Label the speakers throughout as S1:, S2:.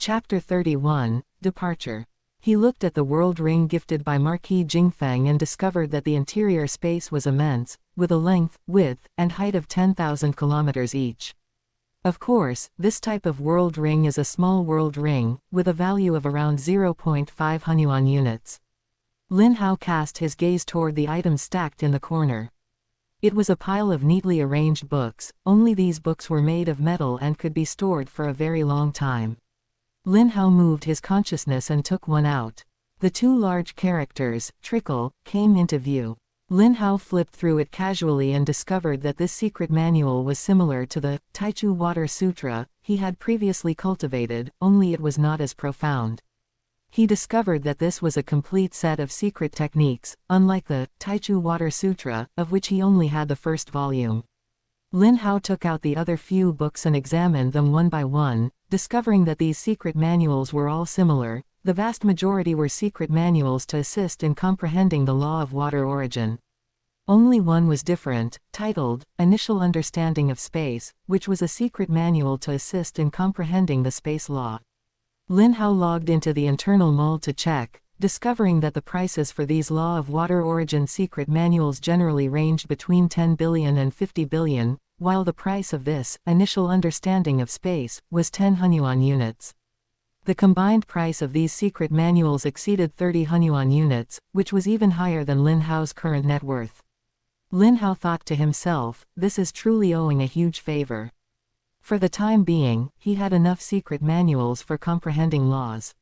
S1: Chapter 31, Departure. He looked at the world ring gifted by Marquis Qingfeng and discovered that the interior space was immense, with a length, width, and height of 10,000 kilometers each. Of course, this type of world ring is a small world ring, with a value of around 0.5 Hunyuan units. Lin Hao cast his gaze toward the items stacked in the corner. It was a pile of neatly arranged books, only these books were made of metal and could be stored for a very long time. Lin Hao moved his consciousness and took one out. The two large characters, trickle, came into view. Lin Hao flipped through it casually and discovered that this secret manual was similar to the Taichu Water Sutra he had previously cultivated, only it was not as profound. He discovered that this was a complete set of secret techniques, unlike the Taichu Water Sutra, of which he only had the first volume. Lin Hao took out the other few books and examined them one by one, discovering that these secret manuals were all similar. The vast majority were secret manuals to assist in comprehending the law of water origin. Only one was different, titled Initial Understanding of Space, which was a secret manual to assist in comprehending the space law. Lin Hao logged into the internal mall to check, discovering that the prices for these Law of Water Origin secret manuals generally ranged between 10 billion and 50 billion, while the price of this Initial Understanding of Space was 10 Hunyuan units. The combined price of these secret manuals exceeded 30 Hunyuan units, which was even higher than Lin Hao's current net worth. Lin Hao thought to himself, this is truly owing a huge favor. For the time being, he had enough secret manuals for comprehending laws.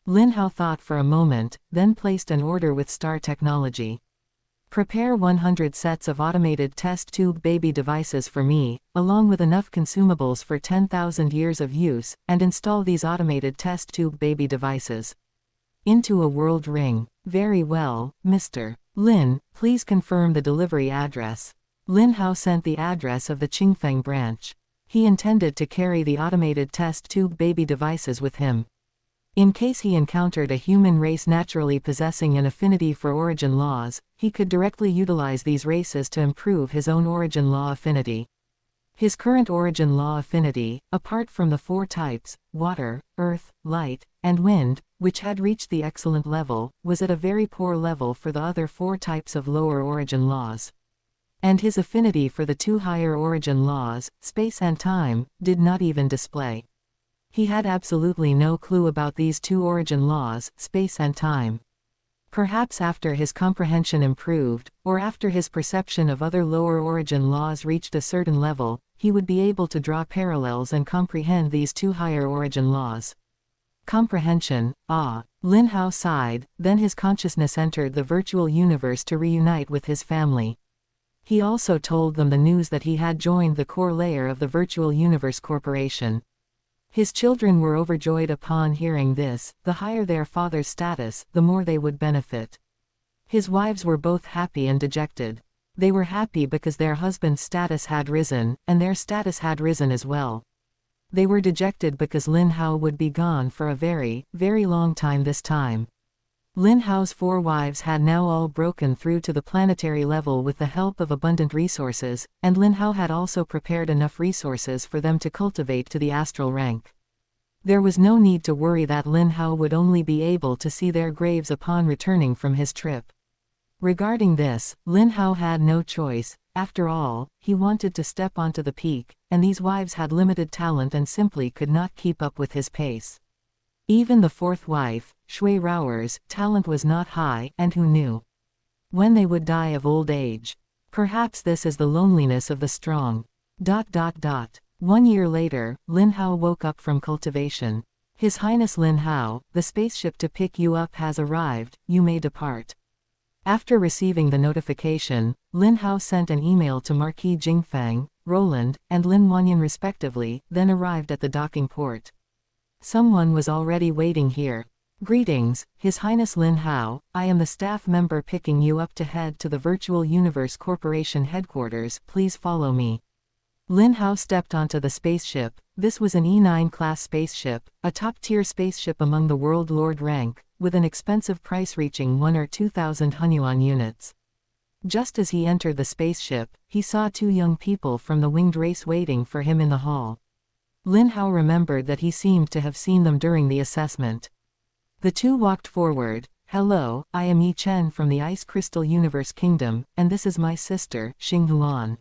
S1: Lin Hao thought for a moment, then placed an order with Star Technology. Prepare 100 sets of automated test tube baby devices for me, along with enough consumables for 10,000 years of use, and install these automated test tube baby devices into a world ring. Very well, Mr. Lin, please confirm the delivery address. Lin Hao sent the address of the Qingfeng branch. He intended to carry the automated test tube baby devices with him. In case he encountered a human race naturally possessing an affinity for origin laws, he could directly utilize these races to improve his own origin law affinity. His current origin law affinity, apart from the 4 types, water, earth, light, and wind, which had reached the excellent level, was at a very poor level for the other 4 types of lower origin laws. And his affinity for the 2 higher origin laws, space and time, did not even display. He had absolutely no clue about these 2 origin laws, space and time. Perhaps after his comprehension improved, or after his perception of other lower origin laws reached a certain level, he would be able to draw parallels and comprehend these 2 higher origin laws. Comprehension, ah. Lin Hao sighed, then his consciousness entered the virtual universe to reunite with his family. He also told them the news that he had joined the core layer of the Virtual Universe Corporation. His children were overjoyed upon hearing this. The higher their father's status, the more they would benefit. His wives were both happy and dejected. They were happy because their husband's status had risen, and their status had risen as well. They were dejected because Lin Hao would be gone for a very, very long time this time. Lin Hao's 4 wives had now all broken through to the planetary level with the help of abundant resources, and Lin Hao had also prepared enough resources for them to cultivate to the astral rank. There was no need to worry that Lin Hao would only be able to see their graves upon returning from his trip. Regarding this, Lin Hao had no choice. After all, he wanted to step onto the peak, and these wives had limited talent and simply could not keep up with his pace. Even the 4th wife, Shui Raoer's, talent was not high, and who knew when they would die of old age. Perhaps this is the loneliness of the strong. 1 year later, Lin Hao woke up from cultivation. His Highness Lin Hao, the spaceship to pick you up has arrived, you may depart. After receiving the notification, Lin Hao sent an email to Marquis Qingfeng, Roland, and Lin Wanyan respectively, then arrived at the docking port. Someone was already waiting here. Greetings, His Highness Lin Hao, I am the staff member picking you up to head to the Virtual Universe Corporation headquarters, please follow me. Lin Hao stepped onto the spaceship. This was an E9 class spaceship, a top-tier spaceship among the World Lord rank, with an expensive price reaching 1 or 2,000 Hunyuan units. Just as he entered the spaceship, he saw 2 young people from the winged race waiting for him in the hall. Lin Hao remembered that he seemed to have seen them during the assessment. The two walked forward. Hello, I am Yi Chen from the Ice Crystal Universe Kingdom, and this is my sister, Xinghuan.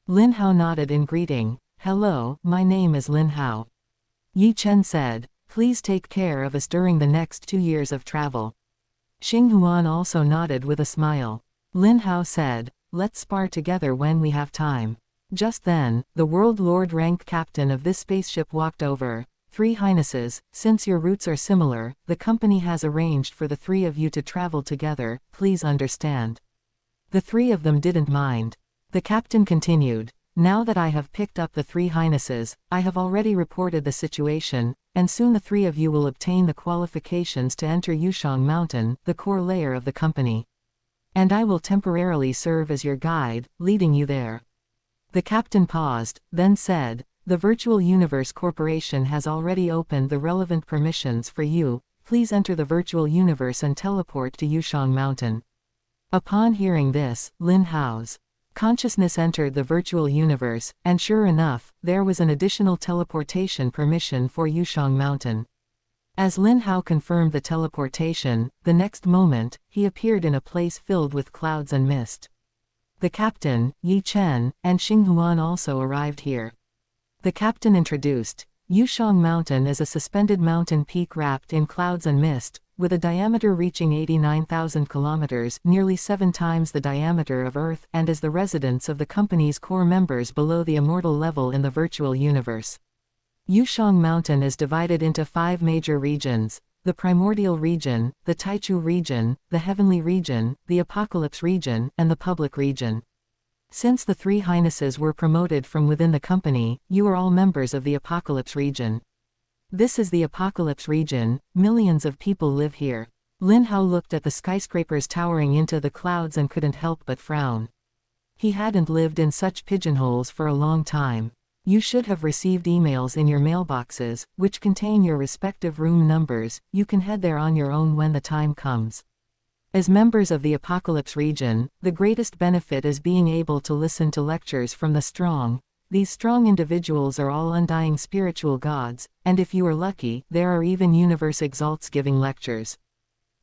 S1: Lin Hao nodded in greeting. Hello, my name is Lin Hao. Yi Chen said, please take care of us during the next 2 years of travel. Xinghuan also nodded with a smile. Lin Hao said, let's spar together when we have time. Just then, the World Lord rank captain of this spaceship walked over. Three Highnesses, since your routes are similar, the company has arranged for the three of you to travel together, please understand. The three of them didn't mind. The captain continued, now that I have picked up the three Highnesses, I have already reported the situation, and soon the three of you will obtain the qualifications to enter Yushang Mountain, the core layer of the company. And I will temporarily serve as your guide, leading you there. The captain paused, then said, the Virtual Universe Corporation has already opened the relevant permissions for you, please enter the virtual universe and teleport to Yushang Mountain. Upon hearing this, Lin Hao's consciousness entered the virtual universe, and sure enough, there was an additional teleportation permission for Yushang Mountain. As Lin Hao confirmed the teleportation, the next moment, he appeared in a place filled with clouds and mist. The captain, Yi Chen, and Xinghuan also arrived here. The captain introduced, Yushang Mountain is a suspended mountain peak wrapped in clouds and mist, with a diameter reaching 89,000 kilometers, nearly 7 times the diameter of Earth, and is the residence of the company's core members below the immortal level in the virtual universe. Yushang Mountain is divided into 5 major regions: the Primordial Region, the Taichu Region, the Heavenly Region, the Apocalypse Region, and the Public Region. Since the three Highnesses were promoted from within the company, you are all members of the Apocalypse Region. This is the Apocalypse Region, millions of people live here. Lin Hao looked at the skyscrapers towering into the clouds and couldn't help but frown. He hadn't lived in such pigeonholes for a long time. You should have received emails in your mailboxes, which contain your respective room numbers. You can head there on your own when the time comes. As members of the Apocalypse Region, the greatest benefit is being able to listen to lectures from the strong. These strong individuals are all undying spiritual gods, and if you are lucky, there are even Universe Exalts giving lectures.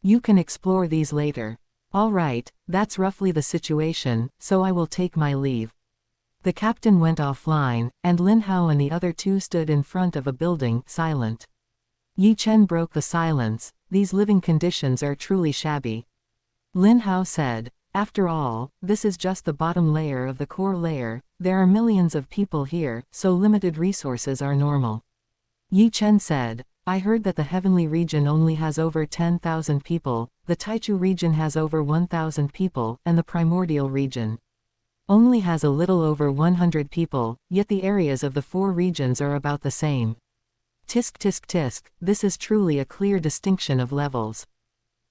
S1: You can explore these later. Alright, that's roughly the situation, so I will take my leave. The captain went offline, and Lin Hao and the other two stood in front of a building, silent. Yi Chen broke the silence. These living conditions are truly shabby. Lin Hao said, after all, this is just the bottom layer of the core layer. There are millions of people here, so limited resources are normal. Yi Chen said, I heard that the Heavenly Region only has over 10,000 people, the Taichu Region has over 1,000 people, and the Primordial Region only has a little over 100 people, yet the areas of the 4 regions are about the same. Tisk tisk tisk, this is truly a clear distinction of levels.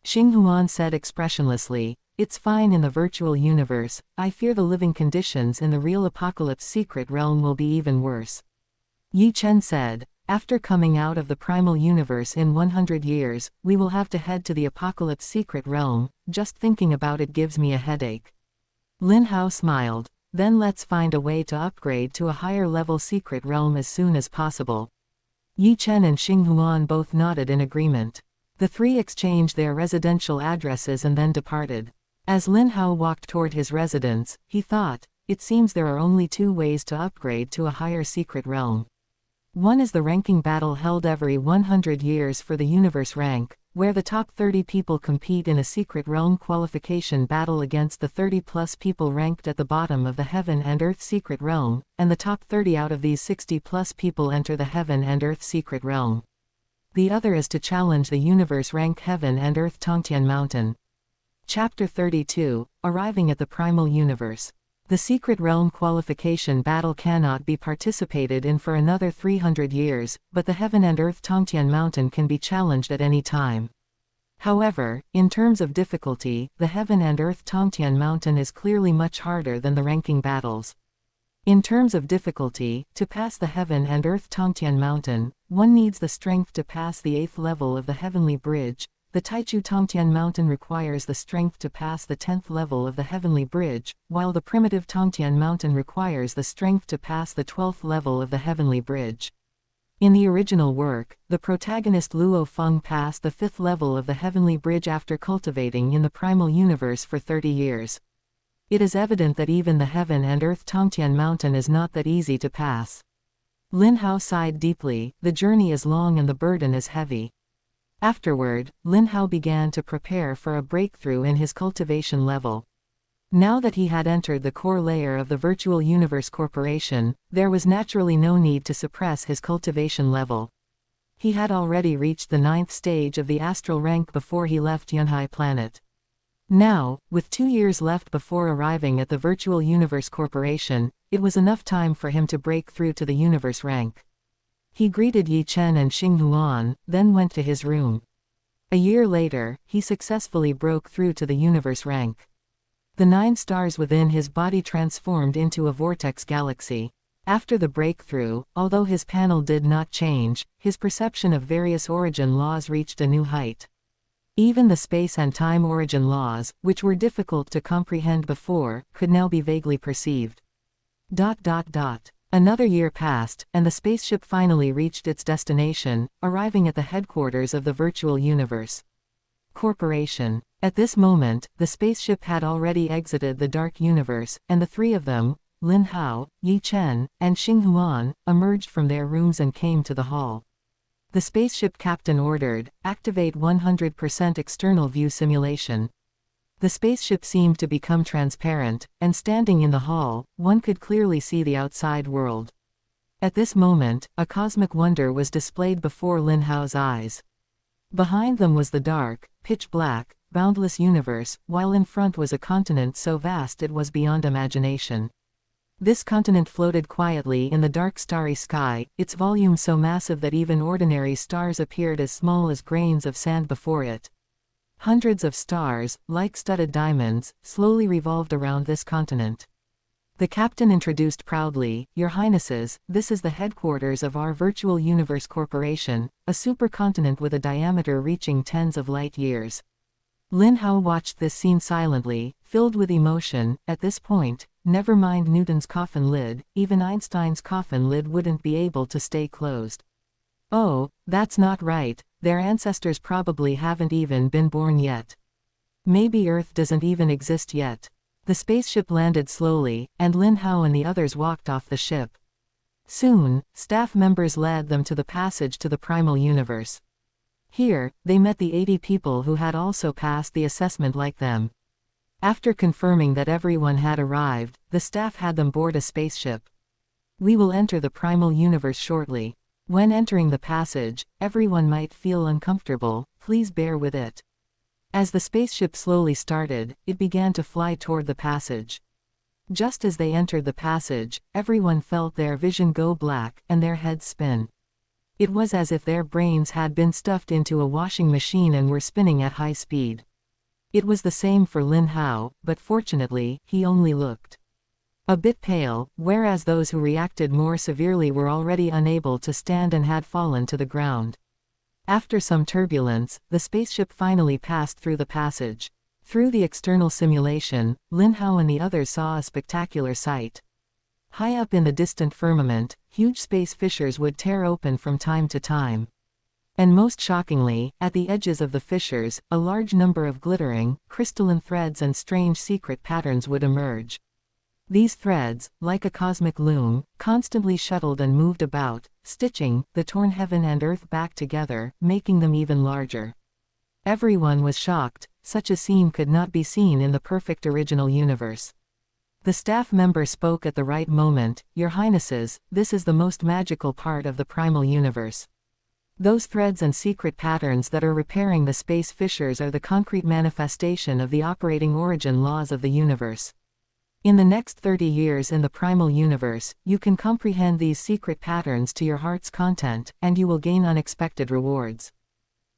S1: Xinghuan said expressionlessly, it's fine in the virtual universe, I fear the living conditions in the real Apocalypse Secret Realm will be even worse. Yi Chen said, after coming out of the Primal Universe in 100 years, we will have to head to the Apocalypse Secret Realm. Just thinking about it gives me a headache. Lin Hao smiled, then let's find a way to upgrade to a higher level secret realm as soon as possible. Yi Chen and Xinghuan both nodded in agreement. The three exchanged their residential addresses and then departed. As Lin Hao walked toward his residence, he thought, it seems there are only 2 ways to upgrade to a higher secret realm. One is the ranking battle held every 100 years for the universe rank, where the top 30 people compete in a secret realm qualification battle against the 30+ people ranked at the bottom of the Heaven and Earth secret realm, and the top 30 out of these 60+ people enter the Heaven and Earth secret realm. The other is to challenge the universe rank Heaven and Earth Tongtian Mountain. Chapter 32, Arriving at the Primal Universe. The secret realm qualification battle cannot be participated in for another 300 years, but the Heaven and Earth Tongtian Mountain can be challenged at any time. However, in terms of difficulty, the Heaven and Earth Tongtian Mountain is clearly much harder than the ranking battles. In terms of difficulty, to pass the Heaven and Earth Tongtian Mountain, one needs the strength to pass the 8th level of the Heavenly Bridge. The Taichu Tongtian Mountain requires the strength to pass the 10th level of the Heavenly Bridge, while the Primitive Tongtian Mountain requires the strength to pass the 12th level of the Heavenly Bridge. In the original work, the protagonist Luo Feng passed the 5th level of the Heavenly Bridge after cultivating in the Primal Universe for 30 years. It is evident that even the Heaven and Earth Tongtian Mountain is not that easy to pass. Lin Hao sighed deeply. The journey is long and the burden is heavy. Afterward, Lin Hao began to prepare for a breakthrough in his cultivation level. Now that he had entered the core layer of the Virtual Universe Corporation, there was naturally no need to suppress his cultivation level. He had already reached the 9th stage of the astral rank before he left Yunhai planet. Now, with 2 years left before arriving at the Virtual Universe Corporation, it was enough time for him to break through to the universe rank. He greeted Yi Chen and Xing Huan, then went to his room. A year later, he successfully broke through to the universe rank. The 9 stars within his body transformed into a vortex galaxy. After the breakthrough, although his panel did not change, his perception of various origin laws reached a new height. Even the space and time origin laws, which were difficult to comprehend before, could now be vaguely perceived. Another year passed, and the spaceship finally reached its destination, arriving at the headquarters of the Virtual Universe Corporation. At this moment, the spaceship had already exited the Dark Universe, and the 3 of them, Lin Hao, Yi Chen, and Xing Huan, emerged from their rooms and came to the hall. The spaceship captain ordered, "Activate 100% external view simulation." The spaceship seemed to become transparent, and standing in the hall, one could clearly see the outside world. At this moment, a cosmic wonder was displayed before Lin Hao's eyes. Behind them was the dark, pitch black, boundless universe, while in front was a continent so vast it was beyond imagination. This continent floated quietly in the dark starry sky, its volume so massive that even ordinary stars appeared as small as grains of sand before it. Hundreds of stars, like studded diamonds, slowly revolved around this continent. The captain introduced proudly, "Your Highnesses, this is the headquarters of our Virtual Universe Corporation, a supercontinent with a diameter reaching tens of light years." Lin Hao watched this scene silently, filled with emotion. At this point, never mind Newton's coffin lid, even Einstein's coffin lid wouldn't be able to stay closed. Oh, that's not right, their ancestors probably haven't even been born yet. Maybe Earth doesn't even exist yet. The spaceship landed slowly, and Lin Hao and the others walked off the ship. Soon, staff members led them to the passage to the Primal Universe. Here, they met the 80 people who had also passed the assessment like them. After confirming that everyone had arrived, the staff had them board a spaceship. "We will enter the Primal Universe shortly. When entering the passage, everyone might feel uncomfortable, please bear with it." As the spaceship slowly started, it began to fly toward the passage. Just as they entered the passage, everyone felt their vision go black, and their heads spin. It was as if their brains had been stuffed into a washing machine and were spinning at high speed. It was the same for Lin Hao, but fortunately, he only looked a bit pale, whereas those who reacted more severely were already unable to stand and had fallen to the ground. After some turbulence, the spaceship finally passed through the passage. Through the external simulation, Lin Hao and the others saw a spectacular sight. High up in the distant firmament, huge space fissures would tear open from time to time. And most shockingly, at the edges of the fissures, a large number of glittering, crystalline threads and strange secret patterns would emerge. These threads, like a cosmic loom, constantly shuttled and moved about, stitching the torn heaven and earth back together, making them even larger. Everyone was shocked. Such a scene could not be seen in the perfect original universe. The staff member spoke at the right moment. "Your Highnesses, this is the most magical part of the Primal Universe. Those threads and secret patterns that are repairing the space fissures are the concrete manifestation of the operating origin laws of the universe. In the next 30 years in the Primal Universe, you can comprehend these secret patterns to your heart's content, and you will gain unexpected rewards.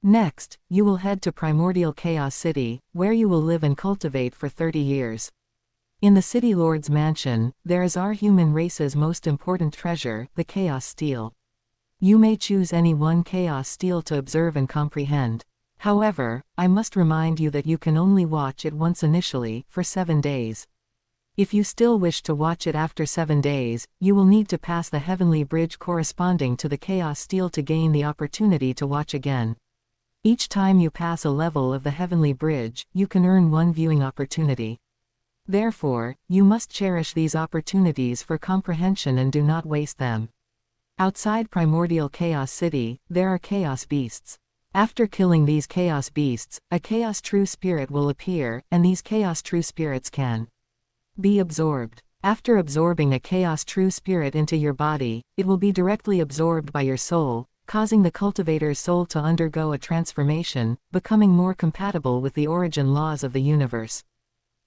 S1: Next, you will head to Primordial Chaos City, where you will live and cultivate for 30 years. In the City Lord's mansion, there is our human race's most important treasure, the Chaos Steel. You may choose any one Chaos Steel to observe and comprehend. However, I must remind you that you can only watch it once initially, for 7 days. If you still wish to watch it after 7 days, you will need to pass the heavenly bridge corresponding to the Chaos Steel to gain the opportunity to watch again. Each time you pass a level of the heavenly bridge, you can earn 1 viewing opportunity. Therefore, you must cherish these opportunities for comprehension and do not waste them. Outside Primordial Chaos City, there are Chaos Beasts. After killing these Chaos Beasts, a Chaos True Spirit will appear, and these Chaos True Spirits can be absorbed. After absorbing a Chaos True Spirit into your body, it will be directly absorbed by your soul, causing the cultivator's soul to undergo a transformation, becoming more compatible with the origin laws of the universe.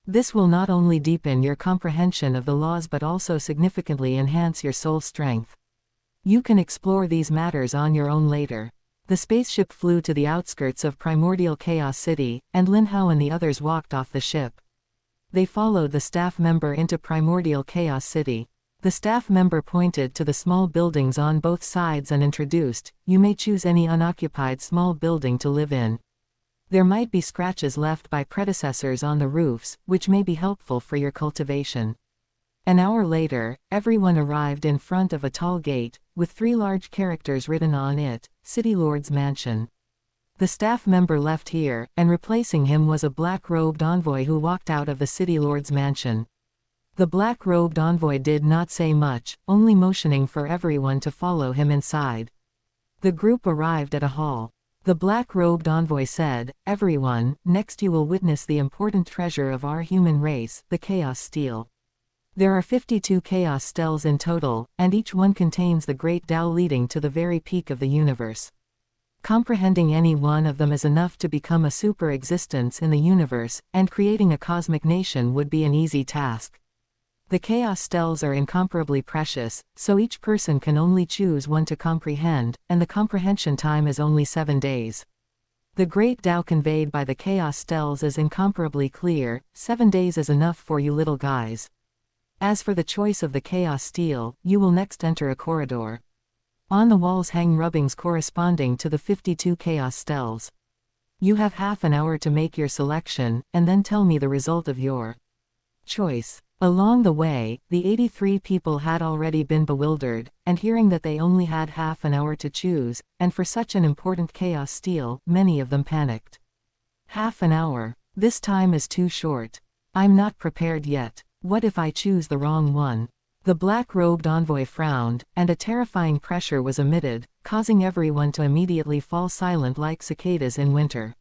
S1: This will not only deepen your comprehension of the laws but also significantly enhance your soul strength. You can explore these matters on your own later. The spaceship flew to the outskirts of Primordial Chaos City, and Lin Hao and the others walked off the ship. They followed the staff member into Primordial Chaos City. The staff member pointed to the small buildings on both sides and introduced, "You may choose any unoccupied small building to live in. There might be scratches left by predecessors on the roofs, which may be helpful for your cultivation." An hour later, everyone arrived in front of a tall gate, with 3 large characters written on it, "City Lord's Mansion." The staff member left here, and replacing him was a black-robed envoy who walked out of the City Lord's mansion. The black-robed envoy did not say much, only motioning for everyone to follow him inside. The group arrived at a hall. The black-robed envoy said, "Everyone, next you will witness the important treasure of our human race, the Chaos Steel. There are 52 Chaos Steels in total, and each one contains the great Tao leading to the very peak of the universe. Comprehending any one of them is enough to become a super existence in the universe, and creating a cosmic nation would be an easy task. The Chaos Steels are incomparably precious, so each person can only choose one to comprehend, and the comprehension time is only 7 days. The great Tao conveyed by the Chaos Steels is incomparably clear. 7 days is enough for you little guys. As for the choice of the Chaos Steel, you will next enter a corridor. On the walls hang rubbings corresponding to the 52 Chaos Steels. You have half an hour to make your selection, and then tell me the result of your choice." Along the way, the 83 people had already been bewildered, and hearing that they only had half an hour to choose, and for such an important Chaos Steel, many of them panicked. "Half an hour? This time is too short. I'm not prepared yet. What if I choose the wrong one?" The black-robed envoy frowned, and a terrifying pressure was emitted, causing everyone to immediately fall silent like cicadas in winter.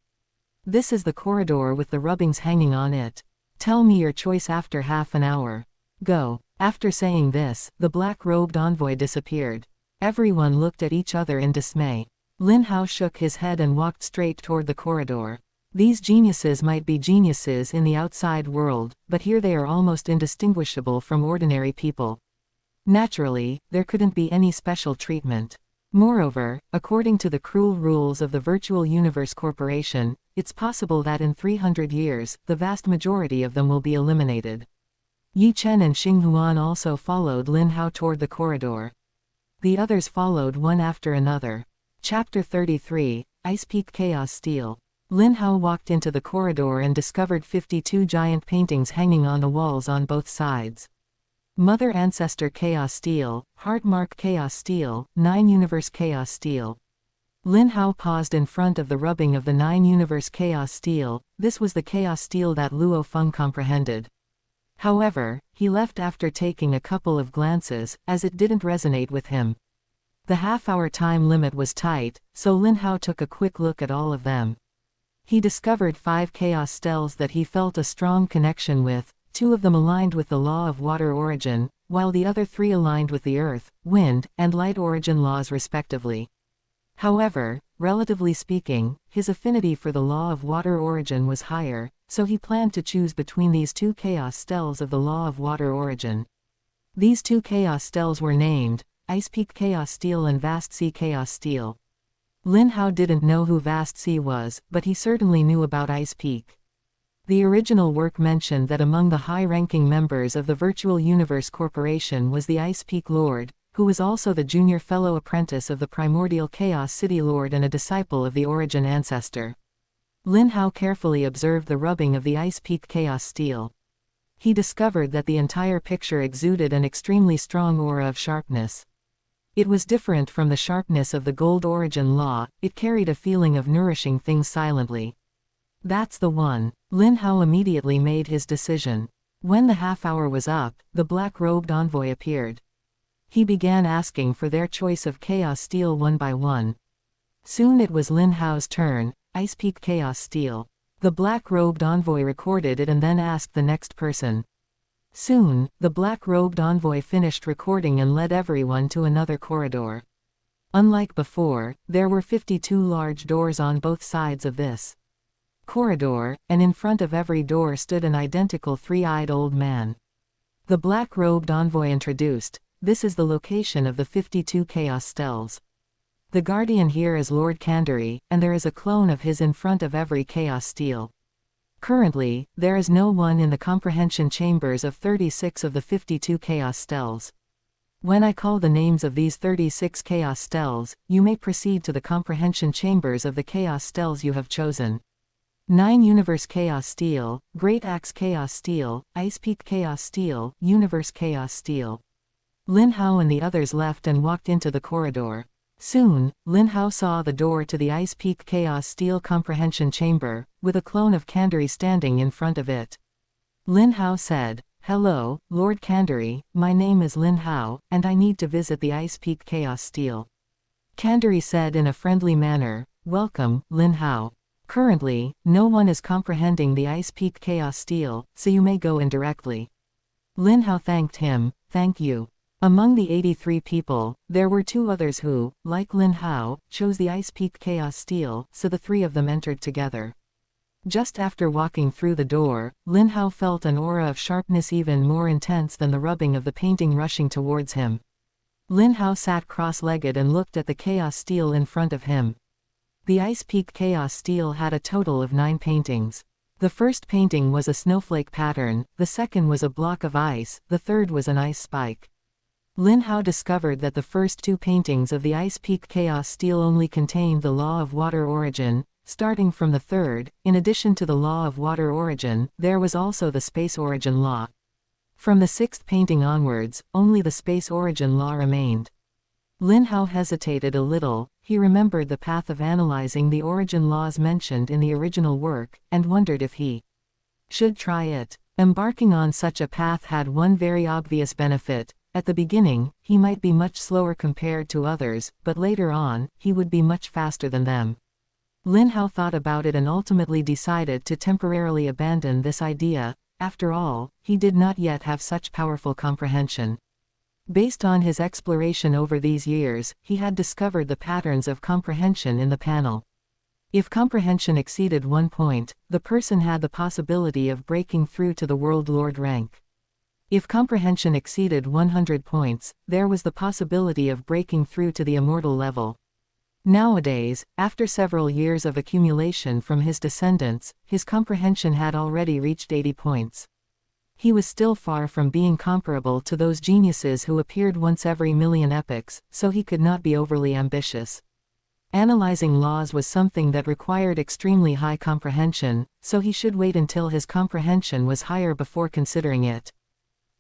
S1: "This is the corridor with the rubbings hanging on it. Tell me your choice after half an hour. Go." After saying this, the black-robed envoy disappeared. Everyone looked at each other in dismay. Lin Hao shook his head and walked straight toward the corridor. These geniuses might be geniuses in the outside world, but here they are almost indistinguishable from ordinary people. Naturally, there couldn't be any special treatment. Moreover, according to the cruel rules of the Virtual Universe Corporation, it's possible that in 300 years, the vast majority of them will be eliminated. Yi Chen and Xing Huan also followed Lin Hao toward the corridor. The others followed one after another. Chapter 33, Ice Peak Chaos Steel. Lin Hao walked into the corridor and discovered 52 giant paintings hanging on the walls on both sides. Mother Ancestor Chaos Steel, Heartmark Chaos Steel, 9 Universe Chaos Steel. Lin Hao paused in front of the rubbing of the 9 Universe Chaos Steel. This was the Chaos Steel that Luo Feng comprehended. However, he left after taking a couple of glances, as it didn't resonate with him. The half-hour time limit was tight, so Lin Hao took a quick look at all of them. He discovered 5 Chaos Steels that he felt a strong connection with. 2 of them aligned with the law of water origin, while the other 3 aligned with the earth, wind, and light origin laws respectively. However, relatively speaking, his affinity for the law of water origin was higher, so he planned to choose between these 2 Chaos Steels of the law of water origin. These 2 Chaos Steels were named Ice Peak Chaos Steel and Vast Sea Chaos Steel. Lin Hao didn't know who Vast Sea was, but he certainly knew about Ice Peak. The original work mentioned that among the high-ranking members of the Virtual Universe Corporation was the Ice Peak Lord, who was also the junior fellow apprentice of the Primordial Chaos City Lord and a disciple of the Origin Ancestor. Lin Hao carefully observed the rubbing of the Ice Peak Chaos Steel. He discovered that the entire picture exuded an extremely strong aura of sharpness. It was different from the sharpness of the gold origin law, it carried a feeling of nourishing things silently. That's the one. Lin Hao immediately made his decision. When the half-hour was up, the black-robed envoy appeared. He began asking for their choice of chaos steel one by one. Soon it was Lin Hao's turn. Ice Peak Chaos Steel. The black-robed envoy recorded it and then asked the next person. Soon, the black-robed envoy finished recording and led everyone to another corridor. Unlike before, there were 52 large doors on both sides of this corridor, and in front of every door stood an identical three-eyed old man. The black-robed envoy introduced, "This is the location of the 52 Chaos Stells. The guardian here is Lord Kandari, and there is a clone of his in front of every Chaos Steel. Currently, there is no one in the comprehension chambers of 36 of the 52 Chaos Stells. When I call the names of these 36 Chaos Stells, you may proceed to the comprehension chambers of the Chaos Stells you have chosen. 9 Universe Chaos Steel, Great Axe Chaos Steel, Ice Peak Chaos Steel, Universe Chaos Steel." Lin Hao and the others left and walked into the corridor. Soon, Lin Hao saw the door to the Ice Peak Chaos Steel Comprehension Chamber, with a clone of Kandari standing in front of it. Lin Hao said, "Hello, Lord Kandari, my name is Lin Hao, and I need to visit the Ice Peak Chaos Steel." Kandari said in a friendly manner, "Welcome, Lin Hao. Currently, no one is comprehending the Ice Peak Chaos Steel, so you may go in directly." Lin Hao thanked him, "Thank you." Among the 83 people, there were 2 others who, like Lin Hao, chose the Ice Peak Chaos Steel, so the 3 of them entered together. Just after walking through the door, Lin Hao felt an aura of sharpness even more intense than the rubbing of the painting rushing towards him. Lin Hao sat cross-legged and looked at the Chaos Steel in front of him. The Ice Peak Chaos Steel had a total of 9 paintings. The first painting was a snowflake pattern, the second was a block of ice, the third was an ice spike. Lin Hao discovered that the first 2 paintings of the Ice Peak Chaos Steel only contained the law of water origin. Starting from the third, in addition to the law of water origin, there was also the space origin law. From the 6th painting onwards, only the space origin law remained. Lin Hao hesitated a little, he remembered the path of analyzing the origin laws mentioned in the original work, and wondered if he should try it. Embarking on such a path had one very obvious benefit. At the beginning, he might be much slower compared to others, but later on, he would be much faster than them. Lin Hao thought about it and ultimately decided to temporarily abandon this idea. After all, he did not yet have such powerful comprehension. Based on his exploration over these years, he had discovered the patterns of comprehension in the panel. If comprehension exceeded 1 point, the person had the possibility of breaking through to the World Lord rank. If comprehension exceeded 100 points, there was the possibility of breaking through to the Immortal level. Nowadays, after several years of accumulation from his descendants, his comprehension had already reached 80 points. He was still far from being comparable to those geniuses who appeared once every million epochs, so he could not be overly ambitious. Analyzing laws was something that required extremely high comprehension, so he should wait until his comprehension was higher before considering it.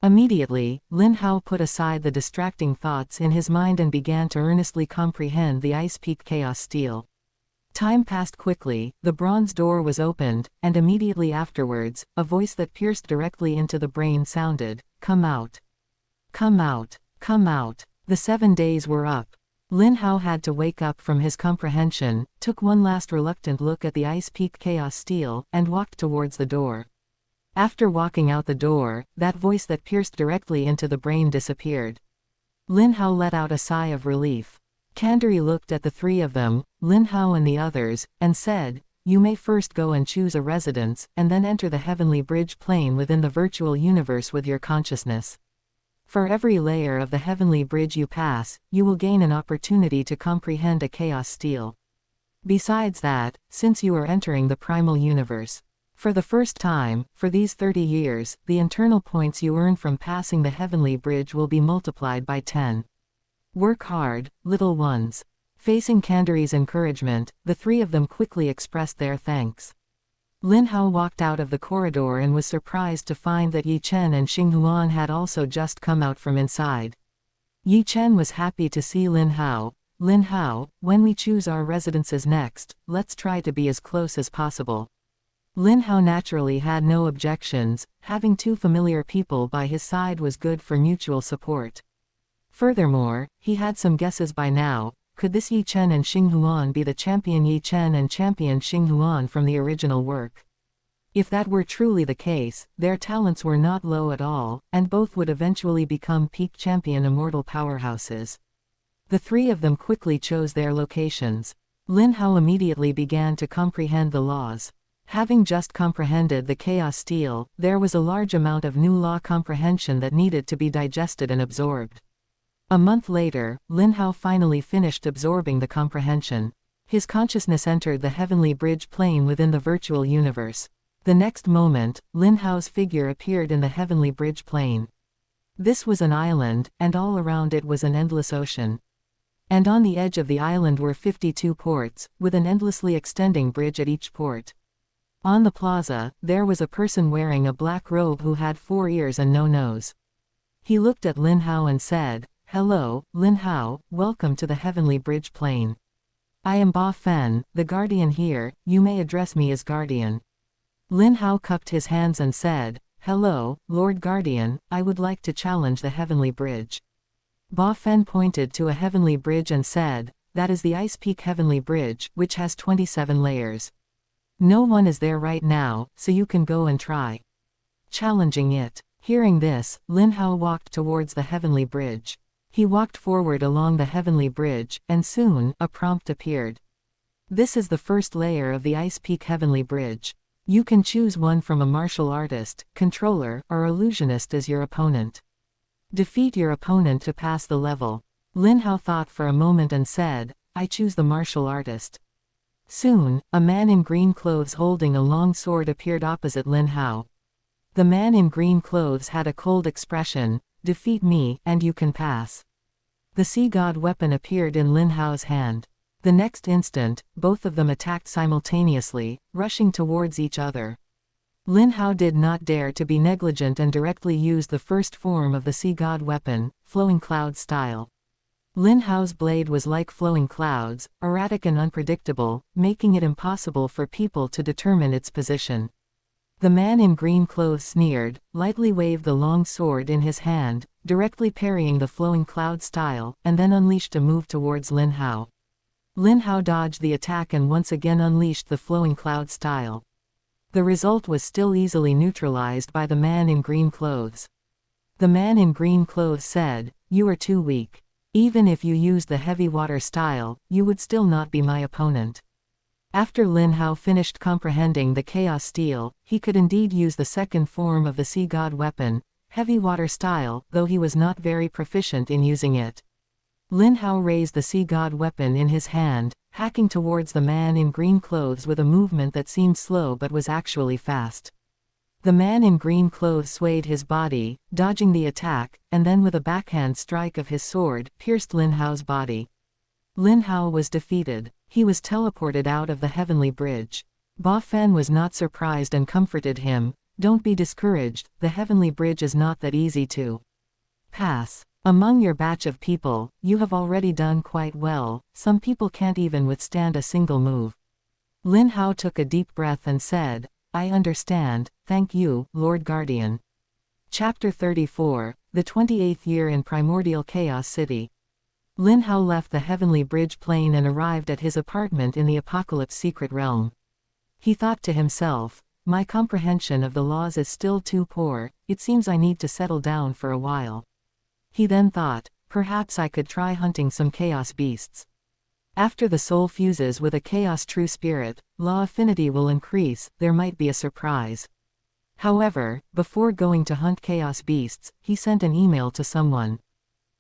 S1: Immediately, Lin Hao put aside the distracting thoughts in his mind and began to earnestly comprehend the Ice Peak Chaos Steel. Time passed quickly, the bronze door was opened, and immediately afterwards, a voice that pierced directly into the brain sounded, "Come out. Come out. Come out." The 7 days were up. Lin Hao had to wake up from his comprehension, took one last reluctant look at the Ice Peak Chaos Steel, and walked towards the door. After walking out the door, that voice that pierced directly into the brain disappeared. Lin Hao let out a sigh of relief. Kandari looked at the 3 of them, Lin Hao and the others, and said, "You may first go and choose a residence, and then enter the heavenly bridge plane within the virtual universe with your consciousness. For every layer of the heavenly bridge you pass, you will gain an opportunity to comprehend a chaos steel. Besides that, since you are entering the primal universe, for the first time, for these 30 years, the internal points you earn from passing the heavenly bridge will be multiplied by 10. Work hard, little ones." Facing Kandari's encouragement, the 3 of them quickly expressed their thanks. Lin Hao walked out of the corridor and was surprised to find that Yi Chen and Xinghuan had also just come out from inside. Yi Chen was happy to see Lin Hao. Lin Hao, when we choose our residences next, let's try to be as close as possible. Lin Hao naturally had no objections, having two familiar people by his side was good for mutual support. Furthermore, he had some guesses by now. Could this Yi Chen and Xinghuan be the champion Yi Chen and champion Xinghuan from the original work? If that were truly the case, their talents were not low at all, and both would eventually become peak champion immortal powerhouses. The three of them quickly chose their locations. Lin Hao immediately began to comprehend the laws. Having just comprehended the chaos steel, there was a large amount of new law comprehension that needed to be digested and absorbed. A month later, Lin Hao finally finished absorbing the comprehension. His consciousness entered the heavenly bridge plane within the virtual universe. The next moment, Lin Hao's figure appeared in the heavenly bridge plane. This was an island, and all around it was an endless ocean. And on the edge of the island were 52 ports, with an endlessly extending bridge at each port. On the plaza, there was a person wearing a black robe who had 4 ears and no nose. He looked at Lin Hao and said, "Hello, Lin Hao, welcome to the heavenly bridge plane. I am Ba Fen, the guardian here, you may address me as guardian." Lin Hao cupped his hands and said, "Hello, Lord Guardian, I would like to challenge the heavenly bridge." Ba Fen pointed to a heavenly bridge and said, "That is the Ice Peak Heavenly Bridge, which has 27 layers. No one is there right now, so you can go and try challenging it." Hearing this, Lin Hao walked towards the heavenly bridge. He walked forward along the heavenly bridge, and soon, a prompt appeared. This is the first layer of the Ice Peak Heavenly Bridge. You can choose one from a martial artist, controller, or illusionist as your opponent. Defeat your opponent to pass the level. Lin Hao thought for a moment and said, "I choose the martial artist." Soon, a man in green clothes holding a long sword appeared opposite Lin Hao. The man in green clothes had a cold expression. "Defeat me, and you can pass." The sea god weapon appeared in Lin Hao's hand. The next instant, both of them attacked simultaneously, rushing towards each other. Lin Hao did not dare to be negligent and directly used the first form of the sea god weapon, flowing cloud style. Lin Hao's blade was like flowing clouds, erratic and unpredictable, making it impossible for people to determine its position. The man in green clothes sneered, lightly waved the long sword in his hand, directly parrying the flowing cloud style, and then unleashed a move towards Lin Hao. Lin Hao dodged the attack and once again unleashed the flowing cloud style. The result was still easily neutralized by the man in green clothes. The man in green clothes said, "You are too weak. Even if you used the heavy water style, you would still not be my opponent." After Lin Hao finished comprehending the chaos steel, he could indeed use the second form of the sea god weapon, heavy water style, though he was not very proficient in using it. Lin Hao raised the sea god weapon in his hand, hacking towards the man in green clothes with a movement that seemed slow but was actually fast. The man in green clothes swayed his body, dodging the attack, and then with a backhand strike of his sword, pierced Lin Hao's body. Lin Hao was defeated. He was teleported out of the heavenly bridge. Ba Fen was not surprised and comforted him. "Don't be discouraged, the heavenly bridge is not that easy to pass. Among your batch of people, you have already done quite well, some people can't even withstand a single move." Lin Hao took a deep breath and said, "I understand, thank you, Lord Guardian." Chapter 34, the 28th year in Primordial Chaos City. Lin Hao left the heavenly bridge plane and arrived at his apartment in the Apocalypse Secret Realm. He thought to himself, "My comprehension of the laws is still too poor, it seems I need to settle down for a while." He then thought, "Perhaps I could try hunting some chaos beasts. After the soul fuses with a chaos true spirit, law affinity will increase, there might be a surprise." However, before going to hunt chaos beasts, he sent an email to someone.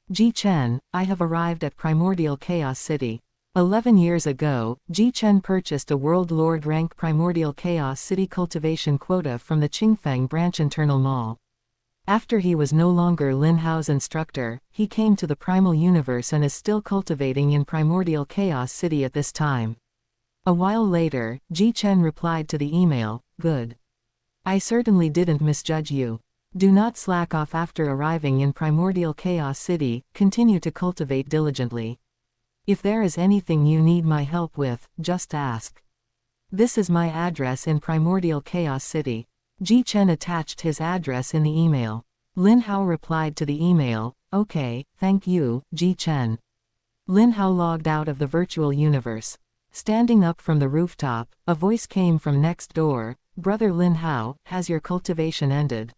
S1: "Ji Chen, I have arrived at Primordial Chaos City. 11 years ago, Ji Chen purchased a World Lord rank Primordial Chaos City cultivation quota from the Qingfeng branch internal mall. After he was no longer Lin Hao's instructor, he came to the Primal Universe and is still cultivating in Primordial Chaos City at this time." A while later, Ji Chen replied to the email, good. I certainly didn't misjudge you. Do not slack off after arriving in Primordial Chaos City, continue to cultivate diligently. If there is anything you need my help with, just ask. This is my address in Primordial Chaos City. Ji Chen attached his address in the email. Lin Hao replied to the email, okay, thank you, Ji Chen. Lin Hao logged out of the virtual universe. Standing up from the rooftop, a voice came from next door, Brother Lin Hao, has your cultivation ended?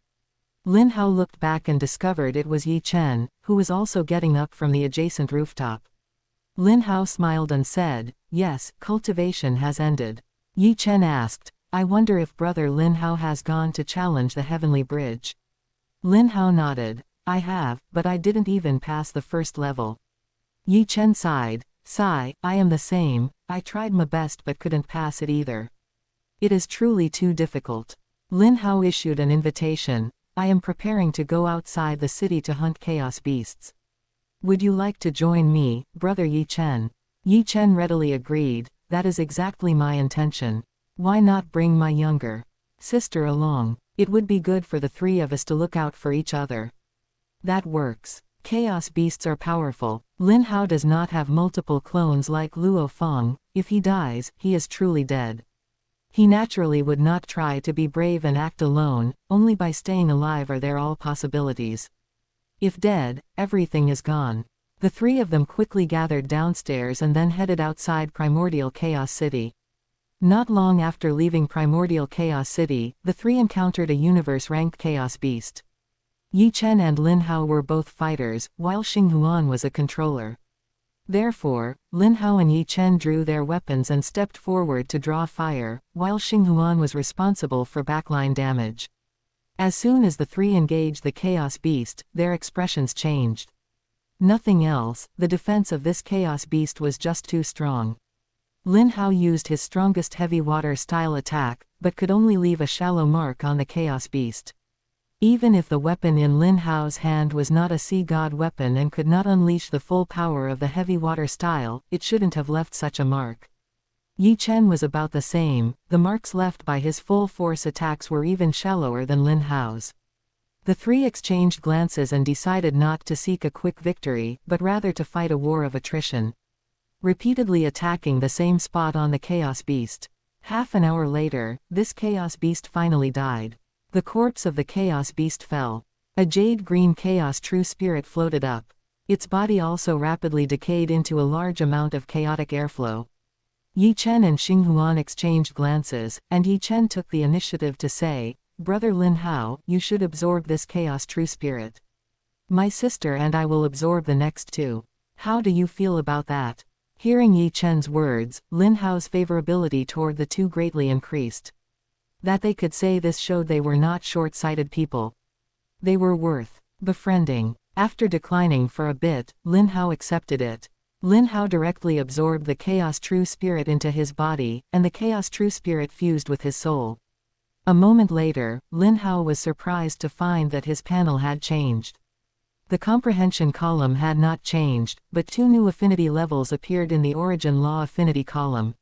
S1: Lin Hao looked back and discovered it was Yi Chen, who was also getting up from the adjacent rooftop. Lin Hao smiled and said, yes, cultivation has ended. Yi Chen asked, I wonder if Brother Lin Hao has gone to challenge the Heavenly Bridge. Lin Hao nodded, I have, but I didn't even pass the first level. Yi Chen sighed, I am the same, I tried my best but couldn't pass it either. It is truly too difficult. Lin Hao issued an invitation, I am preparing to go outside the city to hunt chaos beasts. Would you like to join me, Brother Yi Chen? Yi Chen readily agreed, that is exactly my intention. Why not bring my younger sister along? It would be good for the three of us to look out for each other. That works. Chaos beasts are powerful. Lin Hao does not have multiple clones like Luo Feng. If he dies, he is truly dead. He naturally would not try to be brave and act alone, only by staying alive are there all possibilities. If dead, everything is gone. The three of them quickly gathered downstairs and then headed outside Primordial Chaos City. Not long after leaving Primordial Chaos City, the three encountered a universe-ranked chaos beast. Yi Chen and Lin Hao were both fighters, while Xinghuan was a controller. Therefore, Lin Hao and Yi Chen drew their weapons and stepped forward to draw fire, while Xinghuan was responsible for backline damage. As soon as the three engaged the chaos beast, their expressions changed. Nothing else, the defense of this chaos beast was just too strong. Lin Hao used his strongest heavy water-style attack, but could only leave a shallow mark on the chaos beast. Even if the weapon in Lin Hao's hand was not a sea god weapon and could not unleash the full power of the heavy water style, it shouldn't have left such a mark. Yi Chen was about the same, the marks left by his full-force attacks were even shallower than Lin Hao's. The three exchanged glances and decided not to seek a quick victory, but rather to fight a war of attrition. Repeatedly attacking the same spot on the chaos beast. Half an hour later, this chaos beast finally died. The corpse of the chaos beast fell. A jade-green chaos true spirit floated up. Its body also rapidly decayed into a large amount of chaotic airflow. Yi Chen and Xinghuan exchanged glances, and Yi Chen took the initiative to say, Brother Lin Hao, you should absorb this chaos true spirit. My sister and I will absorb the next two. How do you feel about that? Hearing Yi Chen's words, Lin Hao's favorability toward the two greatly increased. That they could say this showed they were not short-sighted people. They were worth befriending. After declining for a bit, Lin Hao accepted it. Lin Hao directly absorbed the Chaos True Spirit into his body, and the Chaos True Spirit fused with his soul. A moment later, Lin Hao was surprised to find that his panel had changed. The Comprehension column had not changed, but two new affinity levels appeared in the Origin Law Affinity column.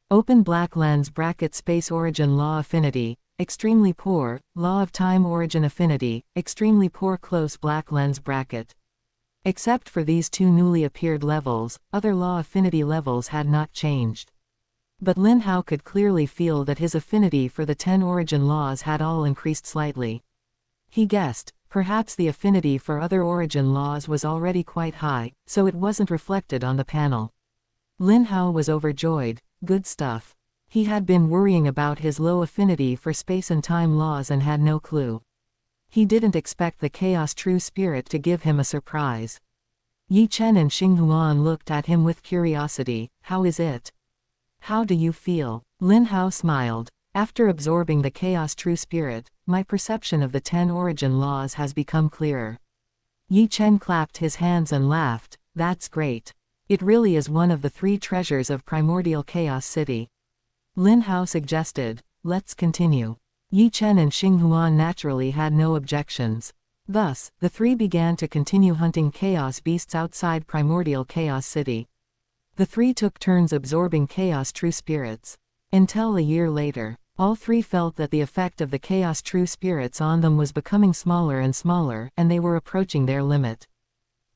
S1: Open black lens bracket space Origin Law Affinity, extremely poor, Law of Time Origin Affinity, extremely poor close black lens bracket. Except for these two newly appeared levels, other Law Affinity levels had not changed. But Lin Hao could clearly feel that his affinity for the 10 Origin Laws had all increased slightly. He guessed, perhaps the affinity for other Origin Laws was already quite high, so it wasn't reflected on the panel. Lin Hao was overjoyed. Good stuff. He had been worrying about his low affinity for space and time laws and had no clue. He didn't expect the Chaos True Spirit to give him a surprise. Yi Chen and Xinghuan looked at him with curiosity. How is it? How do you feel? Lin Hao smiled. After absorbing the Chaos True Spirit, my perception of the 10 Origin Laws has become clearer. Yi Chen clapped his hands and laughed. That's great. It really is one of the 3 treasures of Primordial Chaos City. Lin Hao suggested, let's continue. Yi Chen and Xinghuan naturally had no objections. Thus, the 3 began to continue hunting chaos beasts outside Primordial Chaos City. The 3 took turns absorbing chaos true spirits. Until a year later. All three felt that the effect of the chaos true spirits on them was becoming smaller and smaller, and they were approaching their limit.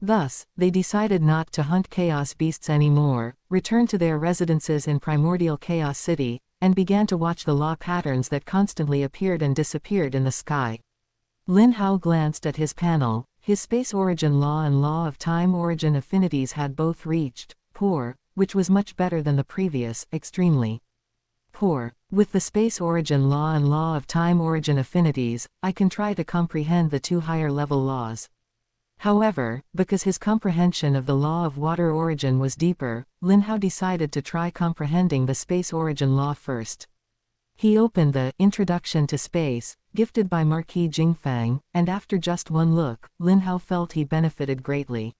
S1: Thus, they decided not to hunt chaos beasts anymore, returned to their residences in primordial Chaos City, and began to watch the law patterns that constantly appeared and disappeared in the sky. Lin Hao glanced at his panel. His space origin law and law of time origin affinities had both reached poor, which was much better than the previous, extremely poor. With the space origin law and law of time origin affinities, I can try to comprehend the two higher level laws. However, because his comprehension of the law of water origin was deeper, Lin Hao decided to try comprehending the space origin law first. He opened the Introduction to Space, gifted by Marquis Qingfeng, and after just one look, Lin Hao felt he benefited greatly.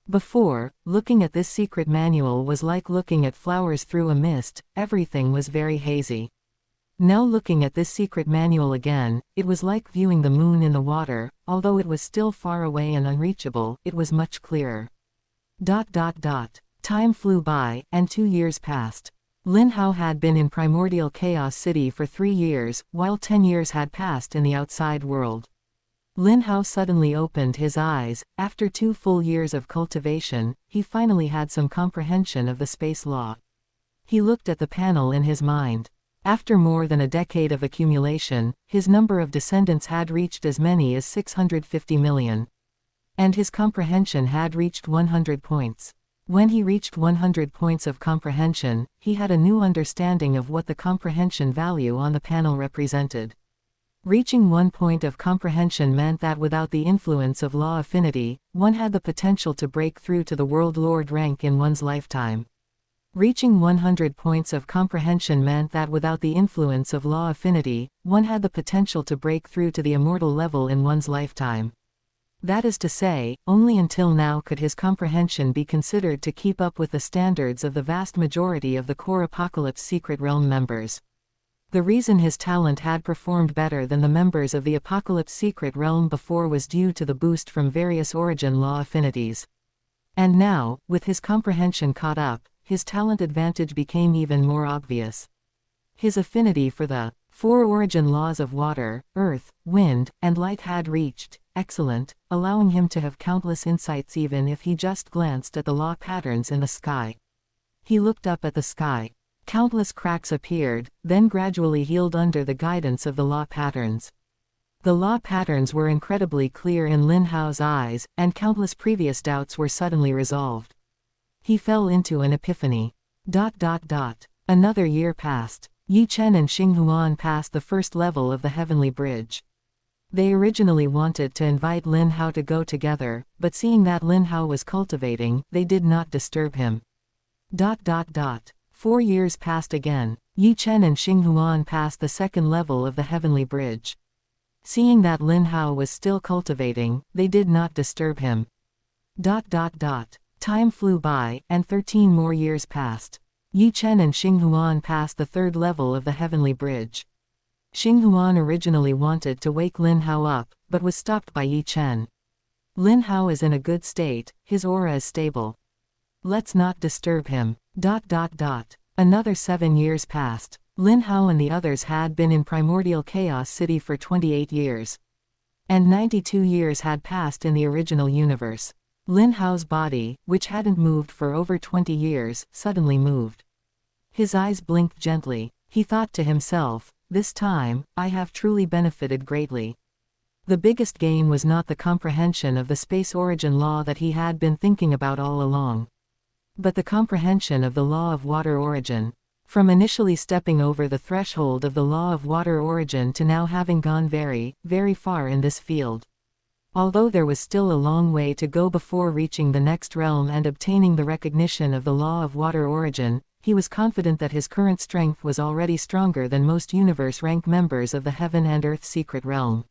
S1: Before, looking at this secret manual was like looking at flowers through a mist, everything was very hazy. Now looking at this secret manual again, it was like viewing the moon in the water, although it was still far away and unreachable, it was much clearer. Time flew by, and 2 years passed. Lin Hao had been in primordial Chaos City for 3 years, while 10 years had passed in the outside world. Lin Hao suddenly opened his eyes. After 2 full years of cultivation, he finally had some comprehension of the space law. He looked at the panel in his mind. After more than a decade of accumulation, his number of descendants had reached as many as 650 million. And his comprehension had reached 100 points. When he reached 100 points of comprehension, he had a new understanding of what the comprehension value on the panel represented. Reaching 1 point of comprehension meant that without the influence of law affinity, one had the potential to break through to the World Lord rank in one's lifetime. Reaching 100 points of comprehension meant that without the influence of law affinity, one had the potential to break through to the immortal level in one's lifetime. That is to say, only until now could his comprehension be considered to keep up with the standards of the vast majority of the core Apocalypse Secret Realm members. The reason his talent had performed better than the members of the Apocalypse Secret Realm before was due to the boost from various origin law affinities. And now, with his comprehension caught up, his talent advantage became even more obvious. His affinity for the 4 origin laws of water, earth, wind, and light had reached excellent, allowing him to have countless insights even if he just glanced at the law patterns in the sky. He looked up at the sky. Countless cracks appeared, then gradually healed under the guidance of the law patterns. The law patterns were incredibly clear in Lin Hao's eyes, and countless previous doubts were suddenly resolved. He fell into an epiphany. Another year passed. Yi Chen and Xing Huan passed the first level of the Heavenly Bridge. They originally wanted to invite Lin Hao to go together, but seeing that Lin Hao was cultivating, they did not disturb him. 4 years passed again. Yi Chen and Xing Huan passed the second level of the Heavenly Bridge. Seeing that Lin Hao was still cultivating, they did not disturb him. Time flew by, and 13 more years passed. Yi Chen and Xing Huan passed the third level of the Heavenly Bridge. Xing Huan originally wanted to wake Lin Hao up, but was stopped by Yi Chen. Lin Hao is in a good state, his aura is stable. Let's not disturb him. Another 7 years passed. Lin Hao and the others had been in primordial Chaos City for 28 years. And 92 years had passed in the original universe. Lin Hao's body, which hadn't moved for over 20 years, suddenly moved. His eyes blinked gently. He thought to himself, this time, I have truly benefited greatly. The biggest gain was not the comprehension of the space origin law that he had been thinking about all along, but the comprehension of the law of water origin. From initially stepping over the threshold of the law of water origin to now having gone very, very far in this field. Although there was still a long way to go before reaching the next realm and obtaining the recognition of the law of water origin, he was confident that his current strength was already stronger than most universe rank members of the Heaven and Earth Secret Realm.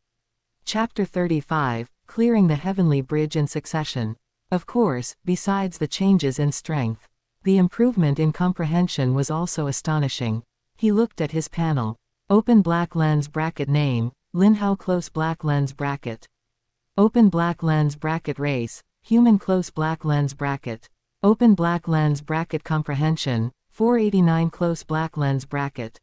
S1: Chapter 35, Clearing the Heavenly Bridge in Succession. Of course, besides the changes in strength, the improvement in comprehension was also astonishing. He looked at his panel. Open black lens bracket name, Lin Hao close black lens bracket. Open black lens bracket race, human close black lens bracket. Open black lens bracket comprehension, 489 close black lens bracket.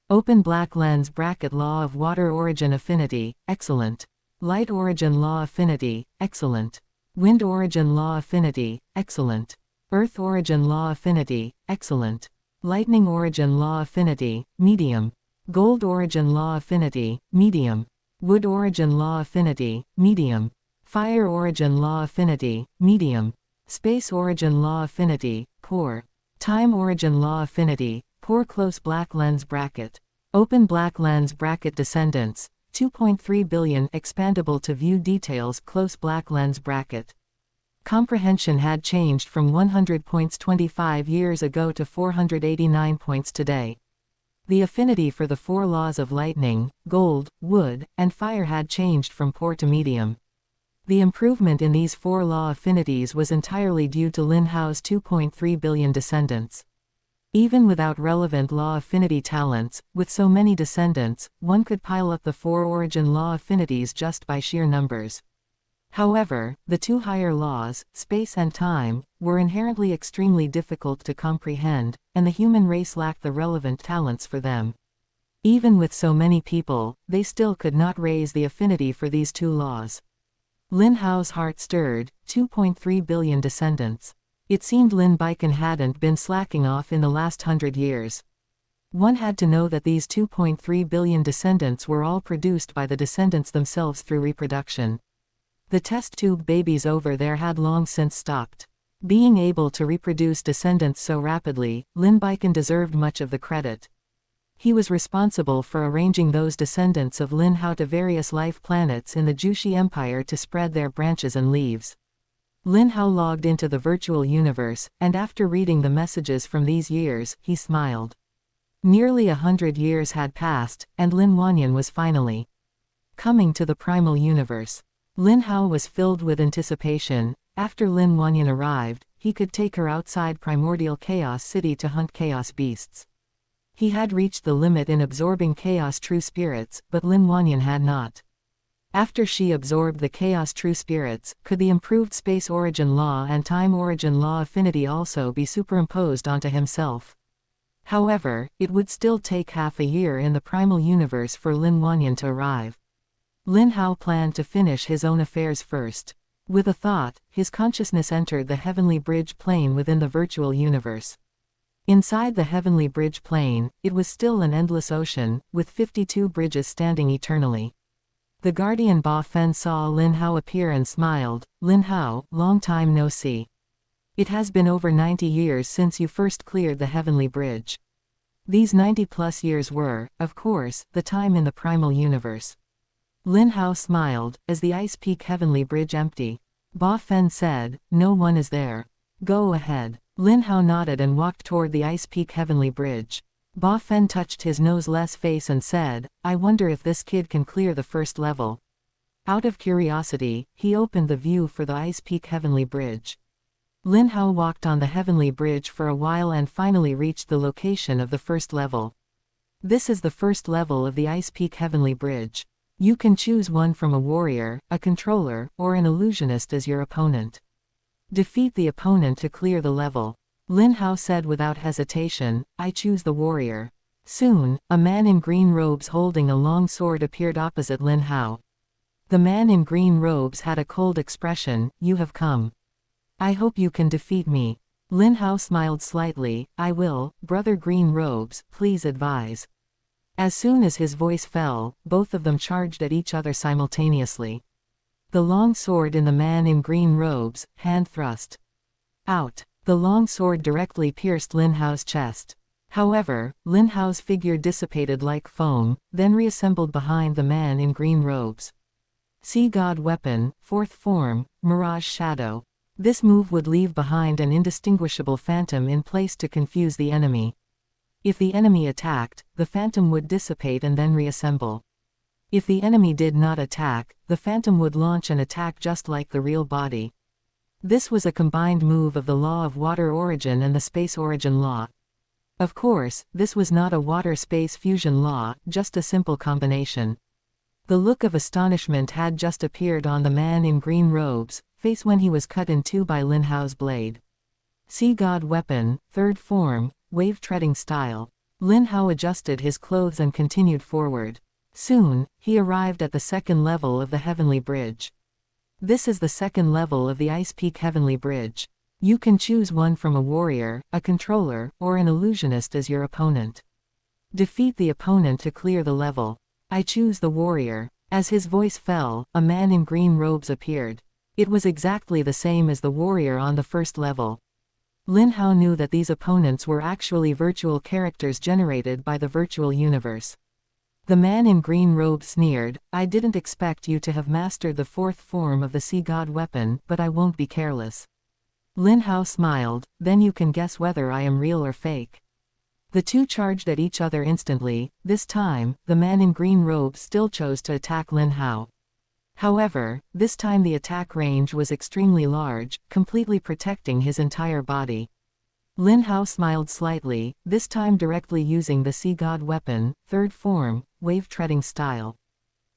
S1: Open black lens bracket law of water origin affinity, excellent. Light origin law affinity, excellent. Wind origin law affinity, excellent. Earth origin law affinity, excellent. Lightning origin law affinity, medium. Gold origin law affinity, medium. Wood origin law affinity, medium. Fire origin law affinity, medium. Space origin law affinity, poor. Time origin law affinity, poor. Close black lens bracket. Open black lens bracket descendants, 2.3 billion expandable to view details. Close black lens bracket. Comprehension had changed from 100 points 25 years ago to 489 points today. The affinity for the four laws of lightning, gold, wood, and fire had changed from poor to medium. The improvement in these four law affinities was entirely due to Lin Hao's 2.3 billion descendants. Even without relevant law affinity talents, with so many descendants, one could pile up the four origin law affinities just by sheer numbers. However, the two higher laws, space and time, were inherently extremely difficult to comprehend, and the human race lacked the relevant talents for them. Even with so many people, they still could not raise the affinity for these two laws. Lin Hao's heart stirred, 2.3 billion descendants. It seemed Lin Baikan hadn't been slacking off in the last 100 years. One had to know that these 2.3 billion descendants were all produced by the descendants themselves through reproduction. The test tube babies over there had long since stopped. Being able to reproduce descendants so rapidly, Lin Baikan deserved much of the credit. He was responsible for arranging those descendants of Lin Hao to various life planets in the Jushi Empire to spread their branches and leaves. Lin Hao logged into the virtual universe, and after reading the messages from these years, he smiled. Nearly 100 years had passed, and Lin Wanyan was finally coming to the Primal Universe. Lin Hao was filled with anticipation. After Lin Wanyan arrived, he could take her outside Primordial Chaos City to hunt chaos beasts. He had reached the limit in absorbing chaos true spirits, but Lin Wanyan had not. After she absorbed the chaos true spirits, could the improved space origin law and time origin law affinity also be superimposed onto himself? However, it would still take half a year in the Primal Universe for Lin Wanyan to arrive. Lin Hao planned to finish his own affairs first. With a thought, his consciousness entered the Heavenly Bridge plane within the virtual universe. Inside the Heavenly Bridge plane, it was still an endless ocean, with 52 bridges standing eternally. The guardian Ba Fen saw Lin Hao appear and smiled. "Lin Hao, long time no see. It has been over 90 years since you first cleared the Heavenly Bridge." These 90-plus years were, of course, the time in the Primal Universe. Lin Hao smiled, as the Ice Peak Heavenly Bridge empty. Ba Fen said, "No one is there. Go ahead." Lin Hao nodded and walked toward the Ice Peak Heavenly Bridge. Ba Fen touched his nose-less face and said, "I wonder if this kid can clear the first level." Out of curiosity, he opened the view for the Ice Peak Heavenly Bridge. Lin Hao walked on the Heavenly Bridge for a while and finally reached the location of the first level. This is the first level of the Ice Peak Heavenly Bridge. You can choose one from a warrior, a controller, or an illusionist as your opponent. Defeat the opponent to clear the level. Lin Hao said without hesitation, "I choose the warrior." Soon, a man in green robes holding a long sword appeared opposite Lin Hao. The man in green robes had a cold expression. "You have come. I hope you can defeat me." Lin Hao smiled slightly. "I will, Brother Green Robes, please advise." As soon as his voice fell, both of them charged at each other simultaneously. The long sword in the man in green robes, hand thrust. Out. The long sword directly pierced Lin Hao's chest. However, Lin Hao's figure dissipated like foam, then reassembled behind the man in green robes. Sea God Weapon, fourth form, Mirage Shadow. This move would leave behind an indistinguishable phantom in place to confuse the enemy. If the enemy attacked, the phantom would dissipate and then reassemble. If the enemy did not attack, the phantom would launch an attack just like the real body. This was a combined move of the law of water origin and the space origin law. Of course, this was not a water-space fusion law, just a simple combination. The look of astonishment had just appeared on the man in green robes' face when he was cut in two by Lin Hao's blade. Sea God Weapon, third form, wave treading style. Lin Hao adjusted his clothes and continued forward. Soon, he arrived at the second level of the Heavenly Bridge. This is the second level of the Ice Peak Heavenly Bridge. You can choose one from a warrior, a controller, or an illusionist as your opponent. Defeat the opponent to clear the level. I choose the warrior. As his voice fell, a man in green robes appeared. It was exactly the same as the warrior on the first level. Lin Hao knew that these opponents were actually virtual characters generated by the virtual universe. The man in green robes sneered, "I didn't expect you to have mastered the fourth form of the sea god weapon, but I won't be careless." Lin Hao smiled, "Then you can guess whether I am real or fake." The two charged at each other instantly. This time, the man in green robes still chose to attack Lin Hao. However, this time the attack range was extremely large, completely protecting his entire body. Lin Hao smiled slightly, this time directly using the sea god weapon, third form, wave-treading style.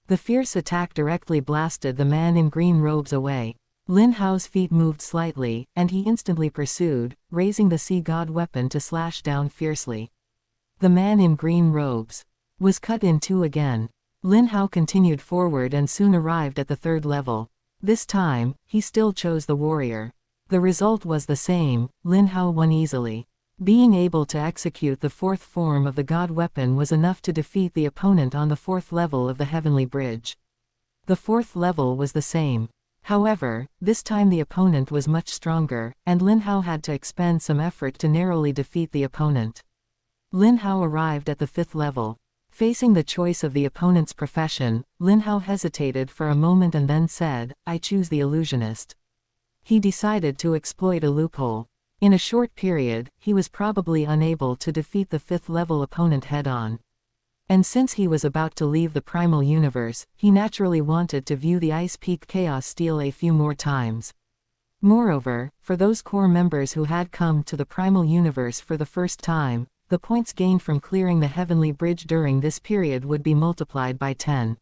S1: The fierce attack directly blasted the man in green robes away. Lin Hao's feet moved slightly, and he instantly pursued, raising the sea god weapon to slash down fiercely. The man in green robes was cut in two again. Lin Hao continued forward and soon arrived at the third level. This time, he still chose the warrior. The result was the same. Lin Hao won easily. Being able to execute the fourth form of the god weapon was enough to defeat the opponent on the fourth level of the Heavenly Bridge. The fourth level was the same. However, this time the opponent was much stronger, and Lin Hao had to expend some effort to narrowly defeat the opponent. Lin Hao arrived at the fifth level. Facing the choice of the opponent's profession, Lin Hao hesitated for a moment and then said, "I choose the illusionist." He decided to exploit a loophole. In a short period, he was probably unable to defeat the fifth-level opponent head-on. And since he was about to leave the Primal Universe, he naturally wanted to view the Ice Peak Chaos Steel a few more times. Moreover, for those core members who had come to the Primal Universe for the first time, the points gained from clearing the Heavenly Bridge during this period would be multiplied by 10.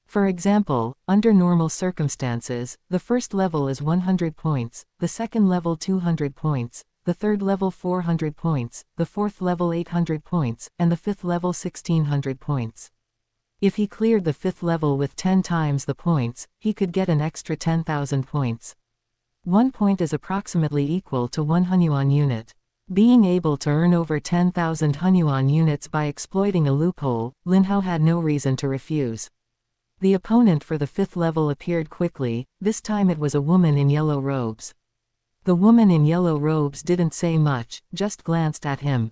S1: For example, under normal circumstances, the first level is 100 points, the second level 200 points, the third level 400 points, the fourth level 800 points, and the fifth level 1600 points. If he cleared the fifth level with 10 times the points, he could get an extra 10,000 points. 1 point is approximately equal to 1 Hunyuan unit. Being able to earn over 10,000 Hunyuan units by exploiting a loophole, Lin Hao had no reason to refuse. The opponent for the fifth level appeared quickly. This time it was a woman in yellow robes. The woman in yellow robes didn't say much, just glanced at him.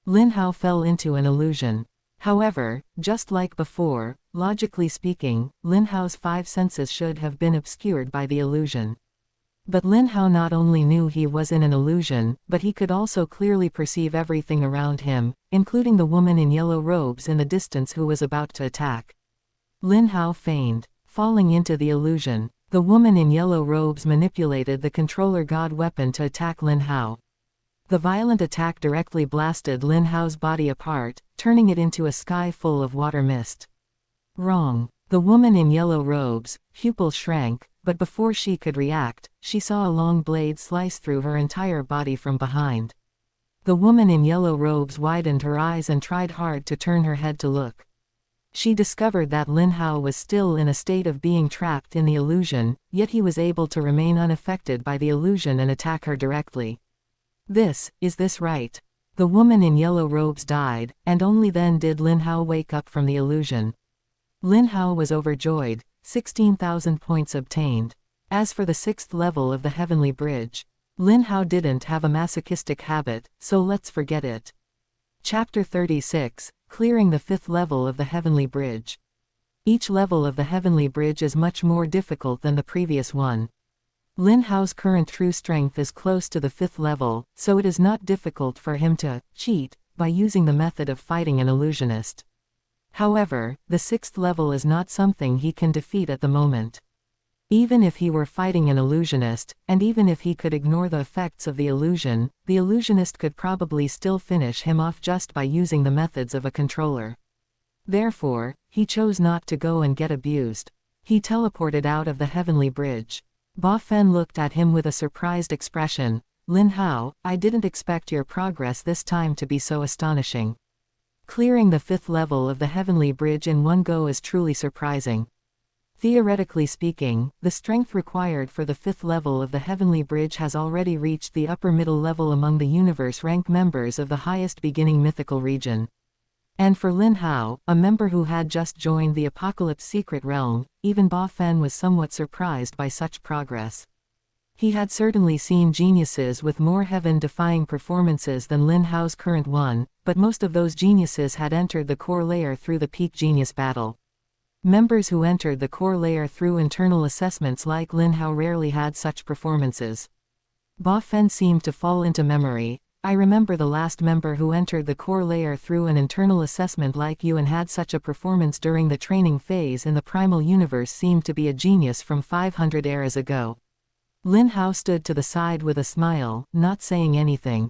S1: Lin Hao fell into an illusion. However, just like before, logically speaking, Lin Hao's 5 senses should have been obscured by the illusion. But Lin Hao not only knew he was in an illusion, but he could also clearly perceive everything around him, including the woman in yellow robes in the distance who was about to attack. Lin Hao feigned falling into the illusion. The woman in yellow robes manipulated the controller god weapon to attack Lin Hao. The violent attack directly blasted Lin Hao's body apart, turning it into a sky full of water mist. Wrong. The woman in yellow robes' pupil shrank, but before she could react, she saw a long blade slice through her entire body from behind. The woman in yellow robes widened her eyes and tried hard to turn her head to look. She discovered that Lin Hao was still in a state of being trapped in the illusion, yet he was able to remain unaffected by the illusion and attack her directly. Is this right? The woman in yellow robes died, and only then did Lin Hao wake up from the illusion. Lin Hao was overjoyed. 16,000 points obtained. As for the 6th level of the Heavenly Bridge, Lin Hao didn't have a masochistic habit, so let's forget it. Chapter 36, Clearing the 5th level of the Heavenly Bridge. Each level of the Heavenly Bridge is much more difficult than the previous one. Lin Hao's current true strength is close to the 5th level, so it is not difficult for him to cheat by using the method of fighting an illusionist. However, the 6th level is not something he can defeat at the moment. Even if he were fighting an illusionist, and even if he could ignore the effects of the illusionist could probably still finish him off just by using the methods of a controller. Therefore, he chose not to go and get abused. He teleported out of the Heavenly Bridge. Ba Fen looked at him with a surprised expression. "Lin Hao, I didn't expect your progress this time to be so astonishing." Clearing the 5th level of the Heavenly Bridge in one go is truly surprising. Theoretically speaking, the strength required for the 5th level of the Heavenly Bridge has already reached the upper middle level among the universe rank members of the highest beginning mythical region. And for Lin Hao, a member who had just joined the Apocalypse Secret Realm, even Luo Feng was somewhat surprised by such progress. He had certainly seen geniuses with more heaven-defying performances than Lin Hao's current one, but most of those geniuses had entered the core layer through the peak genius battle. Members who entered the core layer through internal assessments like Lin Hao rarely had such performances. Luo Feng seemed to fall into memory. I remember the last member who entered the core layer through an internal assessment like you and had such a performance during the training phase in the Primal Universe seemed to be a genius from 500 eras ago. Lin Hao stood to the side with a smile, not saying anything.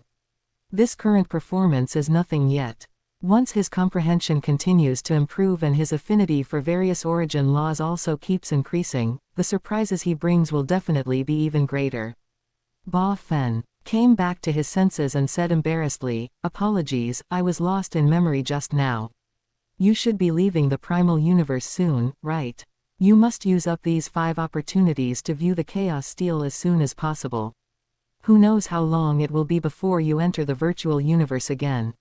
S1: This current performance is nothing yet. Once his comprehension continues to improve and his affinity for various origin laws also keeps increasing, the surprises he brings will definitely be even greater. Luo Feng came back to his senses and said embarrassedly, "Apologies, I was lost in memory just now. You should be leaving the Primal Universe soon, right? You must use up these 5 opportunities to view the Chaos Steel as soon as possible. Who knows how long it will be before you enter the virtual universe again."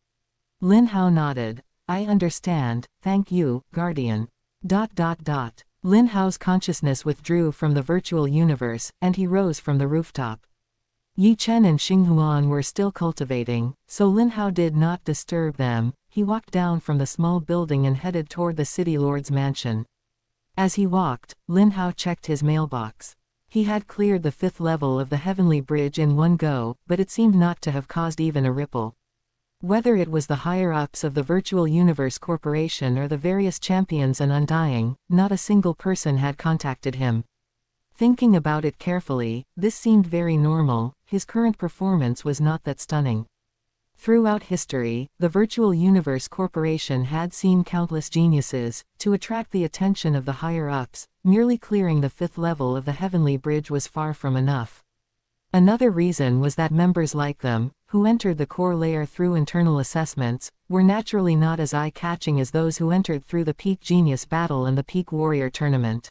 S1: Lin Hao nodded. "I understand, thank you, Guardian." Lin Hao's consciousness withdrew from the virtual universe, and he rose from the rooftop. Yi Chen and Xinghuan were still cultivating, so Lin Hao did not disturb them. He walked down from the small building and headed toward the city lord's mansion. As he walked, Lin Hao checked his mailbox. He had cleared the 5th level of the Heavenly Bridge in one go, but it seemed not to have caused even a ripple. Whether it was the higher-ups of the Virtual Universe Corporation or the various champions and Undying, not a single person had contacted him. Thinking about it carefully, this seemed very normal. His current performance was not that stunning. Throughout history, the Virtual Universe Corporation had seen countless geniuses. To attract the attention of the higher-ups, merely clearing the 5th level of the Heavenly Bridge was far from enough. Another reason was that members like them, who entered the core layer through internal assessments, were naturally not as eye-catching as those who entered through the Peak Genius Battle and the Peak Warrior Tournament.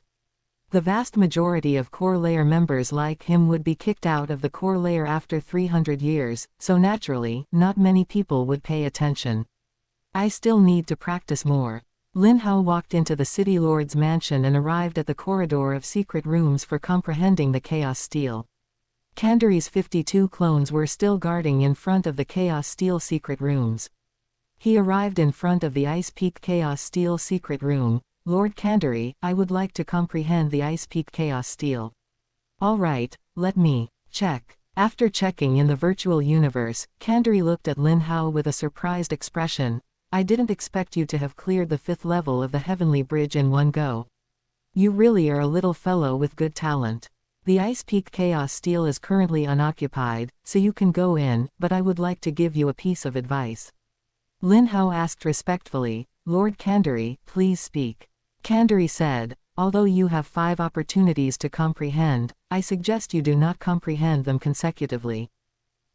S1: The vast majority of core layer members like him would be kicked out of the core layer after 300 years, so naturally, not many people would pay attention. I still need to practice more. Lin Hao walked into the city lord's mansion and arrived at the corridor of secret rooms for comprehending the Chaos Steel. Kandari's 52 clones were still guarding in front of the Chaos Steel secret rooms. He arrived in front of the Ice Peak Chaos Steel secret room. "Lord Kandari, I would like to comprehend the Ice Peak Chaos Steel." "All right, let me check." After checking in the virtual universe, Kandari looked at Lin Hao with a surprised expression. "I didn't expect you to have cleared the 5th level of the Heavenly Bridge in one go. You really are a little fellow with good talent. The Ice Peak Chaos Steel is currently unoccupied, so you can go in, but I would like to give you a piece of advice." Lin Hao asked respectfully, "Lord Kandari, please speak." Kandari said, "Although you have 5 opportunities to comprehend, I suggest you do not comprehend them consecutively.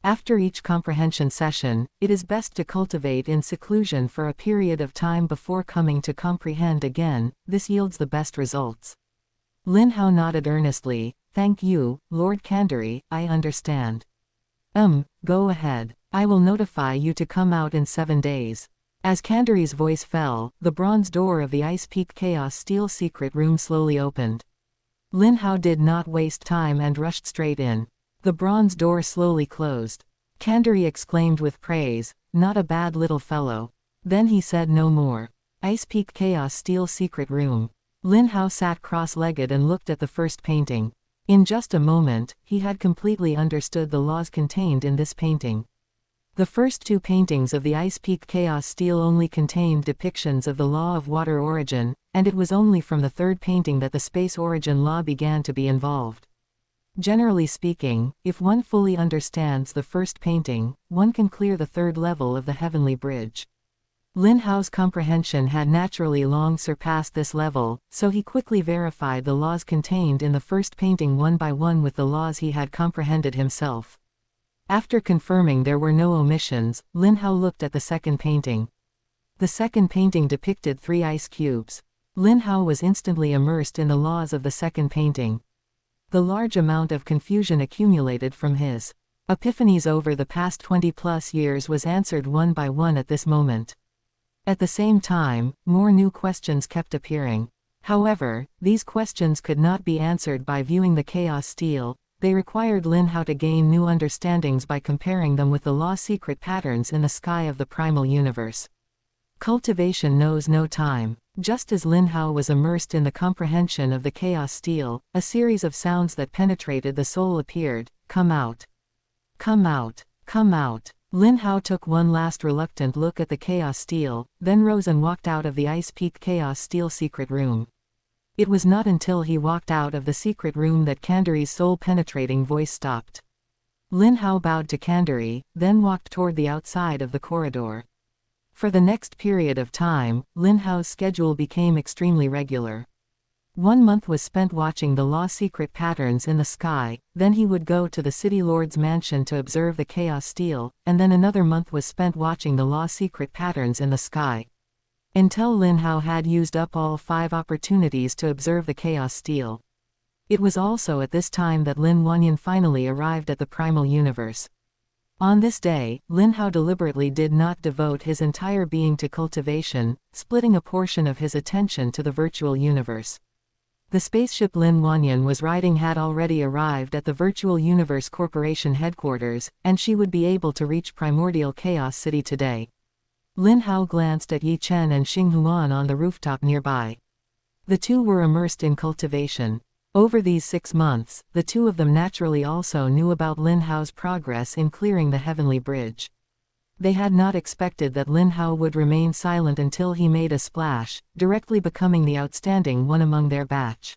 S1: After each comprehension session, it is best to cultivate in seclusion for a period of time before coming to comprehend again. This yields the best results." Lin Hao nodded earnestly. "Thank you, Lord Kandari, I understand." Go ahead. I will notify you to come out in 7 days." As Kandari's voice fell, the bronze door of the Ice Peak Chaos Steel secret room slowly opened. Lin Hao did not waste time and rushed straight in. The bronze door slowly closed. Kandari exclaimed with praise, "Not a bad little fellow." Then he said no more. Ice Peak Chaos Steel secret room. Lin Hao sat cross-legged and looked at the first painting. In just a moment, he had completely understood the laws contained in this painting. The first 2 paintings of the Ice Peak Chaos Steel only contained depictions of the law of water origin, and it was only from the 3rd painting that the space origin law began to be involved. Generally speaking, if one fully understands the first painting, one can clear the 3rd level of the Heavenly Bridge. Lin Hao's comprehension had naturally long surpassed this level, so he quickly verified the laws contained in the first painting one by one with the laws he had comprehended himself. After confirming there were no omissions, Lin Hao looked at the second painting. The second painting depicted 3 ice cubes. Lin Hao was instantly immersed in the laws of the second painting. The large amount of confusion accumulated from his epiphanies over the past 20+ years was answered one by one at this moment. At the same time, more new questions kept appearing. However, these questions could not be answered by viewing the chaos stele. They required Lin Hao to gain new understandings by comparing them with the law secret patterns in the sky of the primal universe. Cultivation knows no time. Just as Lin Hao was immersed in the comprehension of the chaos stele, a series of sounds that penetrated the soul appeared. Come out. Come out. Come out. Lin Hao took one last reluctant look at the chaos stele, then rose and walked out of the Ice Peak Chaos Stele secret room. It was not until he walked out of the secret room that Kandari's soul-penetrating voice stopped. Lin Hao bowed to Kandari, then walked toward the outside of the corridor. For the next period of time, Lin Hao's schedule became extremely regular. 1 month was spent watching the law secret patterns in the sky, then he would go to the City Lord's mansion to observe the chaos stele, and then another month was spent watching the law secret patterns in the sky. Until Lin Hao had used up all 5 opportunities to observe the chaos stele. It was also at this time that Lin Wanyan finally arrived at the primal universe. On this day, Lin Hao deliberately did not devote his entire being to cultivation, splitting a portion of his attention to the virtual universe. The spaceship Lin Wanyan was riding had already arrived at the Virtual Universe Corporation headquarters, and she would be able to reach Primordial Chaos City today. Lin Hao glanced at Yi Chen and Xing Huan on the rooftop nearby. The two were immersed in cultivation. Over these 6 months, the two of them naturally also knew about Lin Hao's progress in clearing the Heavenly Bridge. They had not expected that Lin Hao would remain silent until he made a splash, directly becoming the outstanding one among their batch.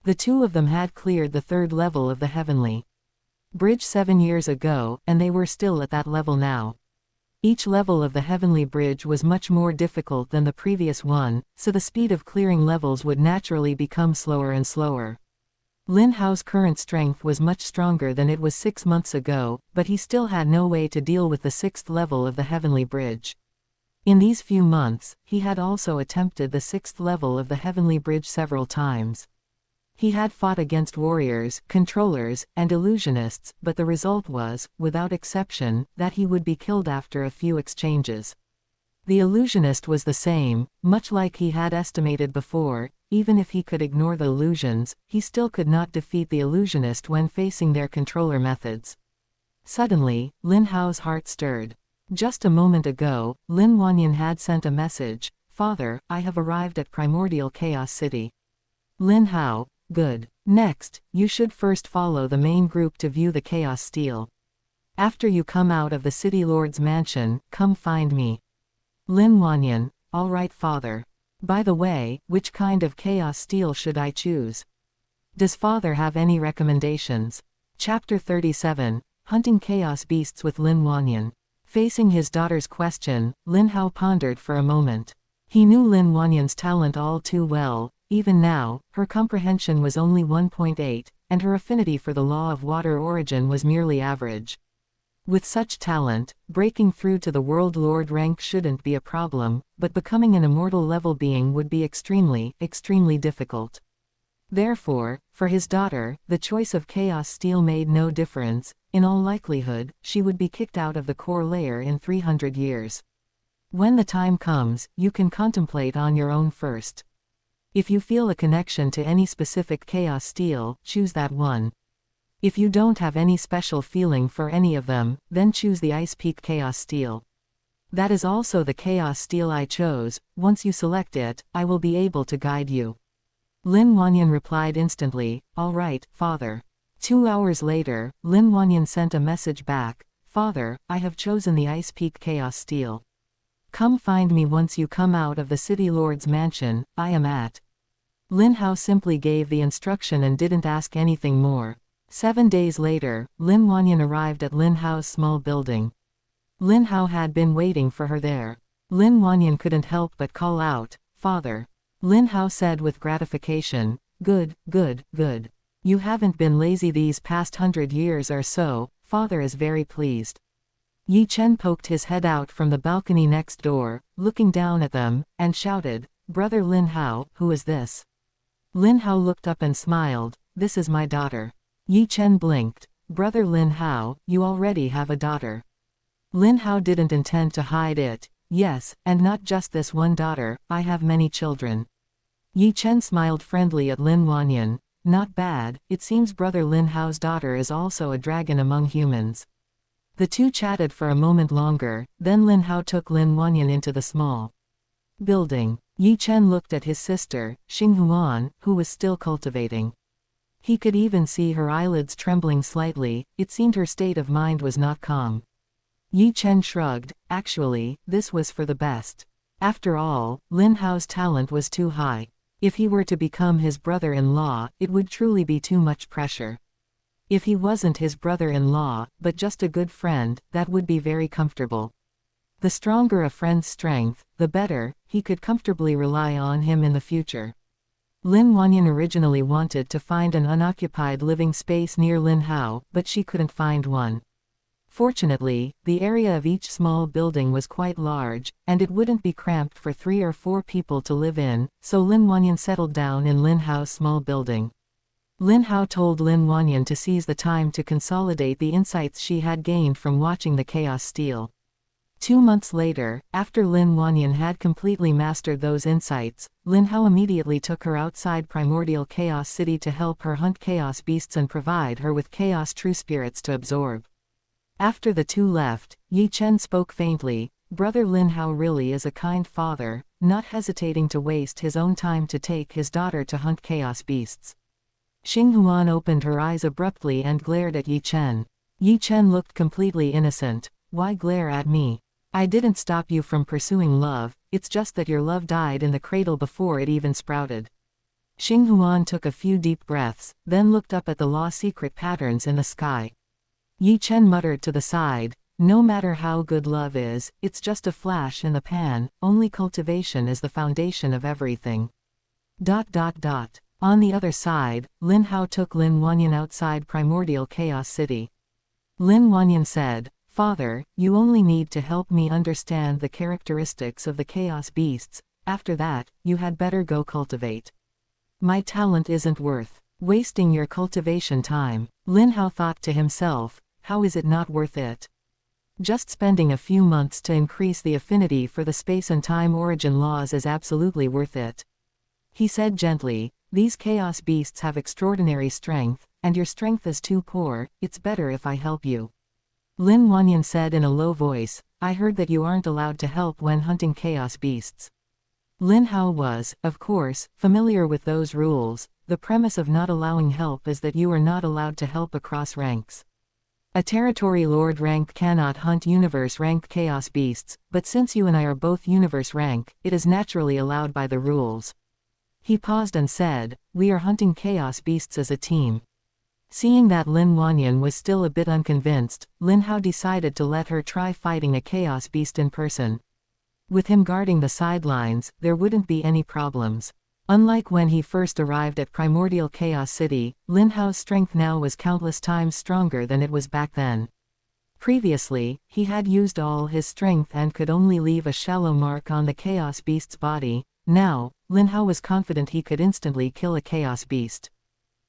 S1: The two of them had cleared the 3rd level of the Heavenly Bridge 7 years ago, and they were still at that level now. Each level of the Heavenly Bridge was much more difficult than the previous one, so the speed of clearing levels would naturally become slower and slower. Lin Hao's current strength was much stronger than it was 6 months ago, but he still had no way to deal with the 6th level of the Heavenly Bridge. In these few months, he had also attempted the 6th level of the Heavenly Bridge several times. He had fought against warriors, controllers, and illusionists, but the result was, without exception, that he would be killed after a few exchanges. The illusionist was the same, much like he had estimated before. Even if he could ignore the illusions, he still could not defeat the illusionist when facing their controller methods. Suddenly, Lin Hao's heart stirred. Just a moment ago, Lin Wanyan had sent a message. Father, I have arrived at Primordial Chaos City. Lin Hao, good. Next, you should first follow the main group to view the chaos stele. After you come out of the City Lord's mansion, come find me. Lin Wanyan, all right father. By the way, which kind of chaos stele should I choose? Does father have any recommendations? Chapter 37, Hunting Chaos Beasts with Lin Wanyan. Facing his daughter's question, Lin Hao pondered for a moment. He knew Lin Wanyan's talent all too well. Even now, her comprehension was only 1.8, and her affinity for the law of water origin was merely average. With such talent, breaking through to the World Lord rank shouldn't be a problem, but becoming an immortal level being would be extremely, extremely difficult. Therefore, for his daughter, the choice of chaos stele made no difference. In all likelihood, she would be kicked out of the core layer in 300 years. When the time comes, you can contemplate on your own first. If you feel a connection to any specific chaos stele, choose that one. If you don't have any special feeling for any of them, then choose the Ice Peak Chaos Stele. That is also the Chaos Stele I chose. Once you select it, I will be able to guide you. Lin Wanyan replied instantly, all right, father. 2 hours later, Lin Wanyan sent a message back, Father, I have chosen the Ice Peak Chaos Stele. Come find me once you come out of the City Lord's mansion. I am at. Lin Hao simply gave the instruction and didn't ask anything more. 7 days later, Lin Wanyan arrived at Lin Hao's small building. Lin Hao had been waiting for her there. Lin Wanyan couldn't help but call out, Father. Lin Hao said with gratification, Good, good, good. You haven't been lazy these past 100 years or so. Father is very pleased. Yi Chen poked his head out from the balcony next door, looking down at them, and shouted, "Brother Lin Hao, who is this?" Lin Hao looked up and smiled, "This is my daughter." Yi Chen blinked. "Brother Lin Hao, you already have a daughter." Lin Hao didn't intend to hide it. "Yes, and not just this one daughter, I have many children." Yi Chen smiled friendly at Lin Wanyan. "Not bad, it seems Brother Lin Hao's daughter is also a dragon among humans." The two chatted for a moment longer, then Lin Hao took Lin Wanyan into the small building. Yi Chen looked at his sister, Xinghuan, who was still cultivating. He could even see her eyelids trembling slightly. It seemed her state of mind was not calm. Yi Chen shrugged. Actually, this was for the best. After all, Lin Hao's talent was too high. If he were to become his brother-in-law, it would truly be too much pressure. If he wasn't his brother-in-law, but just a good friend, that would be very comfortable. The stronger a friend's strength, the better. He could comfortably rely on him in the future. Lin Wanyan originally wanted to find an unoccupied living space near Lin Hao, but she couldn't find one. Fortunately, the area of each small building was quite large, and it wouldn't be cramped for 3 or 4 people to live in, so Lin Wanyan settled down in Lin Hao's small building. Lin Hao told Lin Wanyan to seize the time to consolidate the insights she had gained from watching the chaos steal. 2 months later, after Lin Wanyan had completely mastered those insights, Lin Hao immediately took her outside Primordial Chaos City to help her hunt chaos beasts and provide her with chaos true spirits to absorb. After the two left, Yi Chen spoke faintly. "Brother Lin Hao really is a kind father, not hesitating to waste his own time to take his daughter to hunt chaos beasts." Xinghuan opened her eyes abruptly and glared at Yi Chen. Yi Chen looked completely innocent. "Why glare at me? I didn't stop you from pursuing love, it's just that your love died in the cradle before it even sprouted." Xinghuan took a few deep breaths, then looked up at the law secret patterns in the sky. Yi Chen muttered to the side, "No matter how good love is, it's just a flash in the pan, only cultivation is the foundation of everything." On the other side, Lin Hao took Lin Wanyan outside Primordial Chaos City. Lin Wanyan said, "Father, you only need to help me understand the characteristics of the chaos beasts. After that, you had better go cultivate. My talent isn't worth wasting your cultivation time." Lin Hao thought to himself, how is it not worth it? Just spending a few months to increase the affinity for the space and time origin laws is absolutely worth it. He said gently, "These chaos beasts have extraordinary strength, and your strength is too poor. It's better if I help you." Lin Wanyan said in a low voice, "I heard that you aren't allowed to help when hunting chaos beasts." Lin Hao was, of course, familiar with those rules. The premise of not allowing help is that you are not allowed to help across ranks. A territory lord rank cannot hunt universe rank chaos beasts, but since you and I are both universe rank, it is naturally allowed by the rules. He paused and said, "We are hunting chaos beasts as a team." Seeing that Lin Wanyan was still a bit unconvinced, Lin Hao decided to let her try fighting a chaos beast in person. With him guarding the sidelines, there wouldn't be any problems. Unlike when he first arrived at Primordial Chaos City, Lin Hao's strength now was countless times stronger than it was back then. Previously, he had used all his strength and could only leave a shallow mark on the chaos beast's body. Now, Lin Hao was confident he could instantly kill a chaos beast.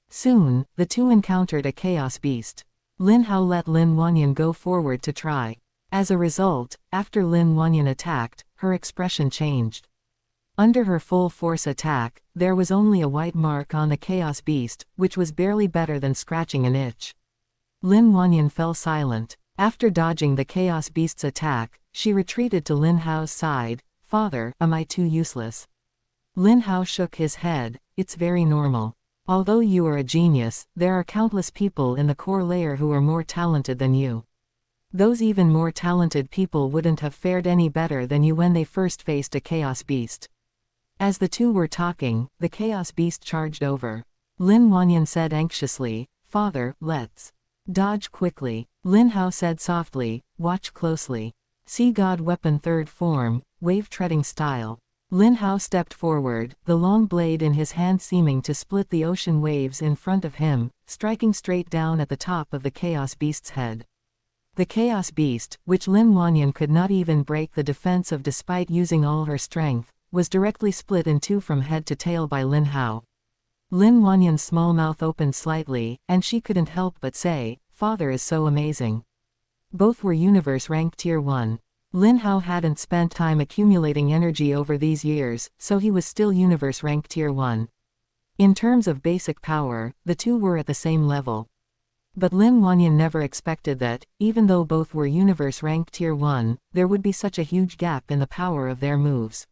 S1: Soon, the two encountered a chaos beast. Lin Hao let Lin Wanyan go forward to try. As a result, after Lin Wanyan attacked, her expression changed. Under her full force attack, there was only a white mark on the chaos beast, which was barely better than scratching an itch. Lin Wanyan fell silent. After dodging the chaos beast's attack, she retreated to Lin Hao's side. "Father, am I too useless?" Lin Hao shook his head. "It's very normal. Although you are a genius, there are countless people in the core layer who are more talented than you. Those even more talented people wouldn't have fared any better than you when they first faced a chaos beast." As the two were talking, the chaos beast charged over. Lin Wanyan said anxiously, "Father, let's dodge quickly." Lin Hao said softly, "Watch closely. Sea God weapon third form, wave treading style." Lin Hao stepped forward, the long blade in his hand seeming to split the ocean waves in front of him, striking straight down at the top of the chaos beast's head. The Chaos Beast, which Lin Wanyan could not even break the defense of despite using all her strength, was directly split in two from head to tail by Lin Hao. Lin Wanyan's small mouth opened slightly, and she couldn't help but say, "Father is so amazing." Both were universe rank tier 1. Lin Hao hadn't spent time accumulating energy over these years, so he was still universe rank tier 1. In terms of basic power, the two were at the same level. But Lin Wanyan never expected that, even though both were universe rank tier 1, there would be such a huge gap in the power of their moves.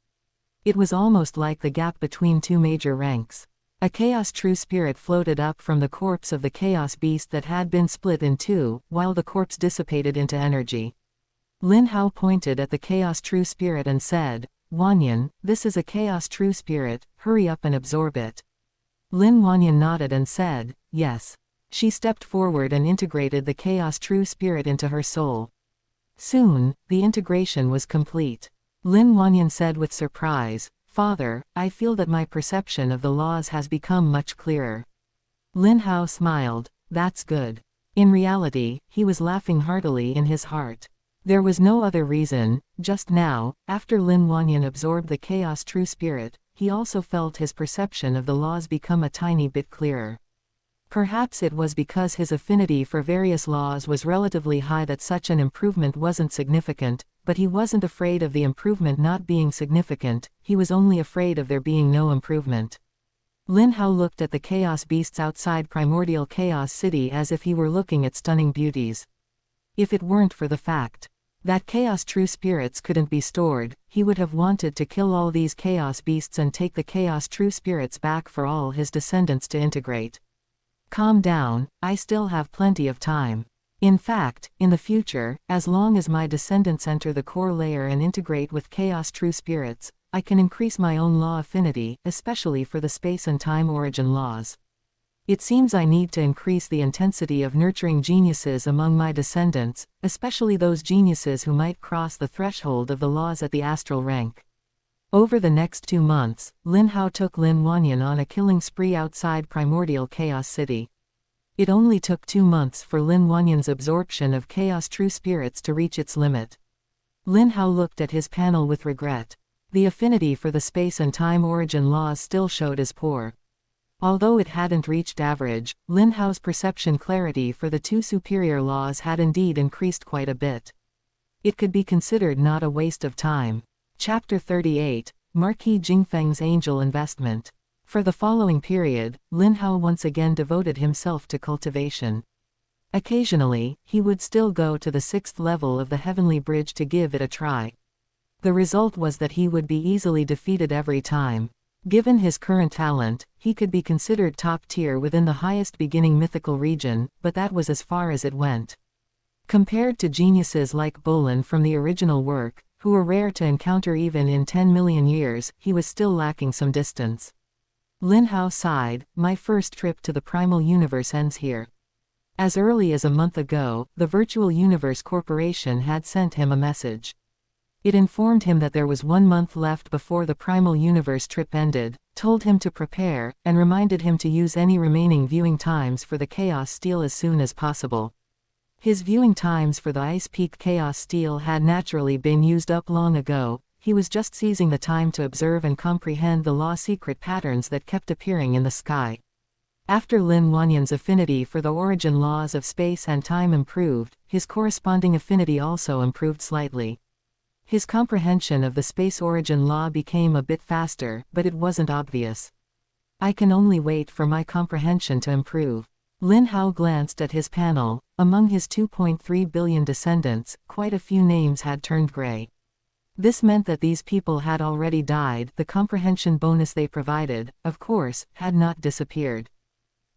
S1: It was almost like the gap between two major ranks. A Chaos True Spirit floated up from the corpse of the Chaos Beast that had been split in two, while the corpse dissipated into energy. Lin Hao pointed at the Chaos True Spirit and said, "Wanyan, this is a Chaos True Spirit, hurry up and absorb it." Lin Wanyan nodded and said, "Yes." She stepped forward and integrated the Chaos True Spirit into her soul. Soon, the integration was complete. Lin Wanyan said with surprise, "Father, I feel that my perception of the laws has become much clearer." Lin Hao smiled, "That's good." In reality, he was laughing heartily in his heart. There was no other reason. Just now, after Lin Wanyan absorbed the Chaos True Spirit, he also felt his perception of the laws become a tiny bit clearer. Perhaps it was because his affinity for various laws was relatively high that such an improvement wasn't significant, but he wasn't afraid of the improvement not being significant, he was only afraid of there being no improvement. Lin Hao looked at the Chaos Beasts outside Primordial Chaos City as if he were looking at stunning beauties. If it weren't for the fact that Chaos True Spirits couldn't be stored, he would have wanted to kill all these Chaos Beasts and take the Chaos True Spirits back for all his descendants to integrate. Calm down, I still have plenty of time. In fact, in the future, as long as my descendants enter the core layer and integrate with Chaos True Spirits, I can increase my own law affinity, especially for the space and time origin laws. It seems I need to increase the intensity of nurturing geniuses among my descendants, especially those geniuses who might cross the threshold of the laws at the astral rank. Over the next 2 months, Lin Hao took Lin Wanyan on a killing spree outside Primordial Chaos City. It only took 2 months for Lin Wanyan's absorption of Chaos True Spirits to reach its limit. Lin Hao looked at his panel with regret. The affinity for the space and time origin laws still showed as poor. Although it hadn't reached average, Lin Hao's perception clarity for the two superior laws had indeed increased quite a bit. It could be considered not a waste of time. Chapter 38, Marquis Qingfeng's Angel Investment. For the following period, Lin Hao once again devoted himself to cultivation. Occasionally, he would still go to the 6th level of the Heavenly Bridge to give it a try. The result was that he would be easily defeated every time. Given his current talent, he could be considered top tier within the highest beginning mythical region, but that was as far as it went. Compared to geniuses like Bolin from the original work, who were rare to encounter even in 10 million years, he was still lacking some distance. Lin Hao sighed, "My first trip to the Primal Universe ends here." As early as a month ago, the Virtual Universe Corporation had sent him a message. It informed him that there was 1 month left before the Primal Universe trip ended, told him to prepare, and reminded him to use any remaining viewing times for the Chaos Steel as soon as possible. His viewing times for the Ice Peak Chaos Steel had naturally been used up long ago. He was just seizing the time to observe and comprehend the law secret patterns that kept appearing in the sky. After Lin Wanyan's affinity for the origin laws of space and time improved, his corresponding affinity also improved slightly. His comprehension of the space origin law became a bit faster, but it wasn't obvious. "I can only wait for my comprehension to improve." Lin Hao glanced at his panel. Among his 2.3 billion descendants, quite a few names had turned gray. This meant that these people had already died. The comprehension bonus they provided, of course, had not disappeared.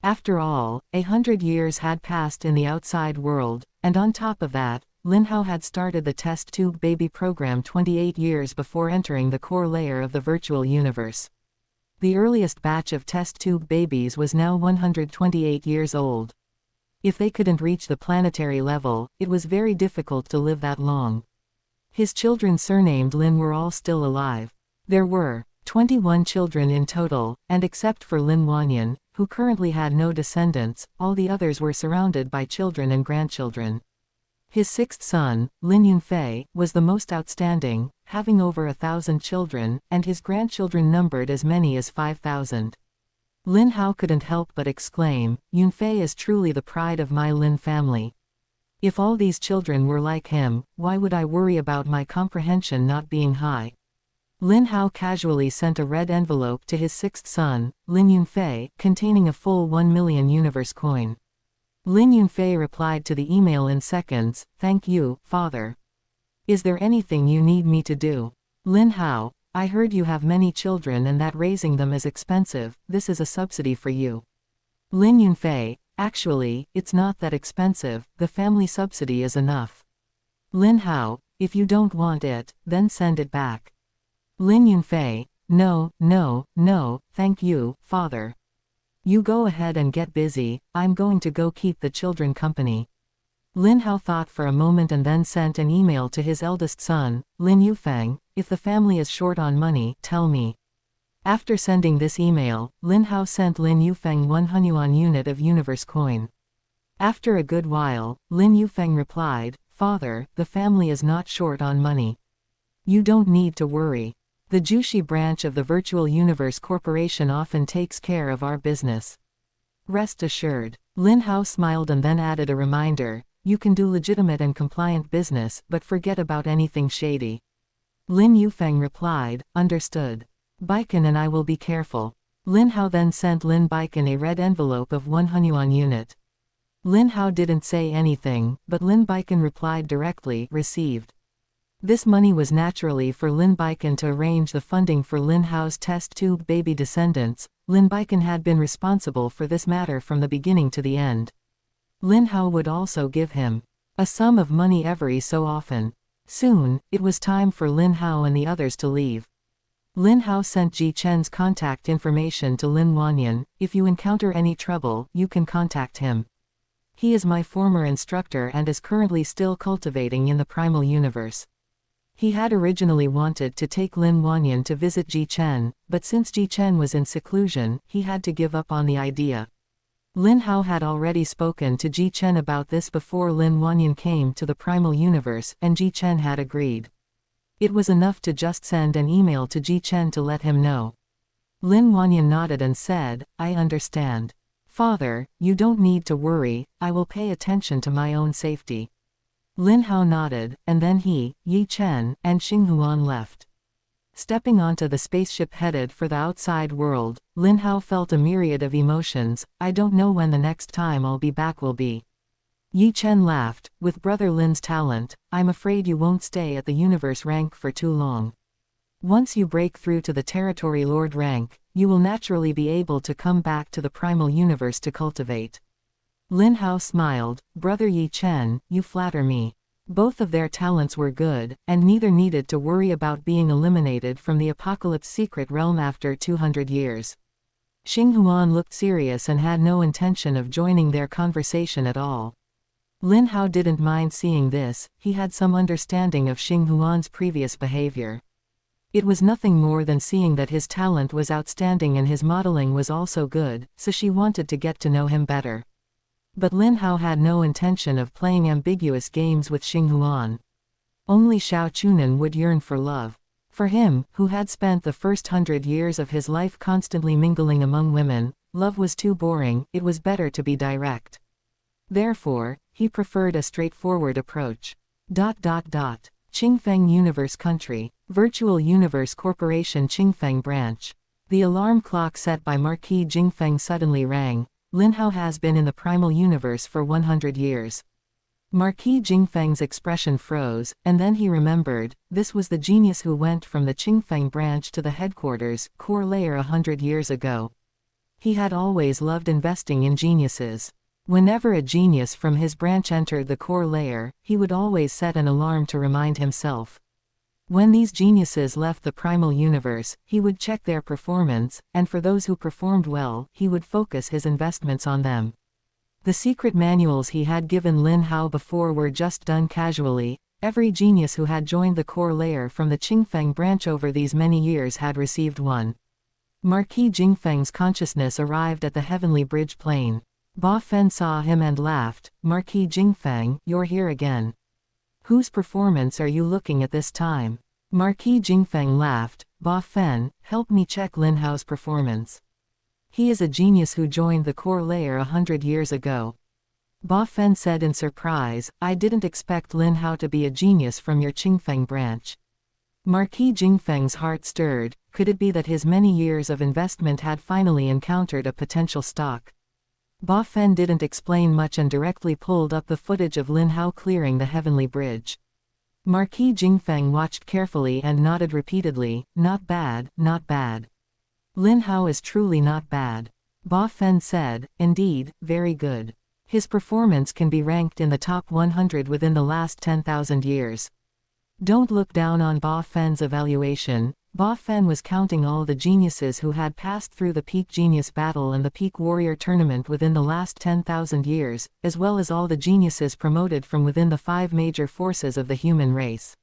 S1: After all, 100 years had passed in the outside world, and on top of that, Lin Hao had started the test tube baby program 28 years before entering the core layer of the virtual universe. The earliest batch of test tube babies was now 128 years old. If they couldn't reach the planetary level, it was very difficult to live that long. His children surnamed Lin were all still alive. There were 21 children in total, and except for Lin Wanyan, who currently had no descendants, all the others were surrounded by children and grandchildren. His sixth son, Lin Yunfei, was the most outstanding, having over 1,000 children, and his grandchildren numbered as many as 5,000. Lin Hao couldn't help but exclaim, Yunfei is truly the pride of my Lin family. If all these children were like him, why would I worry about my comprehension not being high? Lin Hao casually sent a red envelope to his sixth son, Lin Yunfei, containing a full 1 million universe coin. Lin Yunfei replied to the email in seconds, "Thank you, father. Is there anything you need me to do?" Lin Hao, I heard you have many children and that raising them is expensive, this is a subsidy for you. Lin Yunfei, actually, it's not that expensive, the family subsidy is enough. Lin Hao, if you don't want it, then send it back. Lin Yunfei, no, thank you, father. You go ahead and get busy, I'm going to go keep the children company. Lin Hao thought for a moment and then sent an email to his eldest son, Lin Yufeng, if the family is short on money, tell me. After sending this email, Lin Hao sent Lin Yufeng 1 Hunyuan unit of universe coin. After a good while, Lin Yufeng replied, "Father, the family is not short on money. You don't need to worry. The Jushi branch of the Virtual Universe Corporation often takes care of our business. Rest assured." Lin Hao smiled and then added a reminder, "You can do legitimate and compliant business, but forget about anything shady." Lin Yufeng replied, "Understood. Baiken and I will be careful." Lin Hao then sent Lin Baiken a red envelope of 1 Hunyuan unit. Lin Hao didn't say anything, but Lin Baiken replied directly, "Received." This money was naturally for Lin Baiken to arrange the funding for Lin Hao's test tube baby descendants. Lin Baiken had been responsible for this matter from the beginning to the end. Lin Hao would also give him a sum of money every so often. Soon, it was time for Lin Hao and the others to leave. Lin Hao sent Ji Chen's contact information to Lin Wanyan, "If you encounter any trouble, you can contact him. He is my former instructor and is currently still cultivating in the Primal Universe." He had originally wanted to take Lin Wanyan to visit Ji Chen, but since Ji Chen was in seclusion, he had to give up on the idea. Lin Hao had already spoken to Ji Chen about this before Lin Wanyan came to the Primal Universe, and Ji Chen had agreed. It was enough to just send an email to Ji Chen to let him know. Lin Wanyan nodded and said, "I understand. Father, you don't need to worry, I will pay attention to my own safety." Lin Hao nodded, and then he, Yi Chen, and Xinghuan left. Stepping onto the spaceship headed for the outside world, Lin Hao felt a myriad of emotions. "I don't know when the next time I'll be back will be." Yi Chen laughed, "With Brother Lin's talent, I'm afraid you won't stay at the universe rank for too long. Once you break through to the Territory Lord rank, you will naturally be able to come back to the Primal Universe to cultivate." Lin Hao smiled, "Brother Yi Chen, you flatter me." Both of their talents were good, and neither needed to worry about being eliminated from the Apocalypse Secret Realm after 200 years. Xinghuan looked serious and had no intention of joining their conversation at all. Lin Hao didn't mind seeing this, he had some understanding of Xinghuan's previous behavior. It was nothing more than seeing that his talent was outstanding and his modeling was also good, so she wanted to get to know him better. But Lin Hao had no intention of playing ambiguous games with Xinghuan. Only Xiao Chunan would yearn for love. For him, who had spent the first 100 years of his life constantly mingling among women, love was too boring, it was better to be direct. Therefore, he preferred a straightforward approach. Qingfeng Universe Country, Virtual Universe Corporation Qingfeng Branch. The alarm clock set by Marquis Qingfeng suddenly rang. Lin Hao has been in the Primal Universe for 100 years. Marquis Qingfeng's expression froze, and then he remembered, this was the genius who went from the Qingfeng branch to the headquarters, core layer 100 years ago. He had always loved investing in geniuses. Whenever a genius from his branch entered the core layer, he would always set an alarm to remind himself. When these geniuses left the Primal Universe, he would check their performance, and for those who performed well, he would focus his investments on them. The secret manuals he had given Lin Hao before were just done casually. Every genius who had joined the core layer from the Qingfeng branch over these many years had received one. Marquis Qingfeng's consciousness arrived at the heavenly bridge plane. Ba Fen saw him and laughed, "Marquis Qingfeng, you're here again. Whose performance are you looking at this time? Marquis Qingfeng laughed. Ba Fen, help me check Lin Hao's performance. He is a genius who joined the core layer 100 years ago. Ba Fen said in surprise, I didn't expect Lin Hao to be a genius from your Qingfeng branch. Marquis Qingfeng's heart stirred. Could it be that his many years of investment had finally encountered a potential stock? Ba Fen didn't explain much and directly pulled up the footage of Lin Hao clearing the heavenly bridge. Marquis Qingfeng watched carefully and nodded repeatedly. Not bad, not bad. Lin Hao is truly not bad. Ba Fen said, indeed, very good. His performance can be ranked in the top 100 within the last 10,000 years. Don't look down on Ba Fen's evaluation. Ba Fen was counting all the geniuses who had passed through the Peak Genius Battle and the Peak Warrior Tournament within the last 10,000 years, as well as all the geniuses promoted from within the 5 major forces of the human race.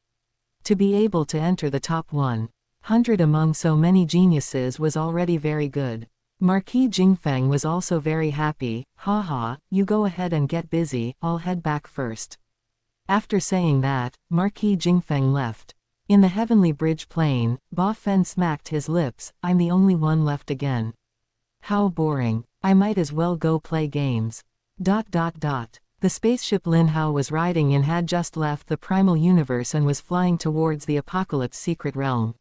S1: To be able to enter the top 100 among so many geniuses was already very good. Marquis Qingfeng was also very happy. Haha, you go ahead and get busy, I'll head back first. After saying that, Marquis Qingfeng left. In the heavenly bridge plain, Ba Fen smacked his lips. I'm the only one left again. How boring. I might as well go play games. The spaceship Lin Hao was riding in had just left the Primal Universe and was flying towards the Apocalypse Secret Realm.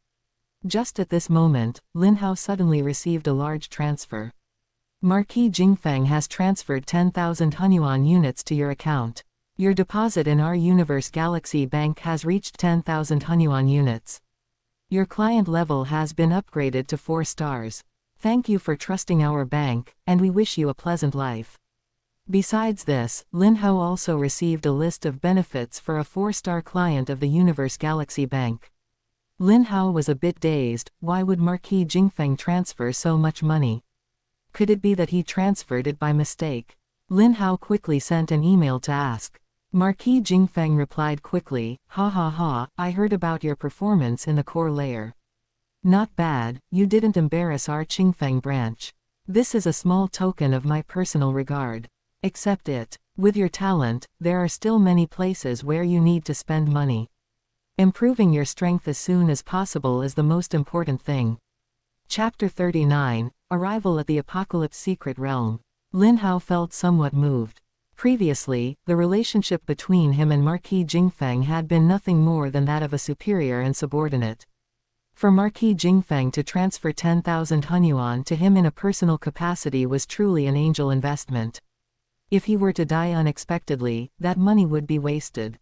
S1: Just at this moment, Lin Hao suddenly received a large transfer. Marquis Qingfeng has transferred 10,000 Hunyuan units to your account. Your deposit in our Universe Galaxy Bank has reached 10,000 Hunyuan units. Your client level has been upgraded to 4 stars. Thank you for trusting our bank, and we wish you a pleasant life. Besides this, Lin Hao also received a list of benefits for a 4-star client of the Universe Galaxy Bank. Lin Hao was a bit dazed. Why would Marquis Qingfeng transfer so much money? Could it be that he transferred it by mistake? Lin Hao quickly sent an email to ask. Marquis Qingfeng replied quickly, ha ha ha, I heard about your performance in the core layer. Not bad, you didn't embarrass our Qingfeng branch. This is a small token of my personal regard. Accept it. With your talent, there are still many places where you need to spend money. Improving your strength as soon as possible is the most important thing. Chapter 39, Arrival at the Apocalypse Secret Realm. Lin Hao felt somewhat moved. Previously, the relationship between him and Marquis Qingfeng had been nothing more than that of a superior and subordinate. For Marquis Qingfeng to transfer 10,000 Hunyuan to him in a personal capacity was truly an angel investment. If he were to die unexpectedly, that money would be wasted.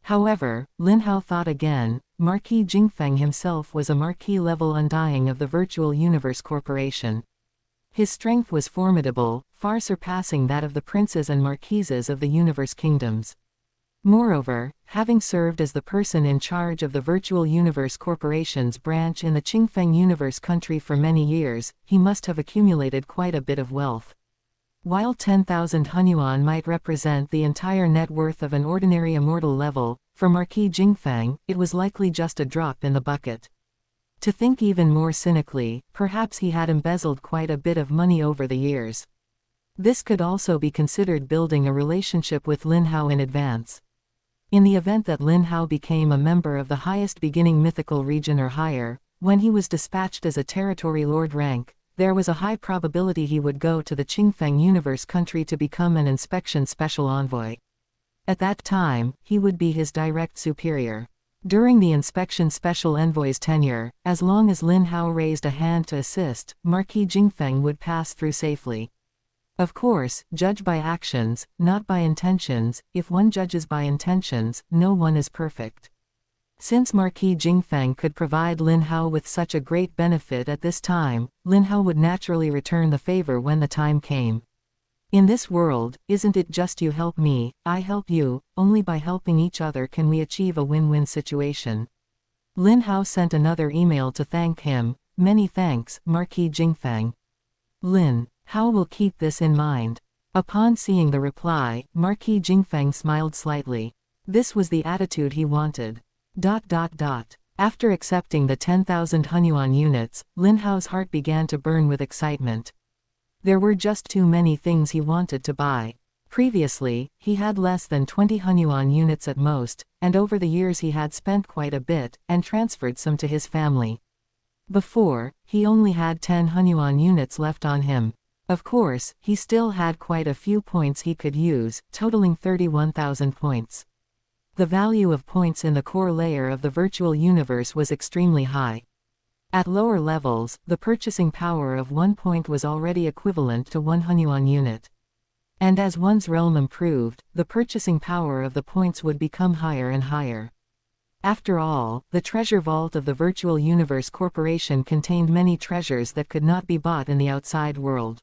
S1: However, Lin Hao thought again. Marquis Qingfeng himself was a marquis-level undying of the Virtual Universe Corporation. His strength was formidable, far surpassing that of the princes and marquises of the universe kingdoms. Moreover, having served as the person in charge of the Virtual Universe Corporation's branch in the Qingfeng Universe country for many years, he must have accumulated quite a bit of wealth. While 10,000 Hunyuan might represent the entire net worth of an ordinary immortal level, for Marquis Qingfeng, it was likely just a drop in the bucket. To think even more cynically, perhaps he had embezzled quite a bit of money over the years. This could also be considered building a relationship with Lin Hao in advance. In the event that Lin Hao became a member of the highest beginning mythical region or higher, when he was dispatched as a territory lord rank, there was a high probability he would go to the Qingfeng Universe country to become an inspection special envoy. At that time, he would be his direct superior. During the inspection special envoy's tenure, as long as Lin Hao raised a hand to assist, Marquis Qingfeng would pass through safely. Of course, judge by actions, not by intentions. If one judges by intentions, no one is perfect. Since Marquis Qingfeng could provide Lin Hao with such a great benefit at this time, Lin Hao would naturally return the favor when the time came. In this world, isn't it just you help me, I help you? Only by helping each other can we achieve a win-win situation. Lin Hao sent another email to thank him. Many thanks, Marquis Qingfeng. Lin Hao will keep this in mind. Upon seeing the reply, Marquis Qingfeng smiled slightly. This was the attitude he wanted. After accepting the 10,000 Hunyuan units, Lin Hao's heart began to burn with excitement. There were just too many things he wanted to buy. Previously, he had less than 20 Hunyuan units at most, and over the years he had spent quite a bit, and transferred some to his family. Before, he only had 10 Hunyuan units left on him. Of course, he still had quite a few points he could use, totaling 31,000 points. The value of points in the core layer of the virtual universe was extremely high. At lower levels, the purchasing power of 1 point was already equivalent to 1 Hunyuan unit. And as one's realm improved, the purchasing power of the points would become higher and higher. After all, the treasure vault of the Virtual Universe Corporation contained many treasures that could not be bought in the outside world.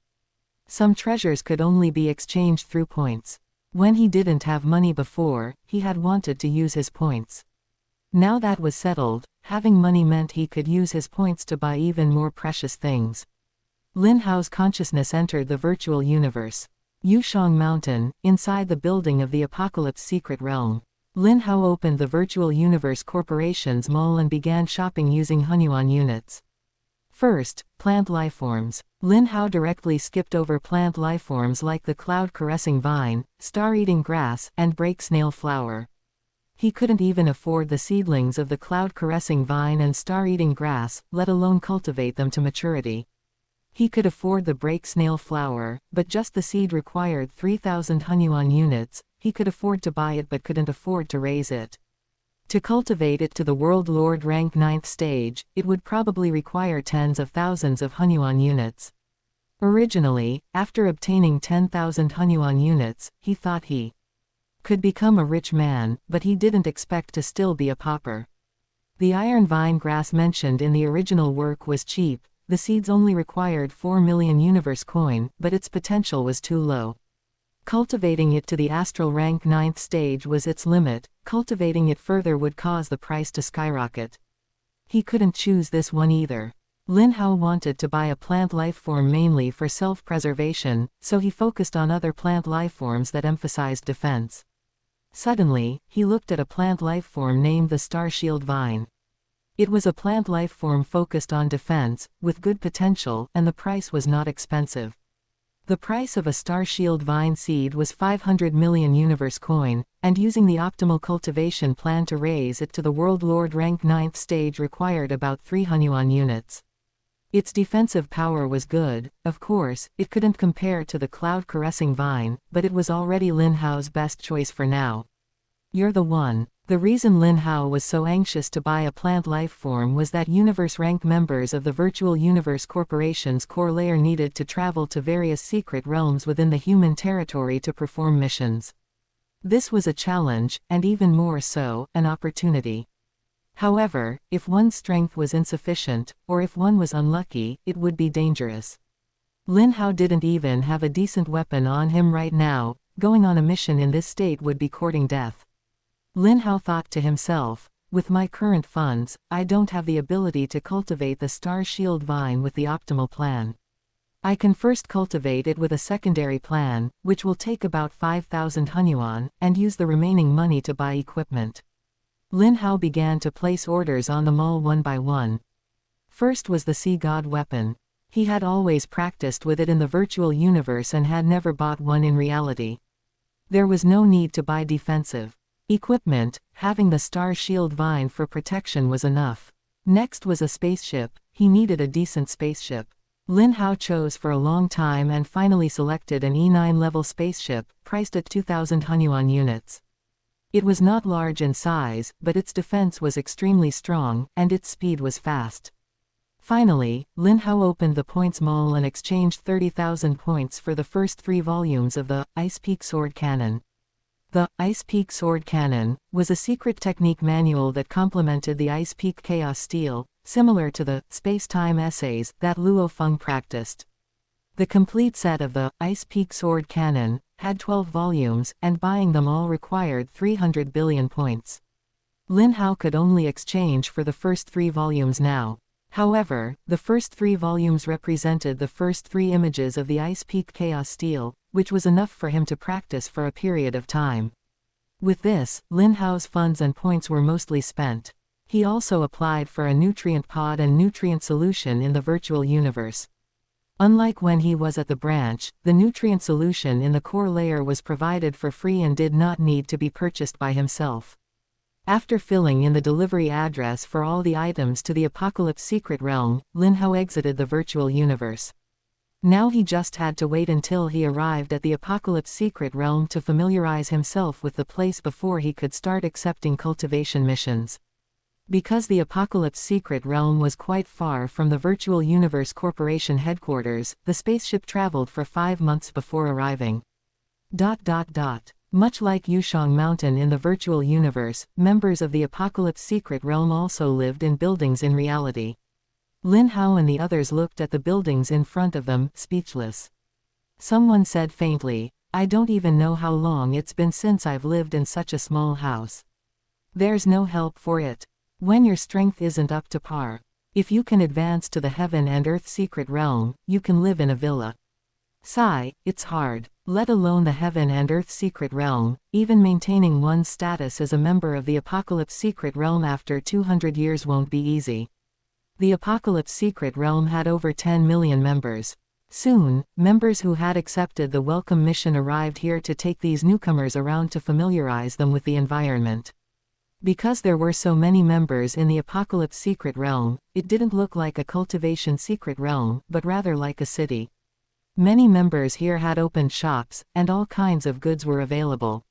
S1: Some treasures could only be exchanged through points. When he didn't have money before, he had wanted to use his points. Now that was settled, having money meant he could use his points to buy even more precious things. Lin Hao's consciousness entered the virtual universe. Yushang Mountain, inside the building of the Apocalypse Secret Realm. Lin Hao opened the Virtual Universe Corporation's mall and began shopping using Hunyuan units. First, plant lifeforms. Lin Hao directly skipped over plant lifeforms like the cloud-caressing vine, star-eating grass, and break snail flower. He couldn't even afford the seedlings of the cloud-caressing vine and star-eating grass, let alone cultivate them to maturity. He could afford the break snail flower, but just the seed required 3,000 Hunyuan units. He could afford to buy it but couldn't afford to raise it. To cultivate it to the World Lord rank 9th stage, it would probably require tens of thousands of Hunyuan units. Originally, after obtaining 10,000 Hunyuan units, he thought he could become a rich man, but he didn't expect to still be a pauper. The iron vine grass mentioned in the original work was cheap. The seeds only required 4 million universe coin, but its potential was too low. Cultivating it to the astral rank 9th stage was its limit. Cultivating it further would cause the price to skyrocket. He couldn't choose this one either. Lin Hao wanted to buy a plant lifeform mainly for self-preservation, so he focused on other plant lifeforms that emphasized defense. Suddenly, he looked at a plant lifeform named the Star Shield Vine. It was a plant lifeform focused on defense, with good potential, and the price was not expensive. The price of a Star Shield Vine seed was 500 million universe coin, and using the optimal cultivation plan to raise it to the World Lord rank 9th stage required about 3 Hunyuan units. Its defensive power was good. Of course, it couldn't compare to the cloud-caressing vine, but it was already Lin Hao's best choice for now. You're the one. The reason Lin Hao was so anxious to buy a plant lifeform was that universe rank members of the Virtual Universe Corporation's core layer needed to travel to various secret realms within the human territory to perform missions. This was a challenge, and even more so, an opportunity. However, if one's strength was insufficient, or if one was unlucky, it would be dangerous. Lin Hao didn't even have a decent weapon on him right now. Going on a mission in this state would be courting death. Lin Hao thought to himself, with my current funds, I don't have the ability to cultivate the Star Shield Vine with the optimal plan. I can first cultivate it with a secondary plan, which will take about 5,000 Hunyuan, and use the remaining money to buy equipment. Lin Hao began to place orders on the mall one by one. First was the Sea God weapon. He had always practiced with it in the virtual universe and had never bought one in reality. There was no need to buy defensive equipment. Having the Star Shield Vine for protection was enough. Next was a spaceship. He needed a decent spaceship. Lin Hao chose for a long time and finally selected an E9 level spaceship, priced at 2,000 Hunyuan units. It was not large in size, but its defense was extremely strong, and its speed was fast. Finally, Lin Hao opened the points mall and exchanged 30,000 points for the first 3 volumes of the Ice Peak Sword Cannon. The Ice Peak Sword Cannon was a secret technique manual that complemented the Ice Peak Chaos Steel, similar to the space-time essays that Luo Feng practiced. The complete set of the Ice Peak Sword Cannon had 12 volumes, and buying them all required 300 billion points. Lin Hao could only exchange for the first 3 volumes now. However, the first 3 volumes represented the first 3 images of the Ice Peak Chaos Steel, which was enough for him to practice for a period of time. With this, Lin Hao's funds and points were mostly spent. He also applied for a nutrient pod and nutrient solution in the virtual universe. Unlike when he was at the branch, the nutrient solution in the core layer was provided for free and did not need to be purchased by himself. After filling in the delivery address for all the items to the Apocalypse Secret Realm, Lin Hao exited the virtual universe. Now he just had to wait until he arrived at the Apocalypse Secret Realm to familiarize himself with the place before he could start accepting cultivation missions. Because the Apocalypse Secret Realm was quite far from the Virtual Universe Corporation headquarters, the spaceship traveled for 5 months before arriving. Much like Yushang Mountain in the virtual universe, members of the Apocalypse Secret Realm also lived in buildings in reality. Lin Hao and the others looked at the buildings in front of them, speechless. Someone said faintly, "I don't even know how long it's been since I've lived in such a small house." There's no help for it. When your strength isn't up to par. If you can advance to the Heaven and Earth Secret Realm, you can live in a villa. Sigh, it's hard. Let alone the Heaven and Earth Secret Realm, even maintaining one's status as a member of the Apocalypse Secret Realm after 200 years won't be easy. The Apocalypse Secret Realm had over 10 million members. Soon, members who had accepted the welcome mission arrived here to take these newcomers around to familiarize them with the environment. Because there were so many members in the Apocalypse Secret Realm, it didn't look like a cultivation secret realm, but rather like a city. Many members here had opened shops, and all kinds of goods were available.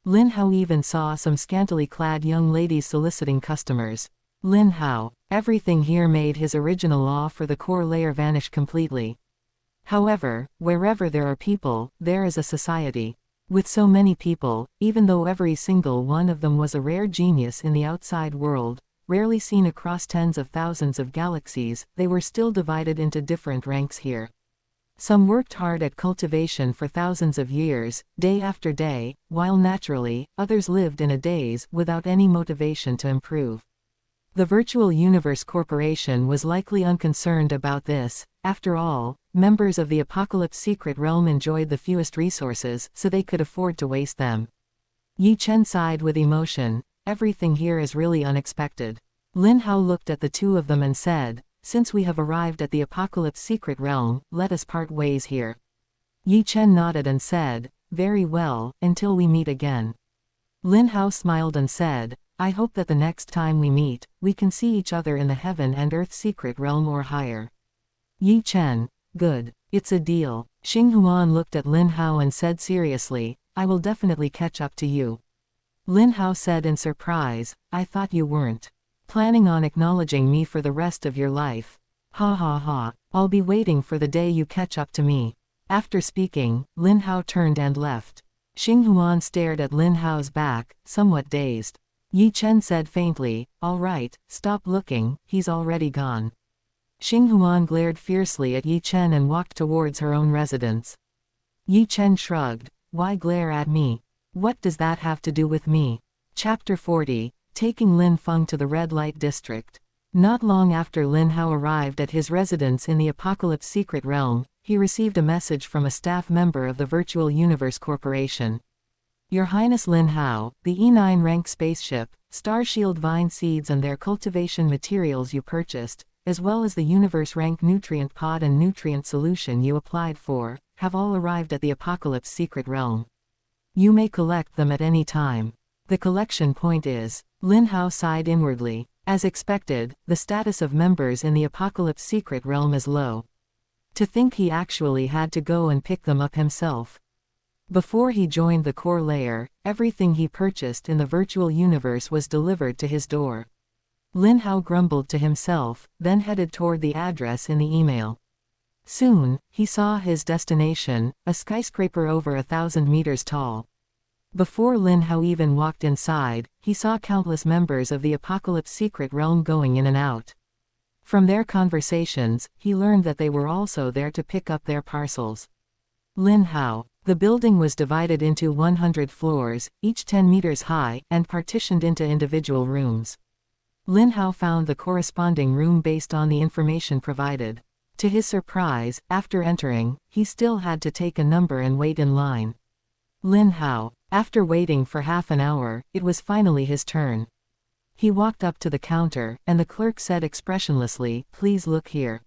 S1: Lin Hao even saw some scantily clad young ladies soliciting customers. Lin Hao, everything here made his original awe for the core layer vanish completely. However, wherever there are people, there is a society. With so many people, even though every single one of them was a rare genius in the outside world, rarely seen across tens of thousands of galaxies, they were still divided into different ranks here. Some worked hard at cultivation for thousands of years, day after day, while naturally, others lived in a daze, without any motivation to improve. The Virtual Universe Corporation was likely unconcerned about this. After all, members of the Apocalypse Secret Realm enjoyed the fewest resources, so they could afford to waste them. Yi Chen sighed with emotion. Everything here is really unexpected. Lin Hao looked at the two of them and said, "Since we have arrived at the Apocalypse Secret Realm, let us part ways here." Yi Chen nodded and said, "Very well, until we meet again." Lin Hao smiled and said, "I hope that the next time we meet, we can see each other in the Heaven and Earth Secret Realm or higher." Yi Chen, "Good. It's a deal." Xing Huan looked at Lin Hao and said seriously, "I will definitely catch up to you." Lin Hao said in surprise, "I thought you weren't planning on acknowledging me for the rest of your life." Ha ha ha, I'll be waiting for the day you catch up to me." After speaking, Lin Hao turned and left. Xing Huan stared at Lin Hao's back, somewhat dazed. Yi Chen said faintly, "All right, stop looking, he's already gone." Xing Huan glared fiercely at Yi Chen and walked towards her own residence. Yi Chen shrugged, "Why glare at me? What does that have to do with me?" Chapter 40, Taking Lin Feng to the Red Light District. Not long after Lin Hao arrived at his residence in the Apocalypse Secret Realm, he received a message from a staff member of the Virtual Universe Corporation. "Your Highness Lin Hao, the E9 rank spaceship, Starshield vine seeds and their cultivation materials you purchased, as well as the Universe rank nutrient pod and nutrient solution you applied for, have all arrived at the Apocalypse Secret Realm. You may collect them at any time. The collection point is..." Lin Hao sighed inwardly. As expected, the status of members in the Apocalypse Secret Realm is low. To think he actually had to go and pick them up himself. Before he joined the core layer, everything he purchased in the virtual universe was delivered to his door. Lin Hao grumbled to himself, then headed toward the address in the email. Soon, he saw his destination, a skyscraper over 1,000 meters tall. Before Lin Hao even walked inside, he saw countless members of the Apocalypse Secret Realm going in and out. From their conversations, he learned that they were also there to pick up their parcels. Lin Hao. The building was divided into 100 floors, each 10 meters high, and partitioned into individual rooms. Lin Hao found the corresponding room based on the information provided. To his surprise, after entering, he still had to take a number and wait in line. Lin Hao. After waiting for half an hour, it was finally his turn. He walked up to the counter, and the clerk said expressionlessly, "Please look here."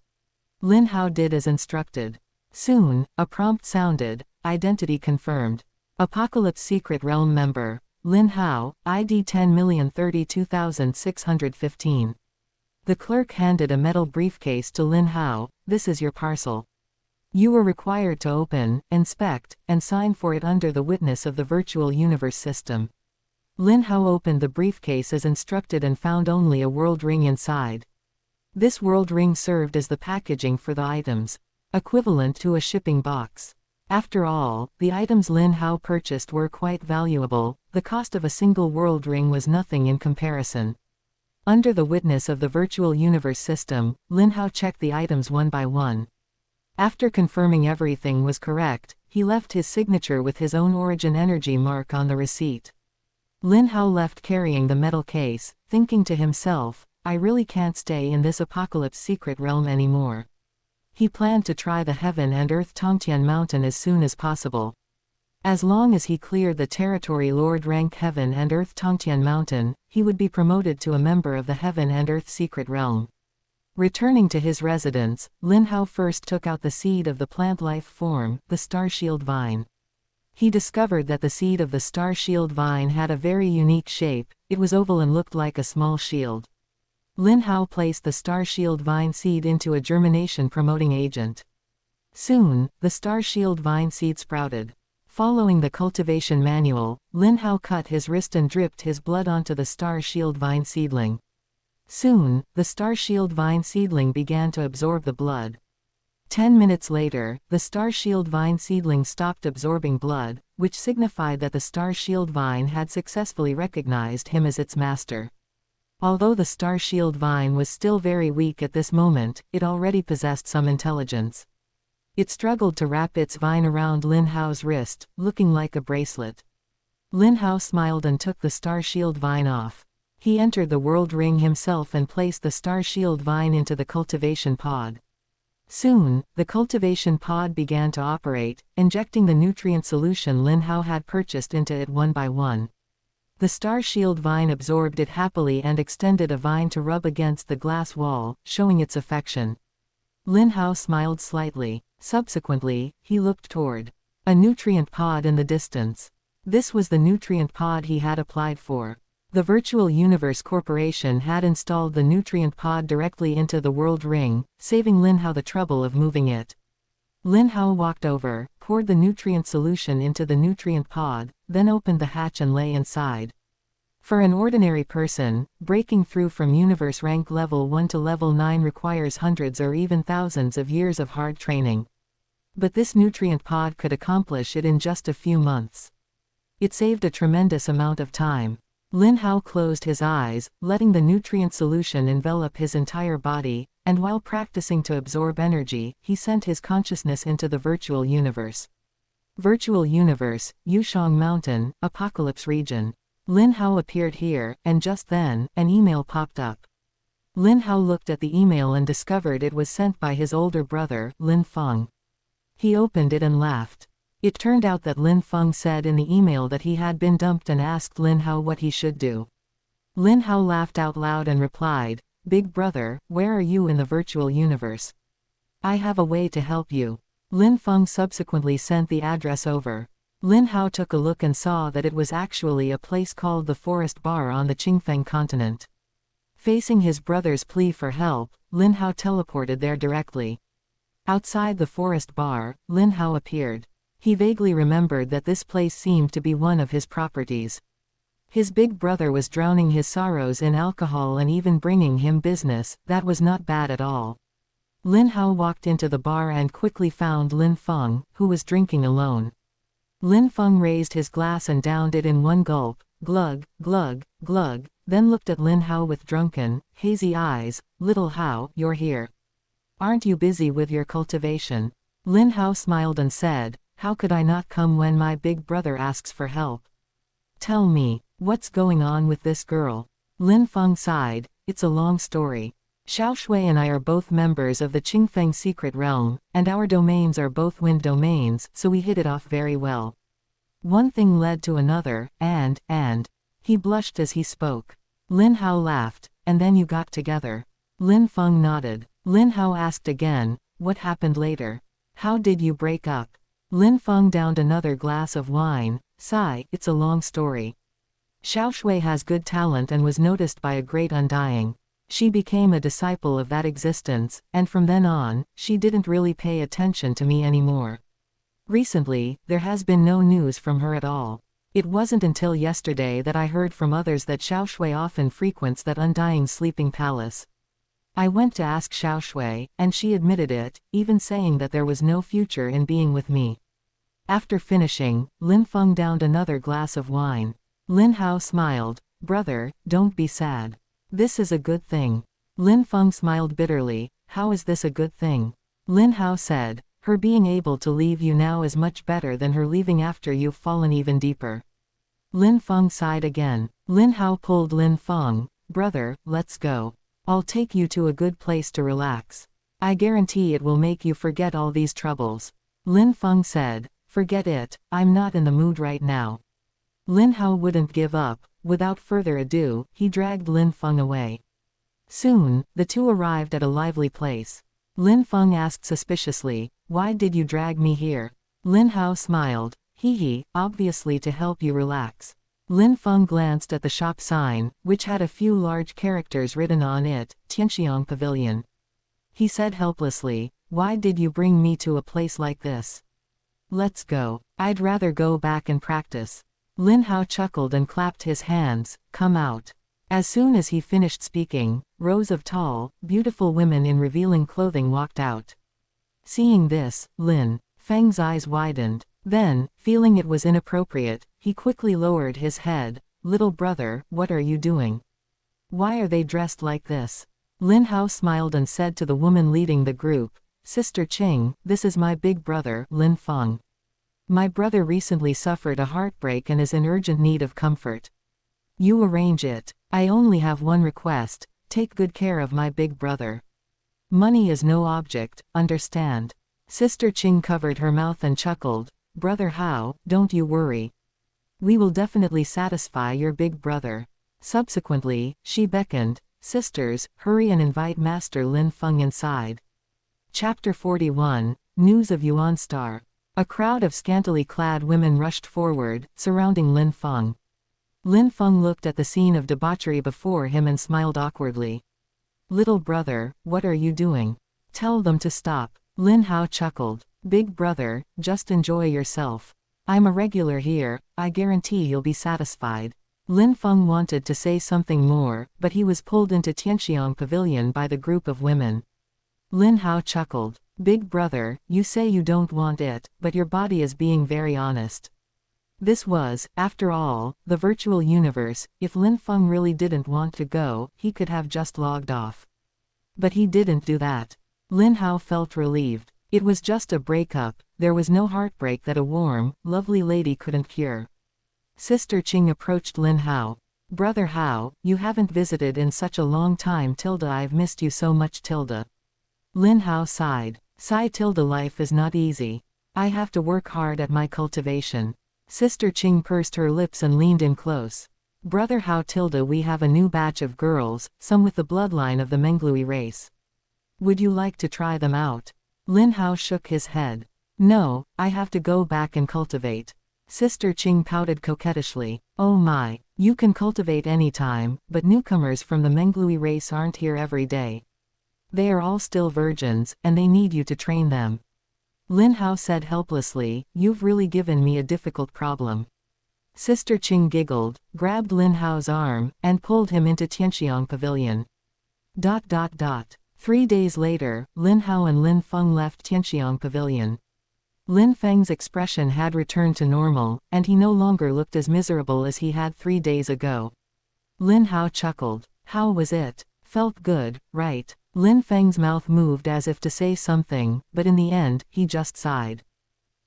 S1: Lin Hao did as instructed. Soon, a prompt sounded, identity confirmed. Apocalypse Secret Realm member, Lin Hao, ID 10,032,615. The clerk handed a metal briefcase to Lin Hao. This is your parcel. You were required to open, inspect, and sign for it under the witness of the virtual universe system. Lin Hao opened the briefcase as instructed and found only a world ring inside. This world ring served as the packaging for the items, equivalent to a shipping box. After all, the items Lin Hao purchased were quite valuable. The cost of a single world ring was nothing in comparison. Under the witness of the virtual universe system, Lin Hao checked the items one by one. After confirming everything was correct, he left his signature with his own origin energy mark on the receipt. Lin Hao left carrying the metal case, thinking to himself, I really can't stay in this Apocalypse Secret Realm anymore. He planned to try the Heaven and Earth Tongtian Mountain as soon as possible. As long as he cleared the territory Lord rank Heaven and Earth Tongtian Mountain, he would be promoted to a member of the Heaven and Earth Secret Realm. Returning to his residence, Lin Hao first took out the seed of the plant life form, the Star Shield Vine. He discovered that the seed of the Star Shield Vine had a very unique shape. It was oval and looked like a small shield. Lin Hao placed the Star Shield Vine seed into a germination promoting agent. Soon, the Star Shield Vine seed sprouted. Following the cultivation manual, Lin Hao cut his wrist and dripped his blood onto the Star Shield Vine seedling. Soon, the Star Shield Vine seedling began to absorb the blood. 10 minutes later, the Star Shield Vine seedling stopped absorbing blood, which signified that the Star Shield Vine had successfully recognized him as its master. Although the Star Shield Vine was still very weak at this moment, it already possessed some intelligence. It struggled to wrap its vine around Lin Hao's wrist, looking like a bracelet. Lin Hao smiled and took the Star Shield Vine off. He entered the world ring himself and placed the Star Shield Vine into the cultivation pod. Soon, the cultivation pod began to operate, injecting the nutrient solution Lin Hao had purchased into it one by one. The Star Shield Vine absorbed it happily and extended a vine to rub against the glass wall, showing its affection. Lin Hao smiled slightly. Subsequently, he looked toward a nutrient pod in the distance. This was the nutrient pod he had applied for. The Virtual Universe Corporation had installed the nutrient pod directly into the world ring, saving Lin Hao the trouble of moving it. Lin Hao walked over, poured the nutrient solution into the nutrient pod, then opened the hatch and lay inside. For an ordinary person, breaking through from universe rank level 1 to level 9 requires hundreds or even thousands of years of hard training. But this nutrient pod could accomplish it in just a few months. It saved a tremendous amount of time. Lin Hao closed his eyes, letting the nutrient solution envelop his entire body, and while practicing to absorb energy, he sent his consciousness into the virtual universe. Virtual Universe, Yushang Mountain, Apocalypse Region. Lin Hao appeared here, and just then, an email popped up. Lin Hao looked at the email and discovered it was sent by his older brother, Lin Feng. He opened it and laughed. It turned out that Lin Feng said in the email that he had been dumped and asked Lin Hao what he should do. Lin Hao laughed out loud and replied, "Big brother, where are you in the virtual universe? I have a way to help you." Lin Feng subsequently sent the address over. Lin Hao took a look and saw that it was actually a place called the Forest Bar on the Qingfeng continent. Facing his brother's plea for help, Lin Hao teleported there directly. Outside the Forest Bar, Lin Hao appeared. He vaguely remembered that this place seemed to be one of his properties. His big brother was drowning his sorrows in alcohol and even bringing him business. That was not bad at all. Lin Hao walked into the bar and quickly found Lin Feng, who was drinking alone. Lin Feng raised his glass and downed it in one gulp, glug, glug, glug, then looked at Lin Hao with drunken, hazy eyes. "Little Hao, you're here. Aren't you busy with your cultivation?" Lin Hao smiled and said, "How could I not come when my big brother asks for help? Tell me, what's going on with this girl?" Lin Feng sighed, "It's a long story. Xiao Shui and I are both members of the Qingfeng Secret Realm, and our domains are both wind domains, so we hit it off very well. One thing led to another, and, he blushed as he spoke. Lin Hao laughed, "And then you got together?" Lin Feng nodded. Lin Hao asked again, what happened later? How did you break up? Lin Feng downed another glass of wine. Sigh, it's a long story. Xiaoshui has good talent and was noticed by a great undying. She became a disciple of that existence, and from then on, she didn't really pay attention to me anymore. Recently, there has been no news from her at all. It wasn't until yesterday that I heard from others that Xiaoshui often frequents that undying sleeping palace. I went to ask Xiaoshui, and she admitted it, even saying that there was no future in being with me. After finishing, Lin Feng downed another glass of wine. Lin Hao smiled. Brother, don't be sad. This is a good thing. Lin Feng smiled bitterly. How is this a good thing? Lin Hao said, her being able to leave you now is much better than her leaving after you've fallen even deeper. Lin Feng sighed again. Lin Hao pulled Lin Feng. Brother, let's go. I'll take you to a good place to relax. I guarantee it will make you forget all these troubles. Lin Feng said, forget it, I'm not in the mood right now. Lin Hao wouldn't give up. Without further ado, he dragged Lin Feng away. Soon, the two arrived at a lively place. Lin Feng asked suspiciously, why did you drag me here? Lin Hao smiled. Hee, obviously to help you relax. Lin Feng glanced at the shop sign, which had a few large characters written on it, Tianxiang Pavilion. He said helplessly, why did you bring me to a place like this? Let's go. I'd rather go back and practice. Lin Hao chuckled and clapped his hands. Come out. As soon as he finished speaking, rows of tall, beautiful women in revealing clothing walked out. Seeing this, Lin Feng's eyes widened. Then, feeling it was inappropriate, he quickly lowered his head. Little brother, what are you doing? Why are they dressed like this? Lin Hao smiled and said to the woman leading the group, Sister Qing, this is my big brother, Lin Feng. My brother recently suffered a heartbreak and is in urgent need of comfort. You arrange it. I only have one request, take good care of my big brother. Money is no object, understand? Sister Qing covered her mouth and chuckled. Brother Hao, don't you worry. We will definitely satisfy your big brother. Subsequently, she beckoned, Sisters, hurry and invite Master Lin Feng inside. Chapter 41, News of Yuan Star. A crowd of scantily clad women rushed forward, surrounding Lin Feng. Lin Feng looked at the scene of debauchery before him and smiled awkwardly. Little brother, what are you doing? Tell them to stop. Lin Hao chuckled. Big brother, just enjoy yourself. I'm a regular here, I guarantee you'll be satisfied. Lin Feng wanted to say something more, but he was pulled into Tianxiang Pavilion by the group of women. Lin Hao chuckled. Big brother, you say you don't want it, but your body is being very honest. This was, after all, the virtual universe. If Lin Feng really didn't want to go, he could have just logged off. But he didn't do that. Lin Hao felt relieved. It was just a breakup, there was no heartbreak that a warm, lovely lady couldn't cure. Sister Qing approached Lin Hao. Brother Hao, you haven't visited in such a long time tilde, I've missed you so much tilde. Lin Hao sighed. Sigh tilde, life is not easy. I have to work hard at my cultivation. Sister Qing pursed her lips and leaned in close. Brother Hao tilde, we have a new batch of girls, some with the bloodline of the Menglui race. Would you like to try them out? Lin Hao shook his head. No, I have to go back and cultivate. Sister Qing pouted coquettishly. Oh my, you can cultivate anytime, but newcomers from the Menglui race aren't here every day. They are all still virgins, and they need you to train them. Lin Hao said helplessly, you've really given me a difficult problem. Sister Qing giggled, grabbed Lin Hao's arm, and pulled him into Tianxiang Pavilion. 3 days later, Lin Hao and Lin Feng left Tianxiang Pavilion. Lin Feng's expression had returned to normal, and he no longer looked as miserable as he had 3 days ago. Lin Hao chuckled. How was it? Felt good, right? Lin Feng's mouth moved as if to say something, but in the end, he just sighed.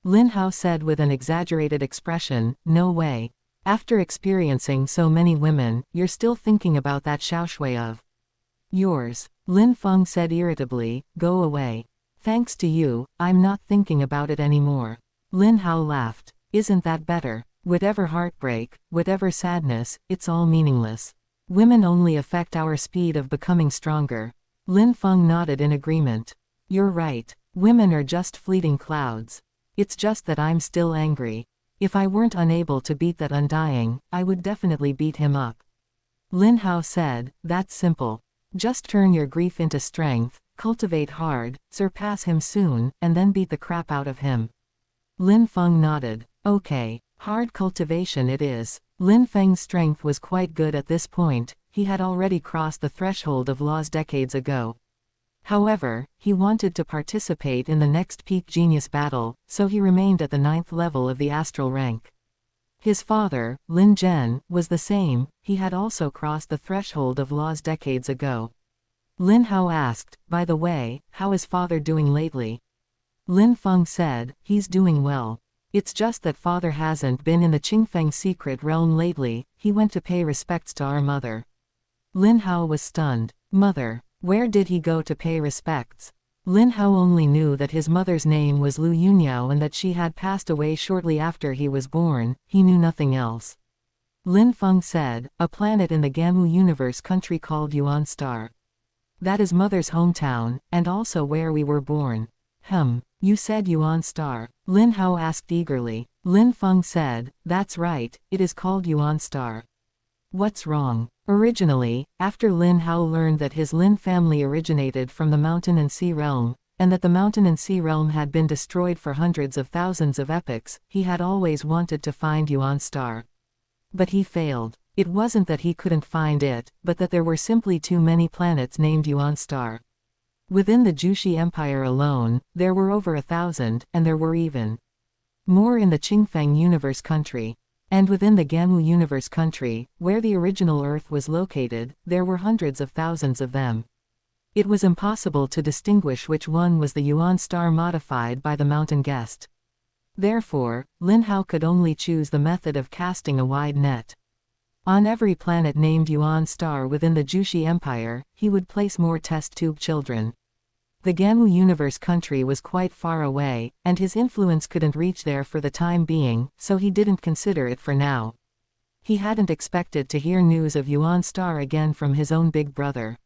S1: Lin Hao said with an exaggerated expression, no way. After experiencing so many women, you're still thinking about that Xiaoshui of yours. Lin Feng said irritably, go away. Thanks to you, I'm not thinking about it anymore. Lin Hao laughed. Isn't that better? Whatever heartbreak, whatever sadness, it's all meaningless. Women only affect our speed of becoming stronger. Lin Feng nodded in agreement. You're right. Women are just fleeting clouds. It's just that I'm still angry. If I weren't unable to beat that undying, I would definitely beat him up. Lin Hao said, that's simple. Just turn your grief into strength, cultivate hard, surpass him soon, and then beat the crap out of him. Lin Feng nodded. Okay, hard cultivation it is. Lin Feng's strength was quite good at this point, he had already crossed the threshold of laws decades ago. However, he wanted to participate in the next peak genius battle, so he remained at the 9th level of the astral rank. His father, Lin Zhen, was the same, he had also crossed the threshold of laws decades ago. Lin Hao asked, by the way, how is father doing lately? Lin Feng said, he's doing well. It's just that father hasn't been in the Qingfeng Secret Realm lately, he went to pay respects to our mother. Lin Hao was stunned. Mother? Where did he go to pay respects? Lin Hao only knew that his mother's name was Lu Yunyao and that she had passed away shortly after he was born, he knew nothing else. Lin Feng said, a planet in the Gamu universe country called Yuan Star. That is mother's hometown, and also where we were born. You said Yuan Star. Lin Hao asked eagerly. Lin Feng said, that's right, it is called Yuan Star. What's wrong? Originally, after Lin Hao learned that his Lin family originated from the Mountain and Sea Realm, and that the Mountain and Sea Realm had been destroyed for hundreds of thousands of epochs, he had always wanted to find Yuan Star. But he failed. It wasn't that he couldn't find it, but that there were simply too many planets named Yuan Star. Within the Jushi Empire alone, there were over 1,000, and there were even more in the Qingfeng Universe country. And within the Gamu Universe country, where the original Earth was located, there were hundreds of thousands of them. It was impossible to distinguish which one was the Yuan Star modified by the mountain guest. Therefore, Lin Hao could only choose the method of casting a wide net. On every planet named Yuan Star within the Jushi Empire, he would place more test tube children. The Gamu Universe country was quite far away, and his influence couldn't reach there for the time being, so he didn't consider it for now. He hadn't expected to hear news of Yuan Star again from his own big brother.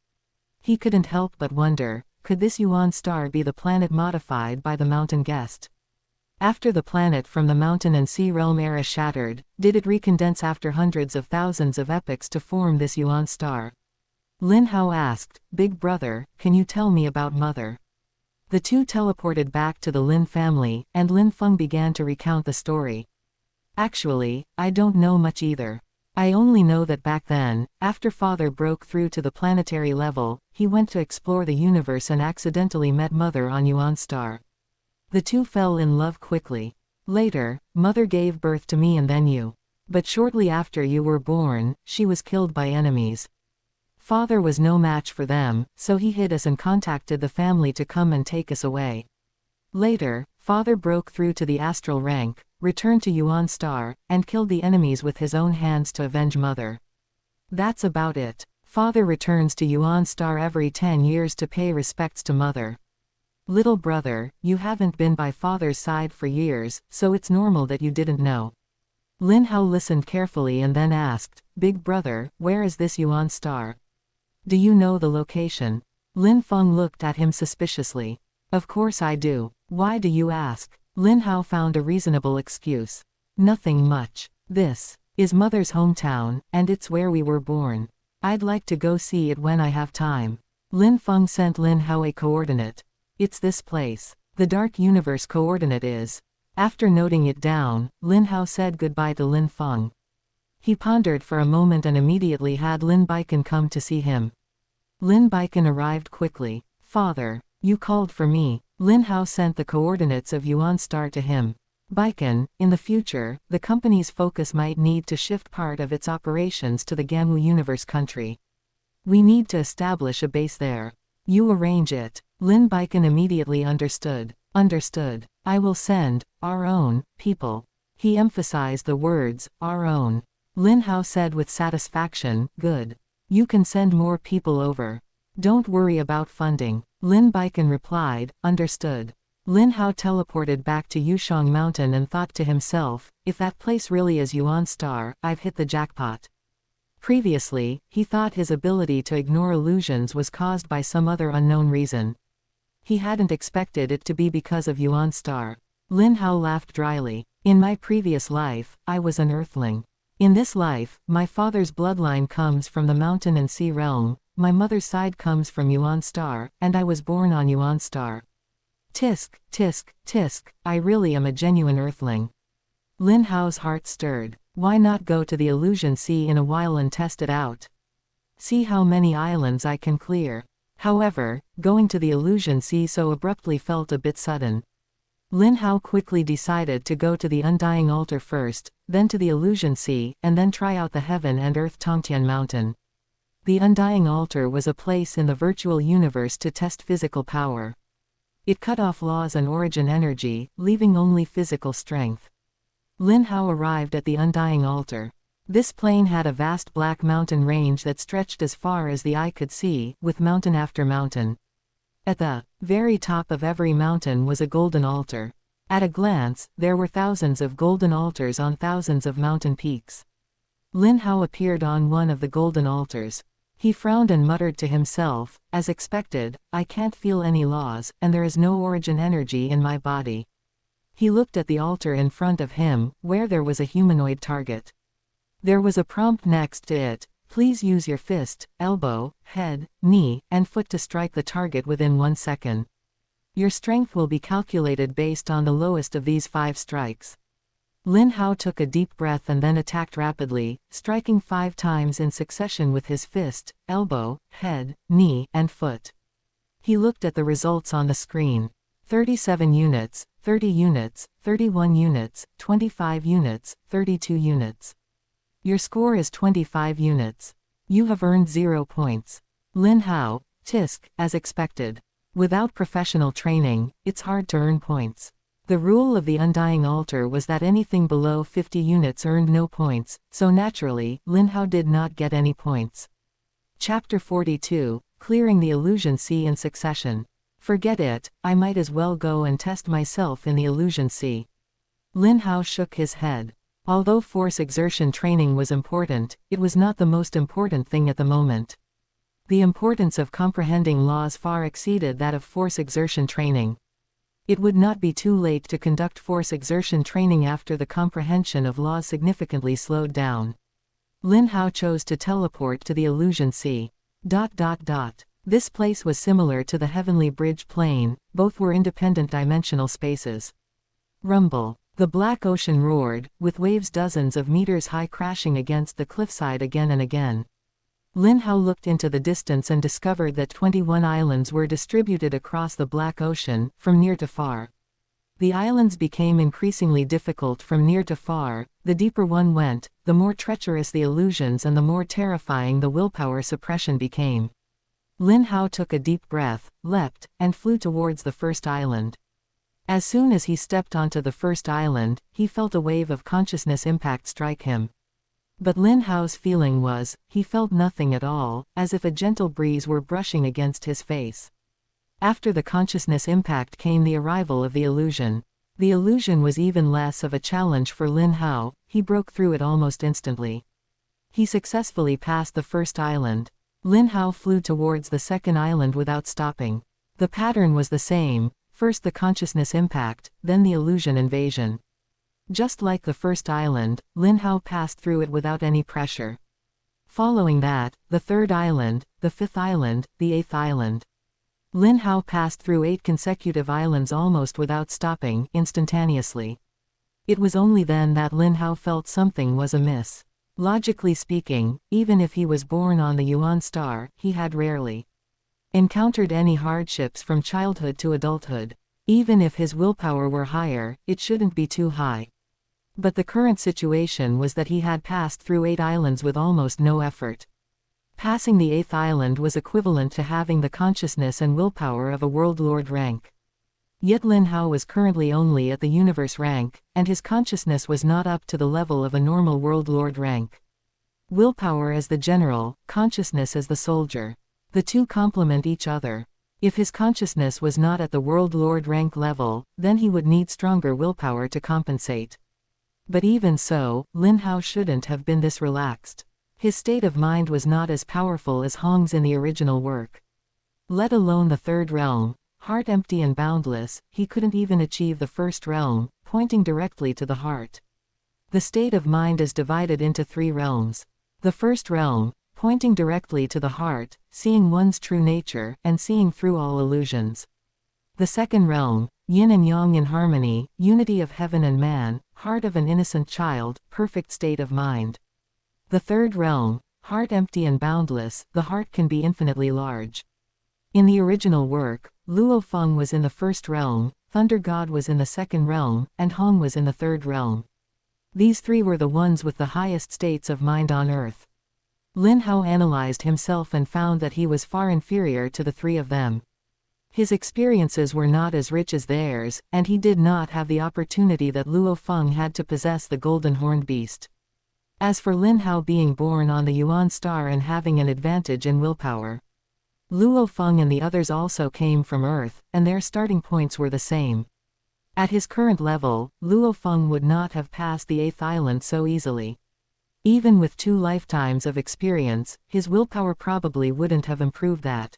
S1: He couldn't help but wonder, could this Yuan Star be the planet modified by the mountain guest? After the planet from the Mountain and Sea Realm era shattered, did it recondense after hundreds of thousands of epochs to form this Yuan Star? Lin Hao asked, Big brother, can you tell me about mother? The two teleported back to the Lin family, and Lin Feng began to recount the story. Actually, I don't know much either. I only know that back then, after father broke through to the planetary level, he went to explore the universe and accidentally met mother on Yuan Star. The two fell in love quickly. Later, mother gave birth to me and then you. But shortly after you were born, she was killed by enemies. Father was no match for them, so he hid us and contacted the family to come and take us away. Later, father broke through to the astral rank, returned to Yuan Star, and killed the enemies with his own hands to avenge mother. That's about it. Father returns to Yuan Star every 10 years to pay respects to mother. Little brother, you haven't been by father's side for years, so it's normal that you didn't know. Lin Hao listened carefully and then asked, Big brother, where is this Yuan Star? Do you know the location? Lin Feng looked at him suspiciously. Of course I do. Why do you ask? Lin Hao found a reasonable excuse. Nothing much. This is mother's hometown, and it's where we were born. I'd like to go see it when I have time. Lin Feng sent Lin Hao a coordinate. It's this place. The Dark Universe coordinate is. After noting it down, Lin Hao said goodbye to Lin Feng. He pondered for a moment and immediately had Lin Baikan come to see him. Lin Baikan arrived quickly. Father, you called for me. Lin Hao sent the coordinates of Yuan Star to him. Baikan, in the future, the company's focus might need to shift part of its operations to the Gamu Universe country. We need to establish a base there. You arrange it. Lin Baikan immediately understood. Understood. I will send our own people. He emphasized the words, our own. Lin Hao said with satisfaction, good. You can send more people over. Don't worry about funding. Lin Baikan replied, understood. Lin Hao teleported back to Yushang Mountain and thought to himself, if that place really is Yuan Star, I've hit the jackpot. Previously, he thought his ability to ignore illusions was caused by some other unknown reason. He hadn't expected it to be because of Yuan Star. Lin Hao laughed dryly. In my previous life, I was an earthling. In this life, my father's bloodline comes from the mountain and sea realm, my mother's side comes from Yuan Star, and I was born on Yuan Star. Tisk, tisk, tisk, I really am a genuine earthling. Lin Hao's heart stirred. Why not go to the Illusion Sea in a while and test it out? See how many islands I can clear. However, going to the Illusion Sea so abruptly felt a bit sudden. Lin Hao quickly decided to go to the Undying Altar first, then to the Illusion Sea, and then try out the Heaven and Earth Tongtian Mountain. The Undying Altar was a place in the virtual universe to test physical power. It cut off laws and origin energy, leaving only physical strength. Lin Hao arrived at the Undying Altar. This plain had a vast black mountain range that stretched as far as the eye could see, with mountain after mountain. At the very top of every mountain was a golden altar. At a glance, there were thousands of golden altars on thousands of mountain peaks. Lin Hao appeared on one of the golden altars. He frowned and muttered to himself, as expected, I can't feel any laws, and there is no origin energy in my body. He looked at the altar in front of him, where there was a humanoid target. There was a prompt next to it, please use your fist, elbow, head, knee, and foot to strike the target within 1 second. Your strength will be calculated based on the lowest of these 5 strikes. Lin Hao took a deep breath and then attacked rapidly, striking 5 times in succession with his fist, elbow, head, knee, and foot. He looked at the results on the screen. 37 units, 30 units, 31 units, 25 units, 32 units. Your score is 25 units. You have earned 0 points. Lin Hao, tisk, as expected. Without professional training, it's hard to earn points. The rule of the Undying Altar was that anything below 50 units earned no points, so naturally, Lin Hao did not get any points. Chapter 42, Clearing the Illusion Sea in Succession. Forget it, I might as well go and test myself in the Illusion Sea. Lin Hao shook his head. Although force exertion training was important, it was not the most important thing at the moment. The importance of comprehending laws far exceeded that of force exertion training. It would not be too late to conduct force exertion training after the comprehension of laws significantly slowed down. Lin Hao chose to teleport to the Illusion Sea. This place was similar to the Heavenly Bridge Plane, both were independent dimensional spaces. Rumble. The black ocean roared, with waves dozens of meters high crashing against the cliffside again and again. Lin Hao looked into the distance and discovered that 21 islands were distributed across the Black Ocean, from near to far. The islands became increasingly difficult from near to far. The deeper one went, the more treacherous the illusions and the more terrifying the willpower suppression became. Lin Hao took a deep breath, leapt, and flew towards the first island. As soon as he stepped onto the first island, he felt a wave of consciousness impact strike him. But Lin Hao's feeling was, he felt nothing at all, as if a gentle breeze were brushing against his face. After the consciousness impact came the arrival of the illusion. The illusion was even less of a challenge for Lin Hao, he broke through it almost instantly. He successfully passed the first island. Lin Hao flew towards the second island without stopping. The pattern was the same. First the consciousness impact, then the illusion invasion. Just like the first island, Lin Hao passed through it without any pressure. Following that, the third island, the fifth island, the eighth island. Lin Hao passed through 8 consecutive islands almost without stopping, instantaneously. It was only then that Lin Hao felt something was amiss. Logically speaking, even if he was born on the Yuan Star, he had rarely encountered any hardships from childhood to adulthood. Even if his willpower were higher, it shouldn't be too high. But the current situation was that he had passed through 8 islands with almost no effort. Passing the 8th island was equivalent to having the consciousness and willpower of a World Lord rank. Yet Lin Hao was currently only at the Universe rank, and his consciousness was not up to the level of a normal World Lord rank. Willpower as the general, consciousness as the soldier. The two complement each other. If his consciousness was not at the World Lord rank level, then he would need stronger willpower to compensate. But even so, Lin Hao shouldn't have been this relaxed. His state of mind was not as powerful as Hong's in the original work. Let alone the third realm. heart empty and boundless, he couldn't even achieve the first realm, pointing directly to the heart. The state of mind is divided into 3 realms. The first realm, pointing directly to the heart, seeing one's true nature, and seeing through all illusions. The second realm, yin and yang in harmony, unity of heaven and man, heart of an innocent child, perfect state of mind. The third realm, heart empty and boundless, the heart can be infinitely large. In the original work, Luo Feng was in the first realm, Thunder God was in the second realm, and Hong was in the third realm. These 3 were the ones with the highest states of mind on earth. Lin Hao analyzed himself and found that he was far inferior to the 3 of them. His experiences were not as rich as theirs, and he did not have the opportunity that Luo Feng had to possess the golden horned beast. As for Lin Hao being born on the Yuan star and having an advantage in willpower, Luo Feng and the others also came from Earth, and their starting points were the same. At his current level, Luo Feng would not have passed the 8th island so easily. Even with 2 lifetimes of experience, his willpower probably wouldn't have improved that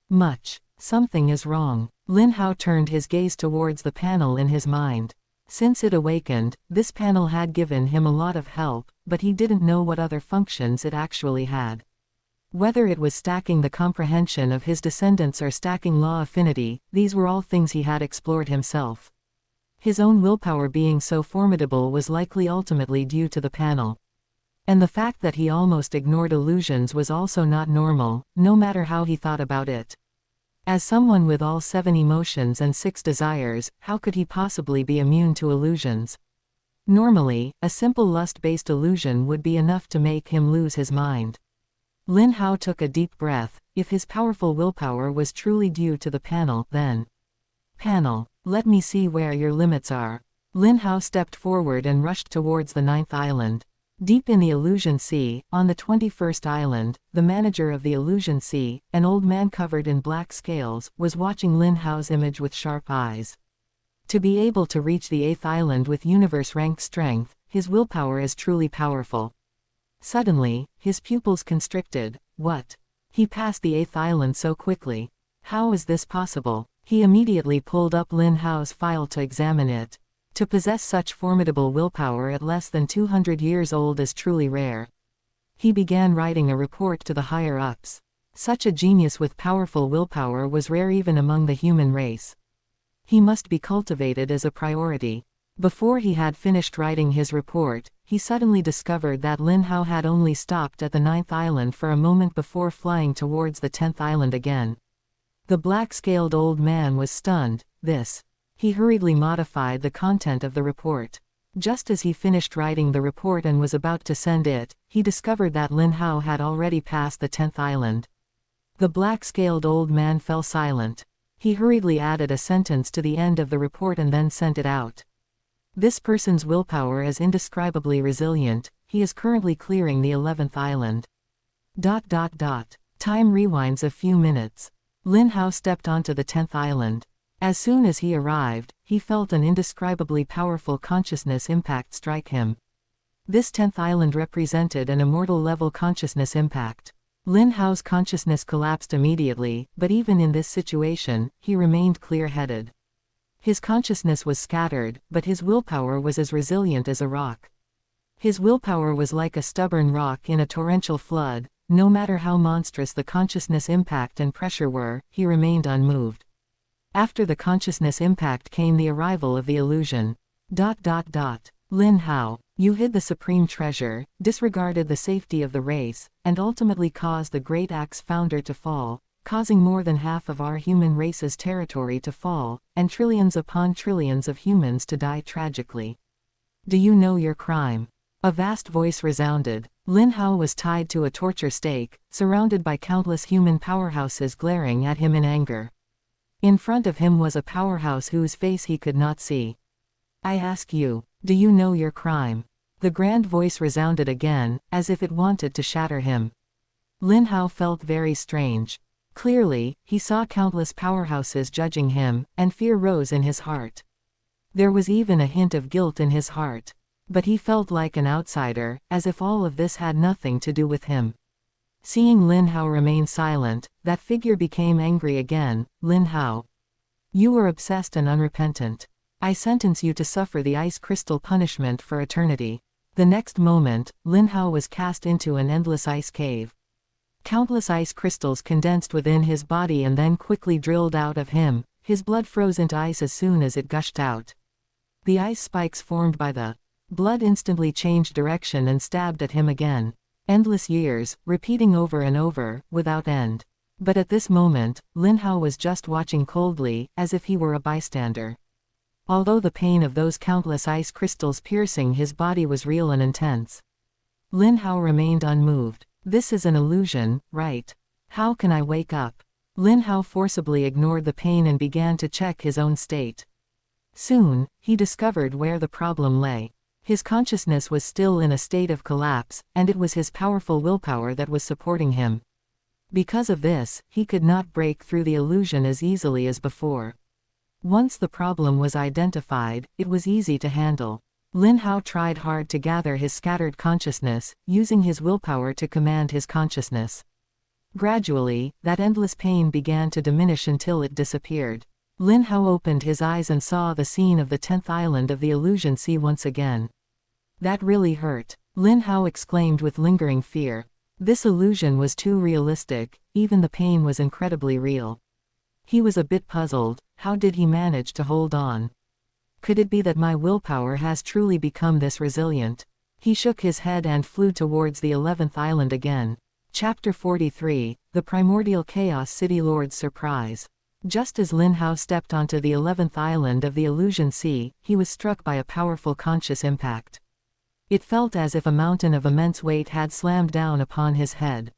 S1: much. Something is wrong. Lin Hao turned his gaze towards the panel in his mind. Since it awakened, this panel had given him a lot of help, but he didn't know what other functions it actually had. Whether it was stacking the comprehension of his descendants or stacking law affinity, these were all things he had explored himself. His own willpower being so formidable was likely ultimately due to the panel. And the fact that he almost ignored illusions was also not normal, no matter how he thought about it. As someone with all 7 emotions and 6 desires, how could he possibly be immune to illusions? Normally, a simple lust-based illusion would be enough to make him lose his mind. Lin Hao took a deep breath. If his powerful willpower was truly due to the panel, then... Panel, let me see where your limits are. Lin Hao stepped forward and rushed towards the 9th island. Deep in the Illusion Sea, on the 21st island, the manager of the Illusion Sea, an old man covered in black scales, was watching Lin Hao's image with sharp eyes. To be able to reach the 8th island with universe-rank strength, his willpower is truly powerful. Suddenly, his pupils constricted. What? He passed the 8th island so quickly. How is this possible? He immediately pulled up Lin Hao's file to examine it. To possess such formidable willpower at less than 200 years old is truly rare. He began writing a report to the higher-ups. Such a genius with powerful willpower was rare even among the human race. He must be cultivated as a priority. Before he had finished writing his report, he suddenly discovered that Lin Hao had only stopped at the 9th island for a moment before flying towards the 10th island again. The black-scaled old man was stunned. He hurriedly modified the content of the report. Just as he finished writing the report and was about to send it, he discovered that Lin Hao had already passed the 10th island. The black-scaled old man fell silent. He hurriedly added a sentence to the end of the report and then sent it out. This person's willpower is indescribably resilient. He is currently clearing the 11th island. Time rewinds a few minutes. Lin Hao stepped onto the 10th island. As soon as he arrived, he felt an indescribably powerful consciousness impact strike him. This 10th island represented an immortal-level consciousness impact. Lin Hao's consciousness collapsed immediately, but even in this situation, he remained clear-headed. His consciousness was scattered, but his willpower was as resilient as a rock. His willpower was like a stubborn rock in a torrential flood. No matter how monstrous the consciousness impact and pressure were, he remained unmoved. After the consciousness impact came the arrival of the illusion. Lin Hao, you hid the supreme treasure, disregarded the safety of the race, and ultimately caused the great Axe founder to fall, causing more than half of our human race's territory to fall, and trillions upon trillions of humans to die tragically. Do you know your crime? A vast voice resounded. Lin Hao was tied to a torture stake, surrounded by countless human powerhouses glaring at him in anger. In front of him was a powerhouse whose face he could not see. I ask you, do you know your crime? The grand voice resounded again, as if it wanted to shatter him. Lin Hao felt very strange. Clearly, he saw countless powerhouses judging him, and fear rose in his heart. There was even a hint of guilt in his heart. But he felt like an outsider, as if all of this had nothing to do with him. Seeing Lin Hao remain silent, that figure became angry again. Lin Hao, You were obsessed and unrepentant. I sentence you to suffer the ice crystal punishment for eternity. The next moment, Lin Hao was cast into an endless ice cave. Countless ice crystals condensed within his body and then quickly drilled out of him. His blood froze into ice as soon as it gushed out. The ice spikes formed by the blood instantly changed direction and stabbed at him again. Endless years, repeating over and over, without end. But at this moment, Lin Hao was just watching coldly, as if he were a bystander. Although the pain of those countless ice crystals piercing his body was real and intense, Lin Hao remained unmoved. This is an illusion, right? How can I wake up? Lin Hao forcibly ignored the pain and began to check his own state. Soon, he discovered where the problem lay. His consciousness was still in a state of collapse, and it was his powerful willpower that was supporting him. Because of this, he could not break through the illusion as easily as before. Once the problem was identified, it was easy to handle. Lin Hao tried hard to gather his scattered consciousness, using his willpower to command his consciousness. Gradually, that endless pain began to diminish until it disappeared. Lin Hao opened his eyes and saw the scene of the 10th island of the illusion sea once again. That really hurt, Lin Hao exclaimed with lingering fear. This illusion was too realistic, even the pain was incredibly real. He was a bit puzzled. How did he manage to hold on? Could it be that my willpower has truly become this resilient? He shook his head and flew towards the 11th island again. Chapter 43, The Primordial Chaos City Lord's Surprise. Just as Lin Hao stepped onto the 11th island of the Illusion Sea, he was struck by a powerful conscious impact. It felt as if a mountain of immense weight had slammed down upon his head.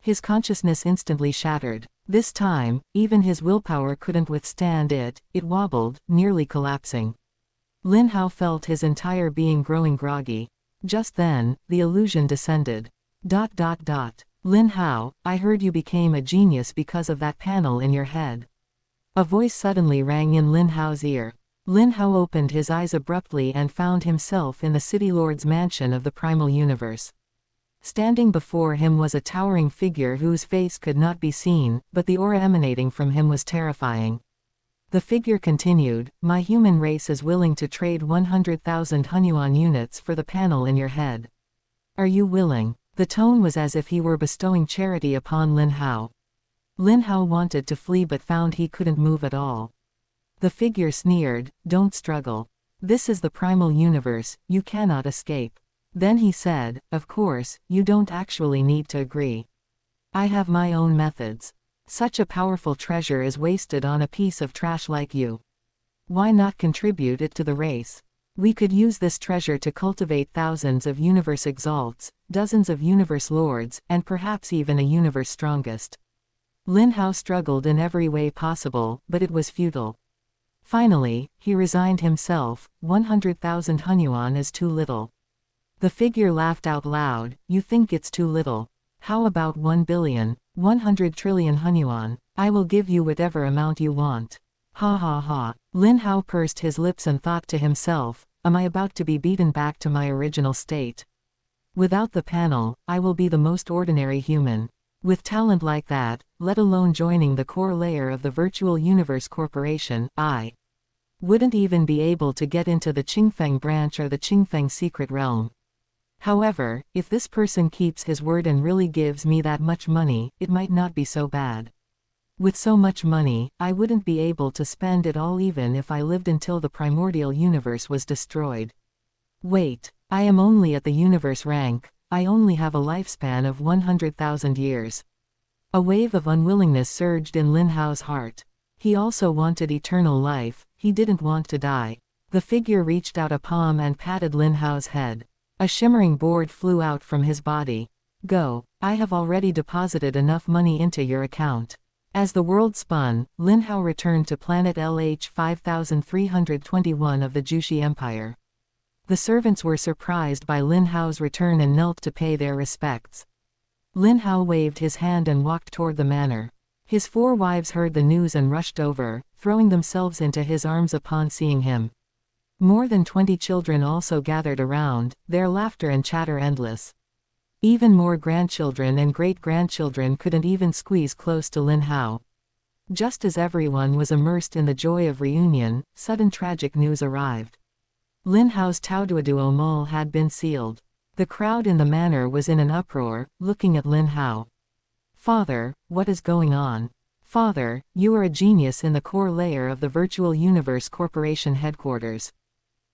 S1: His consciousness instantly shattered. This time, even his willpower couldn't withstand it, it wobbled, nearly collapsing. Lin Hao felt his entire being growing groggy. Just then, the illusion descended. Lin Hao, I heard you became a genius because of that panel in your head. A voice suddenly rang in Lin Hao's ear. Lin Hao opened his eyes abruptly and found himself in the City Lord's mansion of the Primal Universe. Standing before him was a towering figure whose face could not be seen, but the aura emanating from him was terrifying. The figure continued, my human race is willing to trade 100,000 Hunyuan units for the panel in your head. Are you willing? The tone was as if he were bestowing charity upon Lin Hao. Lin Hao wanted to flee but found he couldn't move at all. The figure sneered, don't struggle. This is the Primal Universe, you cannot escape. Then he said, of course, you don't actually need to agree. I have my own methods. Such a powerful treasure is wasted on a piece of trash like you. Why not contribute it to the race? We could use this treasure to cultivate thousands of universe exalts, dozens of universe lords, and perhaps even a universe strongest. Lin Hao struggled in every way possible, but it was futile. Finally, he resigned himself. 100,000 Hunyuan is too little. The figure laughed out loud, you think it's too little. How about 1 billion, 100 trillion Hunyuan? I will give you whatever amount you want. Ha ha ha. Lin Hao pursed his lips and thought to himself, am I about to be beaten back to my original state? Without the panel, I will be the most ordinary human. With talent like that, let alone joining the core layer of the Virtual Universe Corporation, I wouldn't even be able to get into the Qingfeng branch or the Qingfeng Secret Realm. However, if this person keeps his word and really gives me that much money, it might not be so bad. With so much money, I wouldn't be able to spend it all even if I lived until the primordial universe was destroyed. Wait, I am only at the universe rank, I only have a lifespan of 100,000 years. A wave of unwillingness surged in Lin Hao's heart. He also wanted eternal life, he didn't want to die. The figure reached out a palm and patted Lin Hao's head. A shimmering board flew out from his body. Go, I have already deposited enough money into your account. As the world spun, Lin Hao returned to planet LH 5321 of the Jushi Empire. The servants were surprised by Lin Hao's return and knelt to pay their respects. Lin Hao waved his hand and walked toward the manor. His 4 wives heard the news and rushed over, throwing themselves into his arms upon seeing him. More than 20 children also gathered around, their laughter and chatter endless. Even more grandchildren and great-grandchildren couldn't even squeeze close to Lin Hao. Just as everyone was immersed in the joy of reunion, sudden tragic news arrived. Lin Hao's Taoduoduo mole had been sealed. The crowd in the manor was in an uproar, looking at Lin Hao. "Father, what is going on? Father, you are a genius in the core layer of the Virtual Universe Corporation headquarters.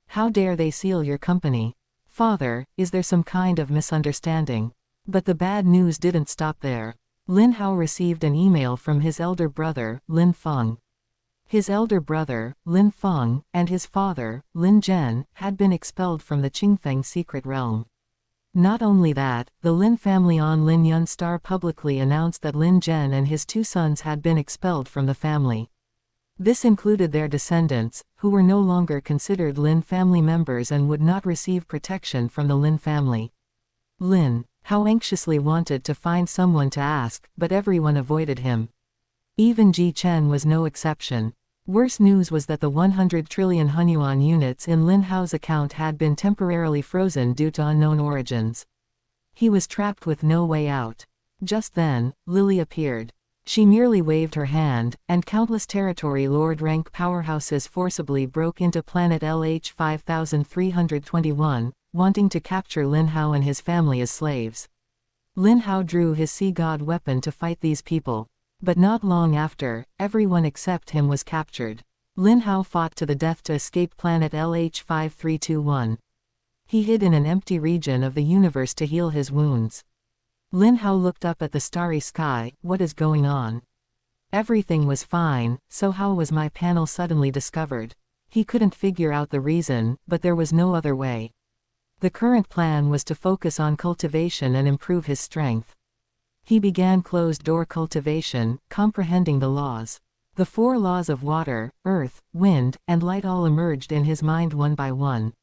S1: How dare they seal your company? Father, is there some kind of misunderstanding?" But the bad news didn't stop there. Lin Hao received an email from his elder brother, Lin Feng. His elder brother, Lin Feng, and his father, Lin Zhen, had been expelled from the Qingfeng Secret Realm. Not only that, the Lin family on Lin Yun Star publicly announced that Lin Zhen and his 2 sons had been expelled from the family. This included their descendants, who were no longer considered Lin family members and would not receive protection from the Lin family. Lin Hao anxiously wanted to find someone to ask, but everyone avoided him. Even Ji Chen was no exception. Worse news was that the 100 trillion Hunyuan units in Lin Hao's account had been temporarily frozen due to unknown origins. He was trapped with no way out. Just then, Lily appeared. She merely waved her hand, and countless territory lord rank powerhouses forcibly broke into planet LH 5321, wanting to capture Lin Hao and his family as slaves. Lin Hao drew his sea god weapon to fight these people. But not long after, everyone except him was captured. Lin Hao fought to the death to escape planet LH 5321. He hid in an empty region of the universe to heal his wounds. Lin Hao looked up at the starry sky. What is going on? Everything was fine, so how was my panel suddenly discovered? He couldn't figure out the reason, but there was no other way. The current plan was to focus on cultivation and improve his strength. He began closed-door cultivation, comprehending the laws. The 4 laws of water, earth, wind, and light all emerged in his mind one by one.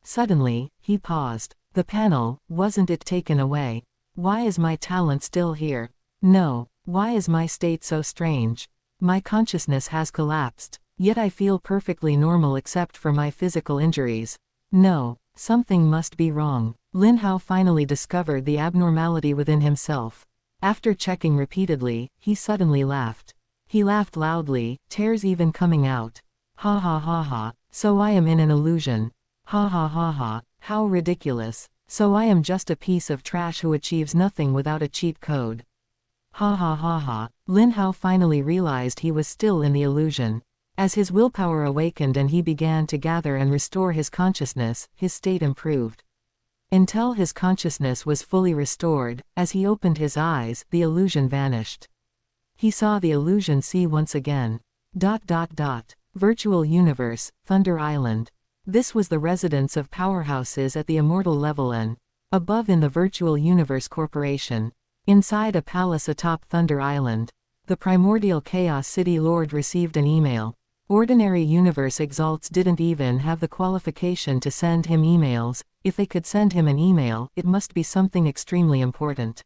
S1: Suddenly, he paused. The panel, wasn't it taken away? Why is my talent still here? No. Why is my state so strange? My consciousness has collapsed, yet I feel perfectly normal except for my physical injuries. No, something must be wrong. Lin Hao finally discovered the abnormality within himself. After checking repeatedly, he suddenly laughed. He laughed loudly, tears even coming out. Ha ha ha ha, so I am in an illusion. Ha ha ha ha, how ridiculous. So I am just a piece of trash who achieves nothing without a cheat code. Ha ha ha ha. Lin Hao finally realized he was still in the illusion. As his willpower awakened and he began to gather and restore his consciousness, his state improved. Until his consciousness was fully restored, as he opened his eyes, the illusion vanished. He saw the illusion see once again. Virtual Universe, Thunder Island. This was the residence of powerhouses at the Immortal level and above in the Virtual Universe Corporation. Inside a palace atop Thunder Island, the primordial Chaos City Lord received an email. Ordinary universe exalts didn't even have the qualification to send him emails. If they could send him an email, it must be something extremely important.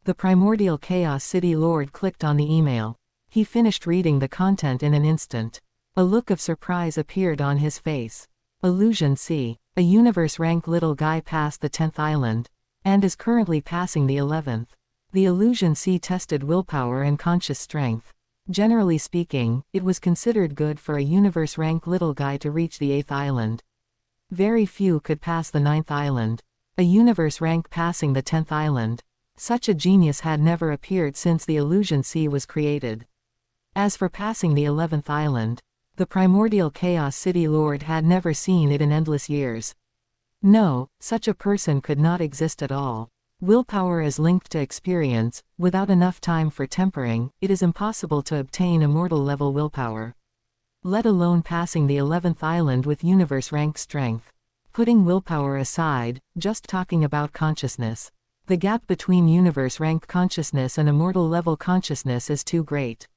S1: The primordial Chaos City Lord clicked on the email. He finished reading the content in an instant. A look of surprise appeared on his face. Illusion C. A universe rank little guy passed the 10th island, and is currently passing the 11th. The Illusion C tested willpower and conscious strength. Generally speaking, it was considered good for a universe rank little guy to reach the 8th island. Very few could pass the 9th island. A universe rank passing the 10th island. Such a genius had never appeared since the Illusion Sea was created. As for passing the 11th island, the primordial Chaos City Lord had never seen it in endless years. No, such a person could not exist at all. Willpower is linked to experience. Without enough time for tempering, it is impossible to obtain immortal level willpower. Let alone passing the 11th island with universe rank strength. Putting willpower aside, just talking about consciousness. The gap between universe rank consciousness and immortal level consciousness is too great.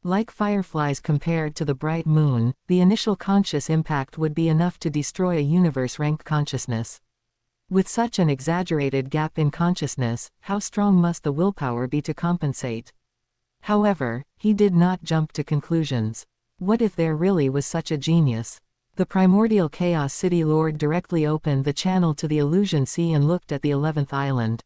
S1: Like fireflies compared to the bright moon, the initial conscious impact would be enough to destroy a universe rank consciousness. With such an exaggerated gap in consciousness, how strong must the willpower be to compensate? However, he did not jump to conclusions. What if there really was such a genius? The primordial Chaos City Lord directly opened the channel to the Illusion Sea and looked at the 11th island.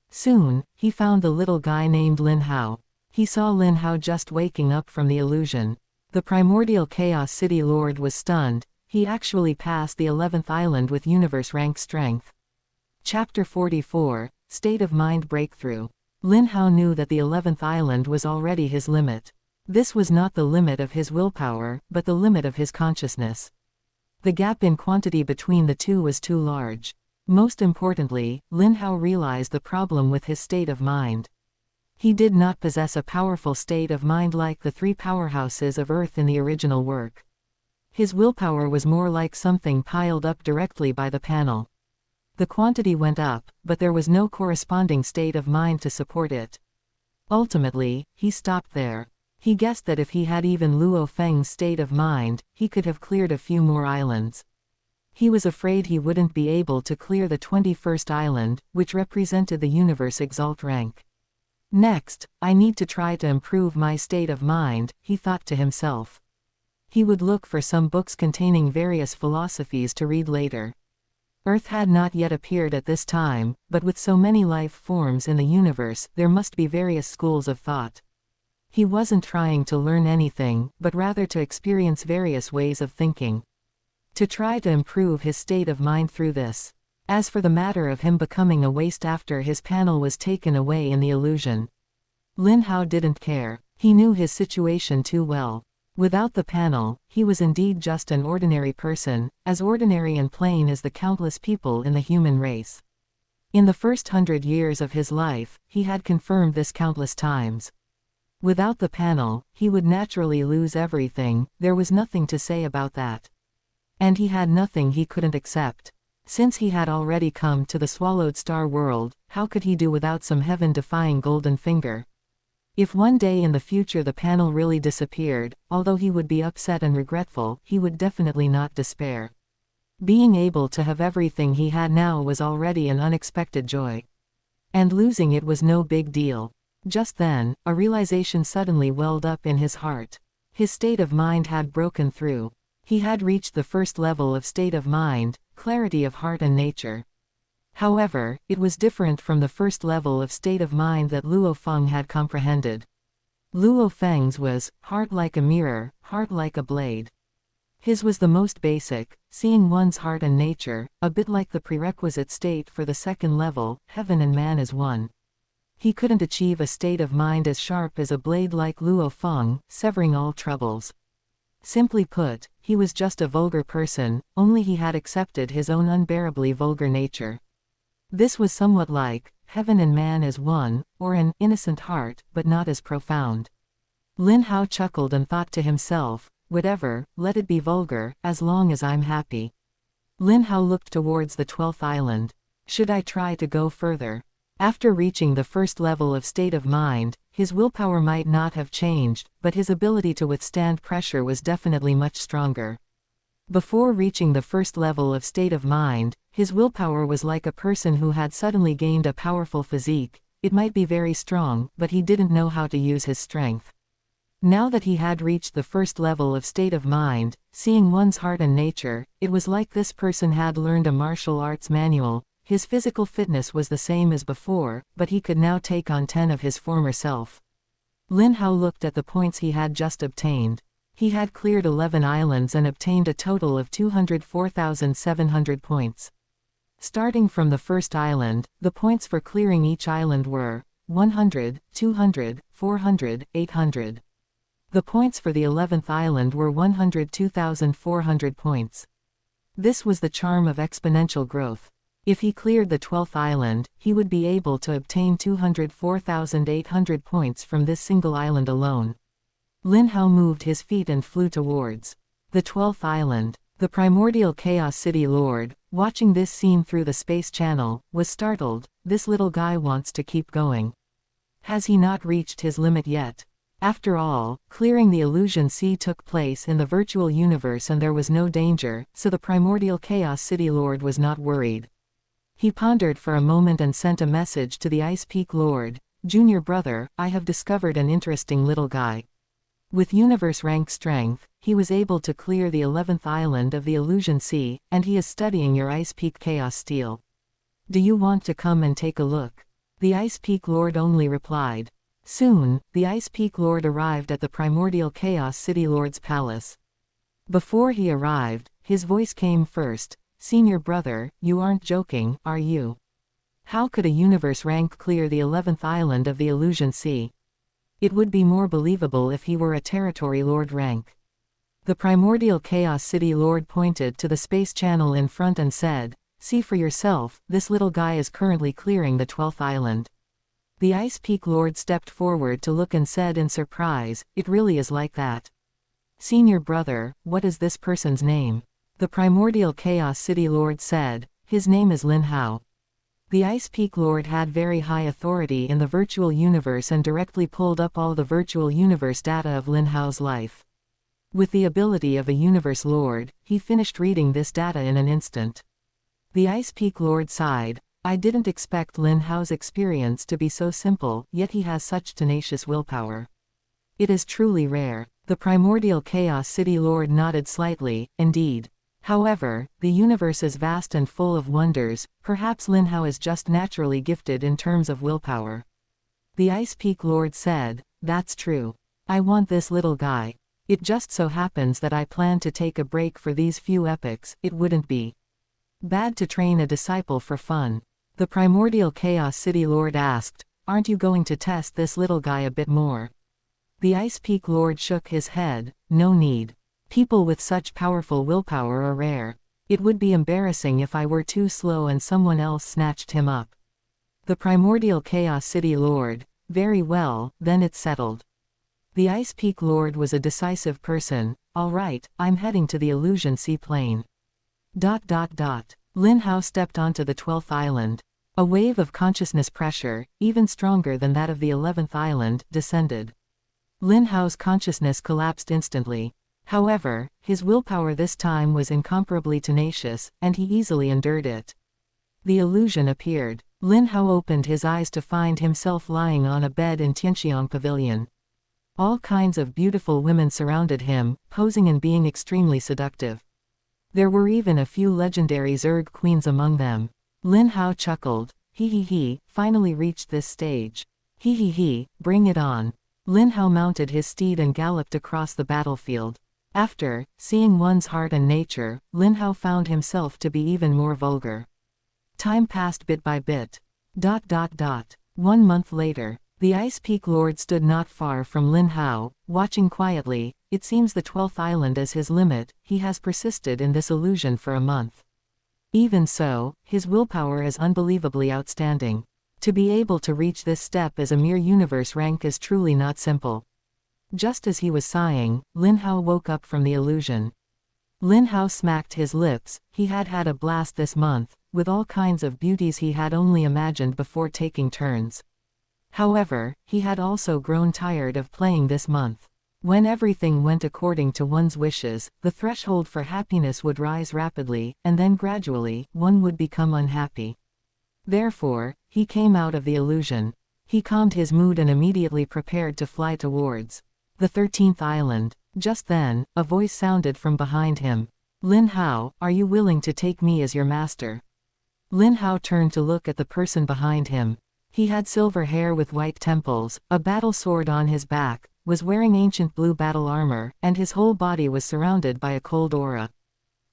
S1: Soon, he found the little guy named Lin Hao. He saw Lin Hao just waking up from the illusion. The primordial Chaos City Lord was stunned. He actually passed the 11th island with universe rank strength. Chapter 44, State of Mind Breakthrough. Lin Hao knew that the 11th island was already his limit. This was not the limit of his willpower, but the limit of his consciousness. The gap in quantity between the two was too large. Most importantly, Lin Hao realized the problem with his state of mind. He did not possess a powerful state of mind like the three powerhouses of Earth in the original work. His willpower was more like something piled up directly by the panel. The quantity went up, but there was no corresponding state of mind to support it. Ultimately, he stopped there. He guessed that if he had even Luo Feng's state of mind, he could have cleared a few more islands. He was afraid he wouldn't be able to clear the 21st island, which represented the universe exalt rank. Next, I need to try to improve my state of mind, he thought to himself. He would look for some books containing various philosophies to read later. Earth had not yet appeared at this time, but with so many life forms in the universe, there must be various schools of thought. He wasn't trying to learn anything, but rather to experience various ways of thinking. To try to improve his state of mind through this. As for the matter of him becoming a waste after his panel was taken away in the illusion, Lin Hao didn't care. He knew his situation too well. Without the panel, he was indeed just an ordinary person, as ordinary and plain as the countless people in the human race. In the first 100 years of his life, he had confirmed this countless times. Without the panel, he would naturally lose everything. There was nothing to say about that. And he had nothing he couldn't accept. Since he had already come to the swallowed star world, how could he do without some heaven-defying golden finger? If one day in the future the panel really disappeared, although he would be upset and regretful, he would definitely not despair. Being able to have everything he had now was already an unexpected joy. And losing it was no big deal. Just then, a realization suddenly welled up in his heart. His state of mind had broken through. He had reached the first level of state of mind, clarity of heart and nature. However, it was different from the first level of state of mind that Luo Feng had comprehended. Luo Feng's was, heart like a mirror, heart like a blade. His was the most basic, seeing one's heart and nature, a bit like the prerequisite state for the second level, heaven and man as one. He couldn't achieve a state of mind as sharp as a blade like Luo Feng, severing all troubles. Simply put, he was just a vulgar person, only he had accepted his own unbearably vulgar nature. This was somewhat like, heaven and man as one, or an innocent heart, but not as profound. Lin Hao chuckled and thought to himself, whatever, let it be vulgar, as long as I'm happy. Lin Hao looked towards the 12th island. Should I try to go further? After reaching the first level of state of mind, his willpower might not have changed, but his ability to withstand pressure was definitely much stronger. Before reaching the first level of state of mind, his willpower was like a person who had suddenly gained a powerful physique. It might be very strong, but he didn't know how to use his strength. Now that he had reached the first level of state of mind, seeing one's heart and nature, it was like this person had learned a martial arts manual. His physical fitness was the same as before, but he could now take on 10 of his former self. Lin Hao looked at the points he had just obtained. He had cleared 11 islands and obtained a total of 204,700 points. Starting from the first island, the points for clearing each island were 100, 200, 400, 800. The points for the 11th island were 102,400 points. This was the charm of exponential growth. If he cleared the 12th island, he would be able to obtain 204,800 points from this single island alone. Lin Hao moved his feet and flew towards the 12th island. The primordial Chaos City Lord, watching this scene through the space channel, was startled. This little guy wants to keep going. Has he not reached his limit yet? After all, clearing the illusion sea took place in the virtual universe and there was no danger, so the primordial Chaos City Lord was not worried. He pondered for a moment and sent a message to the Ice Peak Lord. Junior brother, I have discovered an interesting little guy. With universe rank strength, he was able to clear the 11th island of the Illusion Sea, and he is studying your Ice Peak Chaos Steel. Do you want to come and take a look? The Ice Peak Lord only replied. Soon, the Ice Peak Lord arrived at the primordial Chaos City Lord's palace. Before he arrived, his voice came first. Senior brother, you aren't joking, are you? How could a universe rank clear the 11th island of the Illusion Sea? It would be more believable if he were a territory lord rank. The primordial Chaos City Lord pointed to the space channel in front and said, see for yourself, this little guy is currently clearing the 12th island. The Ice Peak Lord stepped forward to look and said in surprise, it really is like that. Senior brother, what is this person's name? The primordial Chaos City Lord said, his name is Lin Hao. The Ice Peak Lord had very high authority in the virtual universe and directly pulled up all the virtual universe data of Lin Hao's life. With the ability of a universe lord, he finished reading this data in an instant. The Ice Peak Lord sighed, I didn't expect Lin Hao's experience to be so simple, yet he has such tenacious willpower. It is truly rare. The primordial Chaos City Lord nodded slightly, indeed. However, the universe is vast and full of wonders, perhaps Lin Hao is just naturally gifted in terms of willpower. The Ice Peak Lord said, that's true. I want this little guy. It just so happens that I plan to take a break for these few epochs, it wouldn't be bad to train a disciple for fun. The primordial Chaos City Lord asked, aren't you going to test this little guy a bit more? The Ice Peak Lord shook his head, no need. People with such powerful willpower are rare. It would be embarrassing if I were too slow and someone else snatched him up. The primordial Chaos City Lord, very well, then it's settled. The Ice Peak Lord was a decisive person, alright, I'm heading to the Illusion Sea Plane. Lin Hao stepped onto the 12th island. A wave of consciousness pressure, even stronger than that of the 11th island, descended. Lin Hao's consciousness collapsed instantly. However, his willpower this time was incomparably tenacious, and he easily endured it. The illusion appeared. Lin Hao opened his eyes to find himself lying on a bed in Tianxiang Pavilion. All kinds of beautiful women surrounded him, posing and being extremely seductive. There were even a few legendary Zerg queens among them. Lin Hao chuckled, he, finally reached this stage. He, bring it on. Lin Hao mounted his steed and galloped across the battlefield. After seeing one's heart and nature, Lin Hao found himself to be even more vulgar. Time passed bit by bit. 1 month later. The Ice Peak Lord stood not far from Lin Hao, watching quietly. It seems the 12th island is his limit, he has persisted in this illusion for a month. Even so, his willpower is unbelievably outstanding. To be able to reach this step as a mere universe rank is truly not simple. Just as he was sighing, Lin Hao woke up from the illusion. Lin Hao smacked his lips, he had had a blast this month, with all kinds of beauties he had only imagined before taking turns. However, he had also grown tired of playing this month. When everything went according to one's wishes, the threshold for happiness would rise rapidly, and then gradually, one would become unhappy. Therefore, he came out of the illusion. He calmed his mood and immediately prepared to fly towards the 13th island. Just then, a voice sounded from behind him. Lin Hao, are you willing to take me as your master? Lin Hao turned to look at the person behind him. He had silver hair with white temples, a battle sword on his back, was wearing ancient blue battle armor, and his whole body was surrounded by a cold aura.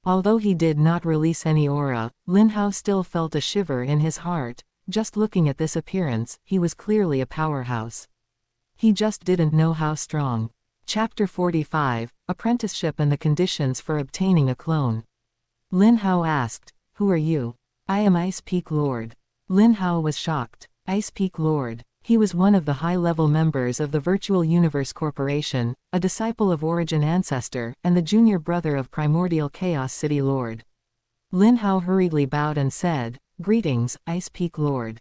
S1: Although he did not release any aura, Lin Hao still felt a shiver in his heart. Just looking at this appearance, he was clearly a powerhouse. He just didn't know how strong. Chapter 45, Apprenticeship and the Conditions for Obtaining a Clone. Lin Hao asked, who are you? I am Ice Peak Lord. Lin Hao was shocked. Ice Peak Lord. He was one of the high-level members of the Virtual Universe Corporation, a disciple of Origin Ancestor, and the junior brother of Primordial Chaos City Lord. Lin Hao hurriedly bowed and said, greetings, Ice Peak Lord.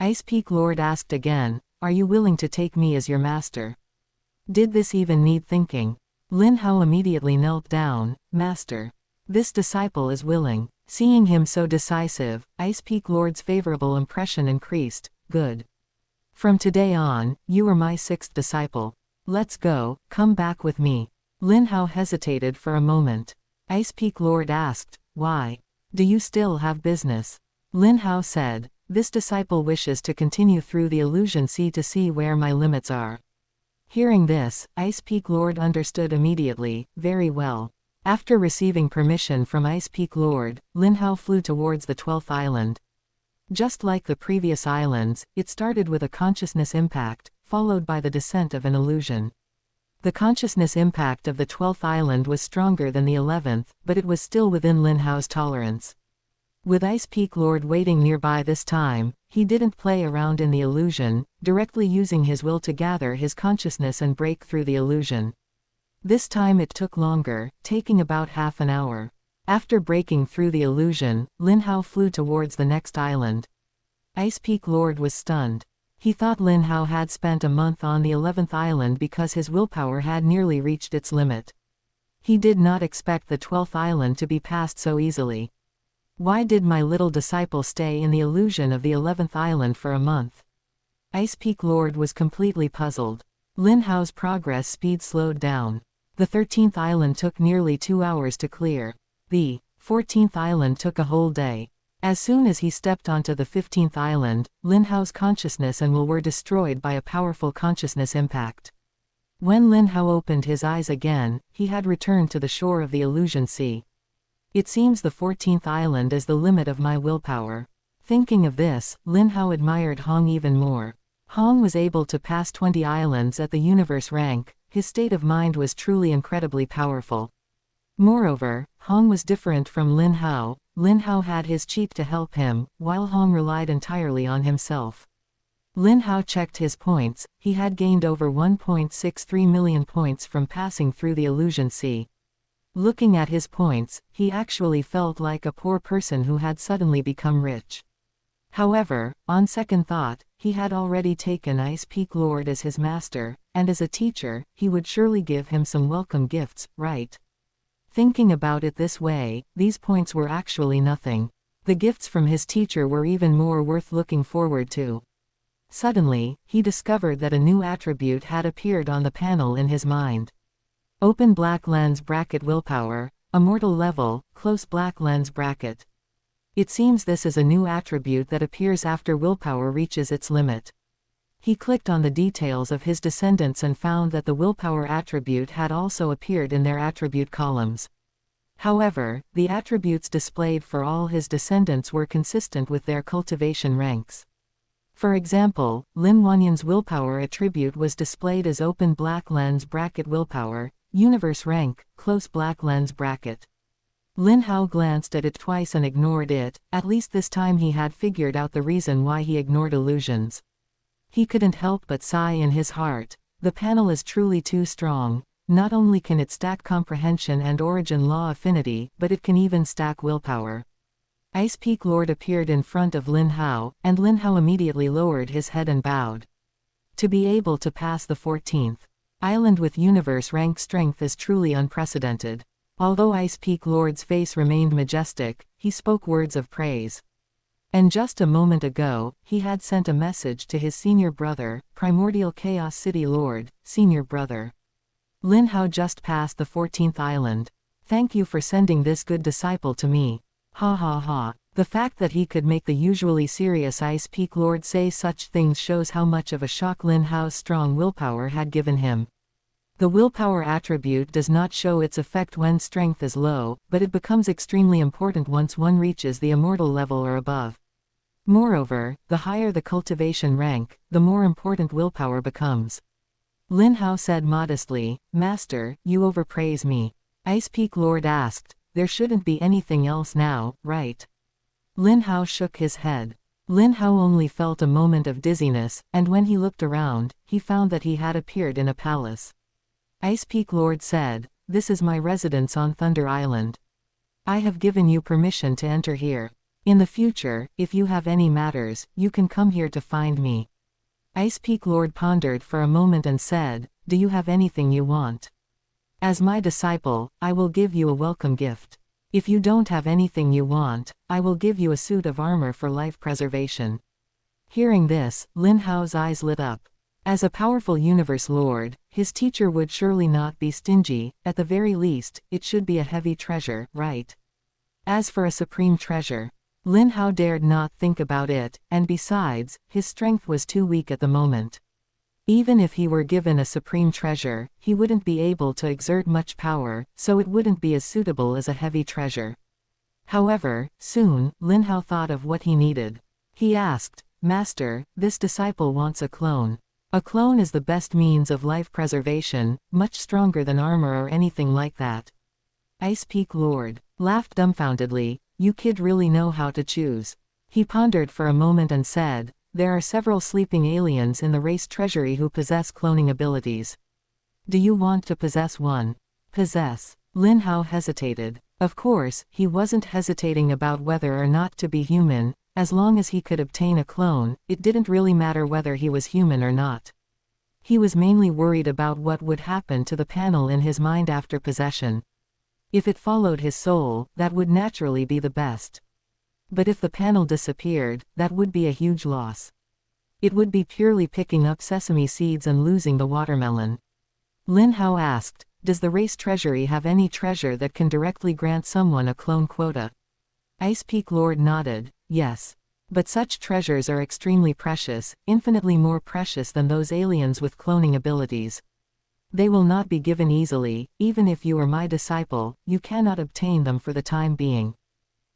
S1: Ice Peak Lord asked again, are you willing to take me as your master? Did this even need thinking? Lin Hao immediately knelt down, Master. This disciple is willing. Seeing him so decisive, Ice Peak Lord's favorable impression increased. Good. From today on, you are my 6th disciple. Let's go, come back with me. Lin Hao hesitated for a moment. Ice Peak Lord asked, why? Do you still have business? Lin Hao said, this disciple wishes to continue through the illusion sea to see where my limits are. Hearing this, Ice Peak Lord understood immediately, very well. After receiving permission from Ice Peak Lord, Lin Hao flew towards the 12th island. Just like the previous islands, it started with a consciousness impact, followed by the descent of an illusion. The consciousness impact of the 12th island was stronger than the 11th, but it was still within Lin Hao's tolerance. With Ice Peak Lord waiting nearby this time, he didn't play around in the illusion, directly using his will to gather his consciousness and break through the illusion. This time it took longer, taking about half an hour. After breaking through the illusion, Lin Hao flew towards the next island. Ice Peak Lord was stunned. He thought Lin Hao had spent a month on the 11th island because his willpower had nearly reached its limit. He did not expect the 12th island to be passed so easily. Why did my little disciple stay in the illusion of the 11th island for a month? Ice Peak Lord was completely puzzled. Lin Hao's progress speed slowed down. The 13th island took nearly 2 hours to clear. The 14th island took a whole day. As soon as he stepped onto the 15th island, Lin Hao's consciousness and will were destroyed by a powerful consciousness impact. When Lin Hao opened his eyes again, he had returned to the shore of the illusion sea. It seems the 14th island is the limit of my willpower. Thinking of this, Lin Hao admired Hong even more. Hong was able to pass 20 islands at the universe rank. His state of mind was truly incredibly powerful. Moreover, Hong was different from Lin Hao. Lin Hao had his cheat to help him, while Hong relied entirely on himself. Lin Hao checked his points. He had gained over 1.63 million points from passing through the illusion sea. Looking at his points, he actually felt like a poor person who had suddenly become rich. However, on second thought, he had already taken Ice Peak Lord as his master, and as a teacher, he would surely give him some welcome gifts, right? Thinking about it this way, these points were actually nothing. The gifts from his teacher were even more worth looking forward to. Suddenly, he discovered that a new attribute had appeared on the panel in his mind. Open black lens bracket willpower, immortal level, close black lens bracket. It seems this is a new attribute that appears after willpower reaches its limit. He clicked on the details of his descendants and found that the willpower attribute had also appeared in their attribute columns. However, the attributes displayed for all his descendants were consistent with their cultivation ranks. For example, Lin Wanyan's willpower attribute was displayed as open black lens bracket willpower, universe rank, close black lens bracket. Lin Hao glanced at it twice and ignored it. At least this time he had figured out the reason why he ignored illusions. He couldn't help but sigh in his heart. The panel is truly too strong. Not only can it stack comprehension and origin law affinity, but it can even stack willpower. Ice Peak Lord appeared in front of Lin Hao, and Lin Hao immediately lowered his head and bowed. To be able to pass the 14th island with universe rank strength is truly unprecedented. Although Ice Peak Lord's face remained majestic, he spoke words of praise. And just a moment ago, he had sent a message to his senior brother, Primordial Chaos City Lord, senior brother. Lin Hao just passed the 14th island. Thank you for sending this good disciple to me. Ha ha ha. The fact that he could make the usually serious Ice Peak Lord say such things shows how much of a shock Lin Hao's strong willpower had given him. The willpower attribute does not show its effect when strength is low, but it becomes extremely important once one reaches the immortal level or above. Moreover, the higher the cultivation rank, the more important willpower becomes. Lin Hao said modestly, "Master, you overpraise me." Ice Peak Lord asked, "There shouldn't be anything else now, right?" Lin Hao shook his head. Lin Hao only felt a moment of dizziness, and when he looked around, he found that he had appeared in a palace. Ice Peak Lord said, "This is my residence on Thunder Island. I have given you permission to enter here. In the future, if you have any matters, you can come here to find me." Ice Peak Lord pondered for a moment and said, "Do you have anything you want? As my disciple, I will give you a welcome gift. If you don't have anything you want, I will give you a suit of armor for life preservation." Hearing this, Lin Hao's eyes lit up. As a powerful universe lord, his teacher would surely not be stingy. At the very least, it should be a heavy treasure, right? As for a supreme treasure, Lin Hao dared not think about it, and besides, his strength was too weak at the moment. Even if he were given a supreme treasure, he wouldn't be able to exert much power, so it wouldn't be as suitable as a heavy treasure. However, soon, Lin Hao thought of what he needed. He asked, "Master, this disciple wants a clone. A clone is the best means of life preservation, much stronger than armor or anything like that." Ice Peak Lord laughed dumbfoundedly. "You kid really know how to choose." He pondered for a moment and said, "There are several sleeping aliens in the race treasury who possess cloning abilities. Do you want to possess one?" Possess? Lin Hao hesitated. Of course, he wasn't hesitating about whether or not to be human. As long as he could obtain a clone, it didn't really matter whether he was human or not. He was mainly worried about what would happen to the panel in his mind after possession. If it followed his soul, that would naturally be the best. But if the panel disappeared, that would be a huge loss. It would be purely picking up sesame seeds and losing the watermelon. Lin Hao asked, "Does the race treasury have any treasure that can directly grant someone a clone quota?" Ice Peak Lord nodded, "Yes. But such treasures are extremely precious, infinitely more precious than those aliens with cloning abilities. They will not be given easily. Even if you are my disciple, you cannot obtain them for the time being."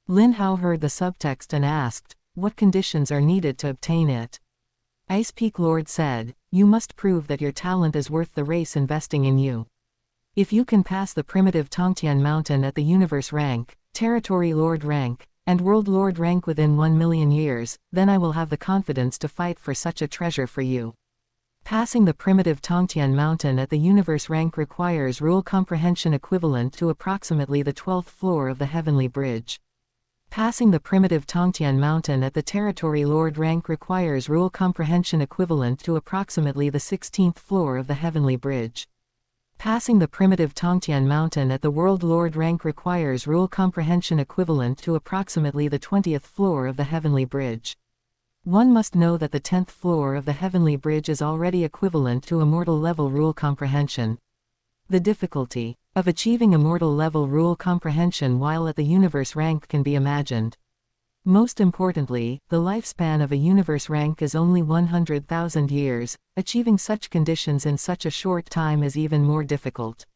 S1: Lin Hao heard the subtext and asked, "What conditions are needed to obtain it?" Ice Peak Lord said, "You must prove that your talent is worth the race investing in you. If you can pass the primitive Tongtian Mountain at the Universe rank, Territory Lord rank, and World Lord rank within 1,000,000 years, then I will have the confidence to fight for such a treasure for you. Passing the primitive Tongtian Mountain at the Universe rank requires rule comprehension equivalent to approximately the 12th floor of the Heavenly Bridge. Passing the primitive Tongtian Mountain at the Territory Lord rank requires rule comprehension equivalent to approximately the 16th floor of the Heavenly Bridge. Passing the primitive Tongtian Mountain at the World Lord rank requires rule comprehension equivalent to approximately the 20th floor of the Heavenly Bridge. One must know that the 10th floor of the Heavenly Bridge is already equivalent to Immortal level rule comprehension. The difficulty of achieving Immortal level rule comprehension while at the Universe rank can be imagined. Most importantly, the lifespan of a Universe rank is only 100,000 years. Achieving such conditions in such a short time is even more difficult.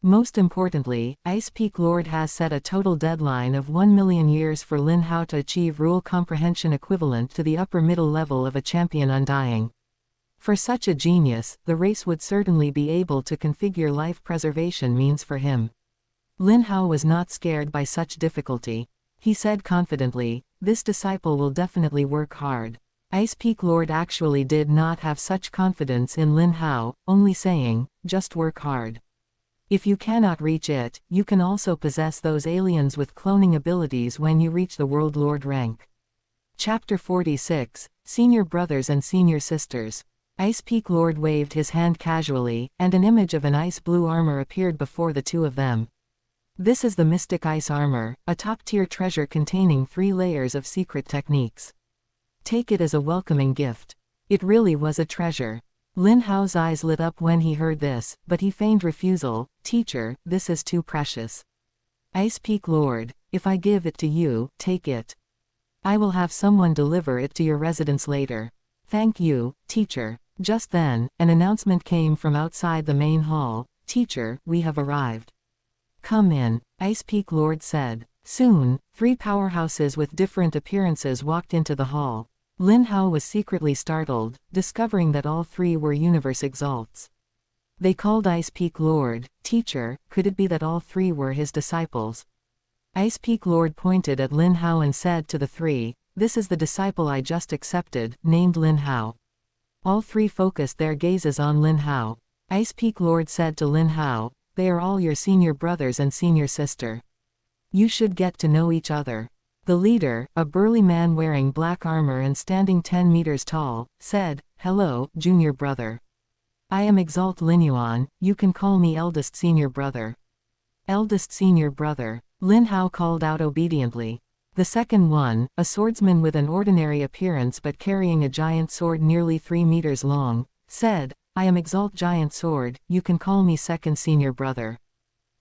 S1: Most importantly, Ice Peak Lord has set a total deadline of 1,000,000 years for Lin Hao to achieve rule comprehension equivalent to the upper middle level of a champion undying. For such a genius, the race would certainly be able to configure life preservation means for him. Lin Hao was not scared by such difficulty. He said confidently, "This disciple will definitely work hard." Ice Peak Lord actually did not have such confidence in Lin Hao, only saying, "Just work hard. If you cannot reach it, you can also possess those aliens with cloning abilities when you reach the World Lord rank." Chapter 46, Senior Brothers and Senior Sisters. Ice Peak Lord waved his hand casually, and an image of an ice blue armor appeared before the two of them. This is the Mystic Ice Armor, a top-tier treasure containing 3 layers of secret techniques. Take it as a welcoming gift. It really was a treasure. Lin Hao's eyes lit up when he heard this, but he feigned refusal. "Teacher, this is too precious." Ice Peak Lord, "If I give it to you, take it. I will have someone deliver it to your residence later." "Thank you, teacher." Just then, an announcement came from outside the main hall. "Teacher, we have arrived." "Come in," Ice Peak Lord said. Soon, 3 powerhouses with different appearances walked into the hall. Lin Hao was secretly startled, discovering that all 3 were Universe Exalts. They called Ice Peak Lord, "Teacher, could it be that all 3 were his disciples?" Ice Peak Lord pointed at Lin Hao and said to the 3, "This is the disciple I just accepted, named Lin Hao." All 3 focused their gazes on Lin Hao. Ice Peak Lord said to Lin Hao, "They are all your senior brothers and senior sister. You should get to know each other." The leader, a burly man wearing black armor and standing 10 meters tall, said, "Hello, junior brother. I am Exalt Linyuan, you can call me eldest senior brother." "Eldest senior brother," Lin Hao called out obediently. The second one, a swordsman with an ordinary appearance but carrying a giant sword nearly 3 meters long, said, "I am Exalt Giant Sword, you can call me second senior brother."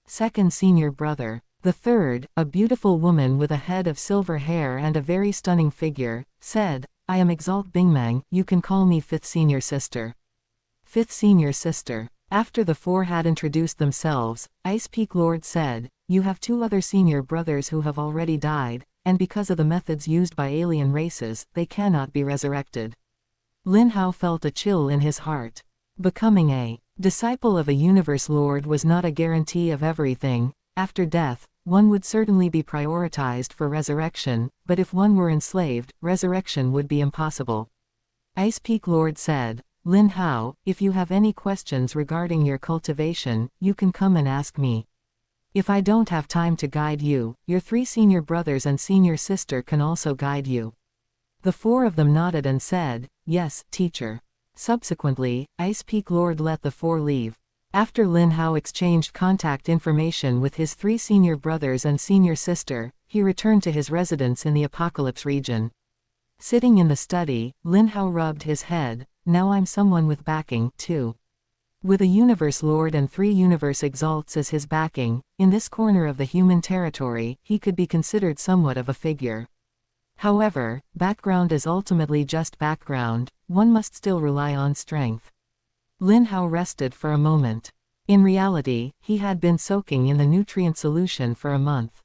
S1: "Second senior brother." The third, a beautiful woman with a head of silver hair and a very stunning figure, said, I am Exalt Bingmeng, you can call me fifth senior sister. Fifth senior sister. After the four had introduced themselves, Ice Peak Lord said, you have two other senior brothers who have already died, and because of the methods used by alien races, they cannot be resurrected. Lin Hao felt a chill in his heart. Becoming a disciple of a universe lord was not a guarantee of everything. After death, one would certainly be prioritized for resurrection, but if one were enslaved, resurrection would be impossible. Ice Peak Lord said, Lin Hao, if you have any questions regarding your cultivation, you can come and ask me. If I don't have time to guide you, your three senior brothers and senior sister can also guide you. The four of them nodded and said, yes, teacher. Subsequently, Ice Peak Lord let the four leave. After Lin Hao exchanged contact information with his three senior brothers and senior sister, he returned to his residence in the Apocalypse region. Sitting in the study, Lin Hao rubbed his head, now I'm someone with backing, too. With a Universe Lord and 3 Universe Exalts as his backing, in this corner of the human territory, he could be considered somewhat of a figure. However, background is ultimately just background, one must still rely on strength. Lin Hao rested for a moment. In reality, he had been soaking in the nutrient solution for a month.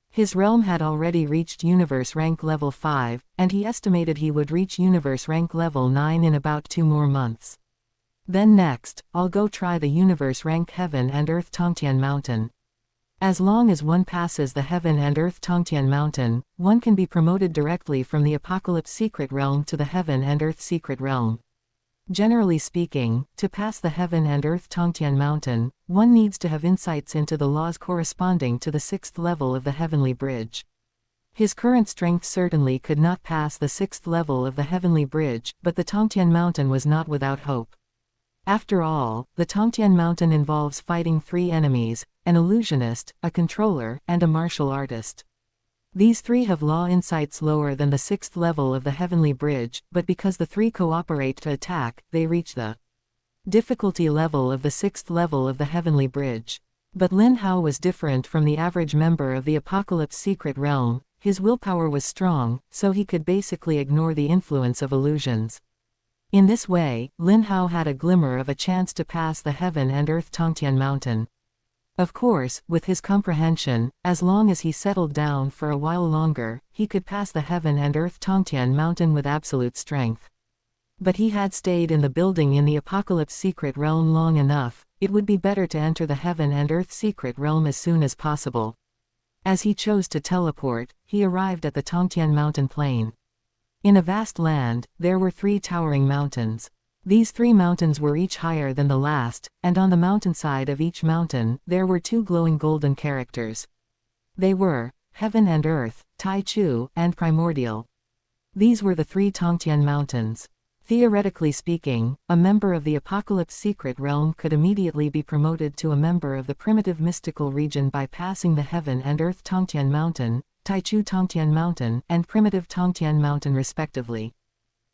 S1: His realm had already reached Universe Rank Level 5, and he estimated he would reach Universe Rank Level 9 in about 2 more months. Then next, I'll go try the Universe Rank Heaven and Earth Tongtian Mountain. As long as one passes the Heaven and Earth Tongtian Mountain, one can be promoted directly from the Apocalypse Secret Realm to the Heaven and Earth Secret Realm. Generally speaking, to pass the Heaven and Earth Tongtian Mountain, one needs to have insights into the laws corresponding to the 6th level of the Heavenly Bridge. His current strength certainly could not pass the 6th level of the Heavenly Bridge, but the Tongtian Mountain was not without hope. After all, the Tongtian Mountain involves fighting 3 enemies, an illusionist, a controller, and a martial artist. These 3 have law insights lower than the 6th level of the Heavenly Bridge, but because the 3 cooperate to attack, they reach the difficulty level of the 6th level of the Heavenly Bridge. But Lin Hao was different from the average member of the Apocalypse Secret Realm. His willpower was strong, so he could basically ignore the influence of illusions. In this way, Lin Hao had a glimmer of a chance to pass the Heaven and Earth Tongtian Mountain. Of course, with his comprehension, as long as he settled down for a while longer, he could pass the Heaven and Earth Tongtian Mountain with absolute strength. But he had stayed in the building in the Apocalypse Secret Realm long enough. It would be better to enter the Heaven and Earth Secret Realm as soon as possible. As he chose to teleport, he arrived at the Tongtian Mountain Plain. In a vast land, there were 3 towering mountains. These 3 mountains were each higher than the last, and on the mountainside of each mountain, there were 2 glowing golden characters. They were Heaven and Earth, Tai Chu, and Primordial. These were the 3 Tongtian Mountains. Theoretically speaking, a member of the Apocalypse Secret Realm could immediately be promoted to a member of the primitive mystical region by passing the Heaven and Earth Tongtian Mountain, Tai Chu Tongtian Mountain, and Primitive Tongtian Mountain respectively.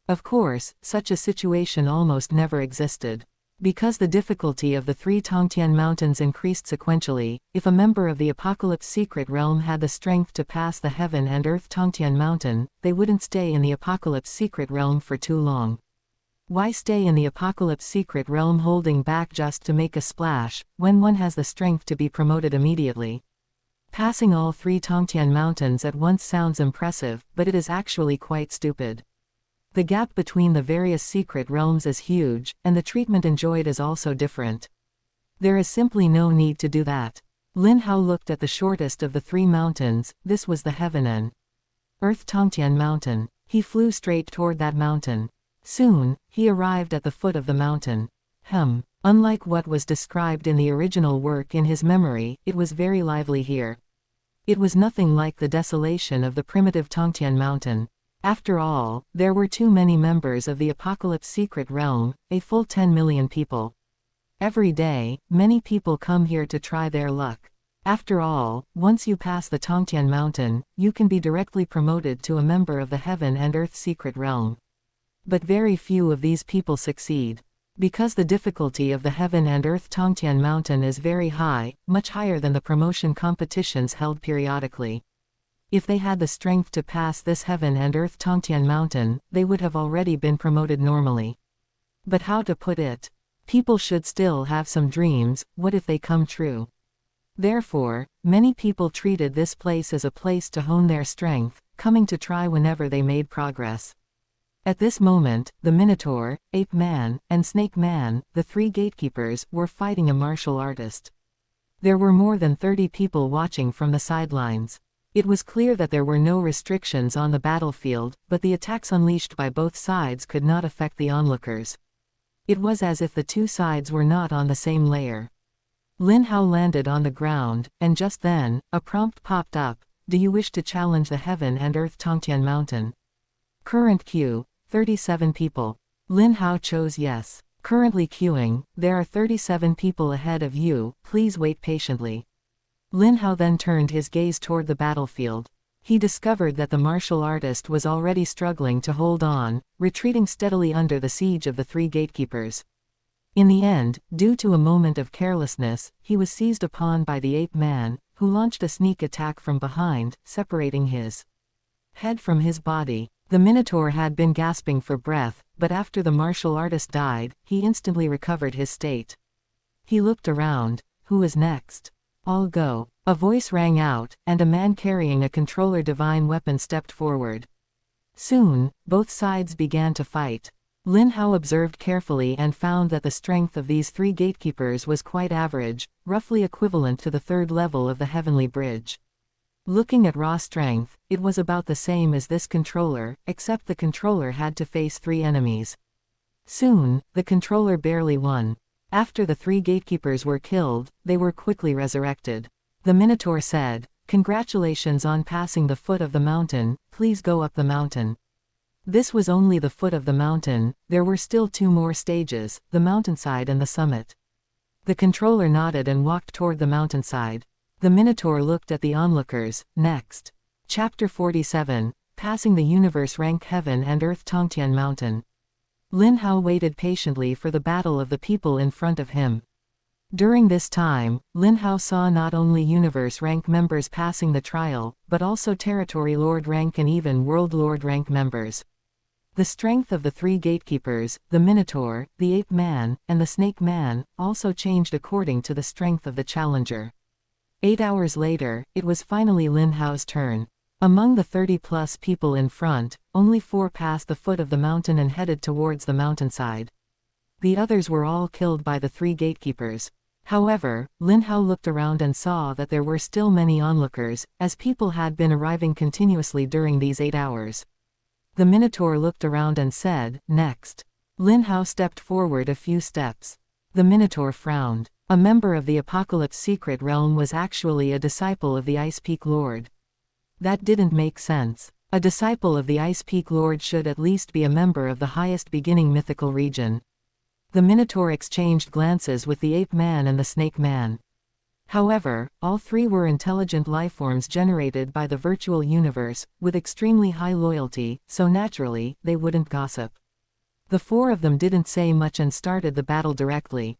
S1: Of course, such a situation almost never existed. Because the difficulty of the 3 Tongtian Mountains increased sequentially, if a member of the Apocalypse Secret Realm had the strength to pass the Heaven and Earth Tongtian Mountain, they wouldn't stay in the Apocalypse Secret Realm for too long. Why stay in the Apocalypse Secret Realm holding back just to make a splash, when one has the strength to be promoted immediately? Passing all 3 Tongtian Mountains at once sounds impressive, but it is actually quite stupid. The gap between the various secret realms is huge, and the treatment enjoyed is also different. There is simply no need to do that. Lin Hao looked at the shortest of the 3 mountains. This was the Heaven and Earth Tongtian Mountain. He flew straight toward that mountain. Soon, he arrived at the foot of the mountain. Unlike what was described in the original work in his memory, it was very lively here. It was nothing like the desolation of the primitive Tongtian Mountain. After all, there were too many members of the Apocalypse Secret Realm, a full 10 million people. Every day, many people come here to try their luck. After all, once you pass the Tongtian Mountain, you can be directly promoted to a member of the Heaven and Earth Secret Realm. But very few of these people succeed. Because the difficulty of the Heaven and Earth Tongtian Mountain is very high, much higher than the promotion competitions held periodically. If they had the strength to pass this Heaven and Earth Tongtian Mountain, they would have already been promoted normally. But how to put it? People should still have some dreams, what if they come true? Therefore, many people treated this place as a place to hone their strength, coming to try whenever they made progress. At this moment, the Minotaur, Ape Man, and Snake Man, the three gatekeepers, were fighting a martial artist. There were more than 30 people watching from the sidelines. It was clear that there were no restrictions on the battlefield, but the attacks unleashed by both sides could not affect the onlookers. It was as if the two sides were not on the same layer. Lin Hao landed on the ground, and just then, a prompt popped up: do you wish to challenge the Heaven and Earth Tongtian Mountain? Current queue, 37 people. Lin Hao chose yes. Currently queuing, there are 37 people ahead of you, please wait patiently. Lin Hao then turned his gaze toward the battlefield. He discovered that the martial artist was already struggling to hold on, retreating steadily under the siege of the three gatekeepers. In the end, due to a moment of carelessness, he was seized upon by the Ape Man, who launched a sneak attack from behind, separating his head from his body. The Minotaur had been gasping for breath, but after the martial artist died, he instantly recovered his state. He looked around. Who is next? I'll go. A voice rang out, and a man carrying a controller divine weapon stepped forward. Soon, both sides began to fight. Lin Hao observed carefully and found that the strength of these three gatekeepers was quite average, roughly equivalent to the third level of the Heavenly Bridge. Looking at raw strength, it was about the same as this controller, except the controller had to face 3 enemies. Soon, the controller barely won. After the 3 gatekeepers were killed, they were quickly resurrected. The Minotaur said, "Congratulations on passing the foot of the mountain, please go up the mountain." This was only the foot of the mountain, there were still 2 more stages, the mountainside and the summit. The controller nodded and walked toward the mountainside. The Minotaur looked at the onlookers. Next. Chapter 47, Passing the Universe Rank Heaven and Earth Tongtian Mountain. Lin Hao waited patiently for the battle of the people in front of him. During this time, Lin Hao saw not only Universe Rank members passing the trial, but also Territory Lord Rank and even World Lord Rank members. The strength of the 3 gatekeepers, the Minotaur, the Ape Man, and the Snake Man, also changed according to the strength of the challenger. 8 hours later, it was finally Lin Hao's turn. Among the 30-plus people in front, only 4 passed the foot of the mountain and headed towards the mountainside. The others were all killed by the 3 gatekeepers. However, Lin Hao looked around and saw that there were still many onlookers, as people had been arriving continuously during these 8 hours. The Minotaur looked around and said, "Next." Lin Hao stepped forward a few steps. The Minotaur frowned. A member of the Apocalypse Secret Realm was actually a disciple of the Ice Peak Lord. That didn't make sense. A disciple of the Ice Peak Lord should at least be a member of the highest beginning mythical region. The Minotaur exchanged glances with the Ape Man and the Snake Man. However, all 3 were intelligent lifeforms generated by the virtual universe, with extremely high loyalty, so naturally, they wouldn't gossip. The 4 of them didn't say much and started the battle directly.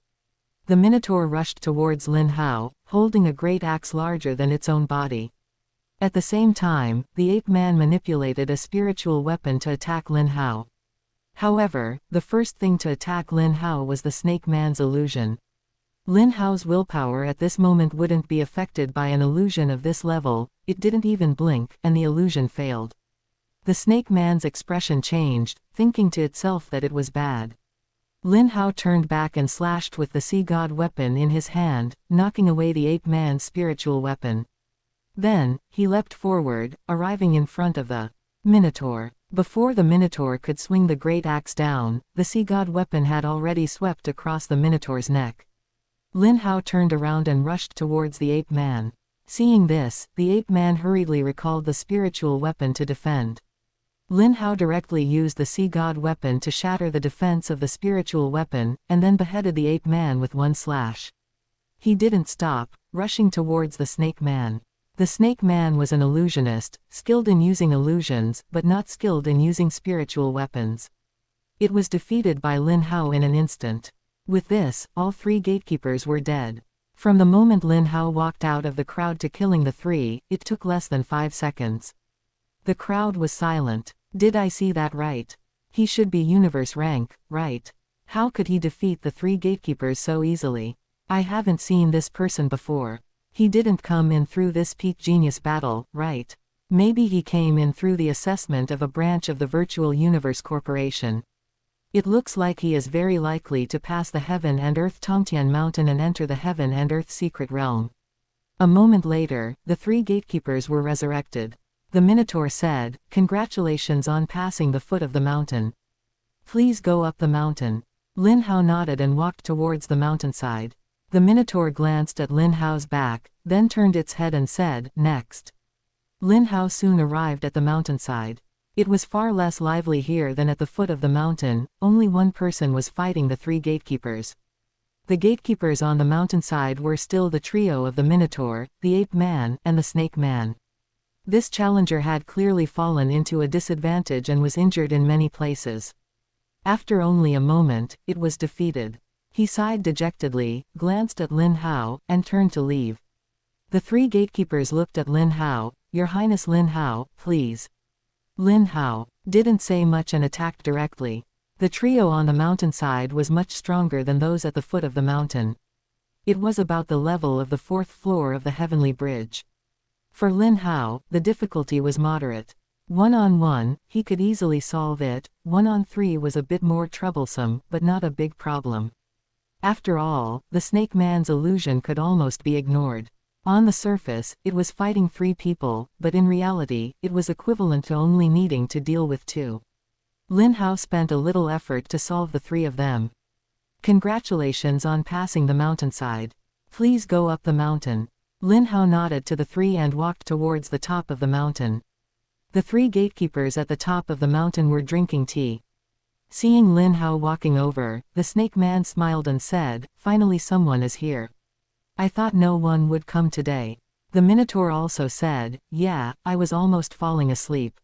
S1: The Minotaur rushed towards Lin Hao, holding a great axe larger than its own body. At the same time, the Ape Man manipulated a spiritual weapon to attack Lin Hao. However, the first thing to attack Lin Hao was the Snake Man's illusion. Lin Hao's willpower at this moment wouldn't be affected by an illusion of this level, it didn't even blink, and the illusion failed. The Snake Man's expression changed, thinking to itself that it was bad. Lin Hao turned back and slashed with the Sea God weapon in his hand, knocking away the Ape Man's spiritual weapon. Then, he leapt forward, arriving in front of the Minotaur. Before the Minotaur could swing the great axe down, the Sea God weapon had already swept across the Minotaur's neck. Lin Hao turned around and rushed towards the Ape Man. Seeing this, the Ape Man hurriedly recalled the spiritual weapon to defend. Lin Hao directly used the Sea God weapon to shatter the defense of the spiritual weapon, and then beheaded the Ape Man with one slash. He didn't stop, rushing towards the Snake Man. The Snake Man was an illusionist, skilled in using illusions, but not skilled in using spiritual weapons. It was defeated by Lin Hao in an instant. With this, all 3 gatekeepers were dead. From the moment Lin Hao walked out of the crowd to killing the 3, it took less than 5 seconds. The crowd was silent. Did I see that right? He should be universe rank, right? How could he defeat the 3 gatekeepers so easily? I haven't seen this person before. He didn't come in through this peak genius battle, right? Maybe he came in through the assessment of a branch of the Virtual Universe Corporation. It looks like he is very likely to pass the Heaven and Earth Tongtian Mountain and enter the Heaven and Earth Secret Realm. A moment later, the 3 gatekeepers were resurrected. The Minotaur said, "Congratulations on passing the foot of the mountain. Please go up the mountain." Lin Hao nodded and walked towards the mountainside. The Minotaur glanced at Lin Hao's back, then turned its head and said, "Next." Lin Hao soon arrived at the mountainside. It was far less lively here than at the foot of the mountain. Only one person was fighting the 3 gatekeepers. The gatekeepers on the mountainside were still the trio of the Minotaur, the Ape Man, and the Snake Man. This challenger had clearly fallen into a disadvantage and was injured in many places. After only a moment, it was defeated. He sighed dejectedly, glanced at Lin Hao, and turned to leave. The 3 gatekeepers looked at Lin Hao. "Your Highness Lin Hao, please." Lin Hao didn't say much and attacked directly. The trio on the mountainside was much stronger than those at the foot of the mountain. It was about the level of the 4th floor of the Heavenly Bridge. For Lin Hao, the difficulty was moderate. 1-on-1, he could easily solve it. 1-on-3 was a bit more troublesome, but not a big problem. After all, the Snake Man's illusion could almost be ignored. On the surface, it was fighting 3 people, but in reality, it was equivalent to only needing to deal with 2. Lin Hao spent a little effort to solve the 3 of them. "Congratulations on passing the mountainside. Please go up the mountain." Lin Hao nodded to the 3 and walked towards the top of the mountain. The 3 gatekeepers at the top of the mountain were drinking tea. Seeing Lin Hao walking over, the Snake Man smiled and said, "Finally someone is here. I thought no one would come today." The Minotaur also said, "Yeah, I was almost falling asleep."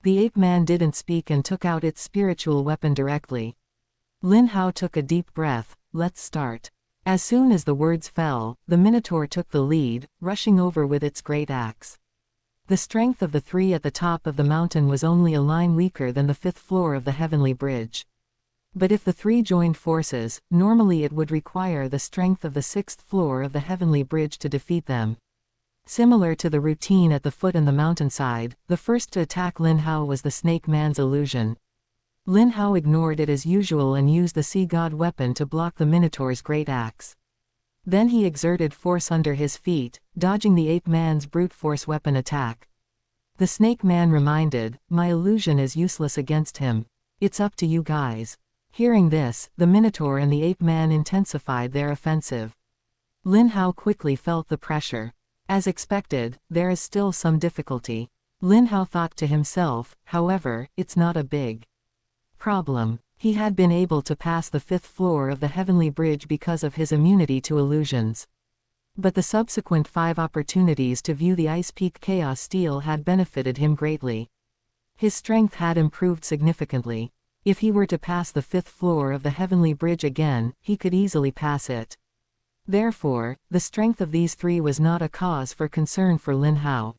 S1: The Ape Man didn't speak and took out its spiritual weapon directly. Lin Hao took a deep breath. "Let's start." As soon as the words fell, the Minotaur took the lead, rushing over with its great axe. The strength of the 3 at the top of the mountain was only a line weaker than the 5th floor of the Heavenly Bridge. But if the 3 joined forces, normally it would require the strength of the 6th floor of the Heavenly Bridge to defeat them. Similar to the routine at the foot and the mountainside, the first to attack Lin Hao was the Snake Man's illusion. Lin Hao ignored it as usual and used the Sea God weapon to block the Minotaur's great axe. Then he exerted force under his feet, dodging the Ape Man's brute force weapon attack. The Snake Man reminded, "My illusion is useless against him. It's up to you guys." Hearing this, the Minotaur and the Ape Man intensified their offensive. Lin Hao quickly felt the pressure. As expected, there is still some difficulty. Lin Hao thought to himself, however, it's not a big problem. He had been able to pass the 5th floor of the Heavenly Bridge because of his immunity to illusions. But the subsequent 5 opportunities to view the Ice Peak Chaos Steel had benefited him greatly. His strength had improved significantly. If he were to pass the 5th floor of the Heavenly Bridge again, he could easily pass it. Therefore, the strength of these 3 was not a cause for concern for Lin Hao.